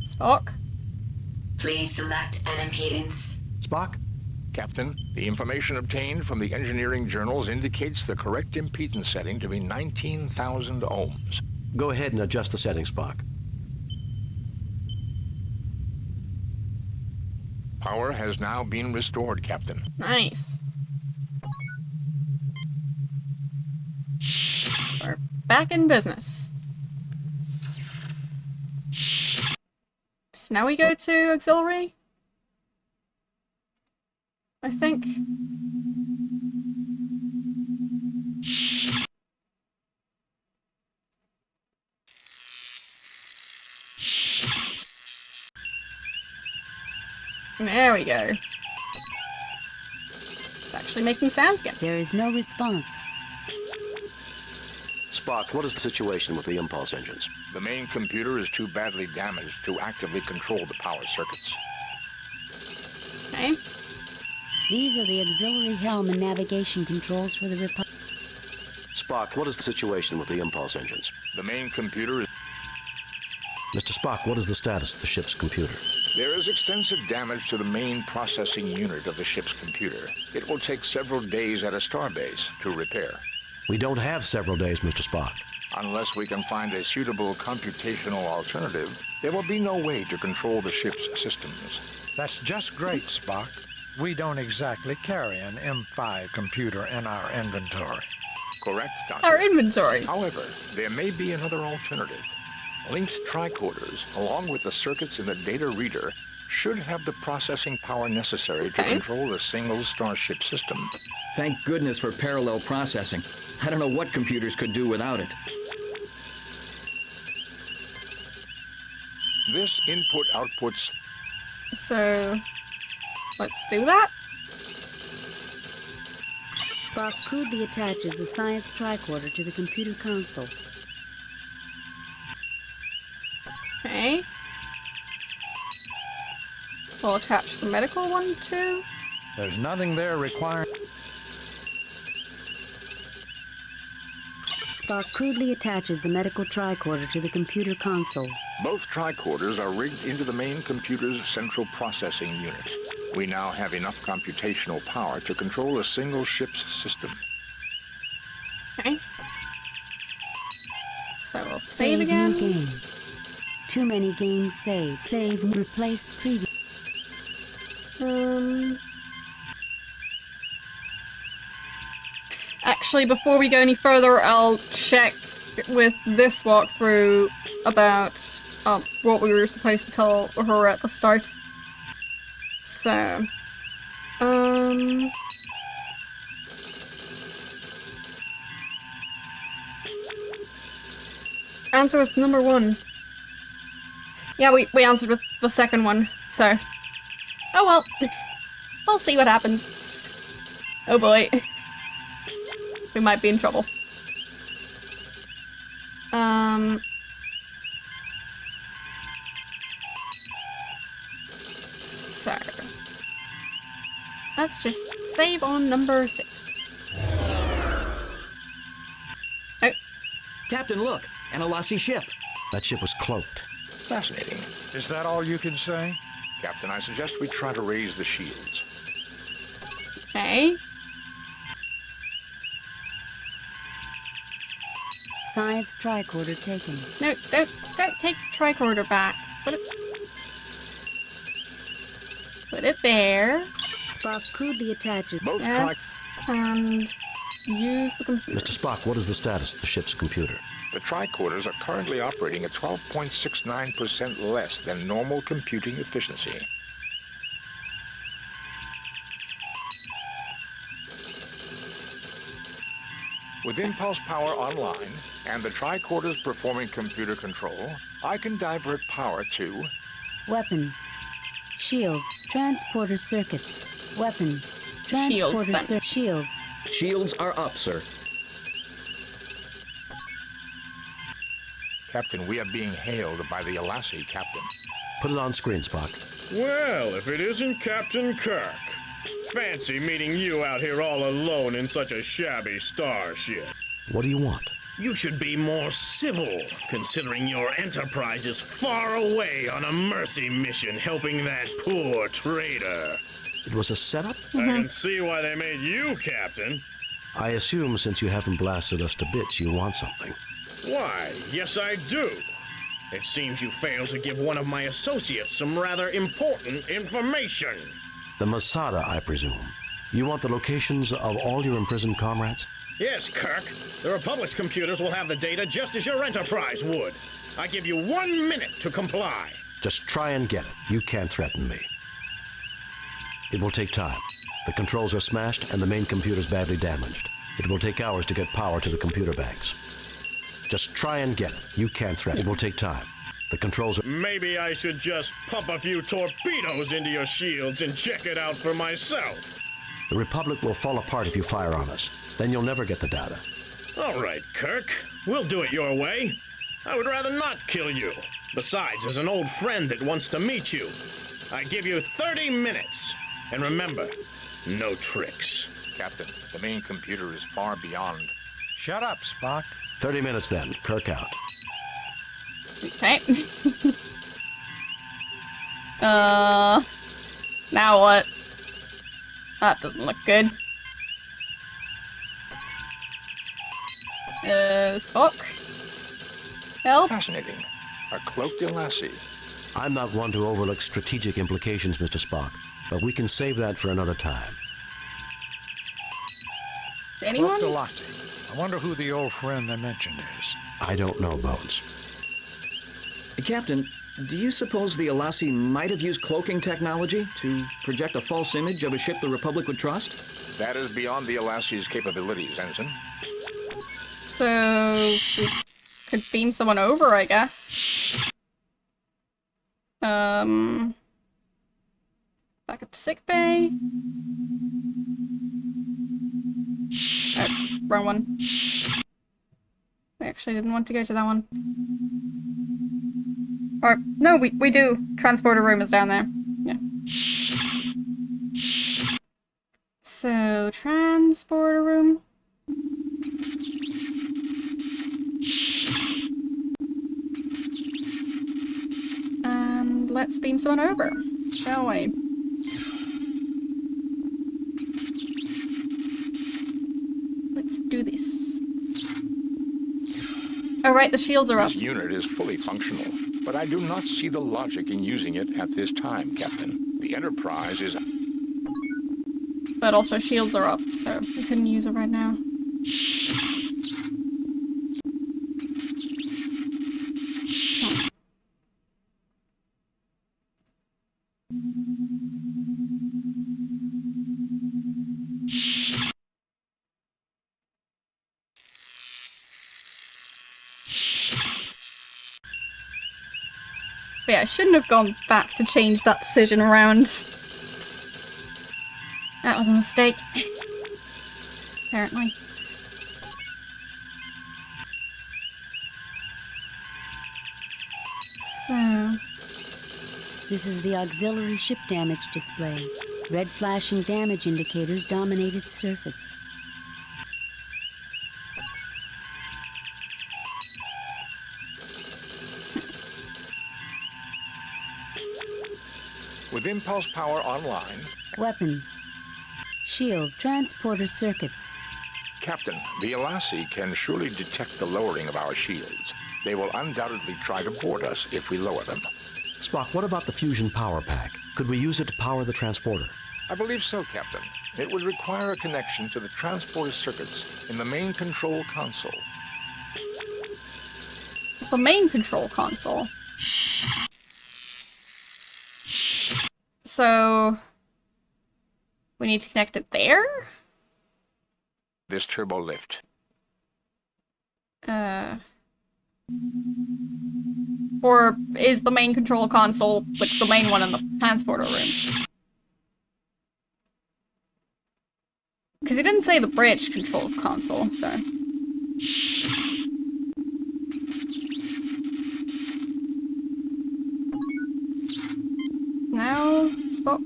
Speaker 1: Spock.
Speaker 19: Please select an impedance.
Speaker 2: Spock?
Speaker 5: Captain, the information obtained from the engineering journals indicates the correct impedance setting to be 19,000 ohms.
Speaker 2: Go ahead and adjust the setting, Spock.
Speaker 5: Power has now been restored, Captain.
Speaker 1: Nice. We're back in business. So now we go to auxiliary? I think. There we go. It's actually making sounds again.
Speaker 8: There is no response.
Speaker 2: Spock, what is the situation with the impulse engines?
Speaker 5: The main computer is too badly damaged to actively control the power circuits.
Speaker 1: Okay.
Speaker 8: These are the auxiliary helm and navigation controls for the Republic.
Speaker 2: Spock, what is the situation with the impulse engines?
Speaker 5: The main computer is...
Speaker 2: Mr. Spock, what is the status of the ship's computer?
Speaker 5: There is extensive damage to the main processing unit of the ship's computer. It will take several days at a starbase to repair.
Speaker 2: We don't have several days, Mr. Spock.
Speaker 5: Unless we can find a suitable computational alternative, there will be no way to control the ship's systems.
Speaker 9: That's just great, Spock. We don't exactly carry an M5 computer in our inventory.
Speaker 5: Correct, Doctor.
Speaker 1: Our inventory.
Speaker 5: However, there may be another alternative. Linked tricorders, along with the circuits in the data reader, should have the processing power necessary to control a single starship system.
Speaker 10: Thank goodness for parallel processing. I don't know what computers could do without it.
Speaker 5: This input outputs...
Speaker 1: So, let's do that.
Speaker 8: Spock crudely attaches the science tricorder to the computer console.
Speaker 1: Okay. We'll attach the medical one too.
Speaker 9: There's nothing there requiring...
Speaker 8: Spock crudely attaches the medical tricorder to the computer console.
Speaker 5: Both tricorders are rigged into the main computer's central processing unit. We now have enough computational power to control a single ship's system.
Speaker 1: Okay. So we'll save
Speaker 8: New
Speaker 1: again.
Speaker 8: game. Too many games saved. Save, replace previous.
Speaker 1: Actually, before we go any further, I'll check with this walkthrough about what we were supposed to tell her at the start. So, answer with number 1. Yeah, we answered with the second one, so. Oh well. We'll see what happens. Oh boy. We might be in trouble. So. Let's just save on number 6. Oh.
Speaker 10: Captain, look! An Alassi ship.
Speaker 2: That ship was cloaked.
Speaker 5: Fascinating.
Speaker 9: Is that all you can say?
Speaker 5: Captain, I suggest we try to raise the shields.
Speaker 1: Okay.
Speaker 8: Science tricorder taken.
Speaker 1: No, don't take the tricorder back. Put it there.
Speaker 8: Spock crudely attaches.
Speaker 5: Both
Speaker 1: yes, and use the computer.
Speaker 2: Mr. Spock, what is the status of the ship's computer?
Speaker 5: The tricorders are currently operating at 12.69% less than normal computing efficiency. With impulse power online and the tricorders performing computer control, I can divert power to
Speaker 8: Weapons. Shields. Transporter circuits. Weapons. Transporter shields.
Speaker 10: Shields are up, sir.
Speaker 5: Captain, we are being hailed by the Alassi captain.
Speaker 2: Put it on screen, Spock.
Speaker 15: Well, if it isn't Captain Kirk. Fancy meeting you out here all alone in such a shabby starship.
Speaker 2: What do you want?
Speaker 15: You should be more civil, considering your enterprise is far away on a mercy mission helping that poor traitor.
Speaker 2: It was a setup?
Speaker 15: I can see why they made you captain.
Speaker 2: I assume since you haven't blasted us to bits, you want something.
Speaker 15: Why, yes I do. It seems you failed to give one of my associates some rather important information.
Speaker 2: The Masada, I presume. You want the locations of all your imprisoned comrades?
Speaker 15: Yes, Kirk. The Republic's computers will have the data just as your Enterprise would. I give you 1 minute to comply.
Speaker 2: Just try and get it. You can't threaten me. It will take time. The controls are smashed and the main computer's badly damaged. It will take hours to get power to the computer banks. Just try and get it. You can't threaten. It will take time. The controls are...
Speaker 15: Maybe I should just pump a few torpedoes into your shields and check it out for myself.
Speaker 2: The Republic will fall apart if you fire on us. Then you'll never get the data.
Speaker 15: All right, Kirk. We'll do it your way. I would rather not kill you. Besides, as an old friend that wants to meet you, I give you 30 minutes. And remember, no tricks.
Speaker 5: Captain, the main computer is far beyond.
Speaker 9: Shut up, Spock.
Speaker 2: 30 minutes then. Kirk out.
Speaker 1: Okay. Now what? That doesn't look good. Spock? Help?
Speaker 5: Fascinating. A cloaked Alassi.
Speaker 2: I'm not one to overlook strategic implications, Mr. Spock, but we can save that for another time.
Speaker 1: Anyone?
Speaker 9: Cloaked Alassi. I wonder who the old friend they mentioned is.
Speaker 2: I don't know, Bones.
Speaker 10: Captain, do you suppose the Alassi might have used cloaking technology to project a false image of a ship the Republic would trust?
Speaker 5: That is beyond the Alassi's capabilities, Ensign.
Speaker 1: So we could beam someone over, I guess. Back up to sick bay. Oh, wrong one. We actually didn't want to go to that one. Or, no, we do. Transporter room is down there. Yeah. So, transporter room. And let's beam someone over, shall we? Let's do this. Oh right, the shields are up.
Speaker 5: This unit is fully functional, but I do not see the logic in using it at this time, Captain. The Enterprise is...
Speaker 1: But also shields are up, so we couldn't use it right now. But yeah, I shouldn't have gone back to change that decision around. That was a mistake. Apparently. So...
Speaker 8: This is the auxiliary ship damage display. Red flashing damage indicators dominate its surface.
Speaker 5: With impulse power online...
Speaker 8: Weapons. Shield transporter circuits.
Speaker 5: Captain, the Elassie can surely detect the lowering of our shields. They will undoubtedly try to board us if we lower them.
Speaker 2: Spock, what about the fusion power pack? Could we use it to power the transporter?
Speaker 5: I believe so, Captain. It would require a connection to the transporter circuits in the main control console.
Speaker 1: The main control console? So... we need to connect it there?
Speaker 5: This turbo lift.
Speaker 1: Or is the main control console like the main one in the transporter room? Because he didn't say the bridge control console, so... Now, Spock.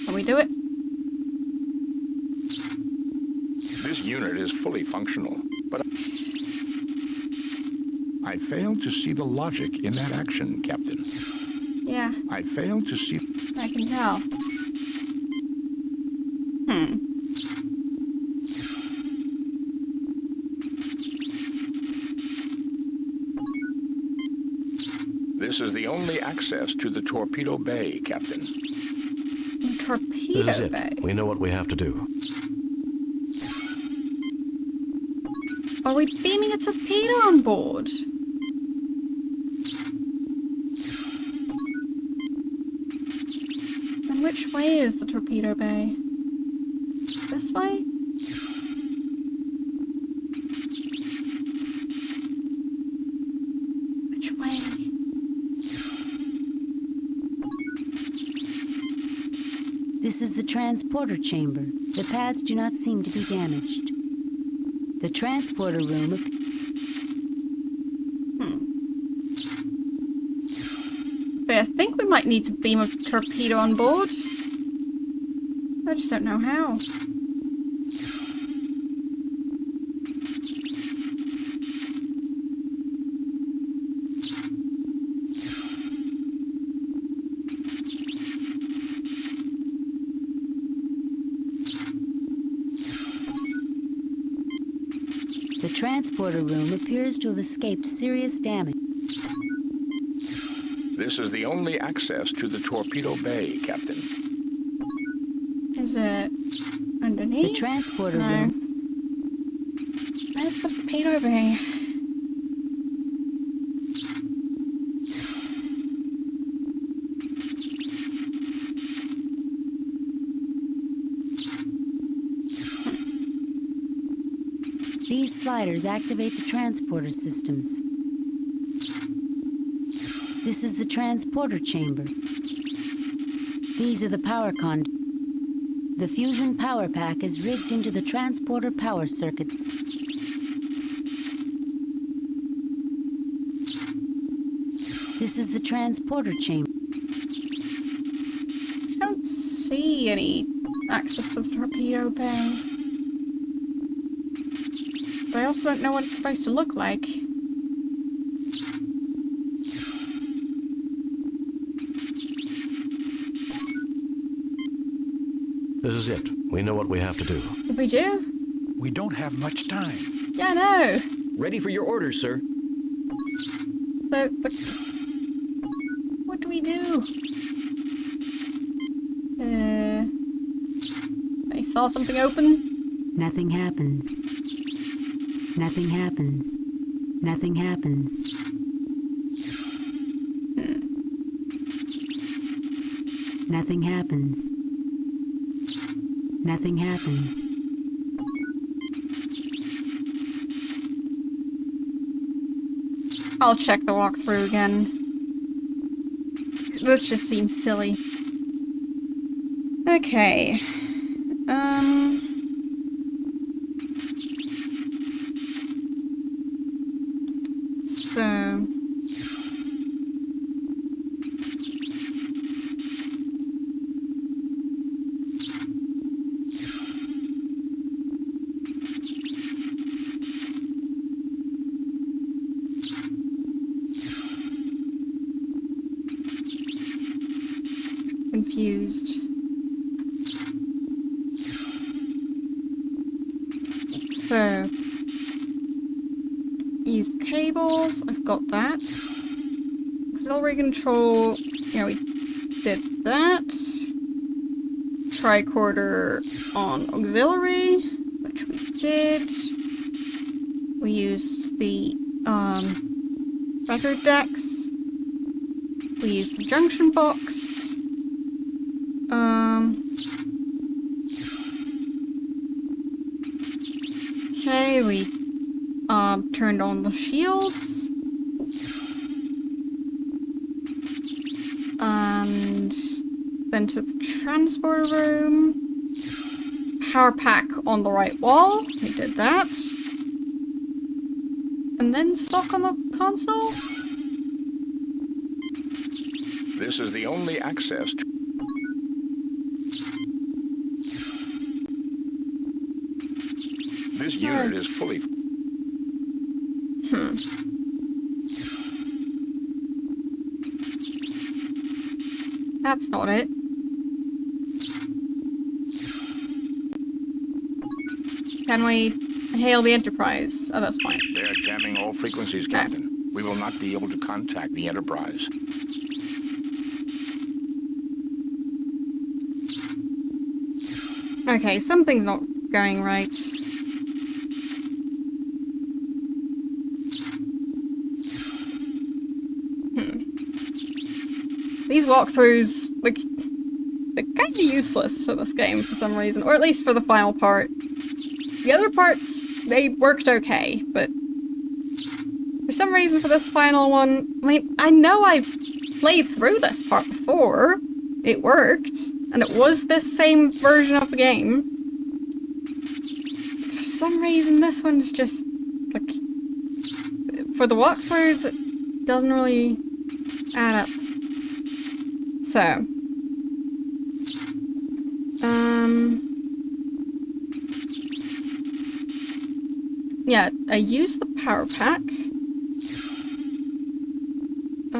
Speaker 1: Can we do it?
Speaker 5: This unit is fully functional, but I fail to see the logic in that action, Captain.
Speaker 1: Yeah.
Speaker 5: I fail to see...
Speaker 1: I can tell.
Speaker 5: This is the only access to the torpedo bay, Captain.
Speaker 1: Torpedo
Speaker 2: This is it.
Speaker 1: bay?
Speaker 2: We know what we have to do.
Speaker 1: Are we beaming a torpedo on board? And which way is the torpedo bay? This way? Which way?
Speaker 8: This is the transporter chamber. The pads do not seem to be damaged. The transporter room...
Speaker 1: But I think we might need to beam a torpedo on board. I just don't know how.
Speaker 8: The transporter room appears to have escaped serious damage.
Speaker 5: This is the only access to the torpedo bay, Captain.
Speaker 1: Is it underneath?
Speaker 8: The transporter
Speaker 1: No.
Speaker 8: room.
Speaker 1: Where's the torpedo bay?
Speaker 8: These sliders activate the transporter systems. This is the transporter chamber. These are the power conduits. The fusion power pack is rigged into the transporter power circuits. This is the transporter chamber.
Speaker 1: I don't see any access to the torpedo bay. But I also don't know what it's supposed to look like.
Speaker 2: This is it. We know what we have to do.
Speaker 1: We do?
Speaker 9: We don't have much time.
Speaker 1: Yeah, I know.
Speaker 10: Ready for your orders, sir.
Speaker 1: So, what do we do? I saw something open.
Speaker 8: Nothing happens. Nothing happens. Nothing happens. Nothing happens. Nothing happens.
Speaker 1: I'll check the walkthrough again. This just seems silly. Okay. So... confused. So, use the cables, I've got that. Auxiliary control, yeah, we did that. Tricorder on auxiliary, which we did. We used the record decks. We used the junction box. Okay, we turned on the shields. And then to the transporter room. Power pack on the right wall. We did that. And then stock on the console.
Speaker 5: This is the only access to... This unit is fully...
Speaker 1: That's not it. Can we hail the Enterprise at this point?
Speaker 5: They are jamming all frequencies, Captain. We will not be able to contact the Enterprise.
Speaker 1: Okay, something's not going right. These walkthroughs, like, they're kind of useless for this game for some reason, or at least for the final part. The other parts, they worked okay, but for some reason for this final one, I mean, I know I've played through this part before. It worked, and it was this same version of the game. For some reason, this one's just, like, for the walkthroughs, it doesn't really add up. So, yeah, I used the power pack. I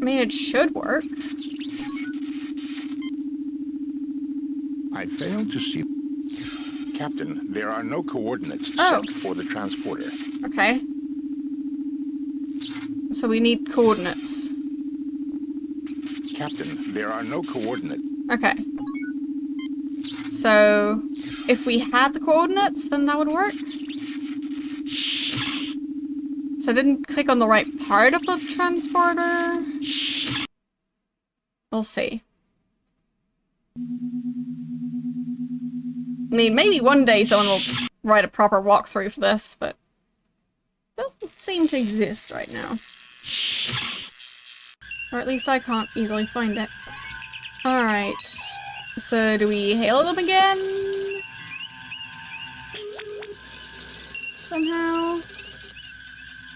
Speaker 1: mean, it should work.
Speaker 5: I failed to see... Captain, there are no coordinates set for the transporter.
Speaker 1: Okay. So we need coordinates.
Speaker 5: Captain, there are no coordinates.
Speaker 1: Okay. So, if we had the coordinates, then that would work? So I didn't click on the right part of the transporter? We'll see. I mean, maybe one day someone will write a proper walkthrough for this, but it doesn't seem to exist right now. Or at least I can't easily find it. Alright. So do we hail them again? Somehow?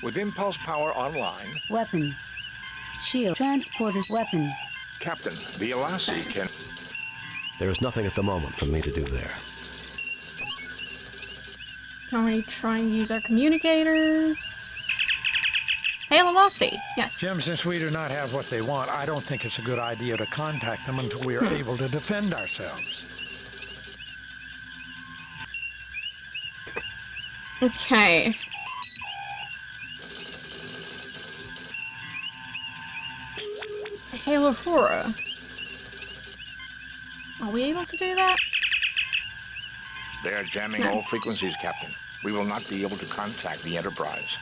Speaker 5: With impulse power online...
Speaker 8: Weapons. Shield. Transporters. Weapons.
Speaker 5: Captain, the Elassie can...
Speaker 2: There is nothing at the moment for me to do there.
Speaker 1: Can we try and use our communicators? Hail Elassie, yes.
Speaker 9: Jim, since we do not have what they want, I don't think it's a good idea to contact them until we are able to defend ourselves.
Speaker 1: Okay. Hail Uhura. Are we able to do that?
Speaker 5: They are jamming all frequencies, Captain. We will not be able to contact the Enterprise.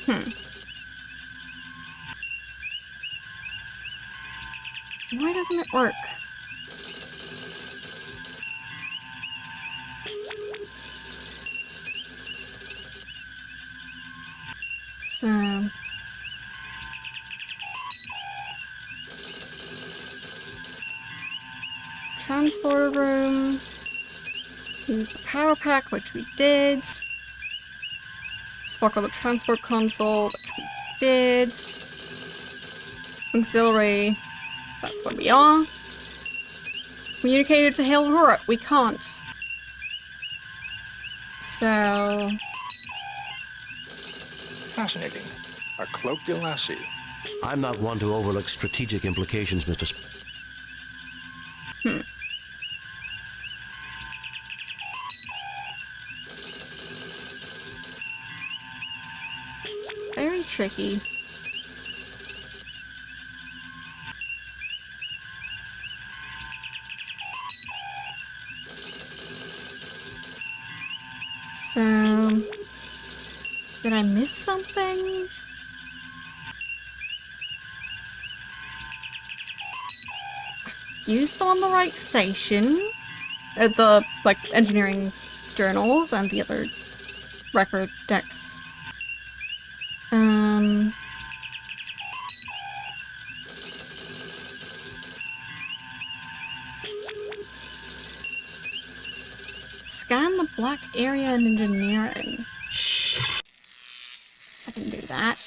Speaker 1: Why doesn't it work? So... Transporter room. Use the power pack, which we did. Spock on the transport console, which we did. Auxiliary. That's what we are. Communicated to Hail Uhura. We can't. So...
Speaker 5: Fascinating. A cloaked Elassie.
Speaker 2: I'm not one to overlook strategic implications, Mr.
Speaker 1: Very tricky. So... Did I miss something? I've used them on the right station. The, like, engineering journals and the other record decks. Scan the black area in engineering. So I can do that.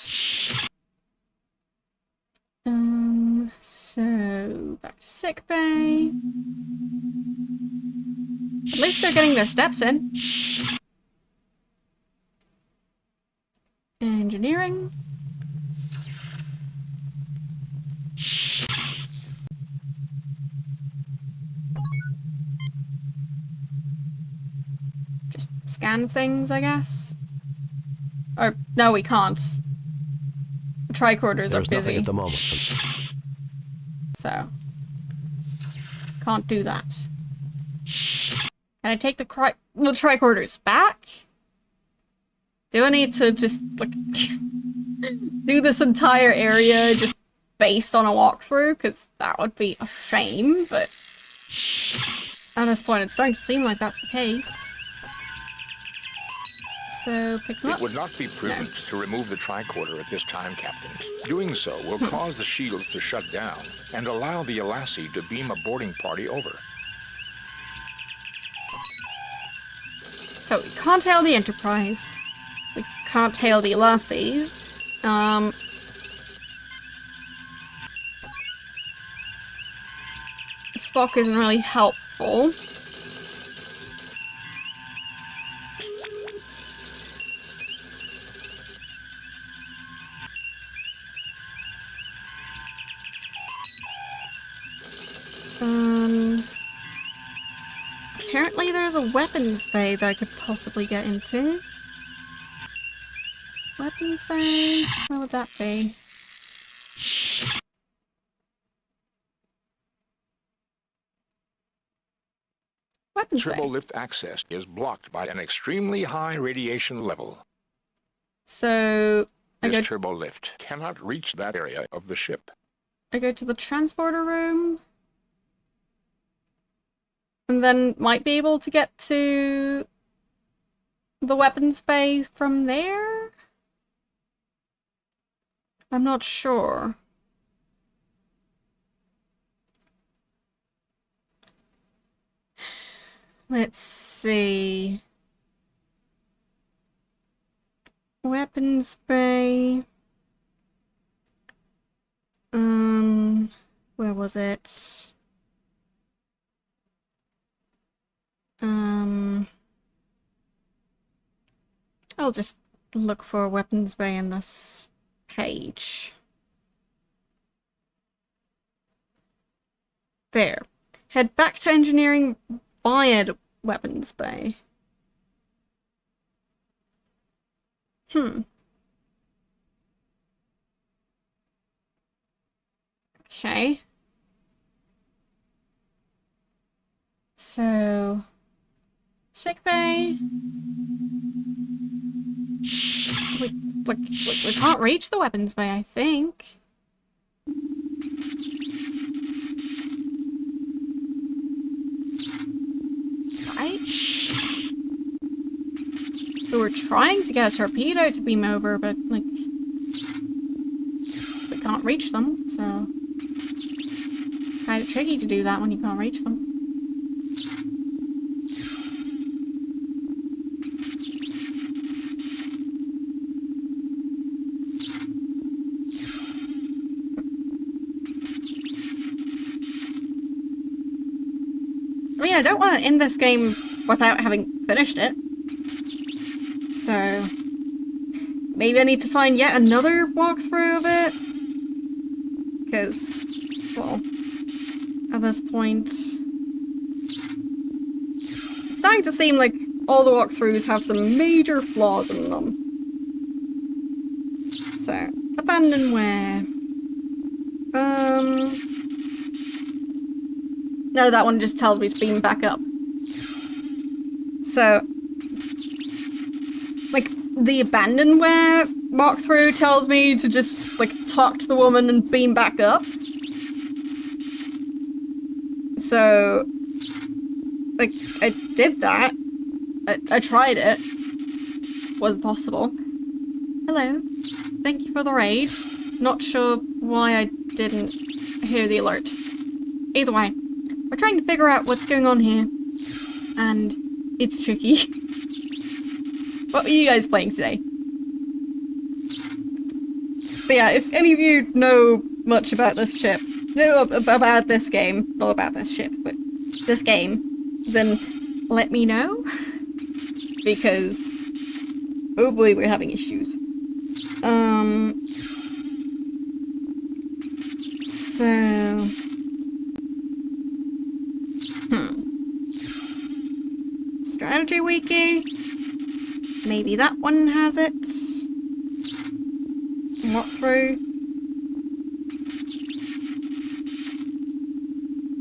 Speaker 1: So back to sickbay. At least they're getting their steps in. Engineering. Just scan things, I guess. Or, no, we can't. The tricorders are busy.
Speaker 2: There's nothing at the moment.
Speaker 1: So, can't do that. Can I take the tricorders back? Do I need to just, like, do this entire area just based on a walkthrough? Because that would be a shame, but at this point it's starting to seem like that's the case. So, pick them up.
Speaker 5: It would not be prudent to remove the tricorder at this time, Captain. Doing so will cause the shields to shut down and allow the Elassie to beam a boarding party over.
Speaker 1: So, we can't hail the Enterprise. We can't hail the Elassies. Spock isn't really helpful. Apparently there's a weapons bay that I could possibly get into. Weapons bay? Where would that be? Weapons bay.
Speaker 5: Turbo-lift access is blocked by an extremely high radiation level.
Speaker 1: So,
Speaker 5: This turbo lift cannot reach that area of the ship.
Speaker 1: I go to the transporter room. And then might be able to get to the weapons bay from there? I'm not sure. Let's see. Weapons bay. Where was it? I'll just look for weapons bay in this page. There. Head back to engineering via the weapons bay. Okay. So, sick bay. We can't reach the weapons bay, I think. Right? So we're trying to get a torpedo to beam over, but, like, we can't reach them, so... kind of tricky to do that when you can't reach them. I mean, I don't want to end this game without having finished it. So, maybe I need to find yet another walkthrough of it. Because, well, at this point, it's starting to seem like all the walkthroughs have some major flaws in them. So, abandon where? No, that one just tells me to beam back up. So, like, the abandonware walkthrough tells me to just, like, talk to the woman and beam back up. So, like, I did that. I tried it. Wasn't possible. Hello. Thank you for the raid. Not sure why I didn't hear the alert. Either way, we're trying to figure out what's going on here. And it's tricky. What are you guys playing today? But yeah, if any of you know much about this ship, about this game, not about this ship, but this game, then let me know. Because, oh boy, we're having issues. So... Strategy wiki? Maybe that one has it. Walkthrough.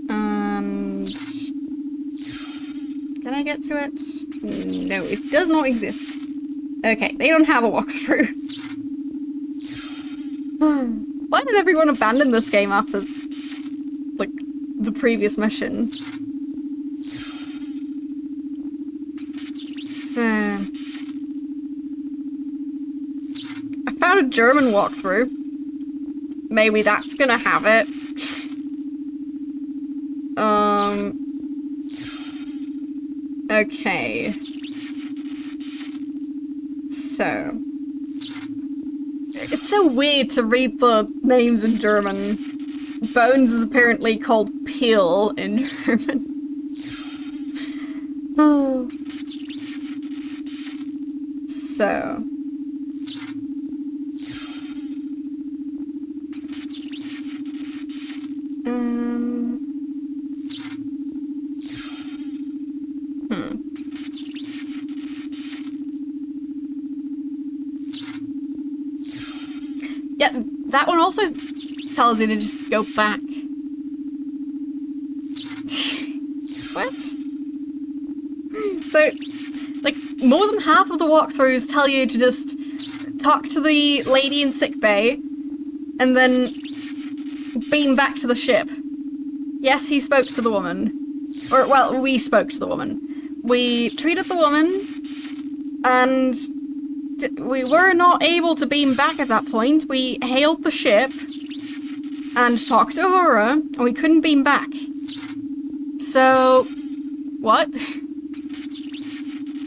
Speaker 1: And... can I get to it? No, it does not exist. Okay, they don't have a walkthrough. Why did everyone abandon this game after, like, the previous mission? So... I found a German walkthrough. Maybe that's gonna have it. Okay. So... it's so weird to read the names in German. Bones is apparently called Peel in German. Oh. So... Yeah, that one also tells you to just go back. What? So, like, more than half of the walkthroughs tell you to just talk to the lady in sickbay, and then beam back to the ship. Yes, he spoke to the woman. Or, well, we spoke to the woman. We treated the woman, and we were not able to beam back at that point. We hailed the ship and talked to Uhura, and we couldn't beam back. So, what?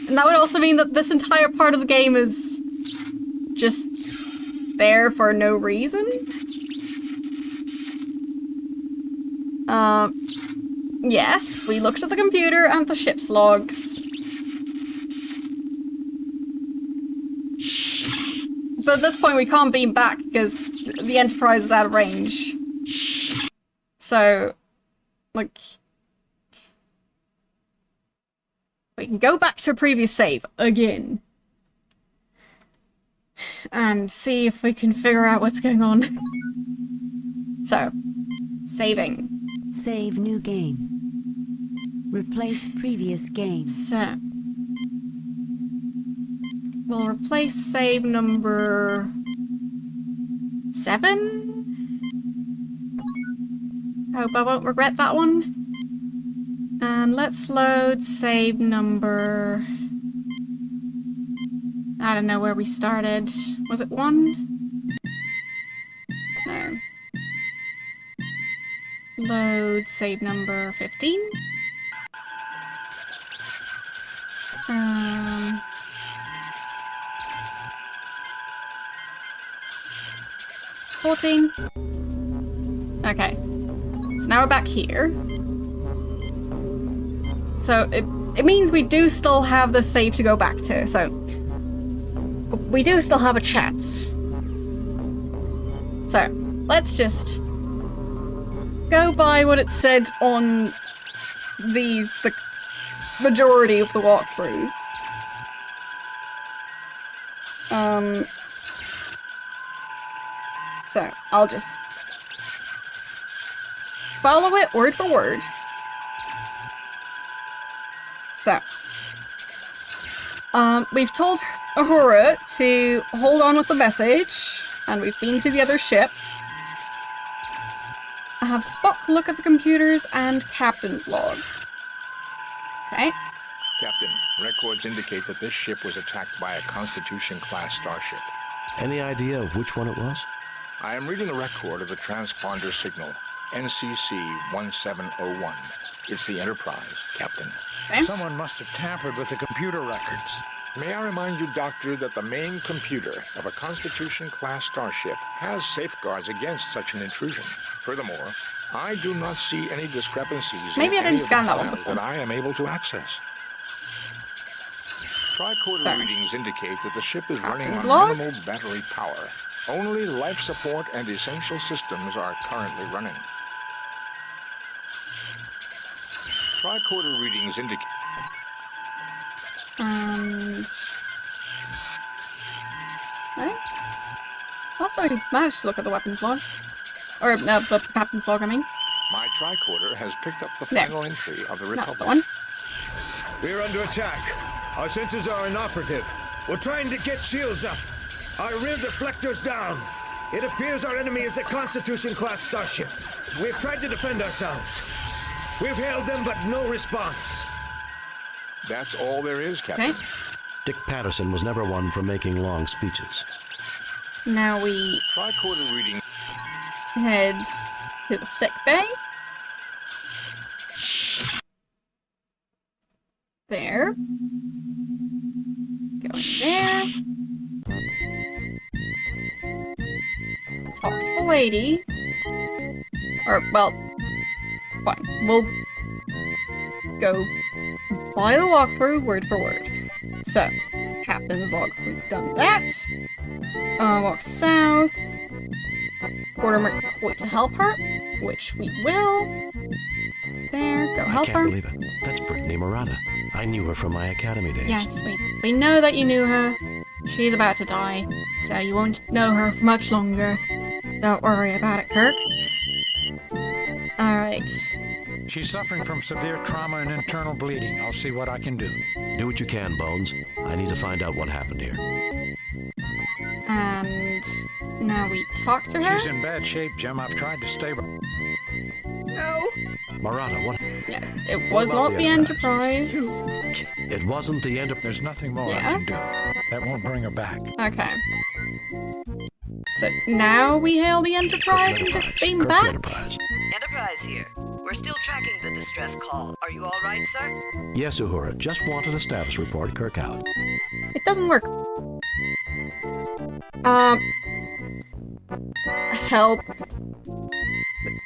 Speaker 1: And that would also mean that this entire part of the game is just there for no reason? Yes, we looked at the computer and the ship's logs. But at this point we can't beam back because the Enterprise is out of range. So, like... we can go back to a previous save again. And see if we can figure out what's going on. So, saving.
Speaker 8: Save new game. Replace previous game.
Speaker 1: So, we'll replace save number 7. Hope I won't regret that one. And let's load save number... I don't know where we started. Was it 1? No. Load save number 15. 14. Okay. So now we're back here. So it means we do still have the save to go back to, so we do still have a chance. So let's just go by what it said on the majority of the walkthroughs. So I'll just follow it word for word. So, we've told Uhura to hold on with the message, and we've been to the other ship. I have Spock look at the computers and Captain's log. Okay.
Speaker 5: Captain, records indicate that this ship was attacked by a Constitution-class starship.
Speaker 2: Any idea of which one it was?
Speaker 5: I am reading the record of the transponder signal, NCC 1701. It's the Enterprise, Captain.
Speaker 1: Okay.
Speaker 9: Someone must have tampered with the computer records.
Speaker 5: May I remind you, Doctor, that the main computer of a Constitution-class starship has safeguards against such an intrusion. Furthermore, I do not see any discrepancies
Speaker 1: Maybe I
Speaker 5: in any
Speaker 1: didn't
Speaker 5: of
Speaker 1: scan
Speaker 5: the
Speaker 1: that one
Speaker 5: files
Speaker 1: before.
Speaker 5: that I am able to access. Tricorder
Speaker 1: Sorry.
Speaker 5: readings indicate that the ship is running
Speaker 1: Captain's
Speaker 5: on
Speaker 1: log?
Speaker 5: minimal battery power. Only life support and essential systems are currently running. Tricorder readings indicate...
Speaker 1: Right? Also, I managed to look at the weapons log. Or, the captain's log, I mean.
Speaker 5: My tricorder has picked up the
Speaker 1: There.
Speaker 5: final entry of the
Speaker 1: That's
Speaker 5: Republic.
Speaker 1: the one.
Speaker 12: We're under attack. Our sensors are inoperative. We're trying to get shields up. Our rear deflector's down. It appears our enemy is a Constitution-class starship. We've tried to defend ourselves. We've hailed them, but no response.
Speaker 5: That's all there is, Captain.
Speaker 1: Okay.
Speaker 2: Dick Patterson was never one for making long speeches.
Speaker 1: Now we
Speaker 5: Tricorder reading.
Speaker 1: head to the sick bay. There. Going there. Talk to the lady. Or, well, fine. We'll go by the walkthrough word for word. So, Captain's log, we've done that. Walk south. Order McCoy to help her, which we will. There, go help
Speaker 2: I can't
Speaker 1: her.
Speaker 2: believe it. That's Brittany Murata. I knew her from my academy days.
Speaker 1: Yes, we know that you knew her. She's about to die, so you won't know her for much longer. Don't worry about it, Kirk. Alright.
Speaker 9: She's suffering from severe trauma and internal bleeding. I'll see what I can do.
Speaker 2: Do what you can, Bones. I need to find out what happened here.
Speaker 1: And now we talk to her.
Speaker 9: She's in bad shape, Jim. I've tried to stay.
Speaker 1: No.
Speaker 2: Murata, what?
Speaker 1: Yeah, it was not the Enterprise.
Speaker 2: It wasn't the Enterprise.
Speaker 9: There's nothing more I can do. That won't bring her back.
Speaker 1: Okay. So now we hail the Enterprise and just beam back?
Speaker 4: Enterprise here. We're still tracking the distress call. Are you all right, sir?
Speaker 2: Yes, Uhura. Just wanted a status report. Kirk out.
Speaker 1: It doesn't work. Help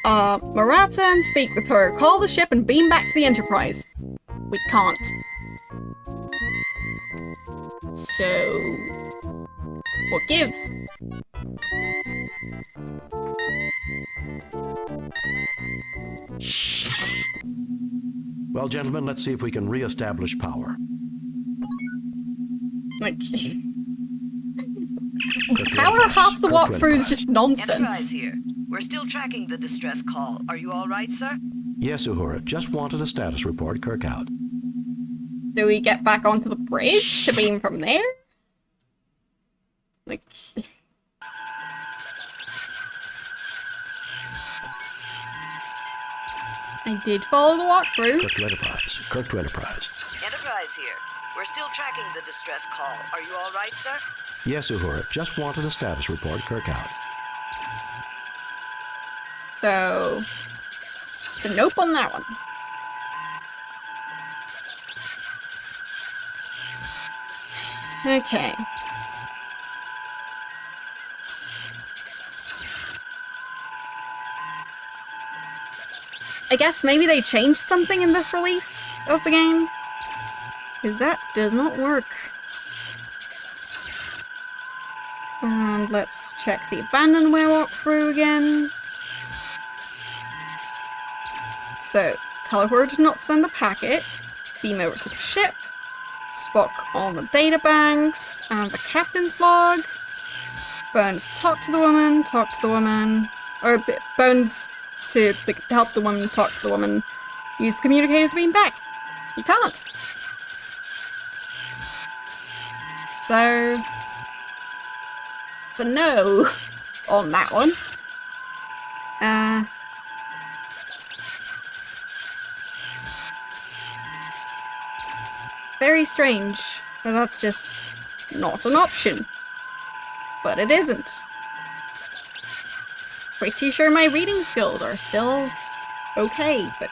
Speaker 1: Murata and speak with her. Call the ship and beam back to the Enterprise. We can't. So... what gives?
Speaker 2: Well, gentlemen, let's see if we can re-establish power.
Speaker 1: Like... power half the walkthrough is just nonsense.
Speaker 4: Enterprise here. We're still tracking the distress call. Are you all right, sir?
Speaker 2: Yes, Uhura. Just wanted a status report. Kirk out.
Speaker 1: Do we get back onto the bridge to beam from there? Like... I did follow the walkthrough.
Speaker 2: Kirk to Enterprise. Kirk to Enterprise.
Speaker 4: Enterprise here. We're still tracking the distress call. Are you all right, sir?
Speaker 2: Yes, Uhura. Just wanted a status report. Kirk out.
Speaker 1: So nope on that one. Okay. I guess maybe they changed something in this release of the game, because that does not work. And let's check the abandonware walkthrough again. So, tell her to not send the packet, beam over to the ship, Spock on the databanks, and the captain's log. Bones talk to the woman, or Bones to help the woman talk to the woman. Use the communicator to beam back. You can't. So, it's a no on that one. Very strange. But that's just not an option. But it isn't. Pretty sure my reading skills are still okay, but...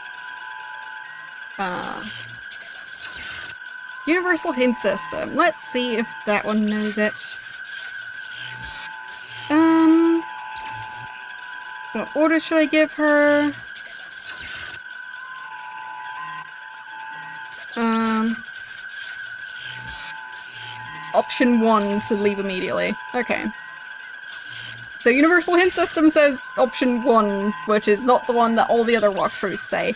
Speaker 1: Universal hint system. Let's see if that one knows it. What order should I give her? Option 1 to leave immediately. Okay. So Universal Hint System says option 1, which is not the one that all the other walkthroughs say.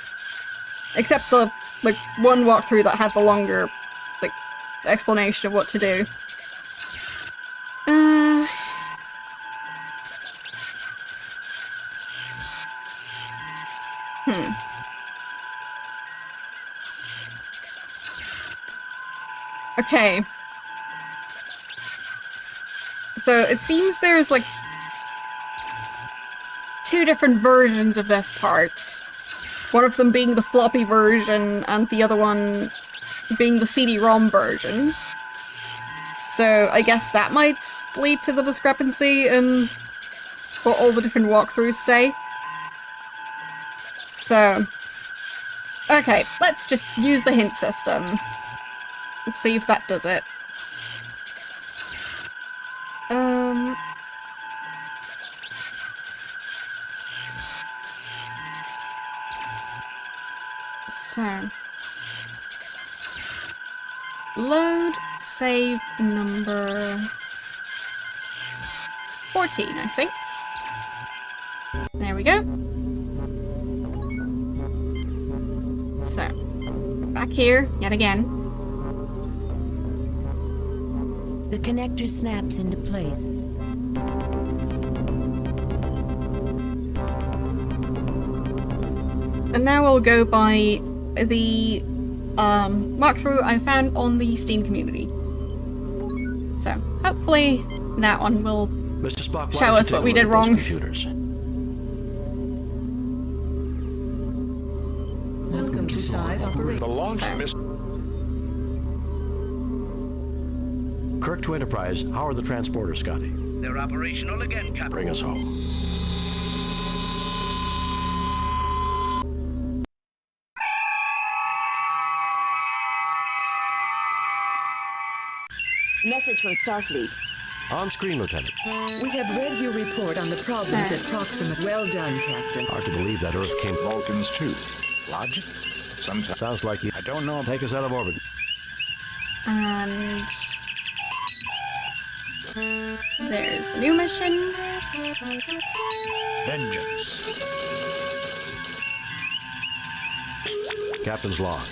Speaker 1: Except the, like, one walkthrough that had the longer, like, explanation of what to do. Okay. So it seems there's, like, 2 different versions of this part. One of them being the floppy version, and the other one being the CD-ROM version. So I guess that might lead to the discrepancy in what all the different walkthroughs say. So, okay, let's just use the hint system and see if that does it. So, load save number 14, I think. There we go. So, back here, yet again.
Speaker 8: The connector snaps into place.
Speaker 1: And now we'll go by the walkthrough I found on the Steam community. So, hopefully that one will
Speaker 2: Mr. Spock,
Speaker 1: show us what we did wrong.
Speaker 2: Computers?
Speaker 21: Welcome to side operation.
Speaker 5: The launch missed.
Speaker 2: Kirk to Enterprise, how are the transporters, Scotty?
Speaker 14: They're operational again, Captain.
Speaker 2: Bring us home.
Speaker 18: Message from Starfleet.
Speaker 2: On screen, Lieutenant.
Speaker 13: We have read your report on the problems
Speaker 18: Sir.
Speaker 13: at Proxima. Well done, Captain.
Speaker 2: Hard to believe that Earth came...
Speaker 5: Vulcans, too. Logic? Sometimes.
Speaker 2: Sounds like you...
Speaker 5: I don't know.
Speaker 2: Take us out of orbit.
Speaker 1: And... there's the new mission.
Speaker 9: Vengeance.
Speaker 2: Captain's log.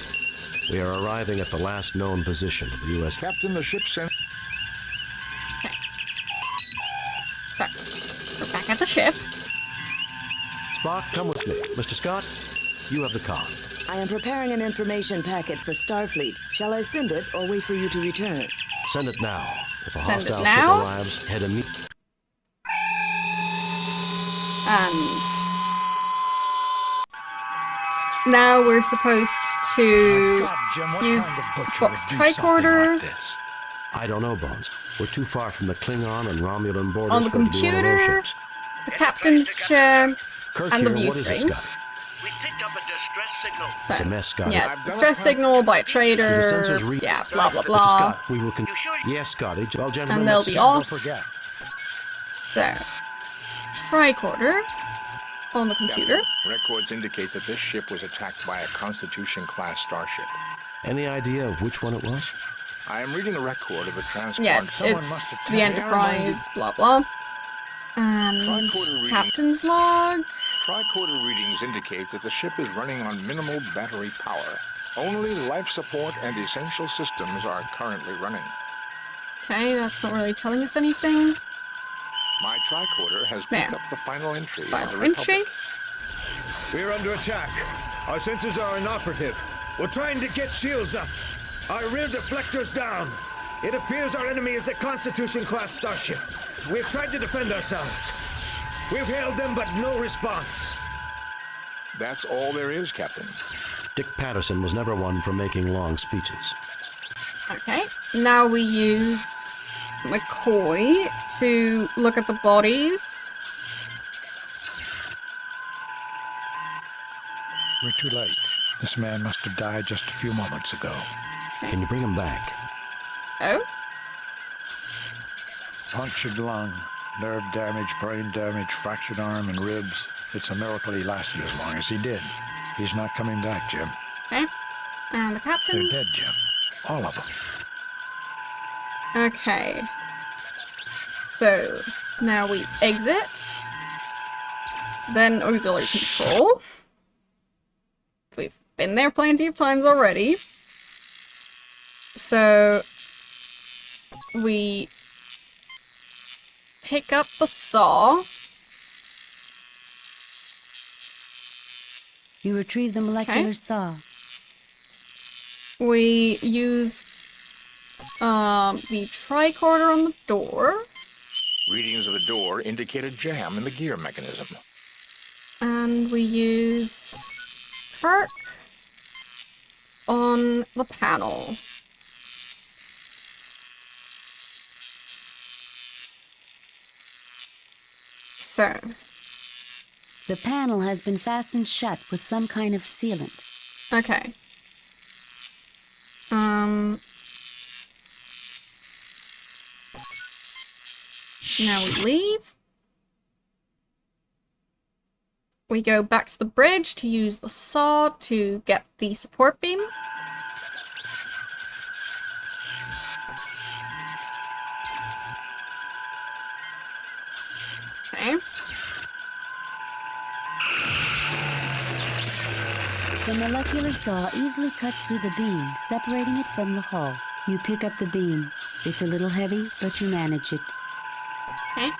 Speaker 2: We are arriving at the last known position of the U.S.
Speaker 5: Captain, the ship sent...
Speaker 1: So, we're back at the ship.
Speaker 2: Spock, come with me. Mr. Scott, you have the comm.
Speaker 18: I am preparing an information packet for Starfleet. Shall I send it or wait for you to return?
Speaker 2: Send it now. If a
Speaker 1: Send it
Speaker 2: hostile
Speaker 1: now?
Speaker 2: ship arrives, head immediately.
Speaker 1: And now we're supposed to use Spock's tricorder
Speaker 2: I don't know, Bones. We're too far from the Klingon and Romulan borders
Speaker 1: on the
Speaker 2: for it to be one of their
Speaker 1: computer,
Speaker 2: ships.
Speaker 1: the captain's chair,
Speaker 2: Kirk
Speaker 1: and the
Speaker 2: here,
Speaker 1: view
Speaker 2: what is it,
Speaker 1: screen.
Speaker 2: Scotty?
Speaker 14: We picked up a distress signal.
Speaker 1: So,
Speaker 2: It's a mess, Scotty.
Speaker 1: yeah, distress signal by a
Speaker 2: Do the
Speaker 1: trader,
Speaker 2: sensors read?
Speaker 1: yeah, blah blah
Speaker 2: Mr.
Speaker 1: blah.
Speaker 2: Scott, we will Yes, Scotty. Well, gentlemen,
Speaker 1: And they'll
Speaker 2: let's
Speaker 1: be
Speaker 2: don't
Speaker 1: off.
Speaker 2: forget.
Speaker 1: So, tricorder on the computer.
Speaker 5: Records indicate that this ship was attacked by a Constitution-class starship.
Speaker 2: Any idea of which one it was?
Speaker 5: I am reading a record of a transport.
Speaker 1: Yeah,
Speaker 5: Someone
Speaker 1: it's
Speaker 5: must have
Speaker 1: the
Speaker 5: taken
Speaker 1: Enterprise, blah blah. And
Speaker 5: Tricorder reading.
Speaker 1: captain's log.
Speaker 5: Tricorder readings indicate that the ship is running on minimal battery power. Only life support and essential systems are currently running.
Speaker 1: Okay, that's not really telling us anything.
Speaker 5: My tricorder has picked
Speaker 1: There.
Speaker 5: up the final entry of the
Speaker 1: Final
Speaker 5: Republic.
Speaker 1: entry.
Speaker 12: We're under attack. Our sensors are inoperative. We're trying to get shields up. Our rear deflectors down. It appears our enemy is a Constitution-class starship. We've tried to defend ourselves. We've hailed them, but no response.
Speaker 5: That's all there is, Captain.
Speaker 2: Dick Patterson was never one for making long speeches.
Speaker 1: Okay, now we use McCoy to look at the bodies.
Speaker 9: We're too late. This man must have died just a few moments ago.
Speaker 2: Can you bring him back?
Speaker 1: Oh?
Speaker 9: Punctured lung, nerve damage, brain damage, fractured arm and ribs. It's a miracle he lasted as long as he did. He's not coming back, Jim.
Speaker 1: Okay. And the captain.
Speaker 9: They're dead, Jim. All of them.
Speaker 1: Okay. So, now we exit. Then auxiliary control. We've been there plenty of times already. So, we pick up the saw.
Speaker 8: You retrieve the molecular saw.
Speaker 1: We use the tricorder on the door.
Speaker 5: Readings of the door indicate a jam in the gear mechanism.
Speaker 1: And we use Kirk on the panel. So,
Speaker 8: The panel has been fastened shut with some kind of sealant.
Speaker 1: okay. Now we leave. We go back to the bridge to use the saw to get the support beam. Okay.
Speaker 8: The molecular saw easily cuts through the beam, separating it from the hull. You pick up the beam. It's a little heavy, but you manage it.
Speaker 1: Okay.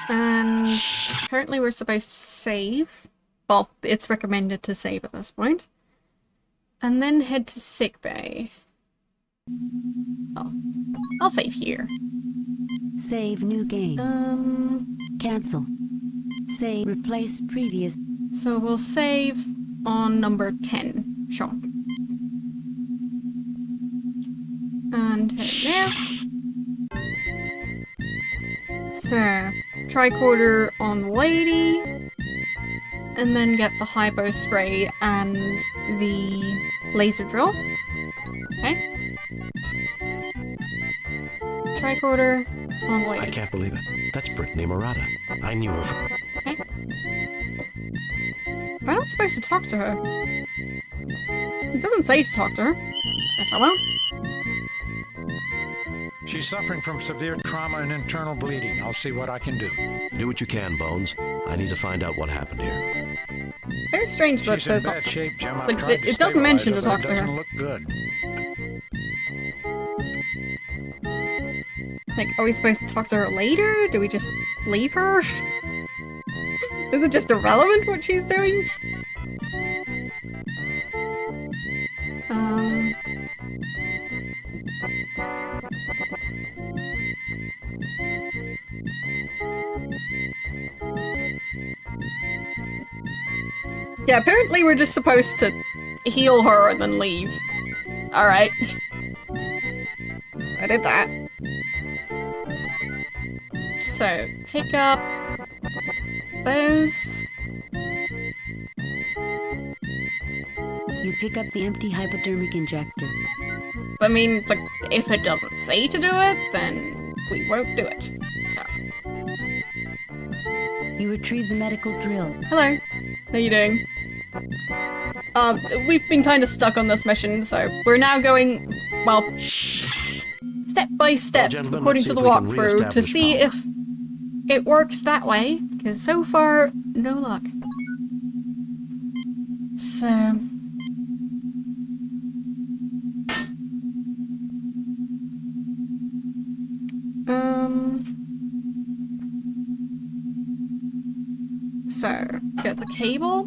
Speaker 1: And apparently we're supposed to save. Well, it's recommended to save at this point. And then head to sickbay. Oh, I'll save here.
Speaker 8: Save new game. Cancel. Save. Replace previous.
Speaker 1: So we'll save on number 10. Sure. And hit there. So, tricorder on the lady. And then get the hypo spray and the laser drill. Okay. Tricorder on the lady.
Speaker 2: I can't believe it. That's Brittany Murata. I knew her from...
Speaker 1: Okay. I'm not supposed to talk to her. It doesn't say to talk to her. Guess I won't.
Speaker 9: She's suffering from severe trauma and internal bleeding. I'll see what I can do.
Speaker 2: Do what you can, Bones. I need to find out what happened here.
Speaker 1: Very strange that it says not to.
Speaker 9: Shape, Jim.
Speaker 1: Like, it doesn't mention to talk to her.
Speaker 9: Doesn't look good.
Speaker 1: Like, are we supposed to talk to her later? Do we just leave her? Is it just irrelevant what she's doing? Yeah, apparently we're just supposed to heal her and then leave. Alright. I did that. So, pick up those.
Speaker 8: You pick up the empty hypodermic injector.
Speaker 1: I mean, like, if it doesn't say to do it, then we won't do it. So.
Speaker 8: You retrieve the medical drill.
Speaker 1: Hello. How you doing? We've been kind of stuck on this mission, so we're now going, well, step by step, according to the walkthrough, to see if it works that way, because so far, no luck. So... So, get the cable.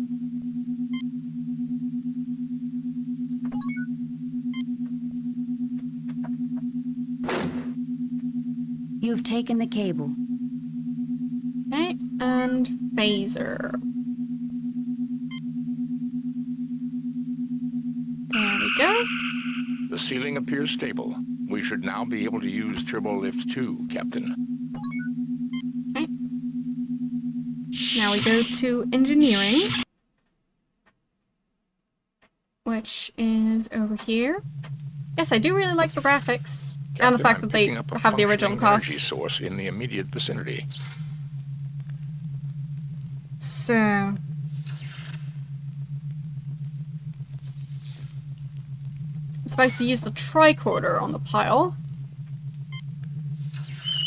Speaker 8: You've taken the cable.
Speaker 1: Okay, and phaser. There we go.
Speaker 5: The ceiling appears stable. We should now be able to use Turbo Lift 2, Captain.
Speaker 1: Okay. Now we go to engineering, which is over here. Yes, I do really like the graphics.
Speaker 5: Captain,
Speaker 1: and the fact
Speaker 5: I'm
Speaker 1: that they
Speaker 5: picking up a
Speaker 1: have the original
Speaker 5: functioning
Speaker 1: cast.
Speaker 5: energy source in the immediate vicinity.
Speaker 1: So... I'm supposed to use the tricorder on the pile.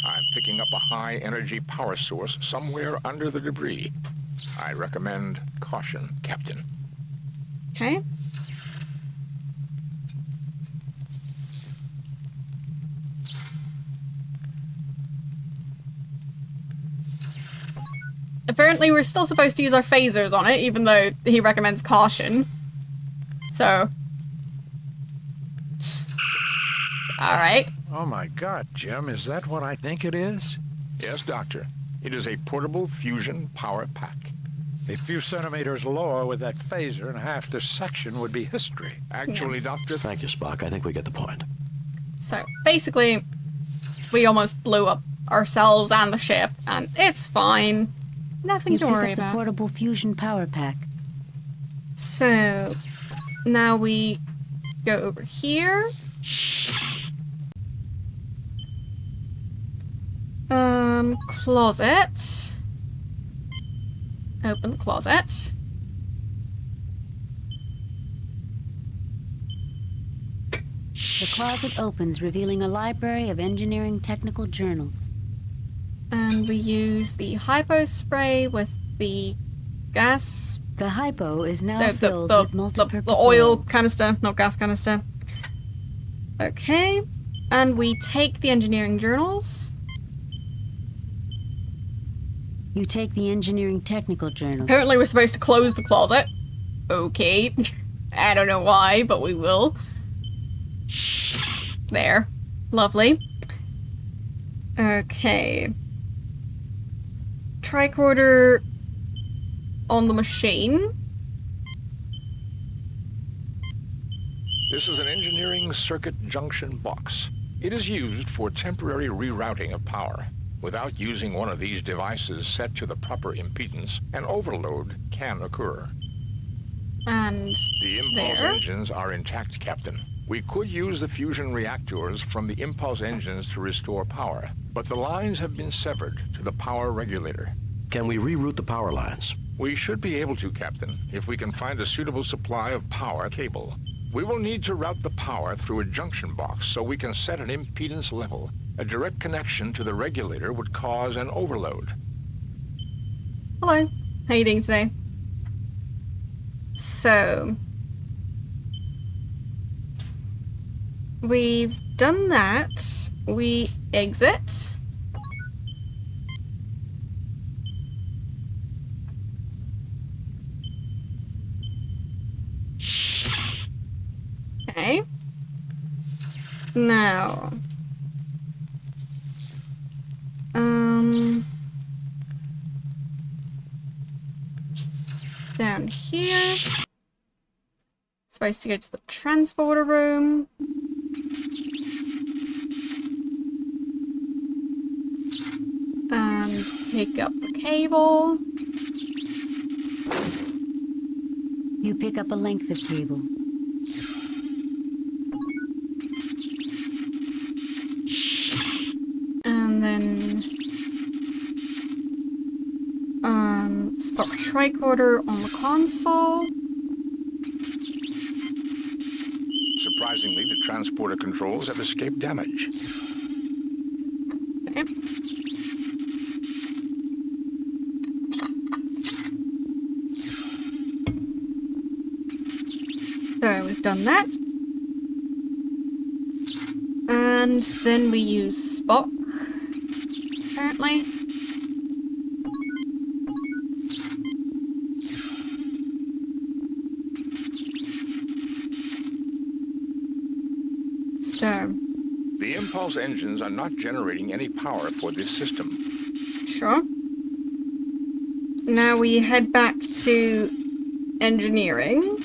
Speaker 5: I'm picking up a high-energy power source somewhere under the debris. I recommend caution, Captain.
Speaker 1: Okay. Apparently we're still supposed to use our phasers on it, even though he recommends caution. So... Alright.
Speaker 9: Oh my god, Jim, is that what I think it is?
Speaker 5: Yes, Doctor. It is a portable fusion power pack.
Speaker 9: A few centimeters lower with that phaser and half this section would be history.
Speaker 5: Actually, Doctor...
Speaker 2: Thank you, Spock. I think we get the point.
Speaker 1: So, basically, we almost blew up ourselves and the ship, and it's fine. Nothing to worry
Speaker 8: You pick up the
Speaker 1: about.
Speaker 8: portable fusion power pack.
Speaker 1: So, now we go over here. Closet. Open the closet.
Speaker 8: The closet opens, revealing a library of engineering technical journals.
Speaker 1: And we use the hypo spray with the gas.
Speaker 8: The hypo is now filled with multipurpose
Speaker 1: the oil canister, not gas canister. Okay. And we take the engineering journals.
Speaker 8: You take the engineering technical journals.
Speaker 1: Apparently we're supposed to close the closet. Okay. I don't know why, but we will. There. Lovely. Okay. Tricorder on the machine.
Speaker 5: This is an engineering circuit junction box. It is used for temporary rerouting of power. Without using one of these devices set to the proper impedance, an overload can occur.
Speaker 1: And
Speaker 5: the impulse engines are intact, Captain. We could use the fusion reactors from the impulse engines to restore power, but the lines have been severed to the power regulator.
Speaker 2: Can we reroute the power lines?
Speaker 5: We should be able to, Captain, if we can find a suitable supply of power cable. We will need to route the power through a junction box so we can set an impedance level. A direct connection to the regulator would cause an overload.
Speaker 1: Hello. How you doing today? So... we've done that. We exit. Okay. Now... down here. Supposed to go to the transporter room. And pick up the cable.
Speaker 8: You pick up a length of cable.
Speaker 1: And then spot tricorder on the console.
Speaker 5: Surprisingly, the transporter controls have escaped damage.
Speaker 1: Okay. So we've done that. And then we use Spock, apparently. So...
Speaker 5: the impulse engines are not generating any power for this system.
Speaker 1: Sure. Now we head back to engineering.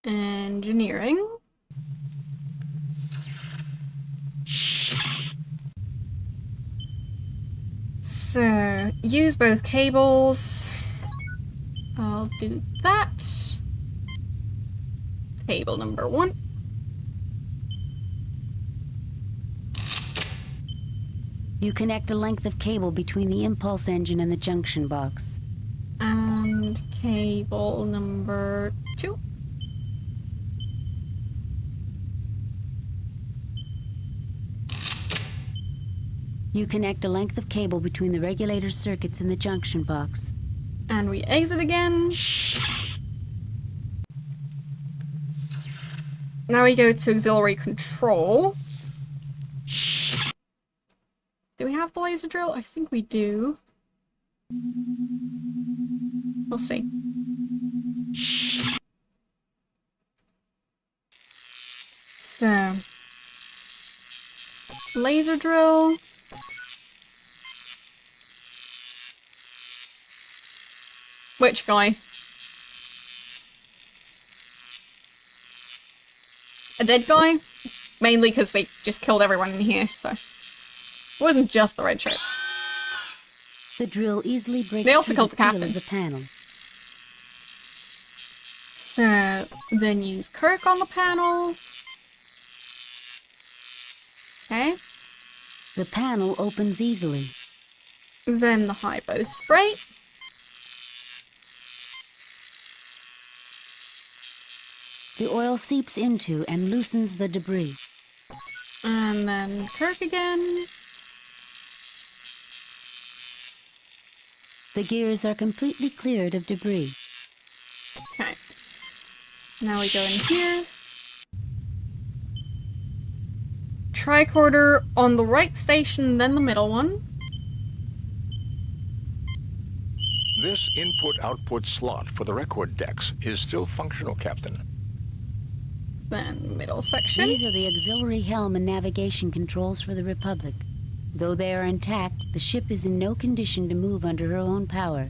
Speaker 1: Engineering. So, use both cables. I'll do that. Cable number 1.
Speaker 8: You connect a length of cable between the impulse engine and the junction box.
Speaker 1: And cable number 2.
Speaker 8: You connect a length of cable between the regulator circuits in the junction box.
Speaker 1: And we exit again. Now we go to auxiliary control. Do we have the laser drill? I think we do. We'll see. So... laser drill. Which guy? A dead guy? Mainly because they just killed everyone in here, so... it wasn't just the red shirts.
Speaker 8: The drill easily breaks
Speaker 1: they also
Speaker 8: through
Speaker 1: killed
Speaker 8: the
Speaker 1: the
Speaker 8: seal
Speaker 1: captain.
Speaker 8: of the panel.
Speaker 1: So, then use Kirk on the panel. Okay.
Speaker 8: The panel opens easily.
Speaker 1: Then the hypo spray.
Speaker 8: The oil seeps into and loosens the debris.
Speaker 1: And then Kirk again.
Speaker 8: The gears are completely cleared of debris.
Speaker 1: Okay. Now we go in here. Tricorder on the right station, then the middle one.
Speaker 5: This input-output slot for the record decks is still functional, Captain.
Speaker 1: Then middle section.
Speaker 8: These are the auxiliary helm and navigation controls for the Republic. Though they are intact, the ship is in no condition to move under her own power.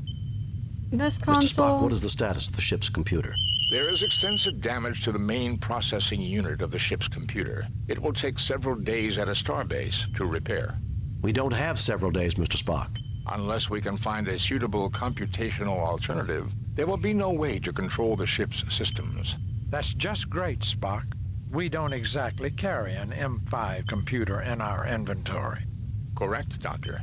Speaker 1: This
Speaker 2: Mr.
Speaker 1: console.
Speaker 2: Spock, what is the status of the ship's computer?
Speaker 5: There is extensive damage to the main processing unit of the ship's computer. It will take several days at a starbase to repair.
Speaker 2: We don't have several days, Mr. Spock.
Speaker 5: Unless we can find a suitable computational alternative, there will be no way to control the ship's systems.
Speaker 9: That's just great, Spock. We don't exactly carry an M5 computer in our inventory.
Speaker 5: Correct, Doctor.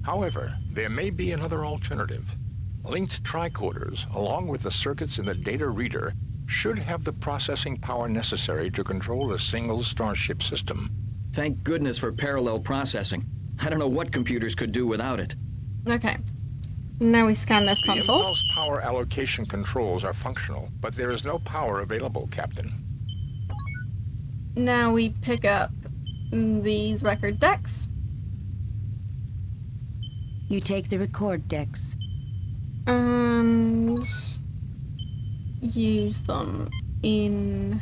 Speaker 5: However, there may be another alternative. Linked tricorders, along with the circuits in the data reader, should have the processing power necessary to control a single starship system.
Speaker 10: Thank goodness for parallel processing. I don't know what computers could do without it.
Speaker 1: Okay. Now we scan this console.
Speaker 5: The impulse power allocation controls are functional, but there is no power available, Captain.
Speaker 1: Now we pick up these record decks.
Speaker 8: You take the record decks.
Speaker 1: And use them in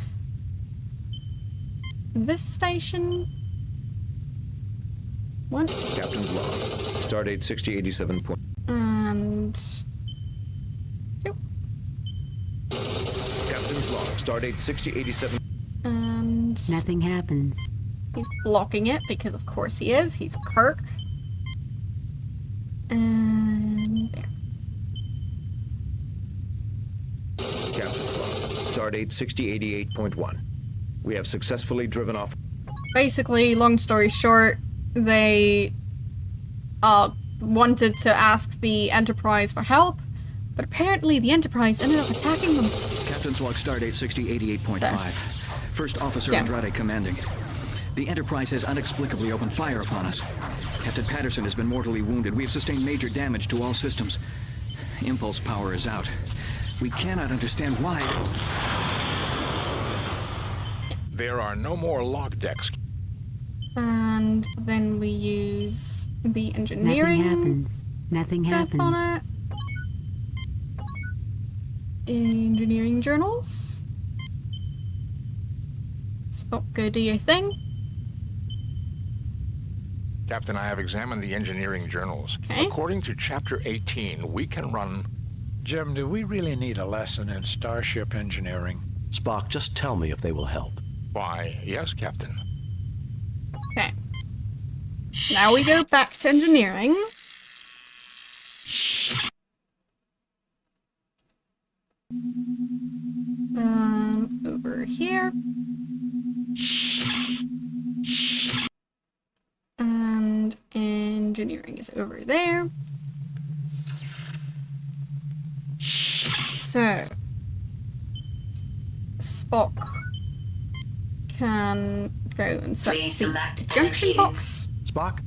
Speaker 1: this station. What?
Speaker 7: Captain's log. Stardate 6087.
Speaker 1: And
Speaker 7: Captain's log. Stardate 6087.
Speaker 1: And
Speaker 8: nothing happens.
Speaker 1: He's blocking it because of course he is. He's Kirk. And there.
Speaker 7: Captain's log. Stardate 6088.1. We have successfully driven off.
Speaker 1: Basically, long story short, they wanted to ask the Enterprise for help, but apparently the Enterprise ended up attacking them.
Speaker 10: Captain's log, Stardate 6088.5. First Officer Andrade commanding. The Enterprise has inexplicably opened fire upon us. Captain Patterson has been mortally wounded. We have sustained major damage to all systems. Impulse power is out. We cannot understand why.
Speaker 5: There are no more log decks.
Speaker 1: And then we use the engineering.
Speaker 8: Nothing happens. Nothing happens.
Speaker 1: On it. Engineering journals. Spock, go do your thing.
Speaker 5: Captain, I have examined the engineering journals.
Speaker 1: Okay.
Speaker 5: According to Chapter 18, we can run...
Speaker 9: Jim, do we really need a lesson in starship engineering?
Speaker 2: Spock, just tell me if they will help.
Speaker 5: Why, yes, Captain.
Speaker 1: Okay. Now we go back to engineering. Over here. And engineering is over there. So, Spock can go and set the junction box.
Speaker 2: Spock?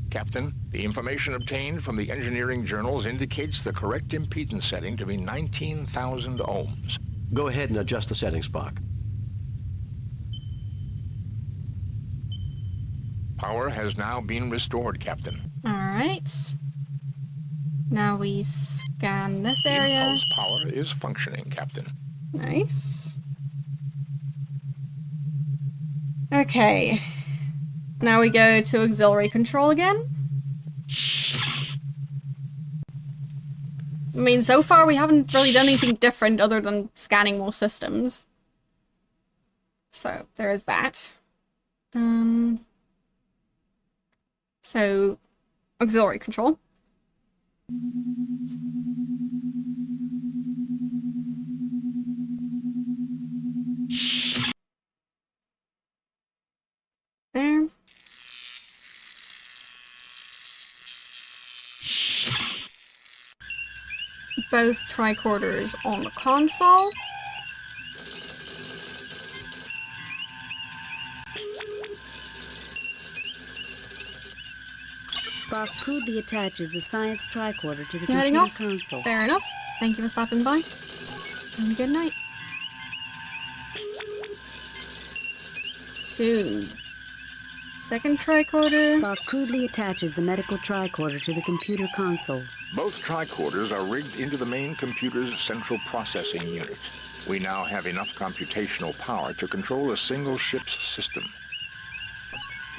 Speaker 5: Captain, the information obtained from the engineering journals indicates the correct impedance setting to be 19,000 ohms.
Speaker 2: Go ahead and adjust the setting, Spock.
Speaker 5: Power has now been restored, Captain.
Speaker 1: Alright. Now we scan this area.
Speaker 5: Impulse power is functioning, Captain.
Speaker 1: Nice. Okay. Now we go to auxiliary control again. I mean, so far we haven't really done anything different other than scanning more systems. So, there is that. So, auxiliary control. There. Both tricorders on the console.
Speaker 8: Spock crudely attaches the science tricorder to the
Speaker 1: You're heading
Speaker 8: computer
Speaker 1: off?
Speaker 8: console.
Speaker 1: Fair enough. Thank you for stopping by. Have a good night. So, Second tricorder.
Speaker 8: Spock crudely attaches the medical tricorder to the computer console.
Speaker 5: Both tricorders are rigged into the main computer's central processing unit. We now have enough computational power to control a single ship's system.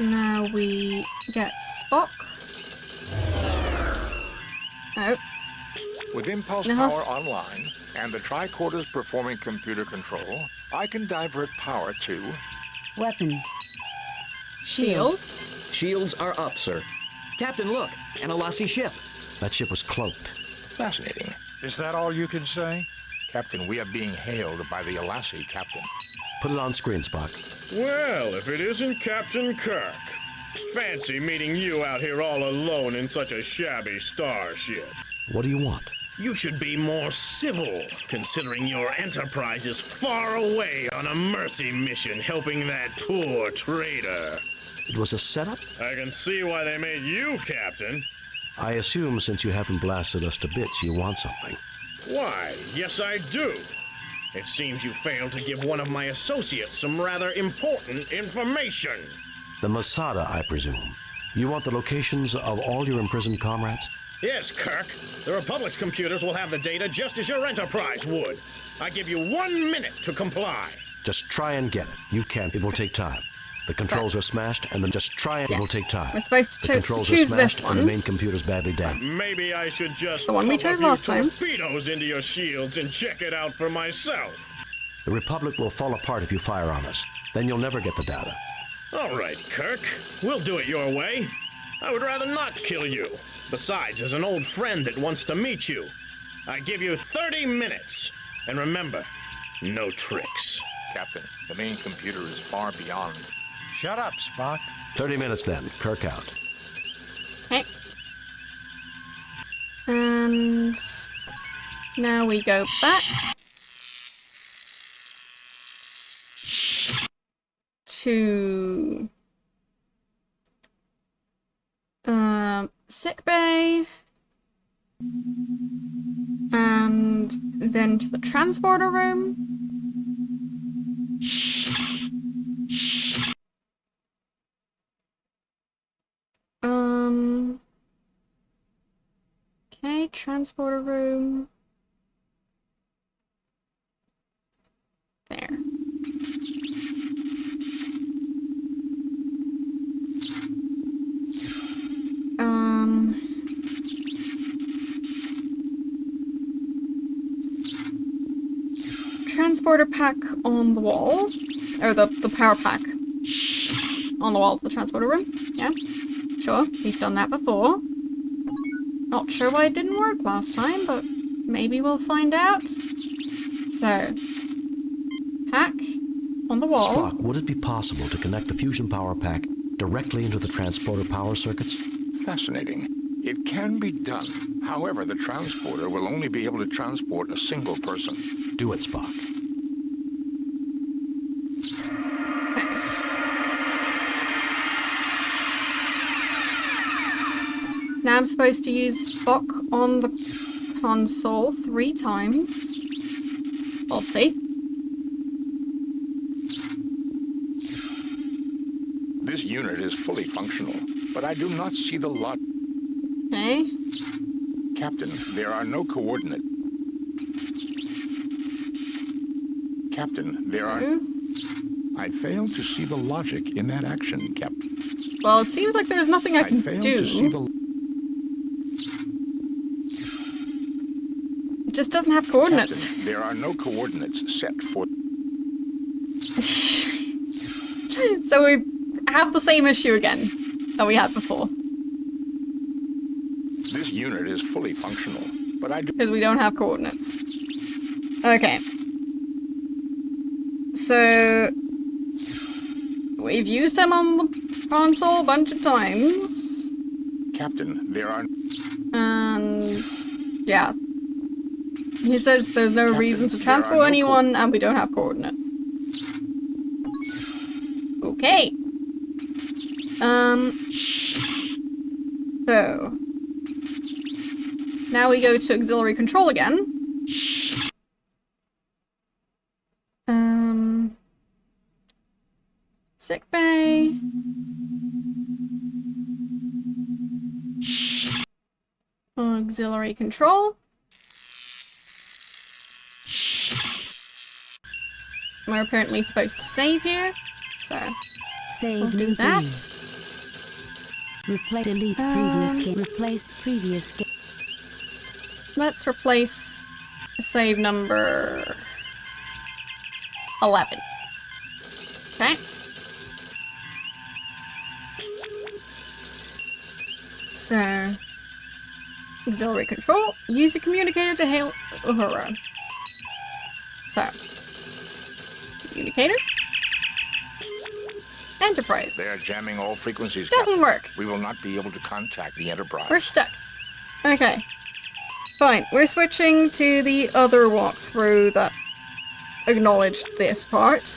Speaker 1: Now we get Spock. Oh.
Speaker 5: With impulse power online and the tricorders performing computer control, I can divert power to...
Speaker 8: Weapons.
Speaker 1: Shields.
Speaker 10: Shields are up, sir. Captain, look! An Alassi ship.
Speaker 2: That ship was cloaked.
Speaker 5: Fascinating.
Speaker 9: Is that all you can say?
Speaker 5: Captain, we are being hailed by the Alassi captain.
Speaker 2: Put it on screen, Spock.
Speaker 15: Well, if it isn't Captain Kirk. Fancy meeting you out here all alone in such a shabby starship.
Speaker 2: What do you want?
Speaker 15: You should be more civil, considering your Enterprise is far away on a mercy mission helping that poor traitor.
Speaker 2: It was a setup?
Speaker 15: I can see why they made you captain.
Speaker 2: I assume since you haven't blasted us to bits, you want something.
Speaker 15: Why, yes I do. It seems you failed to give one of my associates some rather important information.
Speaker 2: The Masada, I presume. You want the locations of all your imprisoned comrades?
Speaker 15: Yes, Kirk. The Republic's computers will have the data just as your Enterprise would. I give you 1 minute to comply.
Speaker 2: Just try and get it. You can't. It will take time. The controls are smashed, and then just try it. It will take time.
Speaker 1: We're supposed to
Speaker 2: the controls
Speaker 1: choose
Speaker 2: are smashed,
Speaker 1: this one.
Speaker 2: And the main computer's badly damaged.
Speaker 15: Maybe I should just
Speaker 1: the one we chose last time.
Speaker 15: Torpedoes into your shields and check it out for myself.
Speaker 2: The Republic will fall apart if you fire on us. Then you'll never get the data.
Speaker 15: All right, Kirk. We'll do it your way. I would rather not kill you. Besides, as an old friend that wants to meet you, I give you 30 minutes. And remember, no tricks.
Speaker 5: Captain, the main computer is far beyond.
Speaker 9: Shut up, Spock.
Speaker 2: 30 minutes then. Kirk out.
Speaker 1: Okay. And now we go back to sick bay, and then to the transporter room. Okay, transporter room. There. Transporter pack on the wall, or the power pack on the wall of the transporter room. Yeah, sure, we've done that before. Not sure why it didn't work last time, but maybe we'll find out. So, pack on the wall.
Speaker 2: Spock, would it be possible to connect the fusion power pack directly into the transporter power circuits?
Speaker 5: Fascinating. It can be done. However, the transporter will only be able to transport a single person.
Speaker 2: Do it, Spock.
Speaker 1: Now I'm supposed to use Spock on the console 3 times. We'll see.
Speaker 5: This unit is fully functional, but I do not see the lot.
Speaker 1: Okay.
Speaker 5: Captain, there are no coordinates. Captain, there are... I fail to see the logic in that action, Captain.
Speaker 1: Well, it seems like there's nothing I can
Speaker 5: fail
Speaker 1: do.
Speaker 5: to see the...
Speaker 1: It just doesn't have coordinates.
Speaker 5: Captain, there are no coordinates set for...
Speaker 1: So we have the same issue again that we had before.
Speaker 5: This unit is fully functional, but I do...
Speaker 1: Because we don't have coordinates. Okay. So... we've used him on the console a bunch of times.
Speaker 5: Captain, there are...
Speaker 1: And... yeah. He says there's no
Speaker 5: Captain,
Speaker 1: reason to
Speaker 5: there
Speaker 1: transport
Speaker 5: are no
Speaker 1: anyone, and we don't have coordinates. Okay. So... now we go to auxiliary control again. Sick bay. Auxiliary control. We're apparently supposed to save here, so
Speaker 8: Save
Speaker 1: we'll do
Speaker 8: new
Speaker 1: that.
Speaker 8: game. Delete previous game. Replace previous game.
Speaker 1: Let's replace save number 11. Okay. So, auxiliary control. Use your communicator to hail Uhura. So, communicator. Enterprise.
Speaker 5: They are jamming all frequencies.
Speaker 1: Doesn't
Speaker 5: Captain.
Speaker 1: work.
Speaker 5: We will not be able to contact the Enterprise.
Speaker 1: We're stuck. Okay. Fine. We're switching to the other walkthrough that acknowledged this part.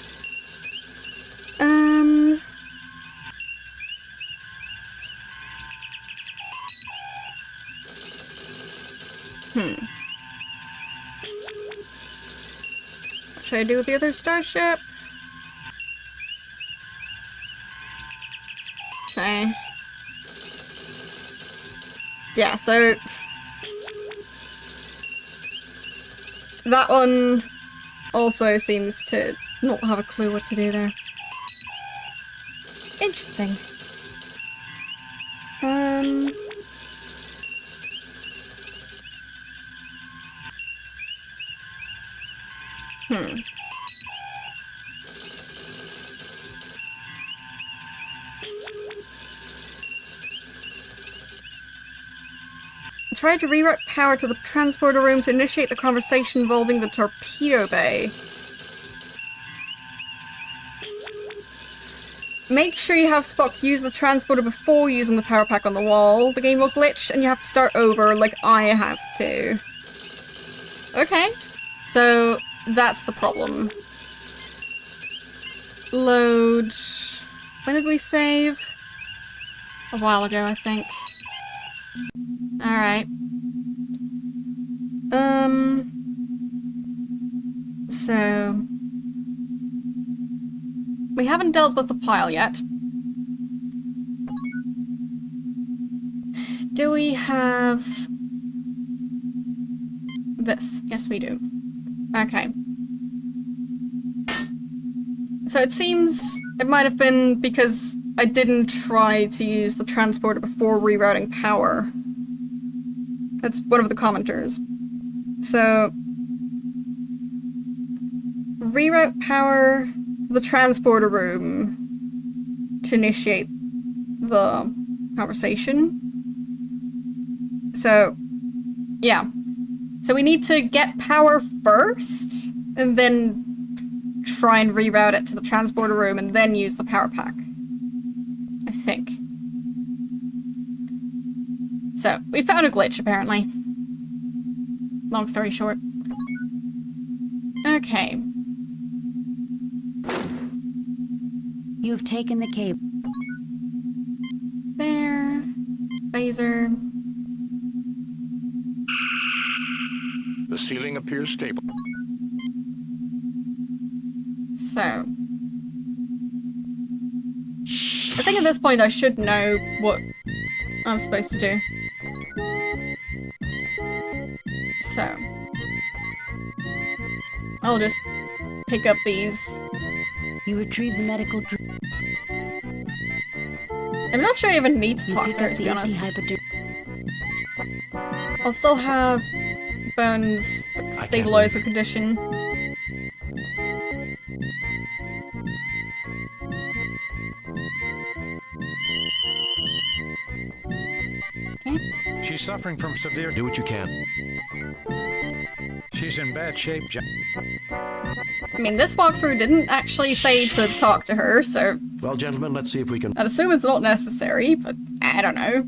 Speaker 1: What should I do with the other starship? Okay. Yeah, so that one also seems to not have a clue what to do there. Interesting. Try to reroute power to the transporter room to initiate the conversation involving the torpedo bay. Make sure you have Spock use the transporter before using the power pack on the wall. The game will glitch and you have to start over like I have to. Okay. So that's the problem. Load. When did we save? A while ago, I think. Alright. So... we haven't dealt with the pile yet. Do we have... this? Yes, we do. Okay. So it seems it might have been because I didn't try to use the transporter before rerouting power. That's one of the commenters. So, reroute power to the transporter room to initiate the conversation. So, yeah. So we need to get power first, and then try and reroute it to the transporter room, and then use the power pack. I think. So, we found a glitch, apparently. Long story short. Okay.
Speaker 8: You've taken the cable.
Speaker 1: There. Phaser.
Speaker 5: The ceiling appears stable.
Speaker 1: So. I think at this point I should know what I'm supposed to do. So. I'll just pick up these.
Speaker 8: You retrieve the medical
Speaker 1: I'm not sure I even need to talk to her, to be honest. I'll still have Bones stabilize her condition. Okay.
Speaker 9: She's suffering from severe...
Speaker 2: Do what you can.
Speaker 9: She's in bad shape, Jack.
Speaker 1: I mean, this walkthrough didn't actually say to talk to her, so...
Speaker 2: Well, gentlemen, let's see if we can...
Speaker 1: I'd assume it's not necessary, but I don't know.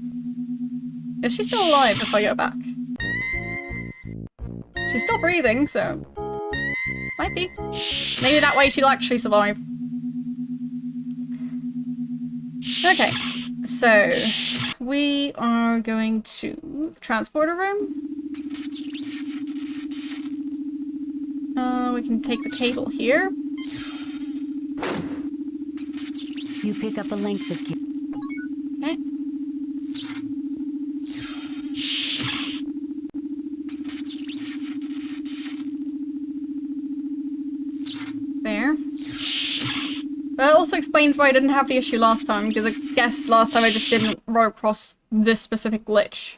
Speaker 1: Is she still alive if I go back? She's still breathing, so... might be. Maybe that way she'll actually survive. Okay, so... we are going to the transporter room. We can take the cable here.
Speaker 8: You pick up a length of cable.
Speaker 1: Okay. That also explains why I didn't have the issue last time, because I guess last time I just didn't run across this specific glitch.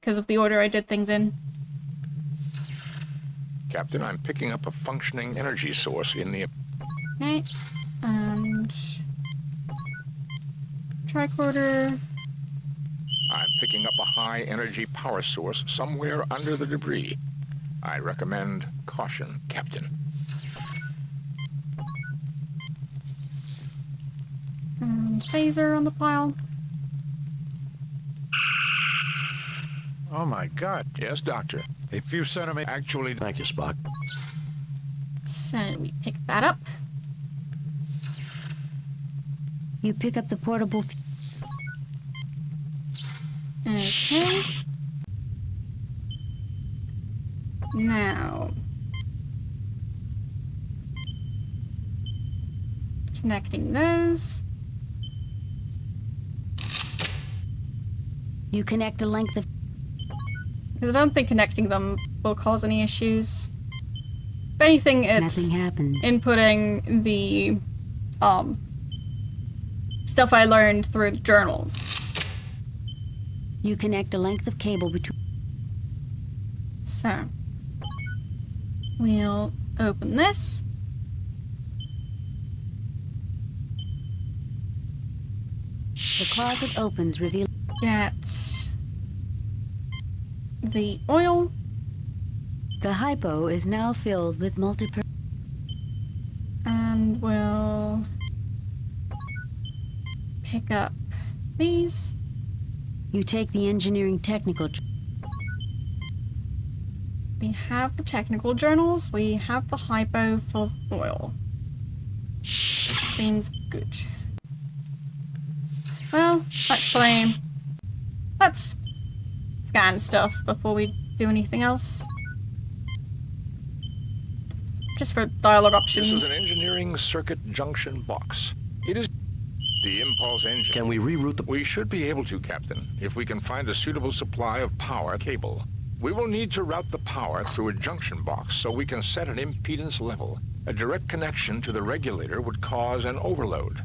Speaker 1: Because of the order I did things in.
Speaker 5: Captain, I'm picking up a functioning energy source in the...
Speaker 1: Okay, and... tricorder...
Speaker 5: I'm picking up a high-energy power source somewhere under the debris. I recommend caution, Captain.
Speaker 1: And phaser on the pile.
Speaker 9: Oh my god.
Speaker 5: Yes, Doctor.
Speaker 9: A few centimeters.
Speaker 5: Actually...
Speaker 2: Thank you, Spock.
Speaker 1: So we pick that up.
Speaker 8: You pick up the portable...
Speaker 1: Okay. Now... connecting those.
Speaker 8: You connect a length of...
Speaker 1: Because I don't think connecting them will cause any issues. If anything, it's
Speaker 8: Nothing happens.
Speaker 1: inputting the stuff I learned through the journals.
Speaker 8: You connect a length of cable between...
Speaker 1: So, we'll open this.
Speaker 8: The closet opens, revealing...
Speaker 1: Get the oil.
Speaker 8: The hypo is now filled with multi-purpose...
Speaker 1: And we'll pick up these.
Speaker 8: You take the engineering technical...
Speaker 1: We have the technical journals. We have the hypo full of oil. Seems good. Well, actually, let's scan stuff before we do anything else. Just for dialogue options.
Speaker 5: This is an engineering circuit junction box. It is the impulse engine.
Speaker 2: Can we reroute the...
Speaker 5: We should be able to, Captain, if we can find a suitable supply of power cable. We will need to route the power through a junction box so we can set an impedance level. A direct connection to the regulator would cause an overload.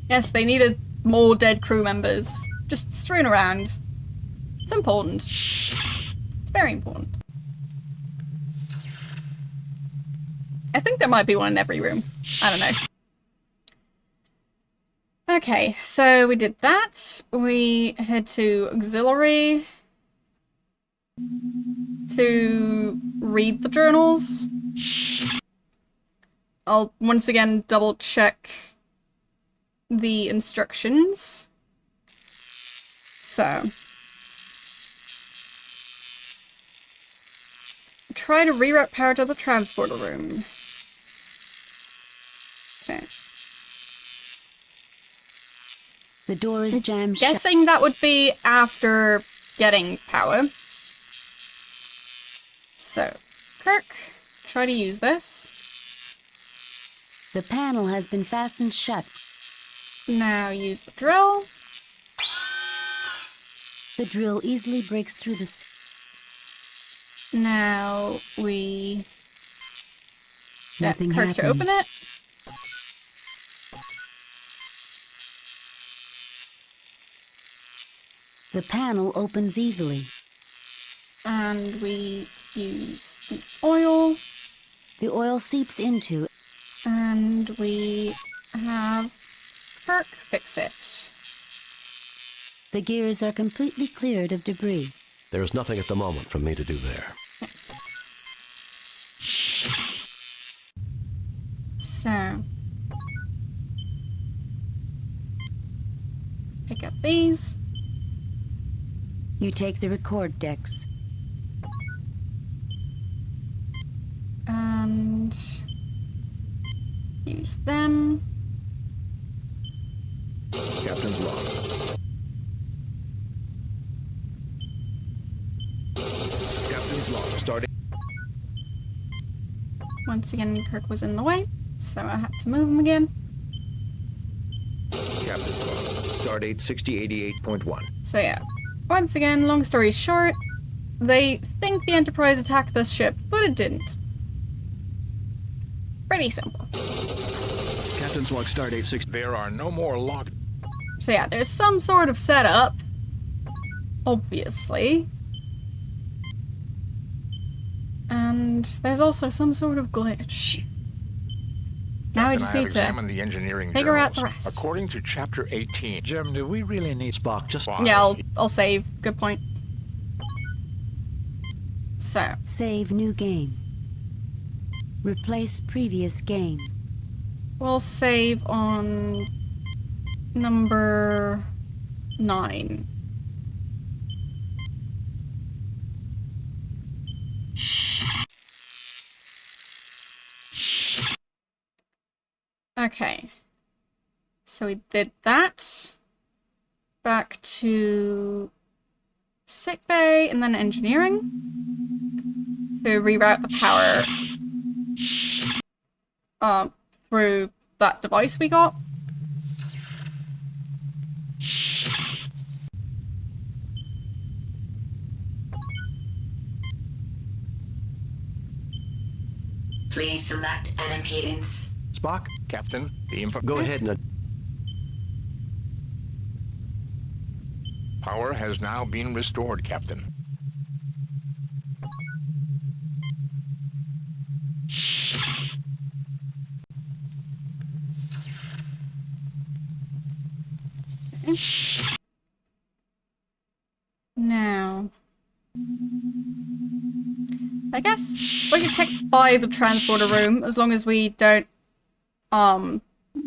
Speaker 1: Yes, they needed more dead crew members. Just strewn around. It's important. It's very important. I think there might be one in every room. I don't know. Okay, so we did that. We head to auxiliary to read the journals. I'll once again double check the instructions. So, try to reroute power to the transporter room. Okay.
Speaker 8: The door is jammed shut.
Speaker 1: Guessing that would be after getting power. So, Kirk, try to use this.
Speaker 8: The panel has been fastened shut.
Speaker 1: Now use the drill.
Speaker 8: The drill easily breaks through the...
Speaker 1: Now we get
Speaker 8: Nothing
Speaker 1: Kirk to
Speaker 8: happens.
Speaker 1: open it.
Speaker 8: The panel opens easily.
Speaker 1: And we use the oil.
Speaker 8: The oil seeps into...
Speaker 1: And we have Kirk fix it.
Speaker 8: The gears are completely cleared of debris.
Speaker 2: There is nothing at the moment for me to do there.
Speaker 1: So, pick up these.
Speaker 8: You take the record decks.
Speaker 1: And use them.
Speaker 7: Captain's log. Captain's log. Starting.
Speaker 1: Once again, Kirk was in the way, so I had to move him again.
Speaker 7: Captain's log. Stardate 6088.1.
Speaker 1: So yeah, once again, long story short, they think the Enterprise attacked this ship, but it didn't. Pretty simple.
Speaker 10: Captain's log stardate 6.
Speaker 5: There are no more log.
Speaker 1: So yeah, there's some sort of setup. Obviously. And there's also some sort of glitch. Now we just need to
Speaker 5: the engineering
Speaker 1: figure out the
Speaker 5: journals.
Speaker 1: rest.
Speaker 5: According to Chapter 18...
Speaker 9: Jim, do we really need
Speaker 2: Spock? Just...
Speaker 1: Yeah, I'll save. Good point. So.
Speaker 8: Save new game. Replace previous game.
Speaker 1: We'll save on number 9. Okay. So we did that. Back to sickbay and then engineering to reroute the power through that device we got.
Speaker 19: Please select an impedance.
Speaker 2: Spock?
Speaker 5: Captain, the info...
Speaker 2: Go ahead and...
Speaker 5: Power has now been restored, Captain.
Speaker 1: Now, I guess we can check by the transporter room as long as we don't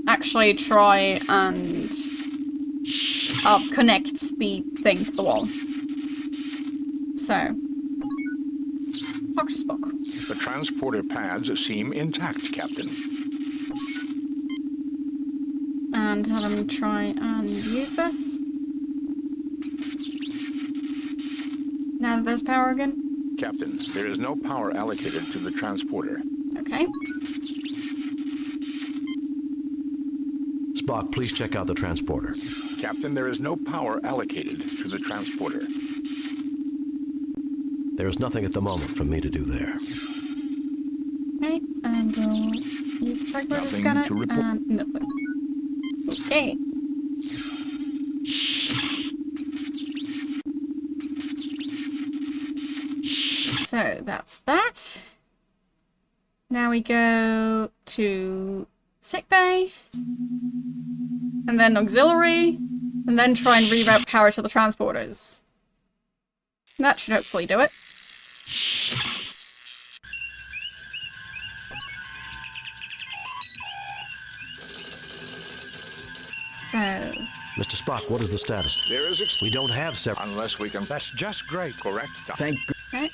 Speaker 1: actually try and connect the thing to the wall. So, Dr. Spock.
Speaker 5: The transporter pads seem intact, Captain.
Speaker 1: And have him try and use this. Now that there's power again.
Speaker 5: Captain, there is no power allocated to the transporter.
Speaker 1: Okay.
Speaker 2: Spock, please check out the transporter.
Speaker 5: Captain, there is no power allocated to the transporter.
Speaker 2: There is nothing at the moment for me to do there.
Speaker 1: Okay, and we'll use the transporter to scan it, and nothing. Okay. So that's that. Now we go to sickbay, and then auxiliary, and then try and reroute power to the transporters. That should hopefully do it. So...
Speaker 2: Mr. Spock, what is the status?
Speaker 5: There is...
Speaker 2: We don't have several...
Speaker 5: Unless we can...
Speaker 9: That's just great.
Speaker 5: Correct.
Speaker 10: Thank you.
Speaker 1: Okay.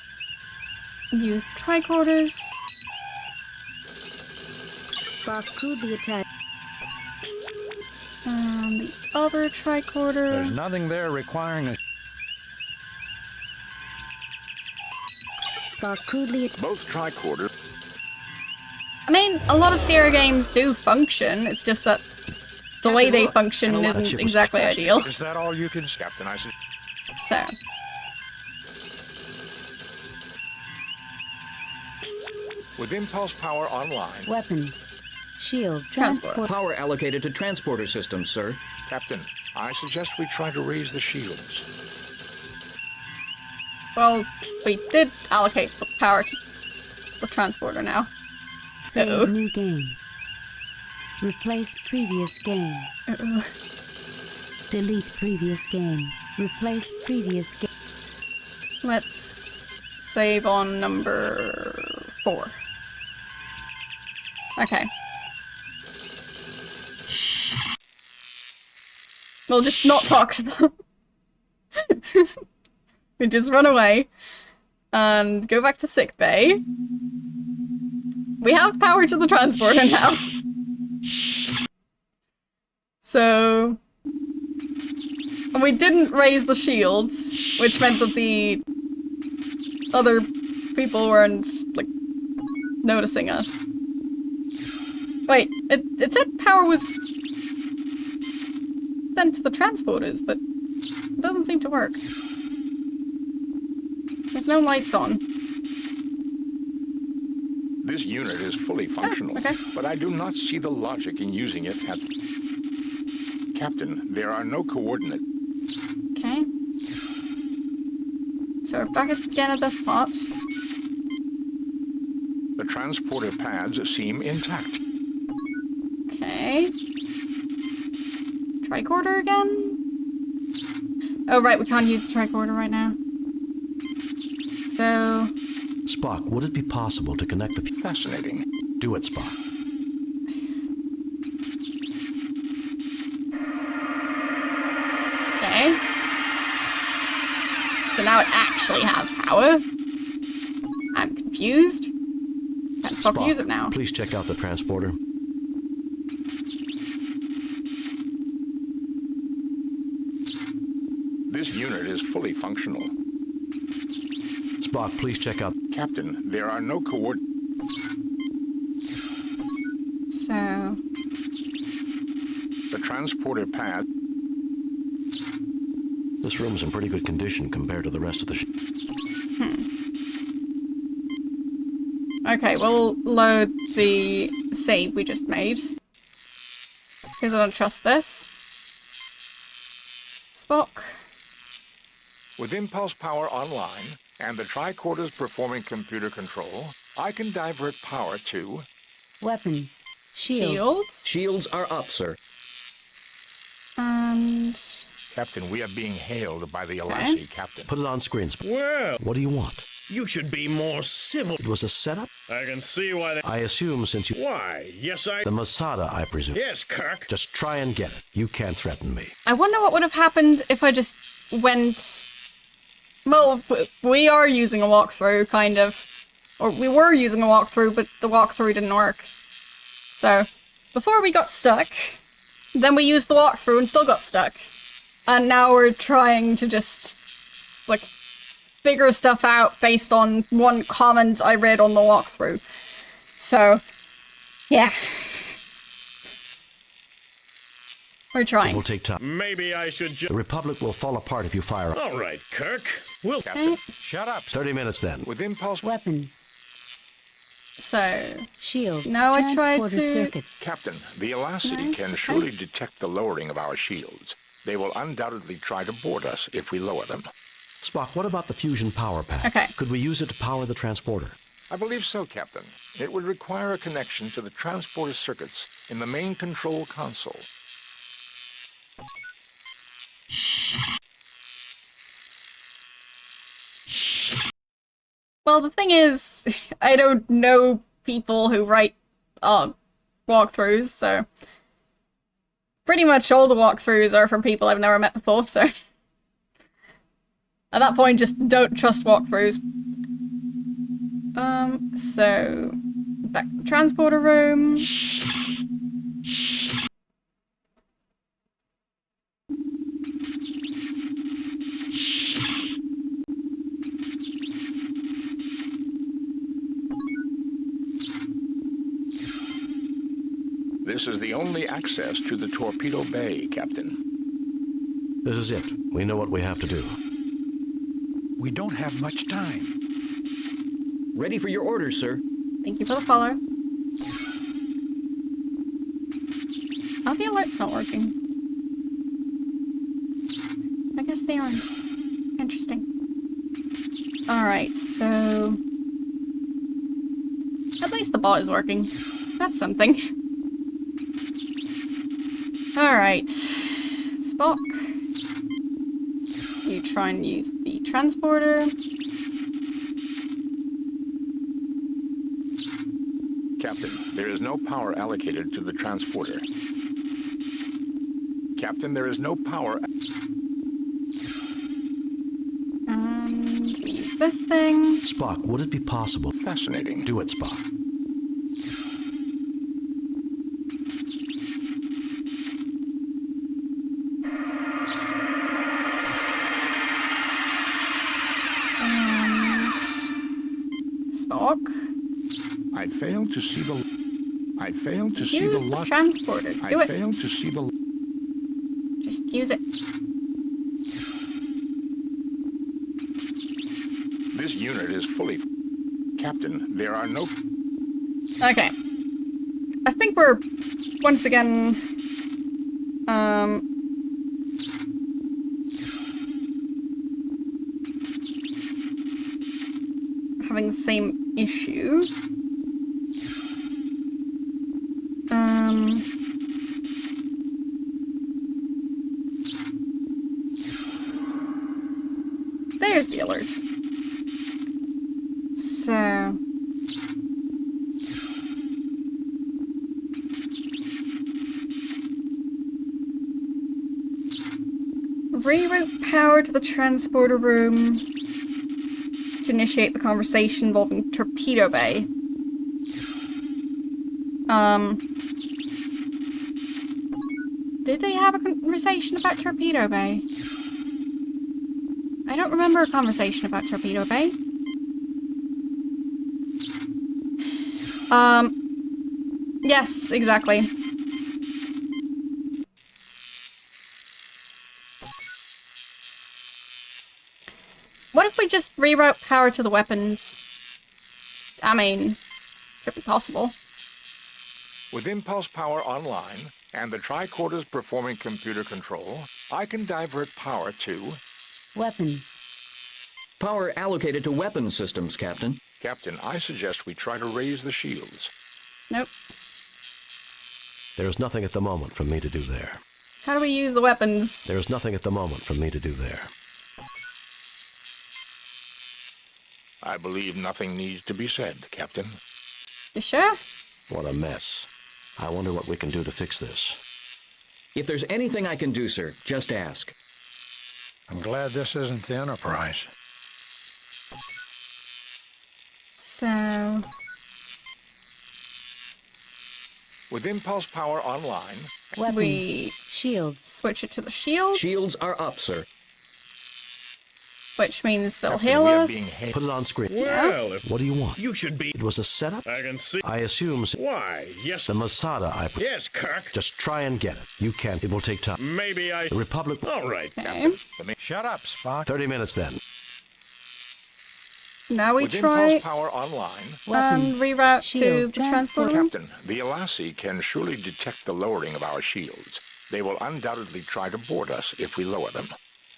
Speaker 1: Use the tricorders.
Speaker 8: Spock crudely attacked.
Speaker 1: And the other tricorder.
Speaker 9: There's nothing there requiring a...
Speaker 8: Spock crudely attacked.
Speaker 5: Both tricorders.
Speaker 1: I mean, a lot of Sierra games do function, it's just that the way they function isn't exactly ideal.
Speaker 9: Is that all you can...
Speaker 5: Captain, I said...
Speaker 1: So...
Speaker 5: With impulse power online.
Speaker 8: Weapons. Shield.
Speaker 1: Transport.
Speaker 10: Power allocated to transporter systems, sir.
Speaker 5: Captain, I suggest we try to raise the shields.
Speaker 1: Well, we did allocate the power to the transporter now.
Speaker 8: Save new game. Replace previous game. Delete previous game. Replace previous game.
Speaker 1: Let's save on number 4. Okay. We'll just not talk to them. We just run away and go back to sickbay. We have power to the transporter now. So... And we didn't raise the shields, which meant that the other people weren't, like, noticing us. Wait, it said power was sent to the transporters, but it doesn't seem to work. There's no lights on.
Speaker 5: This unit is fully functional,
Speaker 1: okay.
Speaker 5: but I do not see the logic in using it at... Captain, there are no coordinates.
Speaker 1: Okay. So we're back again at this spot.
Speaker 5: The transporter pads seem intact.
Speaker 1: Okay. Tricorder again? Oh, right, we can't use the tricorder right now. So...
Speaker 2: Spock, would it be possible to connect the...
Speaker 5: Fascinating.
Speaker 2: Do it, Spock.
Speaker 1: Okay. So now it actually has power. I'm confused. Can't stop
Speaker 2: Spock,
Speaker 1: use it now.
Speaker 2: Please check out the transporter.
Speaker 5: This unit is fully functional.
Speaker 2: Spock, please check out...
Speaker 5: Captain, there are no coordinates.
Speaker 1: So...
Speaker 5: The transporter pad...
Speaker 2: This room's in pretty good condition compared to the rest of the ship.
Speaker 1: Okay, we'll load the save we just made. Because I don't trust this. Spock.
Speaker 5: With impulse power online, and the tricorders performing computer control, I can divert power to...
Speaker 8: Weapons. Shields.
Speaker 1: Shields?
Speaker 10: Shields are up, sir.
Speaker 1: And...
Speaker 5: Captain, we are being hailed by the Alassi, Captain.
Speaker 2: Put it on screen.
Speaker 15: Well,
Speaker 2: what do you want?
Speaker 15: You should be more civil.
Speaker 2: It was a setup?
Speaker 15: I can see why they...
Speaker 2: I assume since you...
Speaker 15: Why? Yes,
Speaker 2: The Masada, I presume.
Speaker 15: Yes, Kirk.
Speaker 2: Just try and get it. You can't threaten me.
Speaker 1: I wonder what would have happened if I just went... Well, we are using a walkthrough, kind of. Or we were using a walkthrough, but the walkthrough didn't work. So, before we got stuck, then we used the walkthrough and still got stuck. And now we're trying to just, like, figure stuff out based on one comment I read on the walkthrough. So, yeah. We're trying.
Speaker 2: It will take time.
Speaker 15: Maybe I should just...
Speaker 2: The Republic will fall apart if you fire...
Speaker 15: All right, Kirk. We'll...
Speaker 1: Okay.
Speaker 5: Shut up.
Speaker 2: 30 minutes then.
Speaker 5: With impulse...
Speaker 8: Weapons.
Speaker 1: So...
Speaker 8: Shields.
Speaker 1: Now I tried
Speaker 8: Transporter
Speaker 1: to...
Speaker 8: circuits.
Speaker 5: Captain, the Alassi can surely detect the lowering of our shields. They will undoubtedly try to board us if we lower them.
Speaker 2: Spock, what about the fusion power pack?
Speaker 1: Okay.
Speaker 2: Could we use it to power the transporter?
Speaker 5: I believe so, Captain. It would require a connection to the transporter circuits in the main control console.
Speaker 1: Well, the thing is, I don't know people who write walkthroughs, so pretty much all the walkthroughs are from people I've never met before, so at that point, just don't trust walkthroughs. So back to the transporter room.
Speaker 5: This is the only access to the torpedo bay, Captain.
Speaker 2: This is it. We know what we have to do.
Speaker 9: We don't have much time.
Speaker 10: Ready for your orders, sir.
Speaker 1: Thank you for the follow. Oh, the alert's not working. I guess they aren't. Interesting. Alright, so... At least the bot is working. That's something. Alright. Spock. You try and use the transporter.
Speaker 5: Captain, there is no power allocated to the transporter. Captain, there is no power...
Speaker 1: And we use this thing.
Speaker 2: Spock, would it be possible...
Speaker 5: Fascinating.
Speaker 2: Do it, Spock.
Speaker 1: Spock.
Speaker 5: I failed to see the... I failed to see the
Speaker 1: Use the transporter. Do
Speaker 5: I
Speaker 1: it.
Speaker 5: failed to see the...
Speaker 1: Just use it.
Speaker 5: This unit is fully... Captain, there are no...
Speaker 1: Okay. I think we're once again having the same issue. There's the alert. So... reroute power to the transporter room to initiate the conversation involving Torpedo Bay. Did they have a conversation about Torpedo Bay? I don't remember a conversation about Torpedo Bay. Yes, exactly. What if we just reroute power to the weapons? I mean, could be possible.
Speaker 5: With impulse power online and the tricorders performing computer control, I can divert power to...
Speaker 8: weapons.
Speaker 10: Power allocated to weapons systems, Captain.
Speaker 5: Captain, I suggest we try to raise the shields.
Speaker 1: Nope.
Speaker 2: There is nothing at the moment for me to do there.
Speaker 1: How do we use the weapons?
Speaker 2: There is nothing at the moment for me to do there.
Speaker 5: I believe nothing needs to be said, Captain.
Speaker 1: You sure?
Speaker 2: What a mess. I wonder what we can do to fix this.
Speaker 10: If there's anything I can do, sir, just ask.
Speaker 9: I'm glad this isn't the Enterprise.
Speaker 1: So...
Speaker 5: with impulse power online...
Speaker 8: weapons.
Speaker 1: We...
Speaker 8: shields.
Speaker 1: switch it to the shields.
Speaker 10: Shields are up, sir.
Speaker 1: Which means they'll
Speaker 5: Captain,
Speaker 1: heal
Speaker 5: we are
Speaker 1: us.
Speaker 5: being
Speaker 2: Put it on screen.
Speaker 15: Well, if
Speaker 2: What do you want?
Speaker 15: you should be...
Speaker 2: It was a setup?
Speaker 15: I can see...
Speaker 2: I assume...
Speaker 15: Why, yes...
Speaker 2: The Masada,
Speaker 15: Yes, Kirk.
Speaker 2: Just try and get it. You can't. It will take time.
Speaker 15: Maybe I...
Speaker 2: The Republic...
Speaker 15: All right,
Speaker 1: Okay.
Speaker 9: Shut up, Spock.
Speaker 2: 30 minutes then.
Speaker 1: Now we
Speaker 5: with
Speaker 1: try
Speaker 5: impulse power online...
Speaker 1: and reroute to
Speaker 8: Shield.
Speaker 1: the transporter room.
Speaker 5: Captain, the Alassi can surely detect the lowering of our shields. They will undoubtedly try to board us if we lower them.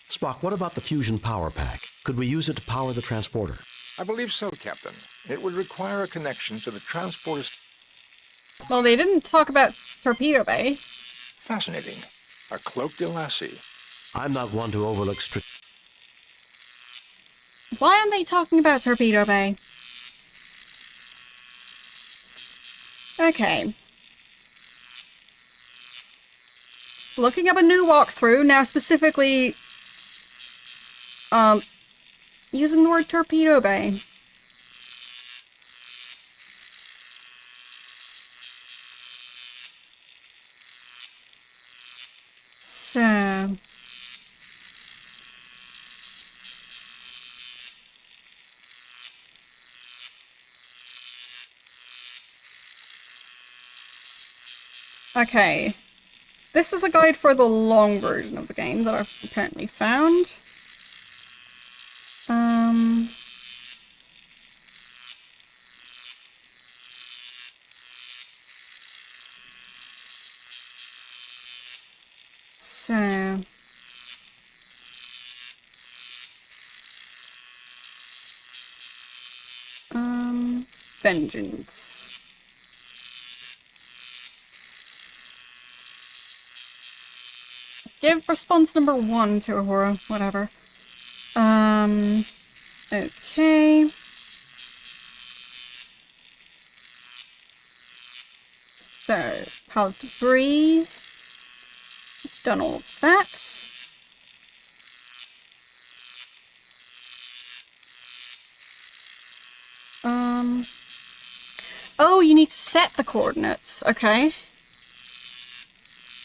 Speaker 2: Spock, what about the fusion power pack? Could we use it to power the transporter?
Speaker 5: I believe so, Captain. It would require a connection to the transporter...
Speaker 1: Well, they didn't talk about Torpedo Bay.
Speaker 5: Fascinating. A cloaked Alassi.
Speaker 2: I'm not one to overlook strict...
Speaker 1: Why aren't they talking about Torpedo Bay? Okay. Looking up a new walkthrough, now specifically... using the word Torpedo Bay. So... okay. This is a guide for the long version of the game that I've apparently found. So... vengeance. Give response number 1 to Uhura, whatever. Okay. So, pile of debris. Done all of that. Oh, you need to set the coordinates. Okay.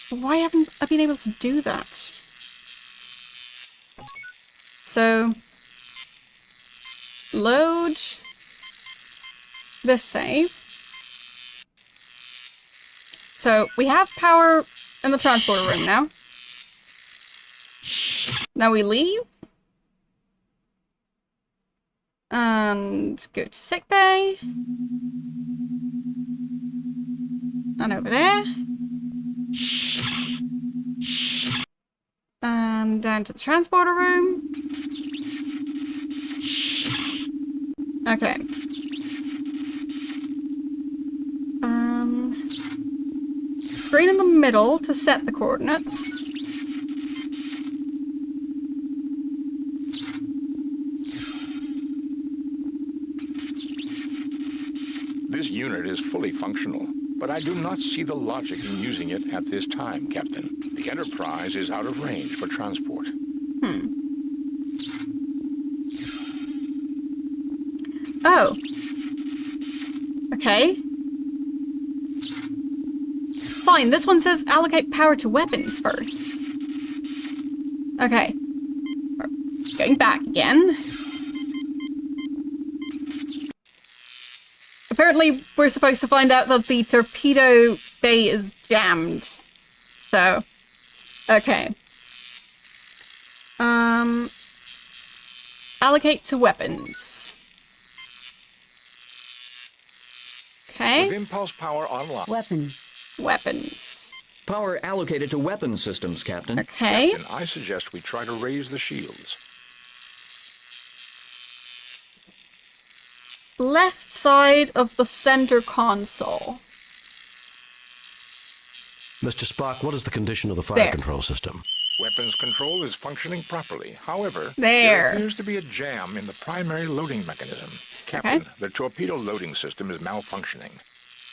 Speaker 1: Why haven't I been able to do that? So, load this save. So, we have power in the transporter room now. Now we leave. And go to sickbay. And over there. And down to the transporter room. Okay. Screen in the middle to set the coordinates.
Speaker 5: This unit is fully functional, but I do not see the logic in using it at this time, Captain. The Enterprise is out of range for transport.
Speaker 1: Oh. Okay. Fine, this one says allocate power to weapons first. Okay. Going back again. Apparently, we're supposed to find out that the torpedo bay is jammed. So, okay. Allocate to weapons. Okay.
Speaker 5: With impulse power online.
Speaker 1: Weapons.
Speaker 10: Power allocated to weapons systems, Captain.
Speaker 1: Okay.
Speaker 5: Captain, I suggest we try to raise the shields.
Speaker 1: Left side of the center console.
Speaker 2: Mr. Spock, what is the condition of the fire control system?
Speaker 5: Weapons control is functioning properly. However,
Speaker 1: there
Speaker 5: appears to be a jam in the primary loading mechanism. Captain, the torpedo loading system is malfunctioning.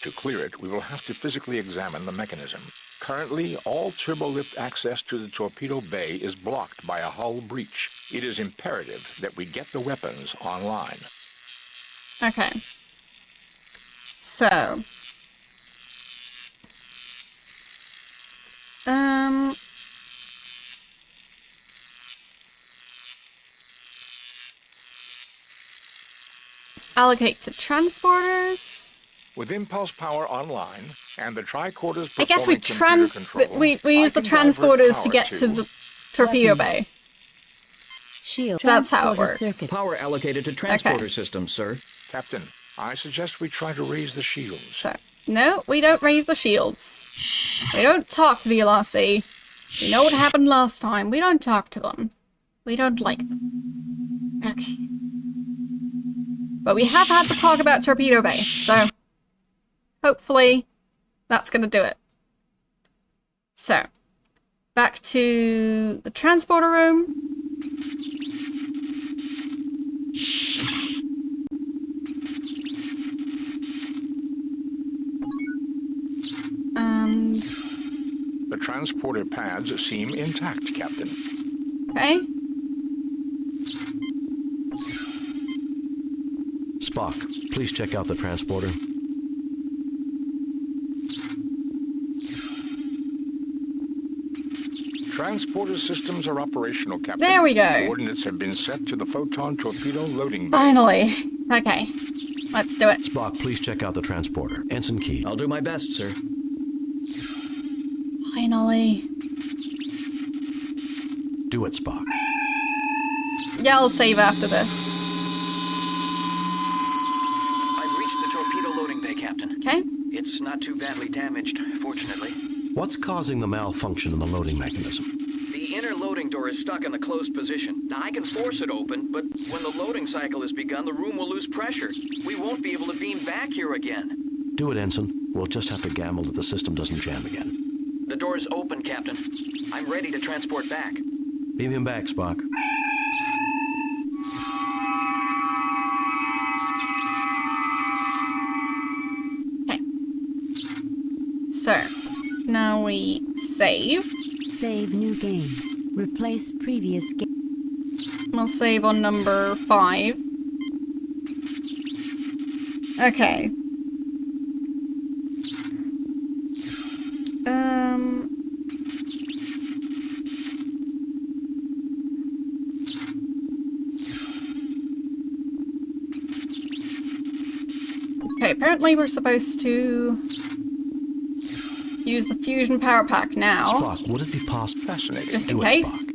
Speaker 5: To clear it, we will have to physically examine the mechanism. Currently, all turbolift access to the torpedo bay is blocked by a hull breach. It is imperative that we get the weapons online.
Speaker 1: Okay. So. Allocate to transporters.
Speaker 5: With impulse power online and the tricorders
Speaker 1: I guess we use the transporters to get to the torpedo bay.
Speaker 8: Shield.
Speaker 1: That's how it works.
Speaker 8: Circuit.
Speaker 10: Power allocated to transporter systems, sir.
Speaker 5: Captain, I suggest we try to raise the shields.
Speaker 1: So, no, we don't raise the shields. We don't talk to the LRC. You know what happened last time. We don't talk to them. We don't like them. Okay. But we have had the talk about torpedo bay, so hopefully that's gonna do it. So, back to the transporter room. And
Speaker 5: the transporter pads seem intact, Captain.
Speaker 1: Okay.
Speaker 2: Spock, please check out the transporter.
Speaker 5: Transporter systems are operational, Captain.
Speaker 1: There we go.
Speaker 5: Coordinates have been set to the photon torpedo loading bay.
Speaker 1: Finally. Okay. Let's do it.
Speaker 2: Spock, please check out the transporter. Ensign Key.
Speaker 10: I'll do my best, sir.
Speaker 1: Finally.
Speaker 2: Do it, Spock.
Speaker 1: Yeah, I'll save after this.
Speaker 10: I've reached the torpedo loading bay, Captain.
Speaker 1: Okay.
Speaker 10: It's not too badly damaged, fortunately.
Speaker 2: What's causing the malfunction in the loading mechanism?
Speaker 10: The inner loading door is stuck in a closed position. Now, I can force it open, but when the loading cycle has begun, the room will lose pressure. We won't be able to beam back here again.
Speaker 2: Do it, Ensign. We'll just have to gamble that the system doesn't jam again.
Speaker 10: The door's open, Captain. I'm ready to transport back.
Speaker 2: Beam him back, Spock.
Speaker 1: Okay. So, now we save.
Speaker 8: Save new game. Replace previous game.
Speaker 1: We'll save on number 5. Okay. Okay, apparently we're supposed to use the fusion power pack now.
Speaker 2: Spock, would it be possible?
Speaker 5: Fascinating.
Speaker 1: Just in case.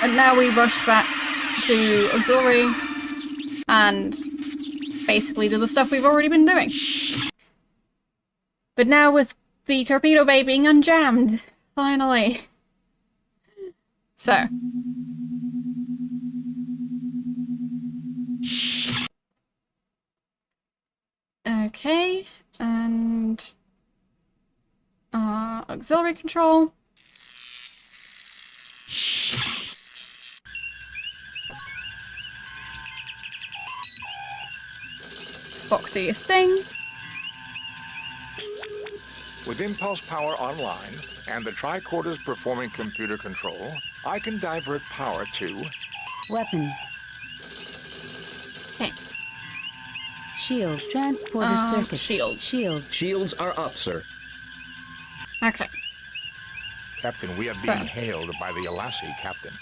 Speaker 1: And now we rush back to auxiliary and basically do the stuff we've already been doing. But now with the torpedo bay being unjammed, finally. So. Okay, and auxiliary control. Spock, do your thing.
Speaker 5: With impulse power online and the tricorders performing computer control, I can divert power to...
Speaker 8: Weapons.
Speaker 1: Okay.
Speaker 8: Shield. Transporter circuits.
Speaker 1: Shields.
Speaker 10: Shields are up, sir.
Speaker 1: Okay.
Speaker 5: Captain, we are being hailed by the Alassi, Captain.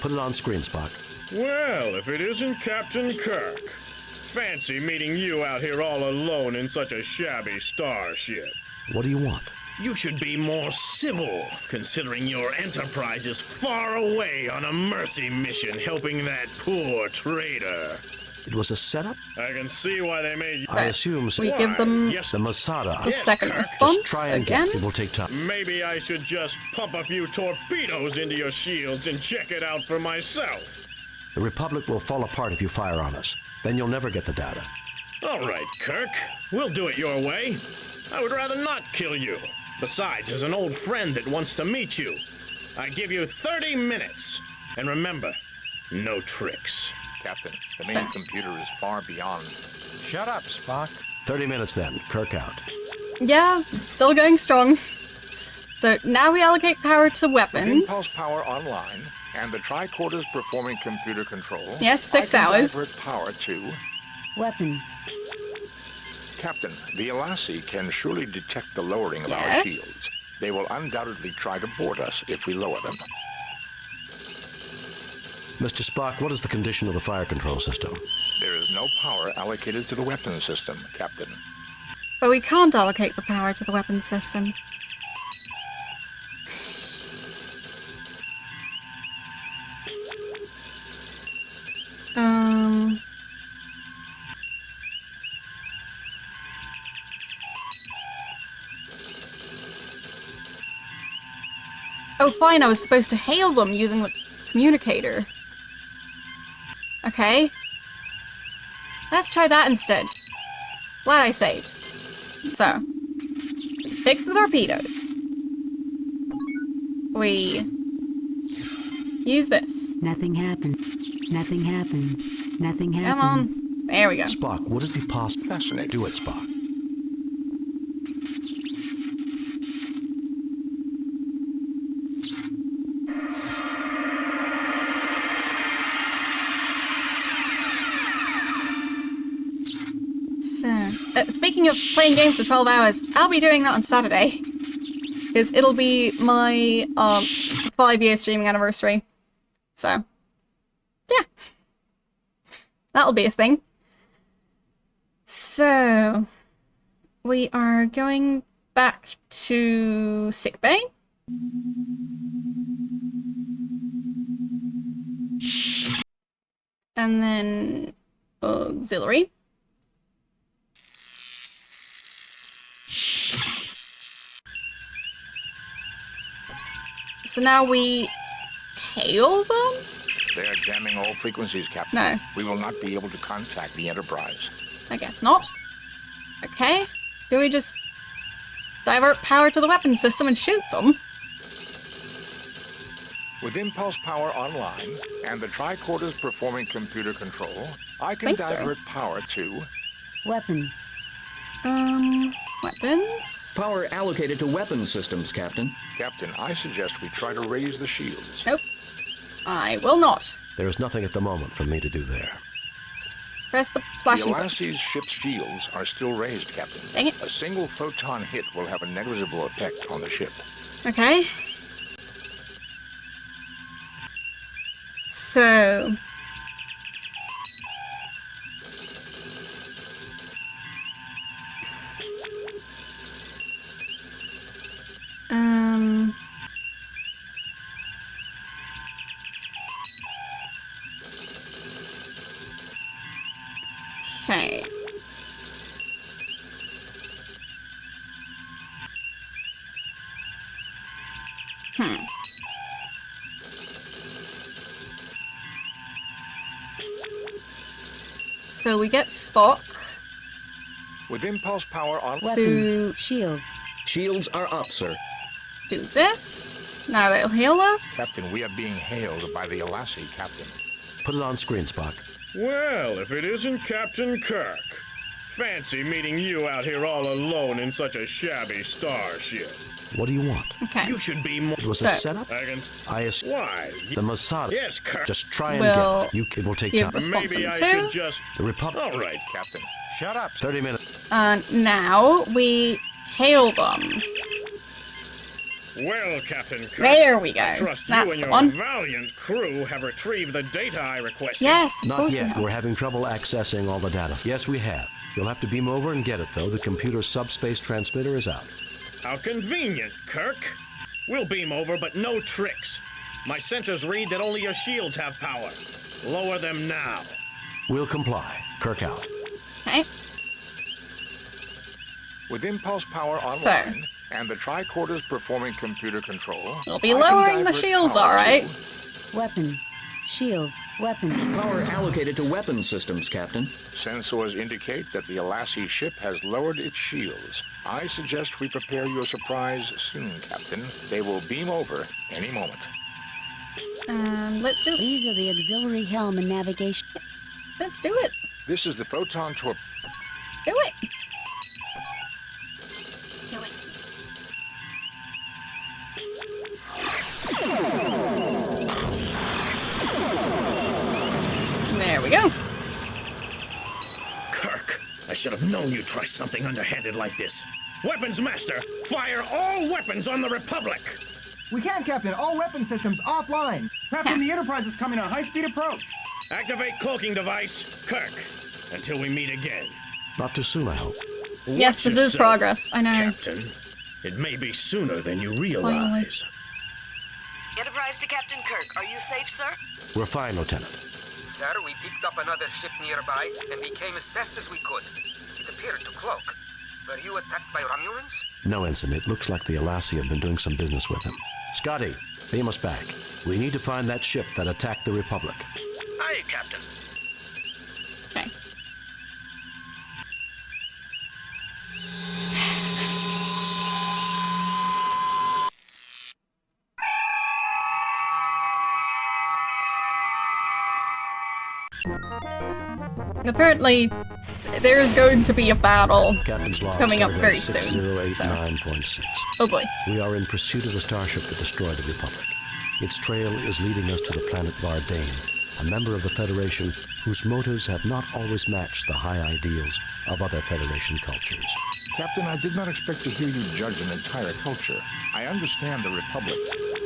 Speaker 2: Put it on screen, Spock.
Speaker 15: Well, if it isn't Captain Kirk. Fancy meeting you out here all alone in such a shabby starship.
Speaker 2: What do you want?
Speaker 15: You should be more civil, considering your enterprise is far away on a mercy mission helping that poor traitor.
Speaker 2: It was a setup?
Speaker 15: I can see why they made you...
Speaker 2: I assume so.
Speaker 1: We give them
Speaker 2: the Masada.
Speaker 1: the second response.
Speaker 2: Just try and
Speaker 1: again.
Speaker 2: get it. Will take time.
Speaker 15: Maybe I should just pump a few torpedoes into your shields and check it out for myself.
Speaker 2: The Republic will fall apart if you fire on us. Then you'll never get the data.
Speaker 15: All right, Kirk. We'll do it your way. I would rather not kill you. Besides, as an old friend that wants to meet you, I give you 30 minutes. And remember, no tricks.
Speaker 5: Captain, the main computer is far beyond.
Speaker 9: Shut up, Spock.
Speaker 2: 30 minutes then. Kirk out.
Speaker 1: Yeah, still going strong. So now we allocate power to weapons.
Speaker 5: With impulse power online and the tricorders performing computer control.
Speaker 1: Yes, 6
Speaker 5: I can
Speaker 1: hours.
Speaker 5: divert power to...
Speaker 8: Weapons.
Speaker 5: Captain, the Alassi can surely detect the lowering of our shields. They will undoubtedly try to board us if we lower them.
Speaker 2: Mr. Spock, what is the condition of the fire control system?
Speaker 5: There is no power allocated to the weapons system, Captain.
Speaker 1: But we can't allocate the power to the weapons system. Oh, fine, I was supposed to hail them using the communicator. Okay. Let's try that instead. Glad I saved. So. Fix the torpedoes. We use this.
Speaker 8: Nothing happens. Nothing happens. Nothing happens.
Speaker 1: Come on. There we go.
Speaker 2: Spock, would it be possible?
Speaker 5: Fascinating.
Speaker 2: Do it, Spock.
Speaker 1: Speaking of playing games for 12 hours, I'll be doing that on Saturday. Because it'll be my 5-year streaming anniversary. So, yeah. That'll be a thing. So, we are going back to sickbay. And then auxiliary. So now we hail them?
Speaker 5: They are jamming all frequencies, Captain.
Speaker 1: No.
Speaker 5: We will not be able to contact the Enterprise.
Speaker 1: I guess not. Okay. Do we just divert power to the weapon system and shoot them?
Speaker 5: With impulse power online and the tricorders performing computer control, I can divert power to...
Speaker 8: Weapons.
Speaker 1: Weapons?
Speaker 10: Power allocated to weapons systems, Captain.
Speaker 5: Captain, I suggest we try to raise the shields.
Speaker 1: Nope. I will not.
Speaker 2: There is nothing at the moment for me to do there.
Speaker 1: Press the flashing
Speaker 5: The
Speaker 1: button.
Speaker 5: Alassi's ship's shields are still raised, Captain.
Speaker 1: Dang it.
Speaker 5: A single photon hit will have a negligible effect on the ship.
Speaker 1: Okay. So... So we get Spock.
Speaker 5: With impulse power on...
Speaker 1: To
Speaker 8: shields.
Speaker 10: Shields are up, sir.
Speaker 1: Do this. Now they'll heal us.
Speaker 5: Captain, we are being hailed by the Alassi, Captain.
Speaker 2: Put it on screen, Spock.
Speaker 15: Well, if it isn't Captain Kirk. Fancy meeting you out here all alone in such a shabby starship.
Speaker 2: What do you want?
Speaker 1: Okay.
Speaker 15: You should be more...
Speaker 2: It was a setup?
Speaker 15: Why?
Speaker 2: The Mossad.
Speaker 15: Yes, Kirk.
Speaker 2: Just try and get it. It will take time.
Speaker 15: Maybe I should just...
Speaker 2: The Republic.
Speaker 15: All right, Captain.
Speaker 5: Shut up.
Speaker 2: 30 minutes.
Speaker 1: Now we hail them.
Speaker 15: Well, Captain Kirk.
Speaker 1: There we go.
Speaker 15: I trust
Speaker 1: That's
Speaker 15: you and
Speaker 1: the one.
Speaker 15: your valiant crew have retrieved the data I requested.
Speaker 1: Yes, of
Speaker 2: Not
Speaker 1: course
Speaker 2: yet.
Speaker 1: we have.
Speaker 2: We're having trouble accessing all the data. Yes, we have. You'll have to beam over and get it, though. The computer's subspace transmitter is out.
Speaker 15: How convenient, Kirk. We'll beam over, but no tricks. My sensors read that only your shields have power. Lower them now.
Speaker 2: We'll comply. Kirk out.
Speaker 1: Okay.
Speaker 5: With impulse power online and the tricorders performing computer control...
Speaker 1: We'll be lowering the shields, alright.
Speaker 8: Weapons. Shields. Weapons.
Speaker 10: Power allocated to weapons systems, Captain.
Speaker 5: Sensors indicate that the Alassi ship has lowered its shields. I suggest we prepare your surprise soon, Captain. They will beam over any moment.
Speaker 1: Let's do this.
Speaker 8: These are the auxiliary helm and navigation.
Speaker 1: Let's do it.
Speaker 5: This is the photon torp...
Speaker 1: Do it. Do it. There we go.
Speaker 15: Kirk, I should have known you'd try something underhanded like this. Weapons Master, fire all weapons on the Republic!
Speaker 16: We can't, Captain. All weapon systems offline. Captain, the Enterprise is coming on high-speed approach.
Speaker 15: Activate cloaking device, Kirk, until we meet again.
Speaker 2: Not too soon, I hope.
Speaker 1: Yes,
Speaker 15: Watch
Speaker 1: this is
Speaker 15: yourself,
Speaker 1: progress. I know.
Speaker 15: Captain, it may be sooner than you realize.
Speaker 4: Enterprise to Captain Kirk. Are you safe, sir?
Speaker 2: We're fine, Lieutenant.
Speaker 6: Sir, we picked up another ship nearby, and we came as fast as we could. It appeared to cloak. Were you attacked by Romulans?
Speaker 2: No, Ensign. It looks like the Alassi have been doing some business with him. Scotty, beam us back. We need to find that ship that attacked the Republic.
Speaker 14: Aye, Captain.
Speaker 1: Okay. Apparently, there is going to be a battle coming up very soon.
Speaker 2: 6089.6.
Speaker 1: Oh boy.
Speaker 2: We are in pursuit of the starship that destroyed the Republic. Its trail is leading us to the planet Bardane, a member of the Federation whose motives have not always matched the high ideals of other Federation cultures.
Speaker 5: Captain, I did not expect to hear you judge an entire culture. I understand the Republic.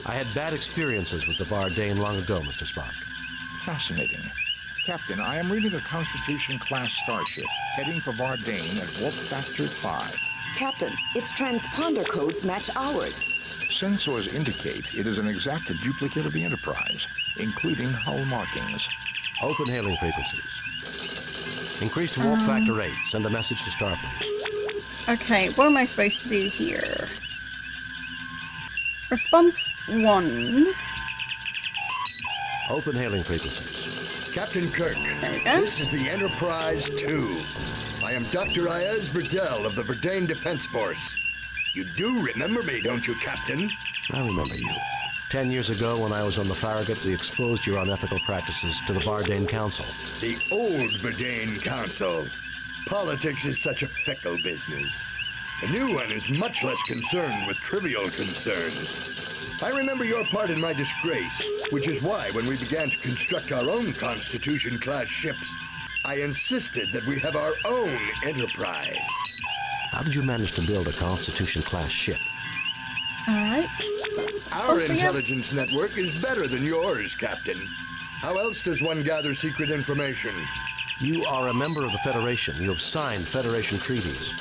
Speaker 2: I had bad experiences with the Bardane long ago, Mr. Spock.
Speaker 5: Fascinating. Captain, I am reading a Constitution-class starship heading for Bardane at warp factor 5.
Speaker 18: Captain, its transponder codes match ours.
Speaker 5: Sensors indicate it is an exact duplicate of the Enterprise, including hull markings.
Speaker 2: Open hailing frequencies. Increase to warp factor 8. Send a message to Starfleet.
Speaker 1: Okay, what am I supposed to do here? Response 1.
Speaker 2: Open hailing frequencies.
Speaker 22: Captain Kirk, this is the Enterprise 2. I am Dr. Ayaz Burdell of the Verdane Defense Force. You do remember me, don't you, Captain?
Speaker 2: I remember you. 10 years ago, when I was on the Farragut, we exposed your unethical practices to the Bardane Council.
Speaker 22: The old Verdane Council. Politics is such a fickle business. The new one is much less concerned with trivial concerns. I remember your part in my disgrace, which is why when we began to construct our own Constitution-class ships, I insisted that we have our own Enterprise.
Speaker 2: How did you manage to build a Constitution-class ship?
Speaker 1: Alright.
Speaker 22: Our intelligence network is better than yours, Captain. How else does one gather secret information?
Speaker 2: You are a member of the Federation. You have signed Federation treaties.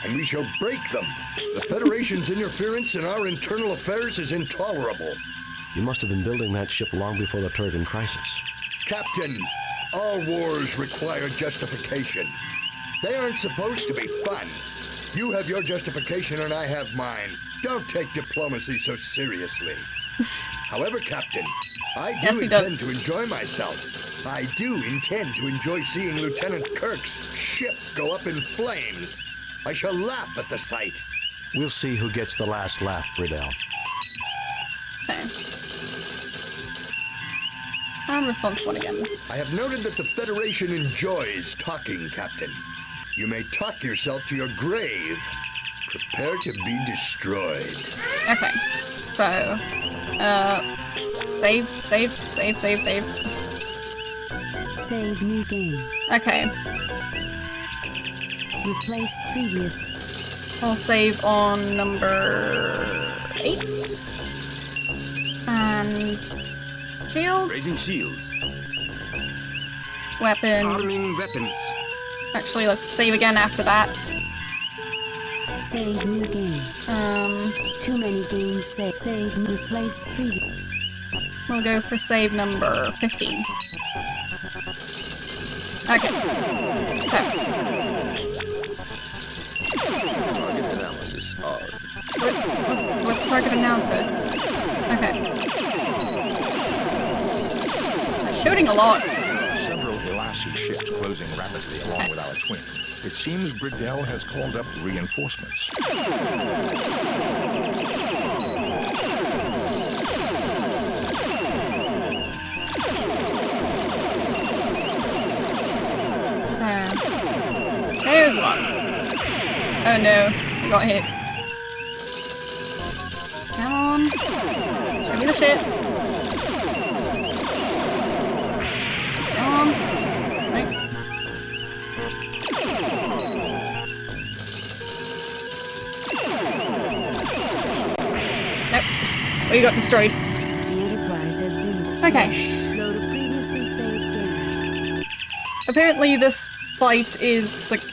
Speaker 22: And we shall break them. The Federation's interference in our internal affairs is intolerable.
Speaker 2: You must have been building that ship long before the Turgan crisis.
Speaker 22: Captain, all wars require justification. They aren't supposed to be fun. You have your justification and I have mine. Don't take diplomacy so seriously.
Speaker 12: However, Captain, I do
Speaker 1: Yes, he does.
Speaker 12: intend to enjoy myself. I do intend to enjoy seeing Lieutenant Kirk's ship go up in flames. I shall laugh at the sight.
Speaker 2: We'll see who gets the last laugh, Bridell.
Speaker 1: Okay. And response 1 again.
Speaker 12: I have noted that the Federation enjoys talking, Captain. You may talk yourself to your grave. Prepare to be destroyed.
Speaker 1: Okay. So, save.
Speaker 8: Save new game.
Speaker 1: Okay.
Speaker 8: Replace previous.
Speaker 1: I'll save on number 8. And shields.
Speaker 6: Raising shields.
Speaker 1: Weapons.
Speaker 6: Arming weapons.
Speaker 1: Actually, let's save again after that.
Speaker 8: Save new game. Too many games. Save. Replace previous.
Speaker 1: We'll go for save number 15. Okay. So.
Speaker 7: Target analysis on.
Speaker 1: What's target analysis? Okay. They're shooting a lot.
Speaker 5: Several Elassie ships closing rapidly along with our twin. It seems Bridell has called up reinforcements.
Speaker 1: So, there's one. Oh no, we got hit. Come on. Show me the ship. Come on. Right. Nope. We got destroyed.
Speaker 8: The Enterprise has been destroyed.
Speaker 1: Okay.
Speaker 8: Load a previously saved game.
Speaker 1: Apparently this fight is, like,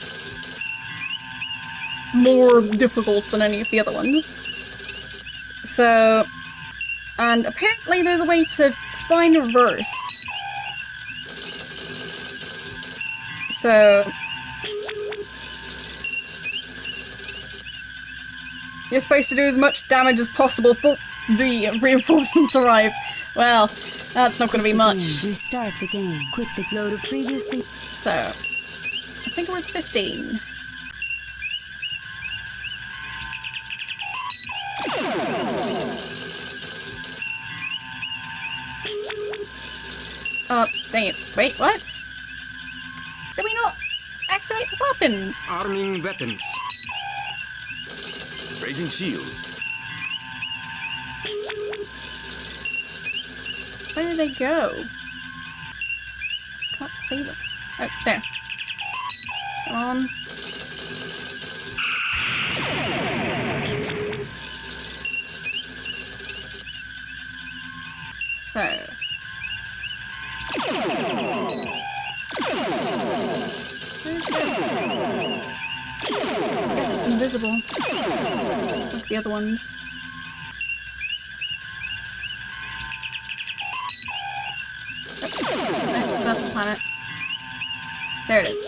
Speaker 1: more difficult than any of the other ones. So, and apparently there's a way to find reverse. So, you're supposed to do as much damage as possible for the reinforcements arrive. Well, that's not going to be much.
Speaker 8: Restart the game. Quit the load of previously.
Speaker 1: So, I think it was 15. Oh, dang it. Wait, what? Did we not activate the weapons?
Speaker 6: Arming weapons. Raising shields.
Speaker 1: Where did they go? Can't see them. Oh, there. Come on. So. Where's it? I guess it's invisible. Like the other ones. Oh, no, that's a planet. There it is.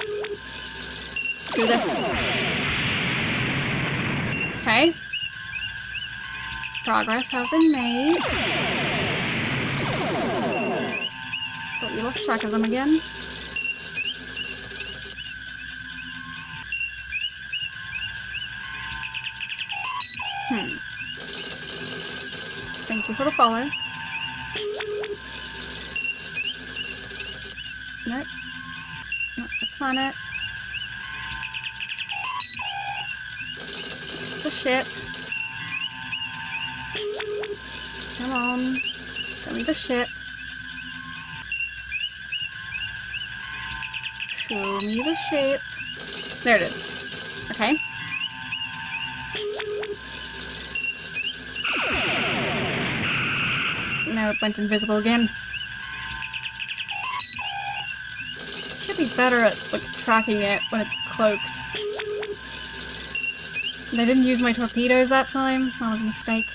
Speaker 1: Let's do this. Okay. Progress has been made. But we lost track of them again. Thank you for the follow. Nope. That's a planet. It's the ship. Come on. Show me the ship. Show me the ship. There it is. Okay. No, it went invisible again. Should be better at, like, tracking it when it's cloaked. They didn't use my torpedoes that time. That was a mistake.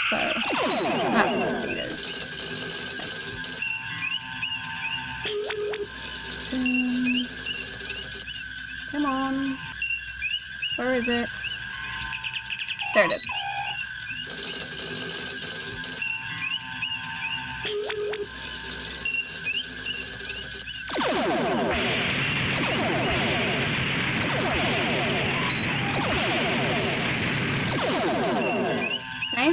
Speaker 1: So, that's the torpedoes. Okay. Come on. Where is it? There it is. Okay.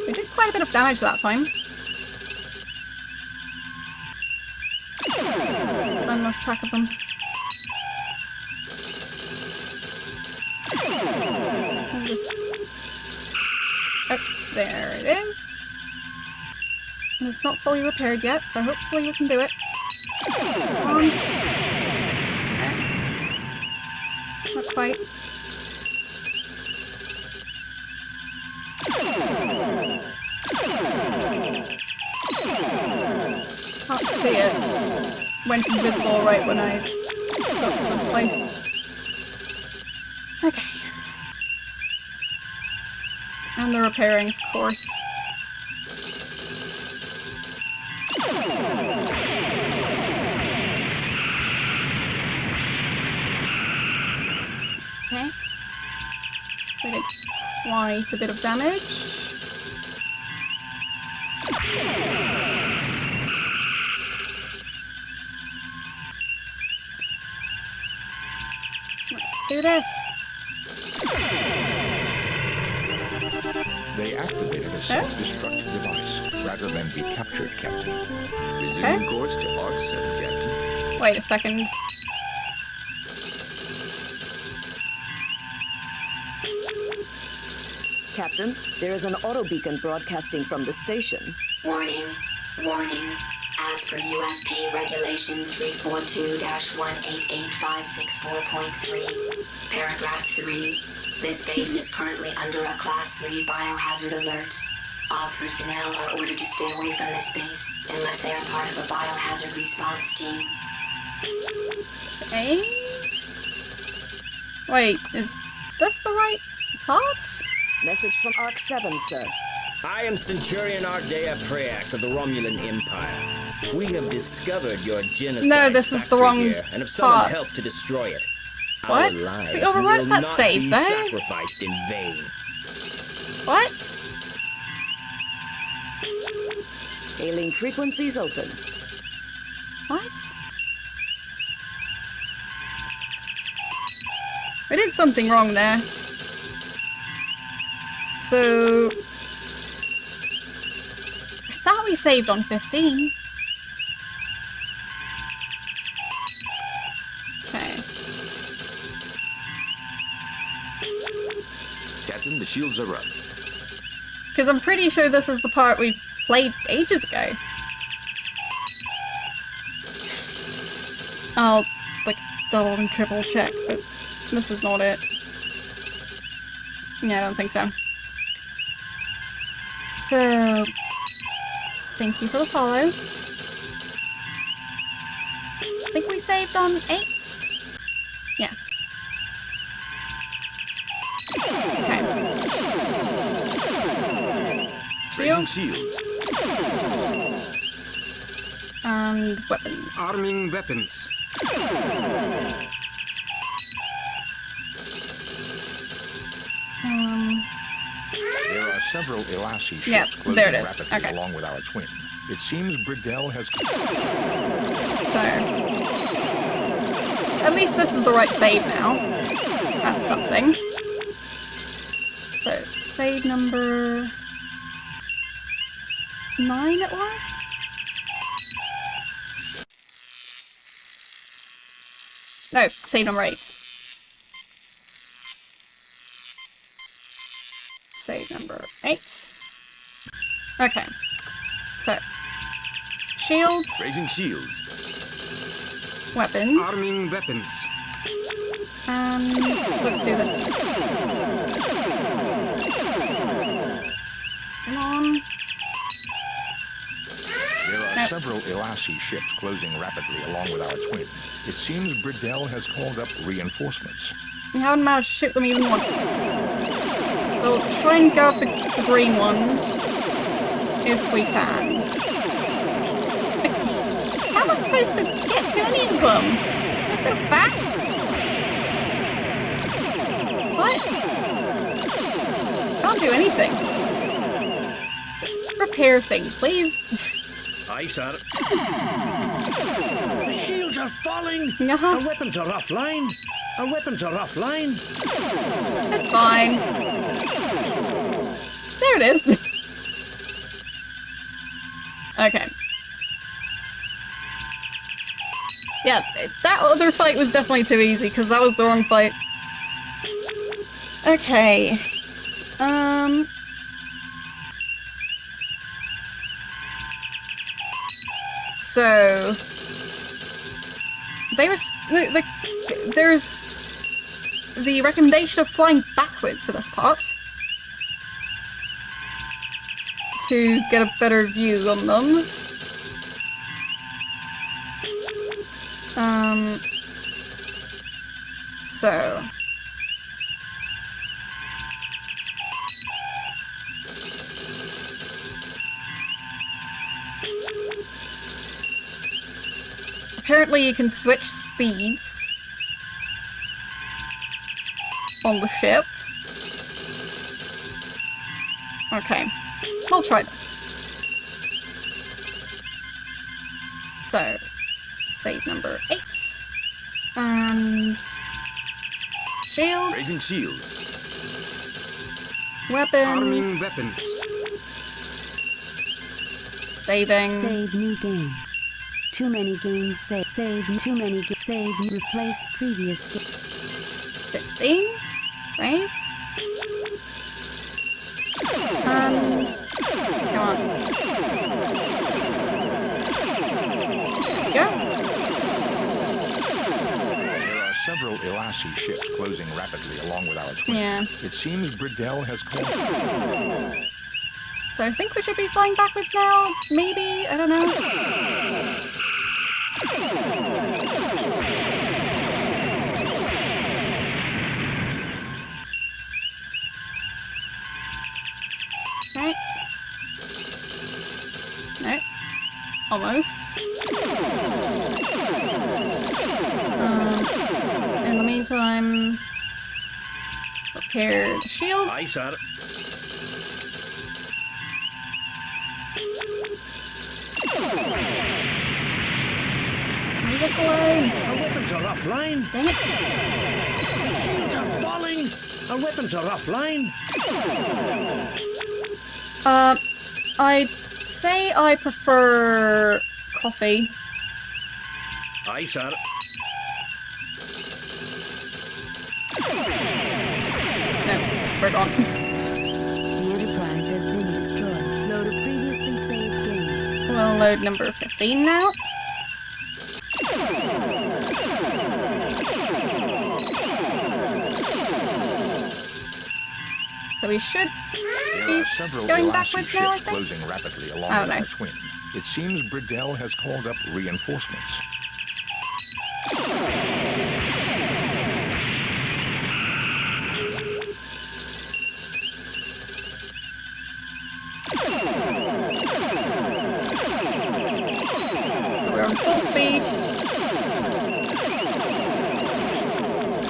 Speaker 1: We did quite a bit of damage that time. Then lost track of them. We'll just... Oh, there it is. And it's not fully repaired yet, so hopefully we can do it. Come on. Okay. Not quite. Can't see it. Went invisible right when I got to this place. Okay. And the repairing, of course. Okay. We did quite a bit of damage. Let's do this.
Speaker 5: They activated a self-destruct device rather than be captured, Captain.
Speaker 7: Resuming course to ARC-7, Captain.
Speaker 1: Wait a second.
Speaker 18: Captain, there is an auto beacon broadcasting from the station.
Speaker 19: Warning. Warning. As per UFP Regulation 342-1888564.3, Paragraph 3, this base is currently under a Class 3 biohazard alert. All personnel are ordered to stay away from this base unless they are part of a biohazard response team.
Speaker 1: Okay. Wait, is this the right part?
Speaker 18: Message from ARC-7, sir.
Speaker 3: I am Centurion Ardea Preax of the Romulan Empire. We have discovered your genocide
Speaker 1: No, this is the wrong
Speaker 3: here and have summoned
Speaker 1: part.
Speaker 3: help to destroy it.
Speaker 1: What?
Speaker 3: Our lives
Speaker 1: We overwrote
Speaker 3: will
Speaker 1: that
Speaker 3: not
Speaker 1: save,
Speaker 3: be
Speaker 1: though.
Speaker 3: sacrificed in vain.
Speaker 1: What?
Speaker 18: Hailing frequencies open.
Speaker 1: What? We did something wrong there. So... I thought we saved on 15. Okay.
Speaker 7: Captain, the shields are up.
Speaker 1: Because I'm pretty sure this is the part we played ages ago. I'll, like, double and triple check, but this is not it. Yeah, I don't think so. So, thank you for the follow. I think we saved on 8. Yeah. Okay.
Speaker 7: Shields.
Speaker 1: And weapons.
Speaker 6: Arming weapons.
Speaker 5: There are several Elassie ships
Speaker 1: Yep,
Speaker 5: closing
Speaker 1: there it is.
Speaker 5: rapidly
Speaker 1: Okay.
Speaker 5: along with our twin. It seems Bridell has...
Speaker 1: So, at least this is the right save now. That's something. So, save number 9 it was? No, save number 8. Save number 8. Okay. So, shields.
Speaker 7: Raising shields.
Speaker 1: Weapons.
Speaker 6: Arming weapons.
Speaker 1: And let's do this. Come on.
Speaker 5: There are several Elassie ships closing rapidly along with our twin. It seems Bridell has called up reinforcements.
Speaker 1: We haven't managed to shoot them even once. We'll try and go off the green one. If we can. How am I supposed to get to any of them? They're so fast. What? Can't do anything. Repair things, please.
Speaker 3: Aye, sir.
Speaker 14: The shield
Speaker 12: are falling!
Speaker 1: Uh-huh.
Speaker 12: Our weapons are offline! Our weapons are offline!
Speaker 1: It's fine. There it is. Okay. Yeah, that other fight was definitely too easy, because that was the wrong fight. Okay. So... there's the recommendation of flying backwards for this part. To get a better view on them. So... Apparently you can switch speeds on the ship. Okay, we'll try this. So, save number 8. And... shields.
Speaker 7: Raising shields.
Speaker 1: Weapons.
Speaker 6: Arming weapons.
Speaker 1: Saving.
Speaker 8: Save new game. Too many games save. Save too many save. Replace previous game.
Speaker 1: 15. Save. And come on. There we go.
Speaker 5: There are several Elassie ships closing rapidly along with our swing.
Speaker 1: Yeah.
Speaker 5: It seems Bridell has called.
Speaker 1: So I think we should be flying backwards now? Maybe? I don't know. Okay. No. Almost. In the meantime, repair the shields.
Speaker 12: Aye, sir.
Speaker 1: Leave us alone.
Speaker 12: Our weapons are offline.
Speaker 1: Dang it.
Speaker 12: Shields are falling. Our weapons are offline.
Speaker 1: I'd say I prefer coffee.
Speaker 12: Aye, sir.
Speaker 1: No, we're gone.
Speaker 8: The Enterprise has been destroyed. Load a previously saved game.
Speaker 1: We'll load number 15 now. So we should
Speaker 5: There are several
Speaker 1: going
Speaker 5: Elassie
Speaker 1: backwards now, I
Speaker 5: ships
Speaker 1: think?
Speaker 5: closing rapidly along
Speaker 1: I don't
Speaker 5: with
Speaker 1: know.
Speaker 5: our twin. It seems Bridell has called up reinforcements.
Speaker 1: So we're on full speed.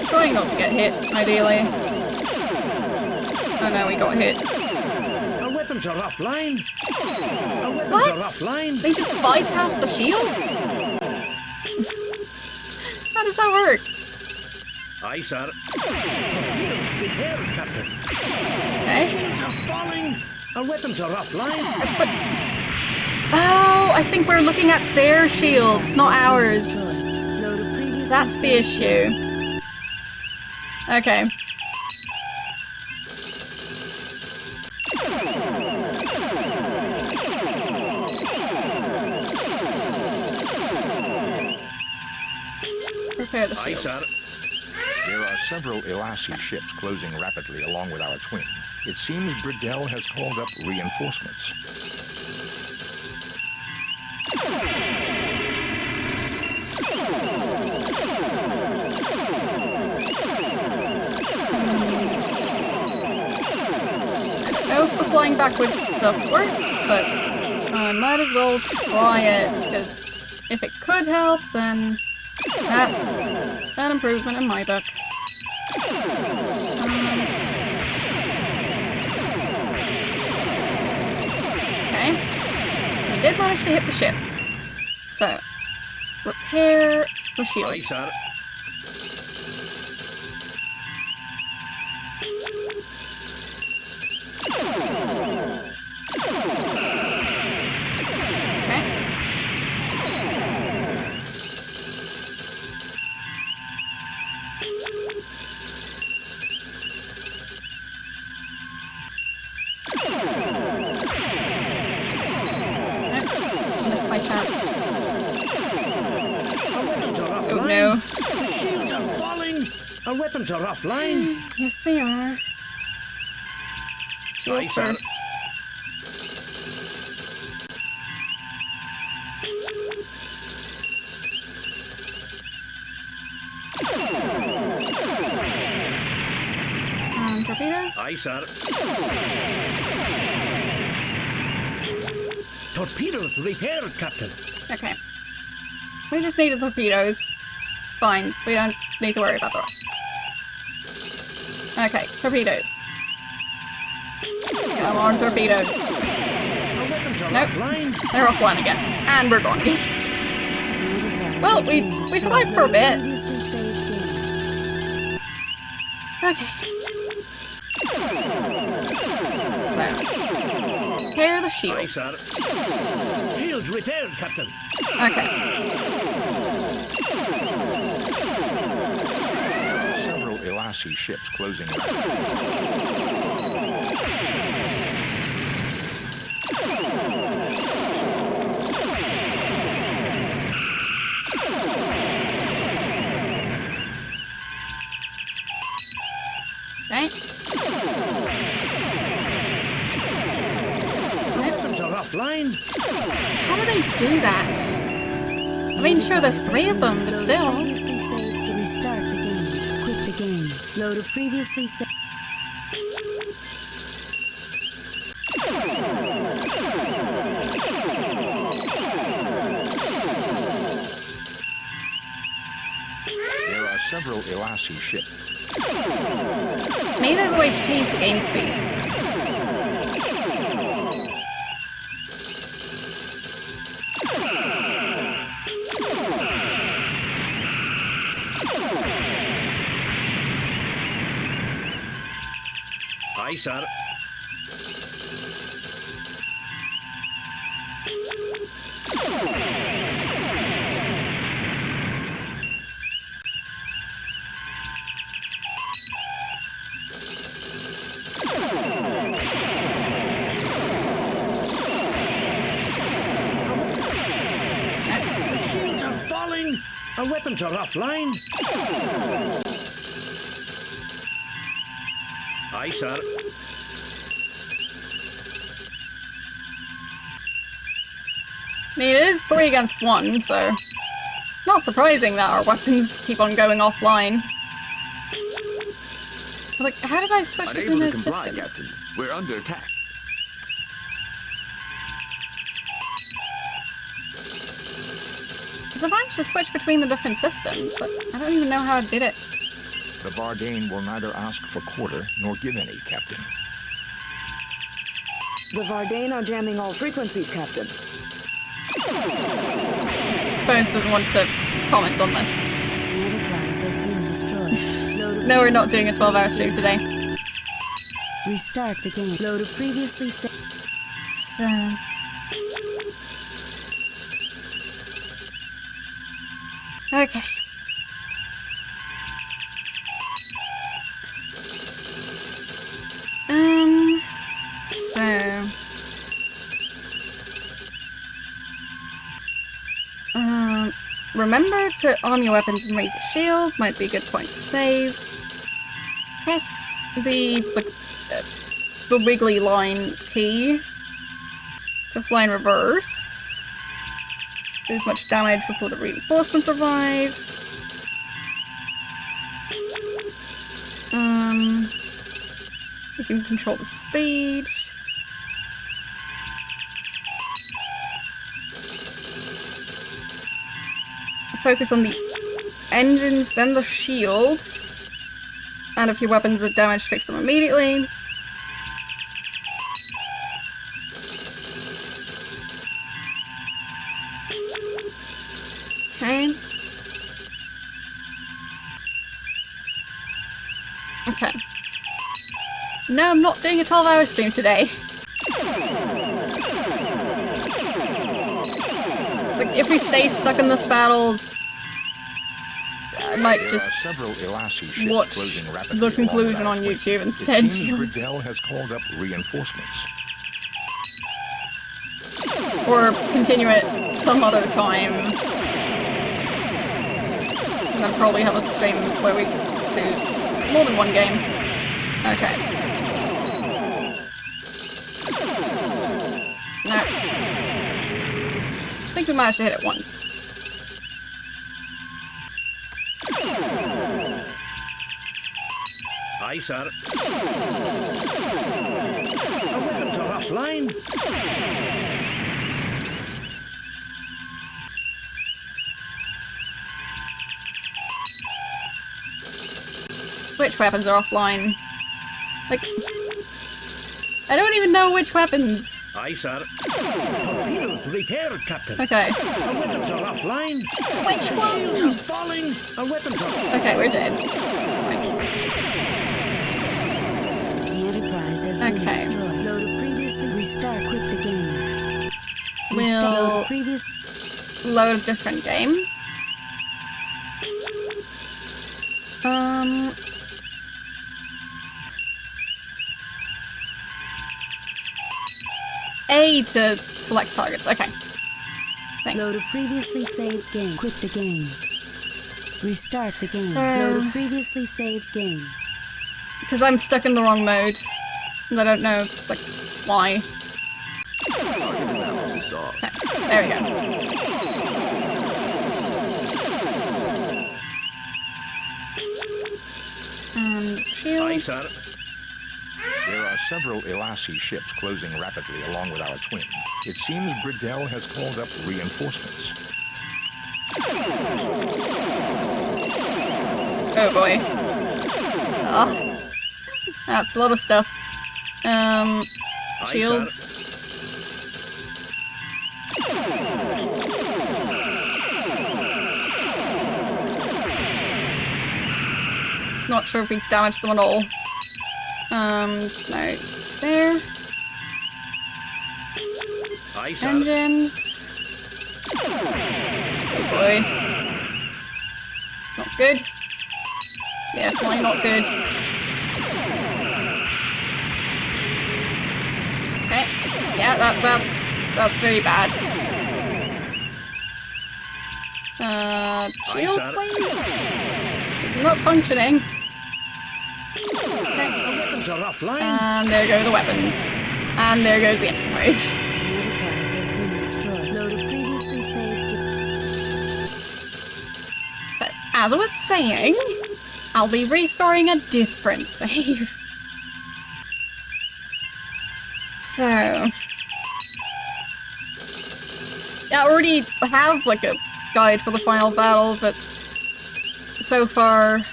Speaker 1: Trying not to get hit, ideally. Oh no, we got hit.
Speaker 12: Our weapons are offline. Our weapons
Speaker 1: What?
Speaker 12: are offline.
Speaker 1: They just bypassed the shields? How does that work?
Speaker 12: Aye, sir. Repair, Captain.
Speaker 1: Okay.
Speaker 12: Shields are falling. Our weapons are offline.
Speaker 1: But... oh, I think we're looking at their shields, not ours. That's the issue. Okay. Repair the
Speaker 12: Aye,
Speaker 1: shields.
Speaker 12: sir.
Speaker 5: There are several Elassie ships closing rapidly along with our twin. It seems Bridell has called up reinforcements.
Speaker 1: I don't know if the flying backwards stuff works, but I might as well try it, because if it could help, then that's an improvement in my book. Okay. We did manage to hit the ship. So, repair the shields.
Speaker 3: Aye, sir.
Speaker 1: Missed my chance.
Speaker 14: Our weapons are offline.
Speaker 1: Oh no.
Speaker 14: The shields are falling. Our weapons are offline.
Speaker 1: Yes, they are. Shields
Speaker 14: Aye, sir.
Speaker 1: first. Torpedoes?
Speaker 14: Aye, sir. Torpedoes repaired, Captain.
Speaker 1: Okay. We just needed torpedoes. Fine. We don't need to worry about the rest. Okay, torpedoes. Come on, torpedoes.
Speaker 14: Our weapons are
Speaker 1: Nope.
Speaker 14: offline.
Speaker 1: They're offline again. And we're gone. Well, we survived for a bit. Okay. So, repair the
Speaker 14: Aye,
Speaker 1: shields.
Speaker 14: sir. Shields repaired, Captain.
Speaker 1: Okay.
Speaker 5: Several Elassie ships closing rapidly.
Speaker 1: Okay.
Speaker 14: Our weapons are offline.
Speaker 1: How do they do that? I mean, sure, there's 3 of them, but still.
Speaker 8: Previously saved to restart the game. Quit the game. Load a previously saved.
Speaker 5: There are several Elassie ships.
Speaker 1: Maybe there's a way to change the game speed.
Speaker 14: Aye, sir. The shields are falling. Our weapons are offline. Aye, sir.
Speaker 1: I mean, it is 3 against 1, so not surprising that our weapons keep on going offline. Like, how did I switch between
Speaker 7: Unable to
Speaker 1: those
Speaker 7: comply,
Speaker 1: systems?
Speaker 7: Captain. We're under attack.
Speaker 1: Because I managed to switch between the different systems, but I don't even know how I did it.
Speaker 5: The Vardane will neither ask for quarter nor give any, Captain.
Speaker 18: The Vardane are jamming all frequencies, Captain.
Speaker 1: Bones doesn't want to comment on this.
Speaker 8: The Enterprise has been destroyed. Load a
Speaker 1: No, we're not
Speaker 8: previously
Speaker 1: doing a 12-hour
Speaker 8: saved
Speaker 1: stream
Speaker 8: game.
Speaker 1: today.
Speaker 8: Restart the game. Load a previously saved.
Speaker 1: So... Okay. So... remember to arm your weapons and raise your shields. Might be a good point to save. Press the wiggly line key to fly in reverse. Do as much damage before the reinforcements arrive. You can control the speed. Focus on the engines, then the shields. And if your weapons are damaged, fix them immediately. Okay. Okay. No, I'm not doing a 12-hour stream today. Like, if we stay stuck in this battle, I might just watch the conclusion on YouTube instead.
Speaker 5: It seems Bridell has called up reinforcements.
Speaker 1: Or continue it some other time. And then probably have a stream where we do more than one game. Okay. No. I think we managed to hit it once.
Speaker 14: Aye, sir. Our weapons are offline.
Speaker 1: Which weapons are offline? Like, I don't even know which weapons.
Speaker 14: Aye, sir. Torpedoes repaired, Captain.
Speaker 1: Okay.
Speaker 14: Our weapons are offline.
Speaker 1: Which ones?
Speaker 14: Are falling. Our weapons are...
Speaker 1: Okay, we're dead.
Speaker 8: The Enterprise has been destroyed. Load a previously restart. Quit the game.
Speaker 1: We'll load a different game. A to select targets. Okay. Thanks.
Speaker 8: Load a previously saved game. Quit the game. Restart the game.
Speaker 1: So...
Speaker 8: Load a previously saved game.
Speaker 1: Because I'm stuck in the wrong mode. And I don't know, like, why.
Speaker 7: Target analysis off.
Speaker 1: Okay. There we go. Shields.
Speaker 5: Aye, sir. There are several Elassie ships closing rapidly along with our twin. It seems Bridell has called up reinforcements.
Speaker 1: Oh boy. Ugh. That's a lot of stuff. Shields. Not sure if we damaged them at all. No. There.
Speaker 14: Aye, sir.
Speaker 1: Engines. Oh boy. Not good. Yeah, definitely not good. Okay. Yeah, that's very bad. Shields, please. It's not functioning. Okay. And there go the weapons. And there goes the Enterprise.
Speaker 8: The Enterprise has been destroyed. Load a previously saved game.
Speaker 1: So, as I was saying, I'll be restoring a different save. So... I already have, like, a guide for the final battle, but so far...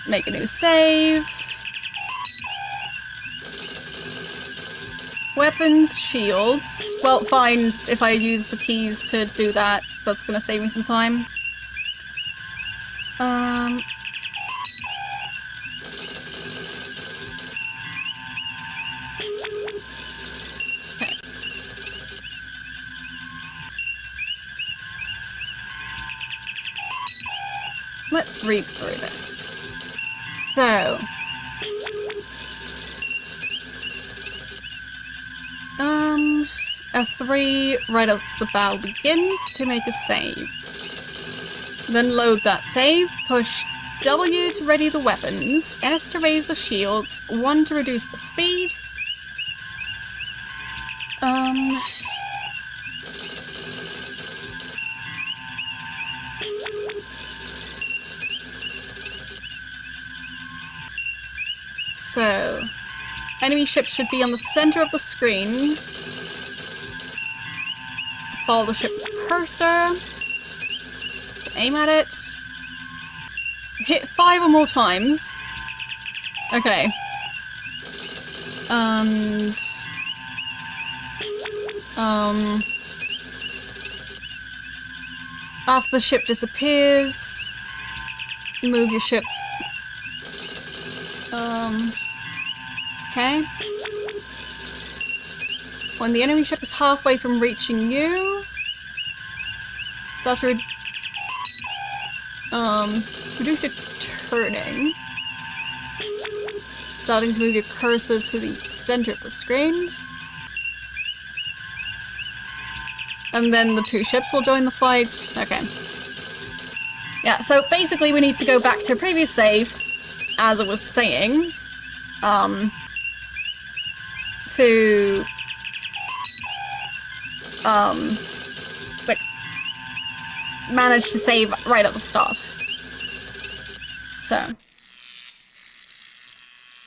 Speaker 1: make a new save. Weapons, shields. Well, fine, if I use the keys to do that, that's gonna save me some time. Okay. Let's read through this. So... F3, right as the battle begins, to make a save. Then load that save, push W to ready the weapons, S to raise the shields, 1 to reduce the speed. So, enemy ships should be on the center of the screen. Follow the ship with the cursor. Aim at it. Hit 5 or more times. Okay. And... after the ship disappears, move your ship Okay. When the enemy ship is halfway from reaching you, start to reduce your turning. Starting to move your cursor to the center of the screen. And then the two ships will join the fight. Okay. Yeah, so basically we need to go back to a previous save, as I was saying, to like manage to save right at the start. So I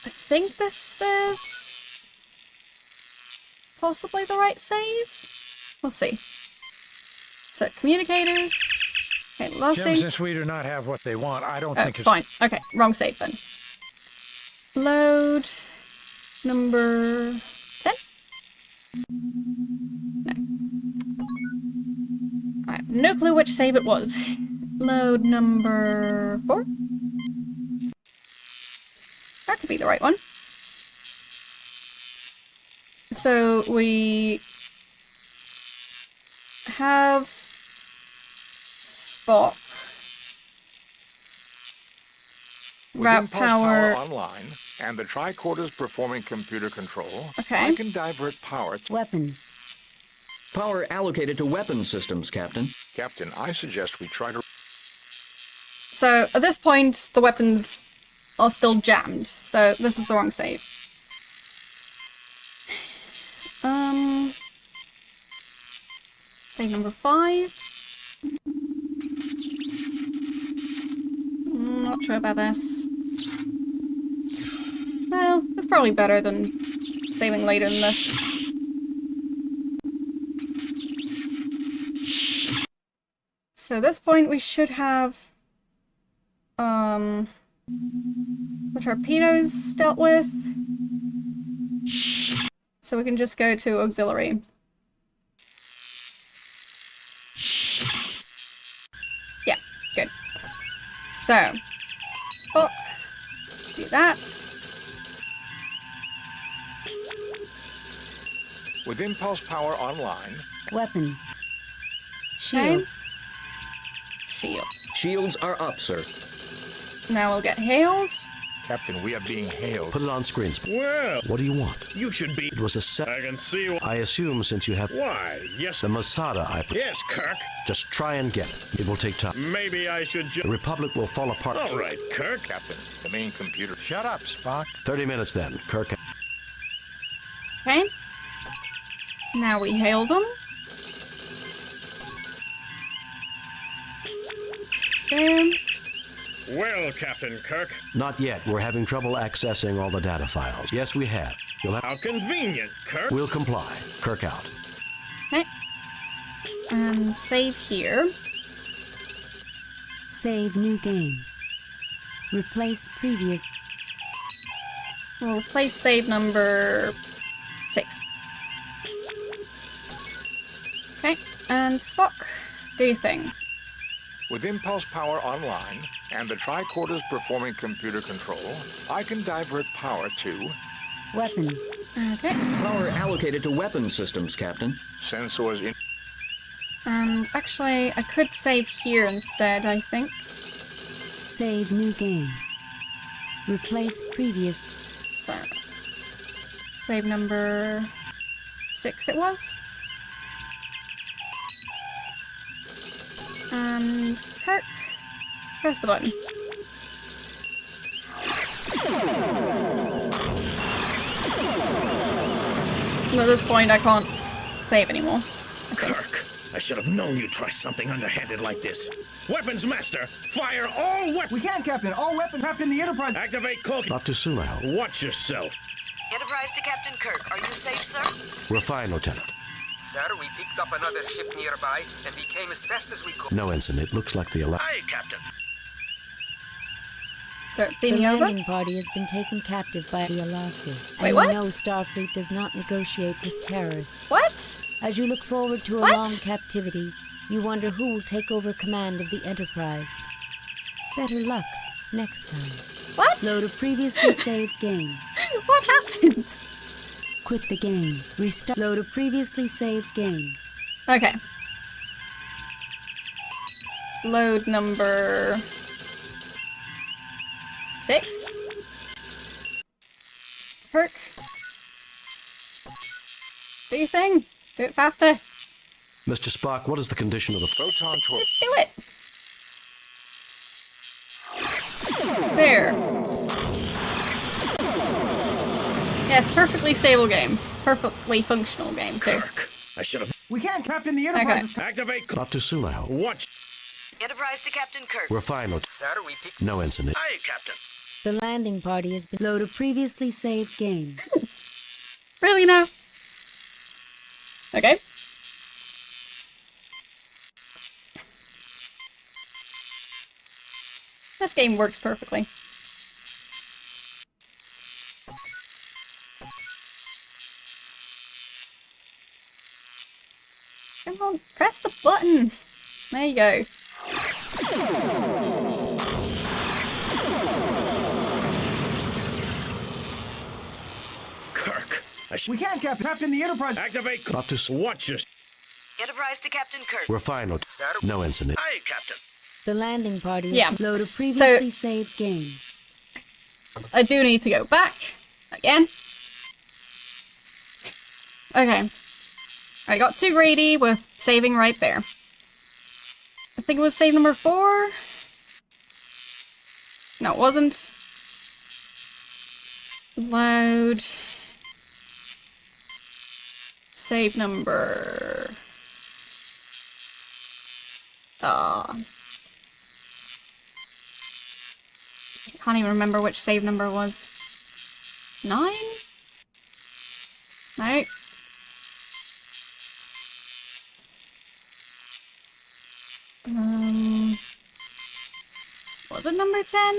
Speaker 1: think this is possibly the right save. We'll see. So communicators. Okay, love
Speaker 9: Jim,
Speaker 1: save.
Speaker 9: since we do not have what they want, I don't think it's...
Speaker 1: Fine. Okay, wrong save then. Load number 10? No. I have no clue which save it was. Load number 4? That could be the right one. So we have Spock. Route power
Speaker 5: online, and the tricorders performing computer control.
Speaker 1: Okay.
Speaker 5: I can divert power to
Speaker 8: weapons.
Speaker 10: Power allocated to weapon systems, Captain.
Speaker 5: Captain, I suggest we try to...
Speaker 1: So at this point, the weapons are still jammed. So this is the wrong save. Save number 5. Not sure about this. Well, it's probably better than saving later than this. So at this point we should have the torpedoes dealt with. So we can just go to auxiliary. Yeah, good. So, Spock, do that.
Speaker 5: With impulse power online.
Speaker 8: Weapons. Shields.
Speaker 1: Shields.
Speaker 10: Shields are up, sir.
Speaker 1: Now we'll get hailed.
Speaker 5: Captain, we are being hailed.
Speaker 2: Put it on screen.
Speaker 15: Well,
Speaker 2: What do you want?
Speaker 15: you should be...
Speaker 2: It was a set.
Speaker 15: I can see...
Speaker 2: I assume since you have...
Speaker 15: Why, yes...
Speaker 2: The Masada
Speaker 15: Yes, Kirk.
Speaker 2: Just try and get it. It will take time.
Speaker 15: Maybe I should
Speaker 2: The Republic will fall apart.
Speaker 15: All right, Kirk.
Speaker 5: Captain, the main computer...
Speaker 9: Shut up, Spock.
Speaker 2: 30 minutes then. Kirk.
Speaker 1: Okay. Now we hail them. Boom.
Speaker 15: Well, Captain Kirk.
Speaker 2: Not yet. We're having trouble accessing all the data files. Yes, we have. You'll have...
Speaker 15: How convenient, Kirk.
Speaker 2: We'll comply. Kirk out.
Speaker 1: Okay. And save here.
Speaker 8: Save new game. Replace previous.
Speaker 1: We'll replace save number 6. Okay. And Spock, do your thing.
Speaker 5: With impulse power online, and the tricorders performing computer control, I can divert power to...
Speaker 8: Weapons.
Speaker 1: Okay.
Speaker 10: Power allocated to weapon systems, Captain.
Speaker 5: Sensors in...
Speaker 1: Actually, I could save here instead, I think.
Speaker 8: Save new game. Replace previous.
Speaker 1: So, save number 6 it was. And Kirk, press the button. And at this point, I can't save anymore. Okay.
Speaker 15: Kirk, I should have known you'd try something underhanded like this. Weapons Master, fire all weapons!
Speaker 16: We can, Captain. All weapons. Captain, the Enterprise...
Speaker 15: Activate cloak.
Speaker 2: Not too soon, I hope.
Speaker 15: Watch yourself.
Speaker 4: Enterprise to Captain Kirk. Are you safe, sir?
Speaker 2: We're fine, Lieutenant.
Speaker 6: Sir, we picked up another ship nearby, and we came as fast as we could.
Speaker 2: No, Ensign. It looks like the...
Speaker 14: Aye, Captain.
Speaker 1: So,
Speaker 8: The
Speaker 1: beam me over.
Speaker 8: landing party has been taken captive by the Alasi.
Speaker 1: Wait,
Speaker 8: and
Speaker 1: what?
Speaker 8: you know Starfleet does not negotiate with terrorists.
Speaker 1: What?
Speaker 8: As you look forward to a
Speaker 1: What?
Speaker 8: long captivity, you wonder who will take over command of the Enterprise. Better luck next time.
Speaker 1: What?
Speaker 8: Load a previously saved game.
Speaker 1: What happened?
Speaker 8: Quit the game. Restart. Load a previously saved game.
Speaker 1: Okay. Load number 6. Kirk. Do your thing. Do it faster.
Speaker 2: Mr. Spock, what is the condition of the
Speaker 5: photon torch?
Speaker 1: Just do it. There. Yes, perfectly stable game. Perfectly functional game, too.
Speaker 15: I should have.
Speaker 16: We can't, Captain. The Enterprise.
Speaker 15: Activate.
Speaker 2: Not too soon, I hope.
Speaker 15: Watch.
Speaker 4: Enterprise to Captain Kirk.
Speaker 2: We're fine.
Speaker 6: Sir, we picked...
Speaker 2: No incident.
Speaker 14: Aye, Captain.
Speaker 8: The landing party has been. Load a previously saved game.
Speaker 1: Really now? Okay. This game works perfectly. Come on, press the button. There you go.
Speaker 15: Kirk.
Speaker 16: We can't, Captain. Captain, the Enterprise.
Speaker 15: Activate.
Speaker 2: Not too soon.
Speaker 15: Watch this.
Speaker 4: Enterprise to Captain Kirk.
Speaker 2: We're fine. No incident.
Speaker 14: Aye, Captain.
Speaker 8: The landing party has
Speaker 1: Yeah.
Speaker 8: been. Load a previously saved game.
Speaker 1: I do need to go back again. Okay. I got too greedy with saving right there. I think it was save number 4. No, it wasn't. Load. Save number... I can't even remember which save number was. 9? No. Was it number 10?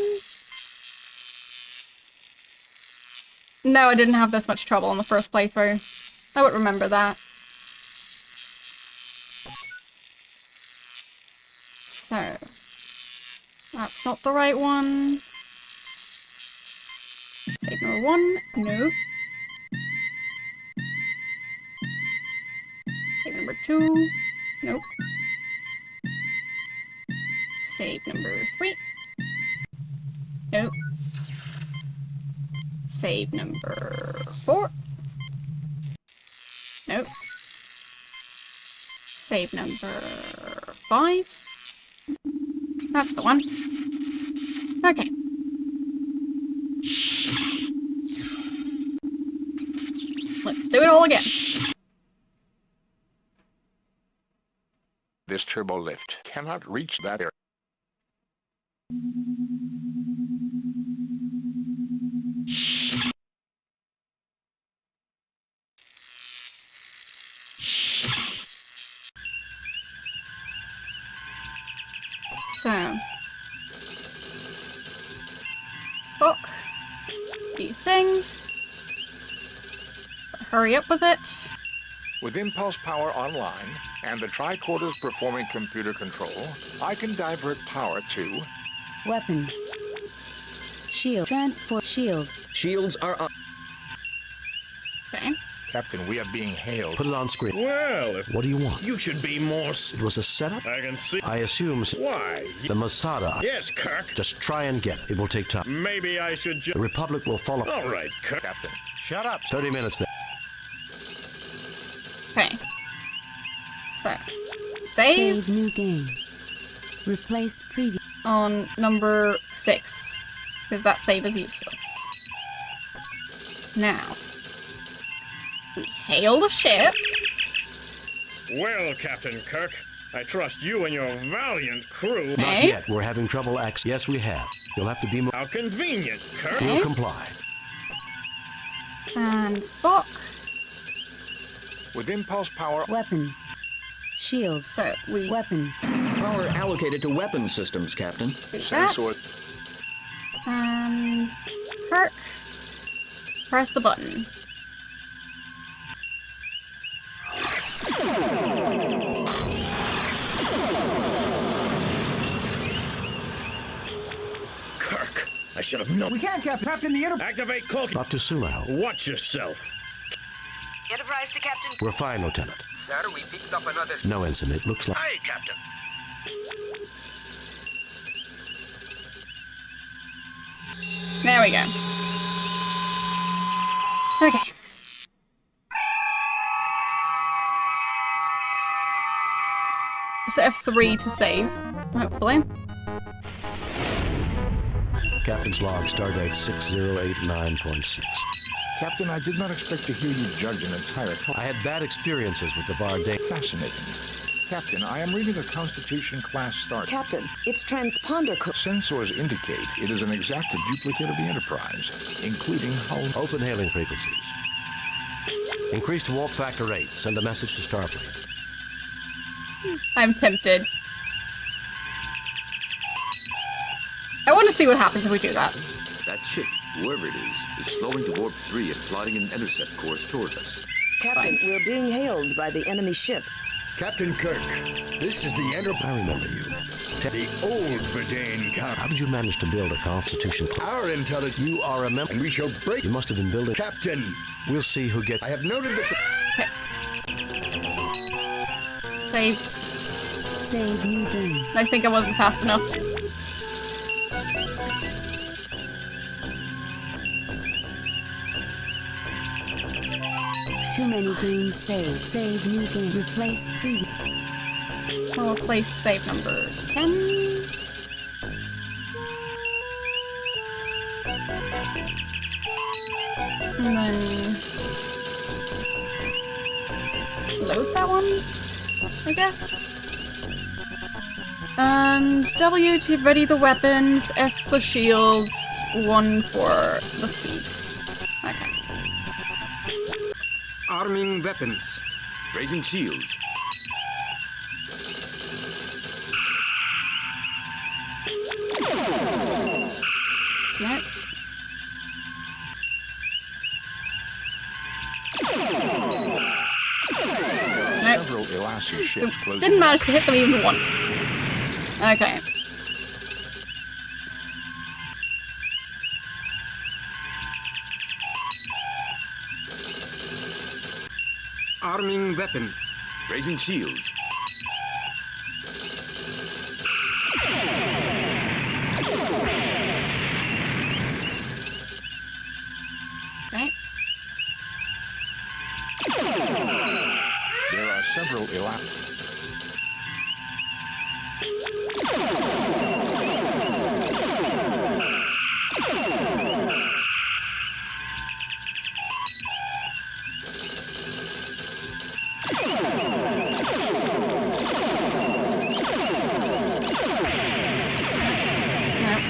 Speaker 1: No, I didn't have this much trouble in the first playthrough. I would remember that. So, that's not the right one. Save number 1, no. Save number 2, nope. Save number 3, nope. Save number 4, nope. Save number 5. That's the one. Okay. Let's do it all again.
Speaker 5: This turbo lift cannot reach that area.
Speaker 1: So, Spock, do your thing. Hurry up with it.
Speaker 5: With impulse power online and the tricorders performing computer control, I can divert power to
Speaker 8: Weapons. Shield. Transport shields.
Speaker 10: Shields are up.
Speaker 1: Okay.
Speaker 5: Captain, we are being hailed.
Speaker 2: Put it on screen.
Speaker 15: Well, if
Speaker 2: What do you want?
Speaker 15: you should be more...
Speaker 2: It was a setup?
Speaker 15: I can see...
Speaker 2: I assume so.
Speaker 15: Why?
Speaker 2: The Masada.
Speaker 15: Yes, Kirk.
Speaker 2: Just try and get it. It will take time.
Speaker 15: Maybe I should just...
Speaker 2: The Republic will follow.
Speaker 15: All right, Kirk.
Speaker 5: Captain.
Speaker 16: Shut up.
Speaker 2: 30 minutes then.
Speaker 1: Okay. So, save
Speaker 8: Save new game. Replace previous.
Speaker 1: on number 6, because that save is useless. Now, we hail the ship.
Speaker 15: Well, Captain Kirk, I trust you and your valiant crew...
Speaker 2: Not
Speaker 1: Okay.
Speaker 2: yet. We're having trouble access. Yes, we have. You'll have to be more.
Speaker 15: How convenient, Kirk.
Speaker 2: We'll comply.
Speaker 1: And Spock.
Speaker 5: With impulse power...
Speaker 8: Weapons. Shields.
Speaker 1: So, we
Speaker 8: Weapons.
Speaker 10: Power allocated to weapon systems, Captain.
Speaker 1: do that.
Speaker 5: Sensor.
Speaker 1: And Kirk, press the button.
Speaker 15: Kirk,
Speaker 3: I should have known.
Speaker 16: We can't, Captain. Captain, the Enterprise.
Speaker 15: Activate cloak.
Speaker 2: Not too soon, I hope.
Speaker 15: Watch yourself.
Speaker 4: Enterprise to Captain.
Speaker 2: We're fine, Lieutenant.
Speaker 6: Sir, we picked up another...
Speaker 2: No incident. It looks like...
Speaker 14: Aye, Captain.
Speaker 1: There we go. Okay. Just F3 to save, hopefully.
Speaker 2: Captain's log, stardate 6089.6.
Speaker 5: Captain, I did not expect to hear you judge an entire...
Speaker 2: I had bad experiences with the Varday.
Speaker 5: Fascinating. Captain, I am reading a Constitution-class star...
Speaker 18: Captain, it's transponder code.
Speaker 5: Sensors indicate it is an exact duplicate of the Enterprise, including hull...
Speaker 2: Open hailing frequencies. Increased warp factor 8. Send a message to Starfleet.
Speaker 1: I'm tempted. I want to see what happens if we do that.
Speaker 7: That ship, whoever it is slowing to warp 3 and plotting an intercept course toward us.
Speaker 18: Captain, we're being hailed by the enemy ship.
Speaker 22: Captain Kirk, this is the Enterprise.
Speaker 2: I remember you.
Speaker 22: The old Verdane Count.
Speaker 2: How did you manage to build a Constitution?
Speaker 22: Our intelligence.
Speaker 2: You are a member.
Speaker 22: And we shall break.
Speaker 2: You must have been building.
Speaker 22: Captain.
Speaker 2: We'll see who gets.
Speaker 22: I have noted that
Speaker 1: the... Save.
Speaker 8: Save new game.
Speaker 1: I think I wasn't fast enough.
Speaker 8: Too many games saved. Save new game. Replace previous.
Speaker 1: We'll replace save number 10. And then load that one, I guess. And W to ready the weapons, S for shields, 1 for the speed. Okay.
Speaker 6: Arming weapons.
Speaker 7: Raising shields.
Speaker 1: Nope.
Speaker 5: Several Elasi ships closing.
Speaker 1: Didn't manage to hit them even once. Okay.
Speaker 6: Arming weapons.
Speaker 7: Raising shields.
Speaker 1: Okay.
Speaker 5: There are several Elasi.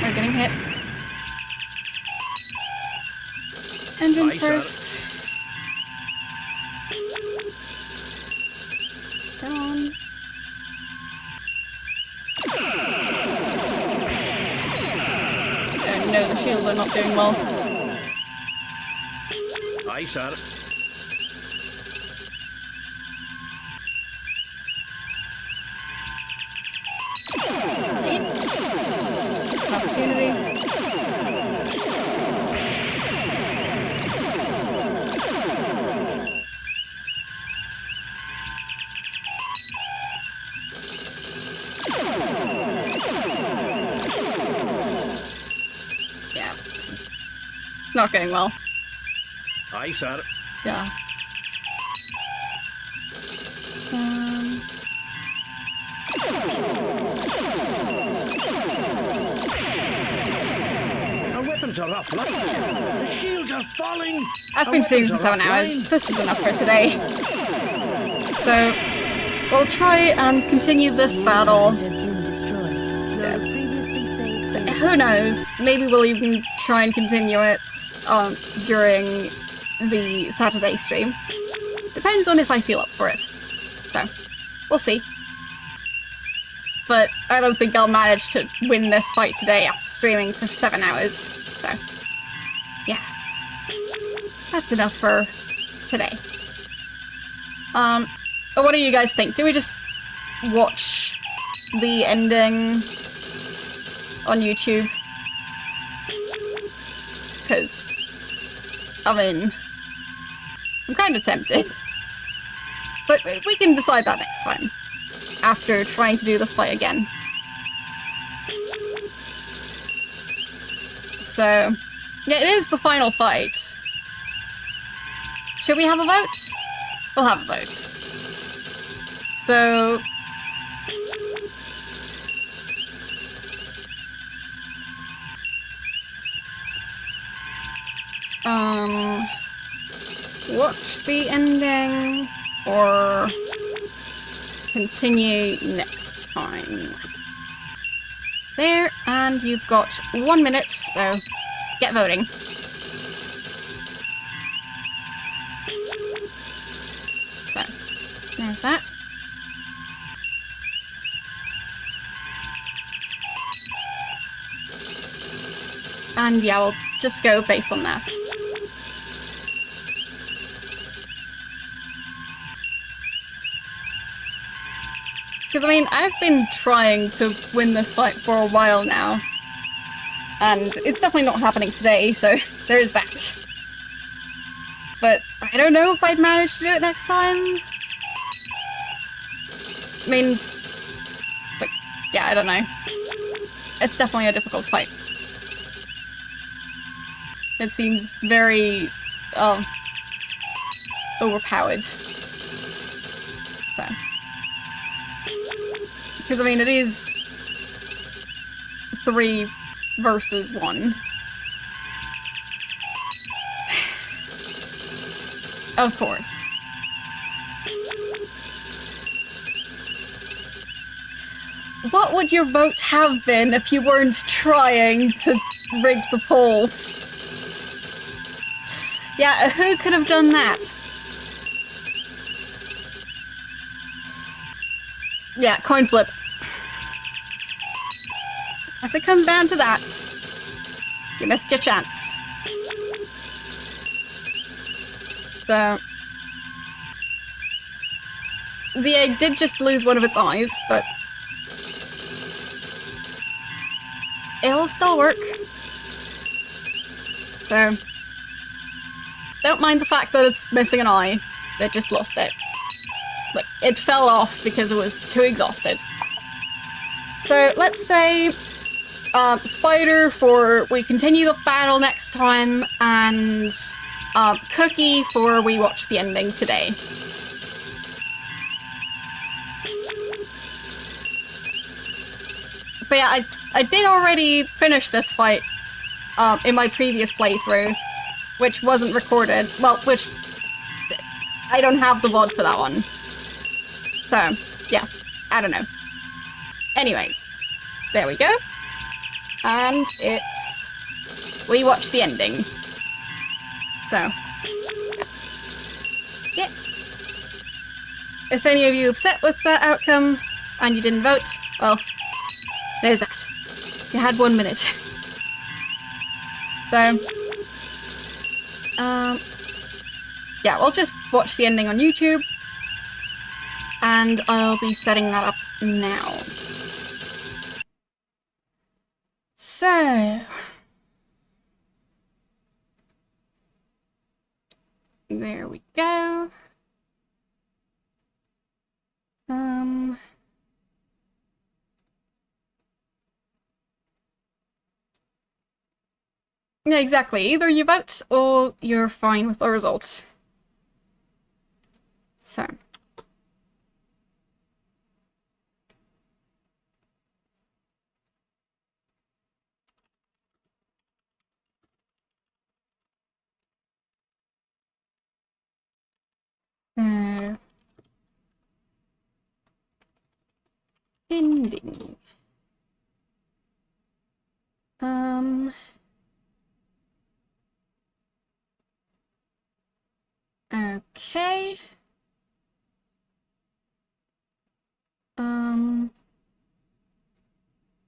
Speaker 1: We're getting hit. Engines
Speaker 3: Aye,
Speaker 1: first. Come on. Oh no, the shields are not doing well.
Speaker 3: Aye, sir.
Speaker 1: It's an opportunity. Yeah, it's not going well.
Speaker 3: Aye, sir.
Speaker 1: Yeah.
Speaker 14: Our weapons are offline. The shields are falling.
Speaker 1: I've been streaming for 7 hours. This is enough for today. So, we'll try and continue this battle. Who knows? Maybe we'll even try and continue it during the Saturday stream. Depends on if I feel up for it. So, we'll see. But I don't think I'll manage to win this fight today after streaming for 7 hours. So, yeah. That's enough for today. What do you guys think? Do we just watch the ending on YouTube? Because, I mean, I'm kind of tempted. But we can decide that next time, after trying to do this fight again. So, yeah, it is the final fight. Should we have a vote? We'll have a vote. So... watch the ending, or continue next time. There, and you've got 1 minute, so get voting. So, there's that. And yeah, we'll just go based on that. Because, I mean, I've been trying to win this fight for a while now. And it's definitely not happening today, so there is that. But I don't know if I'd manage to do it next time. I mean, like, yeah, I don't know. It's definitely a difficult fight. It seems very, overpowered. So. Because, I mean, it is 3 versus 1. Of course. What would your vote have been if you weren't trying to rig the poll? Yeah, who could have done that? Yeah, coin flip. As it comes down to that, you missed your chance. So... the egg did just lose one of its eyes, but... it'll still work. So... don't mind the fact that it's missing an eye. It just lost it. Look, it fell off because it was too exhausted. So let's say Spider for we continue the battle next time, and Cookie for we watch the ending today. But yeah, I did already finish this fight in my previous playthrough, which wasn't recorded. Well, which I don't have the VOD for that one. So, yeah, I don't know. Anyways, there we go. And it's... we watch the ending. So, yeah. If any of you are upset with that outcome, and you didn't vote, well, there's that. You had 1 minute. So, yeah, we'll just watch the ending on YouTube. And I'll be setting that up now. So... there we go. Yeah, exactly. Either you vote or you're fine with the result. So... ending. Okay.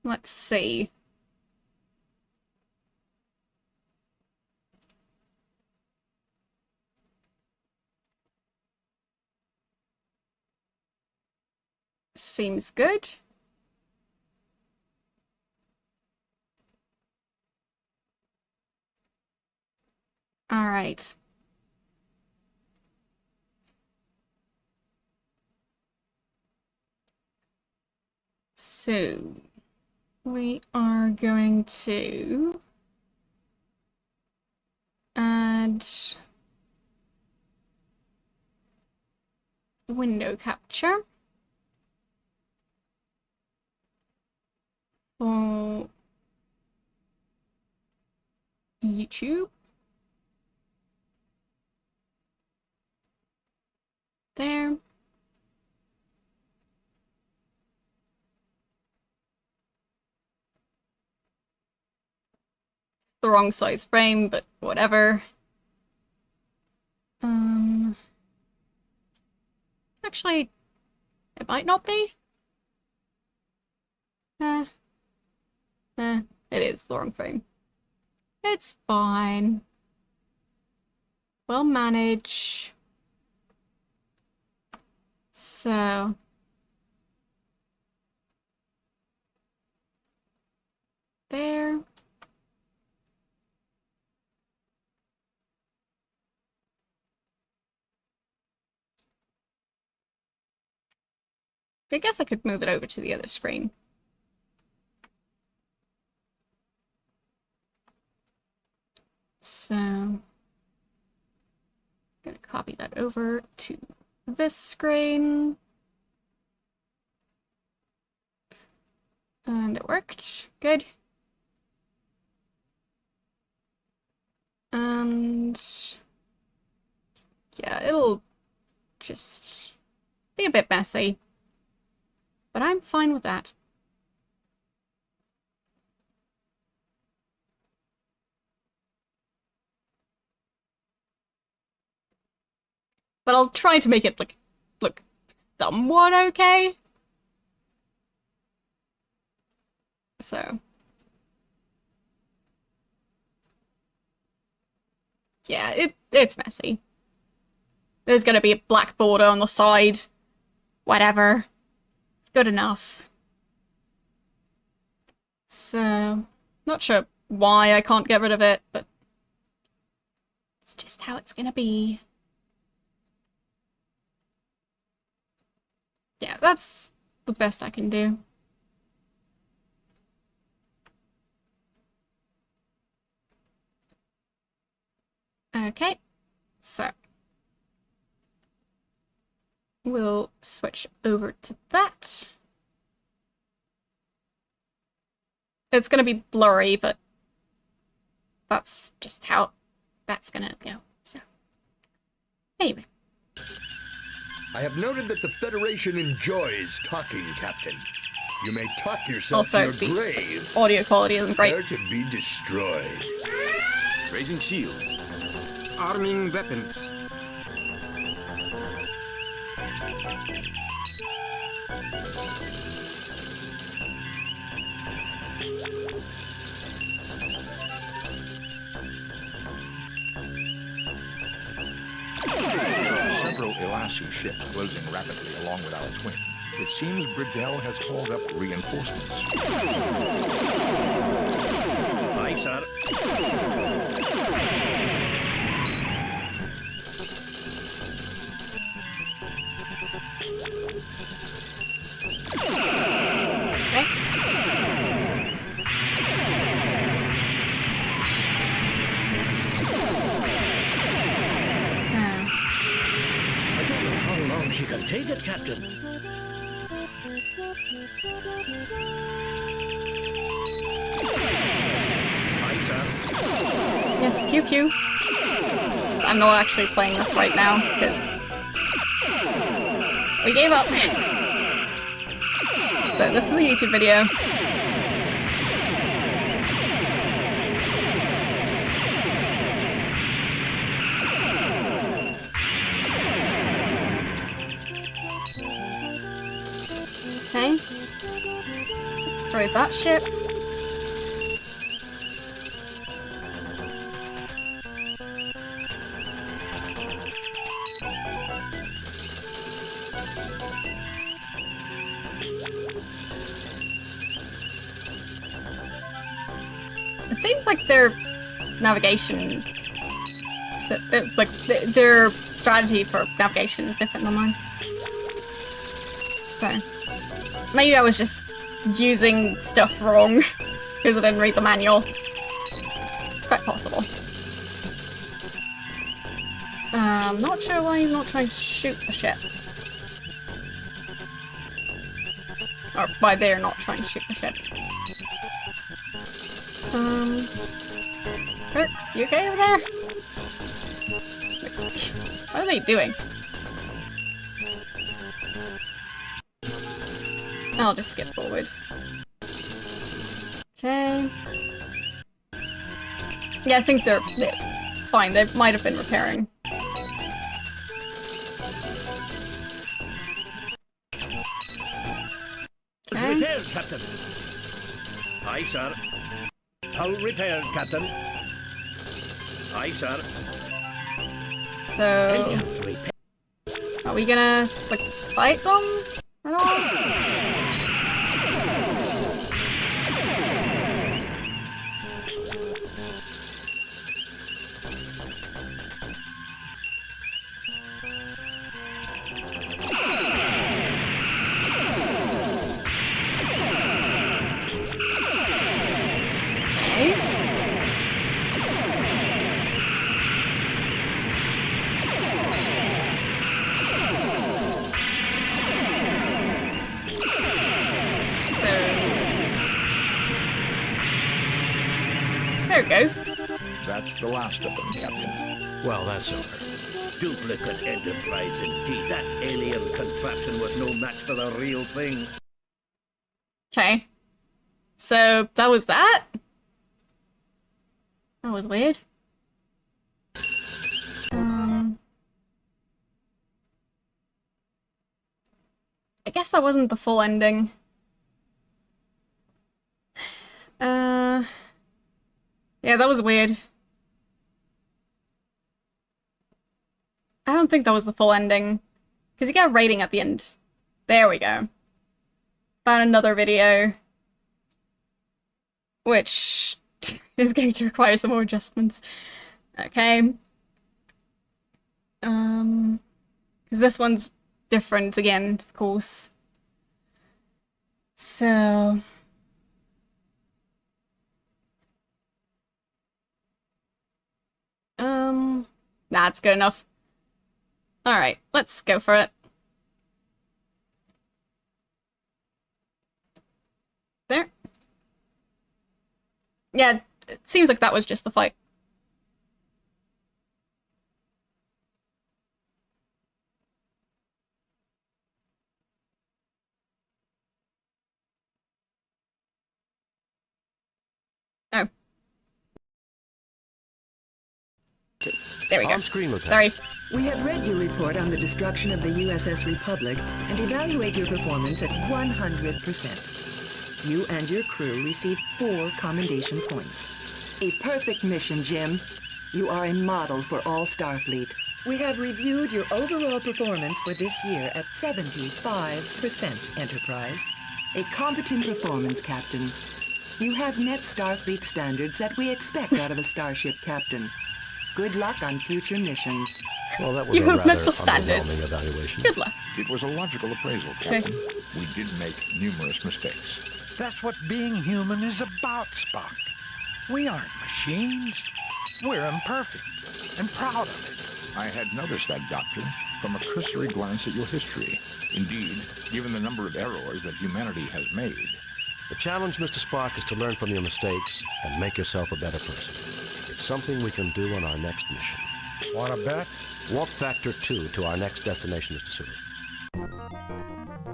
Speaker 1: Let's see. Seems good. Alright. So, we are going to add window capture for YouTube. There. It's the wrong size frame, but whatever. Actually, it might not be. It is the wrong frame. It's fine. We'll manage. So. There. I guess I could move it over to the other screen. So, I'm going to copy that over to this screen. And it worked. Good. And yeah, it'll just be a bit messy. But I'm fine with that. But I'll try to make it look somewhat okay. So. Yeah, it's messy. There's gonna be a black border on the side. Whatever. It's good enough. So, not sure why I can't get rid of it, but it's just how it's gonna be. Yeah, that's the best I can do. Okay, so we'll switch over to that. It's gonna be blurry, but that's just how that's gonna go. So, anyway.
Speaker 22: I have noted that the Federation enjoys talking, Captain. You may talk yourself
Speaker 1: Also,
Speaker 22: to your grave.
Speaker 1: Audio quality isn't great.
Speaker 22: There to be destroyed.
Speaker 7: Raising shields.
Speaker 6: Arming weapons.
Speaker 5: Several Elassie ships closing rapidly along with our twin. It seems Bridell has hauled up reinforcements.
Speaker 14: Aye, sir. I don't know how long she can take it, Captain. Aye, sir.
Speaker 1: Yes, pew pew. I'm not actually playing this right now, because we gave up. So this is a YouTube video. Okay. Destroyed that ship. It seems like their navigation So, like, their strategy for navigation is different than mine. So, maybe I was just using stuff wrong because I didn't read the manual. It's quite possible. I'm not sure why he's not trying to shoot the ship. Or why they're not trying to shoot the ship. Kirk, you okay over there? What are they doing? I'll just skip forward. Okay. Yeah, I think they're fine. They might have been repairing. Okay.
Speaker 14: Repaired, Captain. Aye, sir. Hull repaired, Captain. Aye, sir.
Speaker 1: So, are we gonna, like, fight them at all? There it goes.
Speaker 5: That's the last of them, Captain.
Speaker 2: Well, that's over.
Speaker 14: Duplicate Enterprise indeed. That alien contraption was no match for the real thing.
Speaker 1: Okay. So, that was that? That was weird. I guess that wasn't the full ending. Yeah, that was weird. I don't think that was the full ending. Because you get a rating at the end. There we go. Found another video. Which is going to require some more adjustments. Okay. Because this one's different again, of course. So... That's good enough. Alright, let's go for it. There. Yeah, it seems like that was just the fight. Oh. There we go.
Speaker 2: On screen, Lieutenant.
Speaker 1: Sorry.
Speaker 13: We have read your report on the destruction of the USS Republic and evaluate your performance at 100%. You and your crew received 4 commendation points. A perfect mission, Jim. You are a model for all Starfleet. We have reviewed your overall performance for this year at 75%, Enterprise. A competent performance, Captain. You have met Starfleet standards that we expect out of a starship captain. Good luck on future missions.
Speaker 2: Well, that was
Speaker 1: You
Speaker 2: a
Speaker 1: have
Speaker 2: rather
Speaker 1: met the standards.
Speaker 2: underwhelming evaluation.
Speaker 1: Good luck.
Speaker 5: It was a logical appraisal, Captain. We did make numerous mistakes.
Speaker 9: That's what being human is about, Spock. We aren't machines. We're imperfect and proud of it.
Speaker 5: I had noticed that, Doctor, from a cursory glance at your history. Indeed, given the number of errors that humanity has made.
Speaker 2: The challenge, Mr. Spock, is to learn from your mistakes and make yourself a better person. It's something we can do on our next mission.
Speaker 9: Want to bet?
Speaker 2: Warp Factor 2 to our next destination, Mr. Sulu.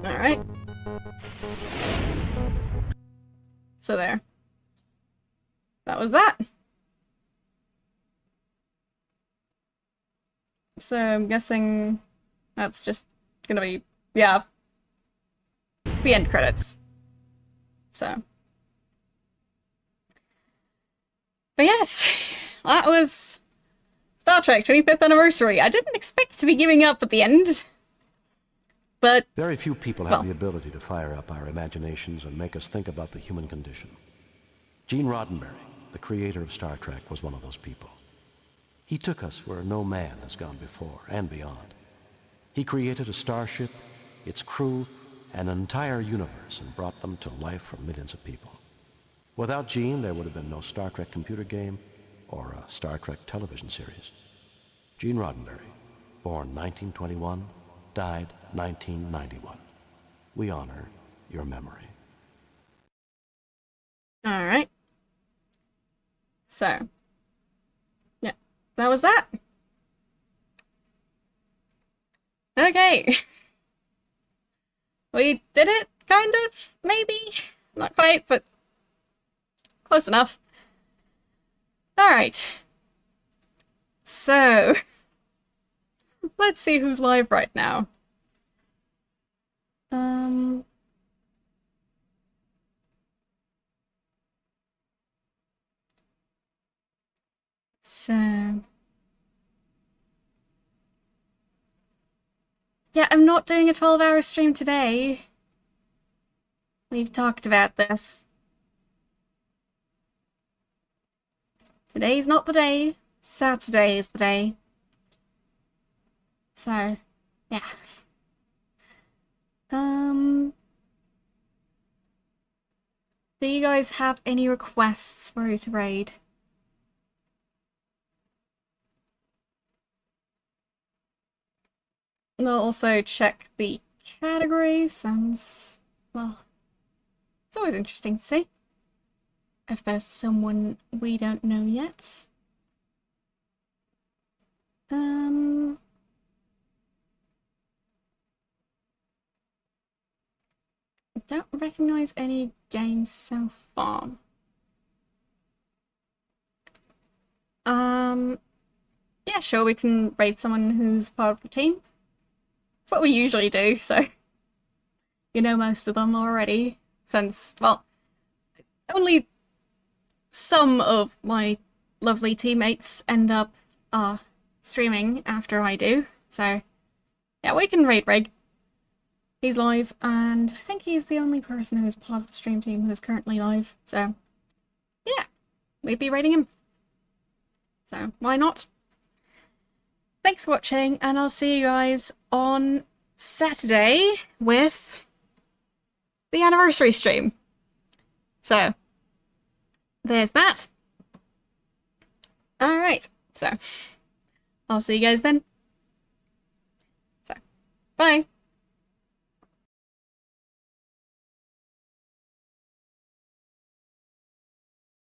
Speaker 1: Alright. So there. That was that. So I'm guessing that's just gonna be, yeah, the end credits. So. But yes, that was Star Trek 25th Anniversary. I didn't expect to be giving up at the end. But
Speaker 2: very few people have the ability to fire up our imaginations and make us think about the human condition. Gene Roddenberry, the creator of Star Trek, was one of those people. He took us where no man has gone before and beyond. He created a starship, its crew, and an entire universe and brought them to life for millions of people. Without Gene, there would have been no Star Trek computer game or a Star Trek television series. Gene Roddenberry, born 1921, died 1991. We honor your memory.
Speaker 1: All right. So, yeah, that was that. Okay. We did it, kind of, maybe? Not quite, but close enough. Alright. So, let's see who's live right now. So... Yeah, I'm not doing a 12-hour stream today. We've talked about this. Today's not the day. Saturday is the day. So, yeah. Do you guys have any requests for you to raid? We'll also check the category since, well, it's always interesting to see if there's someone we don't know yet. I don't recognize any games so far. Yeah, sure, we can raid someone who's part of the team. It's what we usually do, so you know most of them already, since, well, only some of my lovely teammates end up streaming after I do, so yeah, we can raid Rig. He's live, and I think he's the only person who's part of the stream team who's currently live, so yeah, we'd be raiding him. So, why not? Thanks for watching, and I'll see you guys on Saturday with the anniversary stream. So, there's that. Alright, so, I'll see you guys then. So, bye!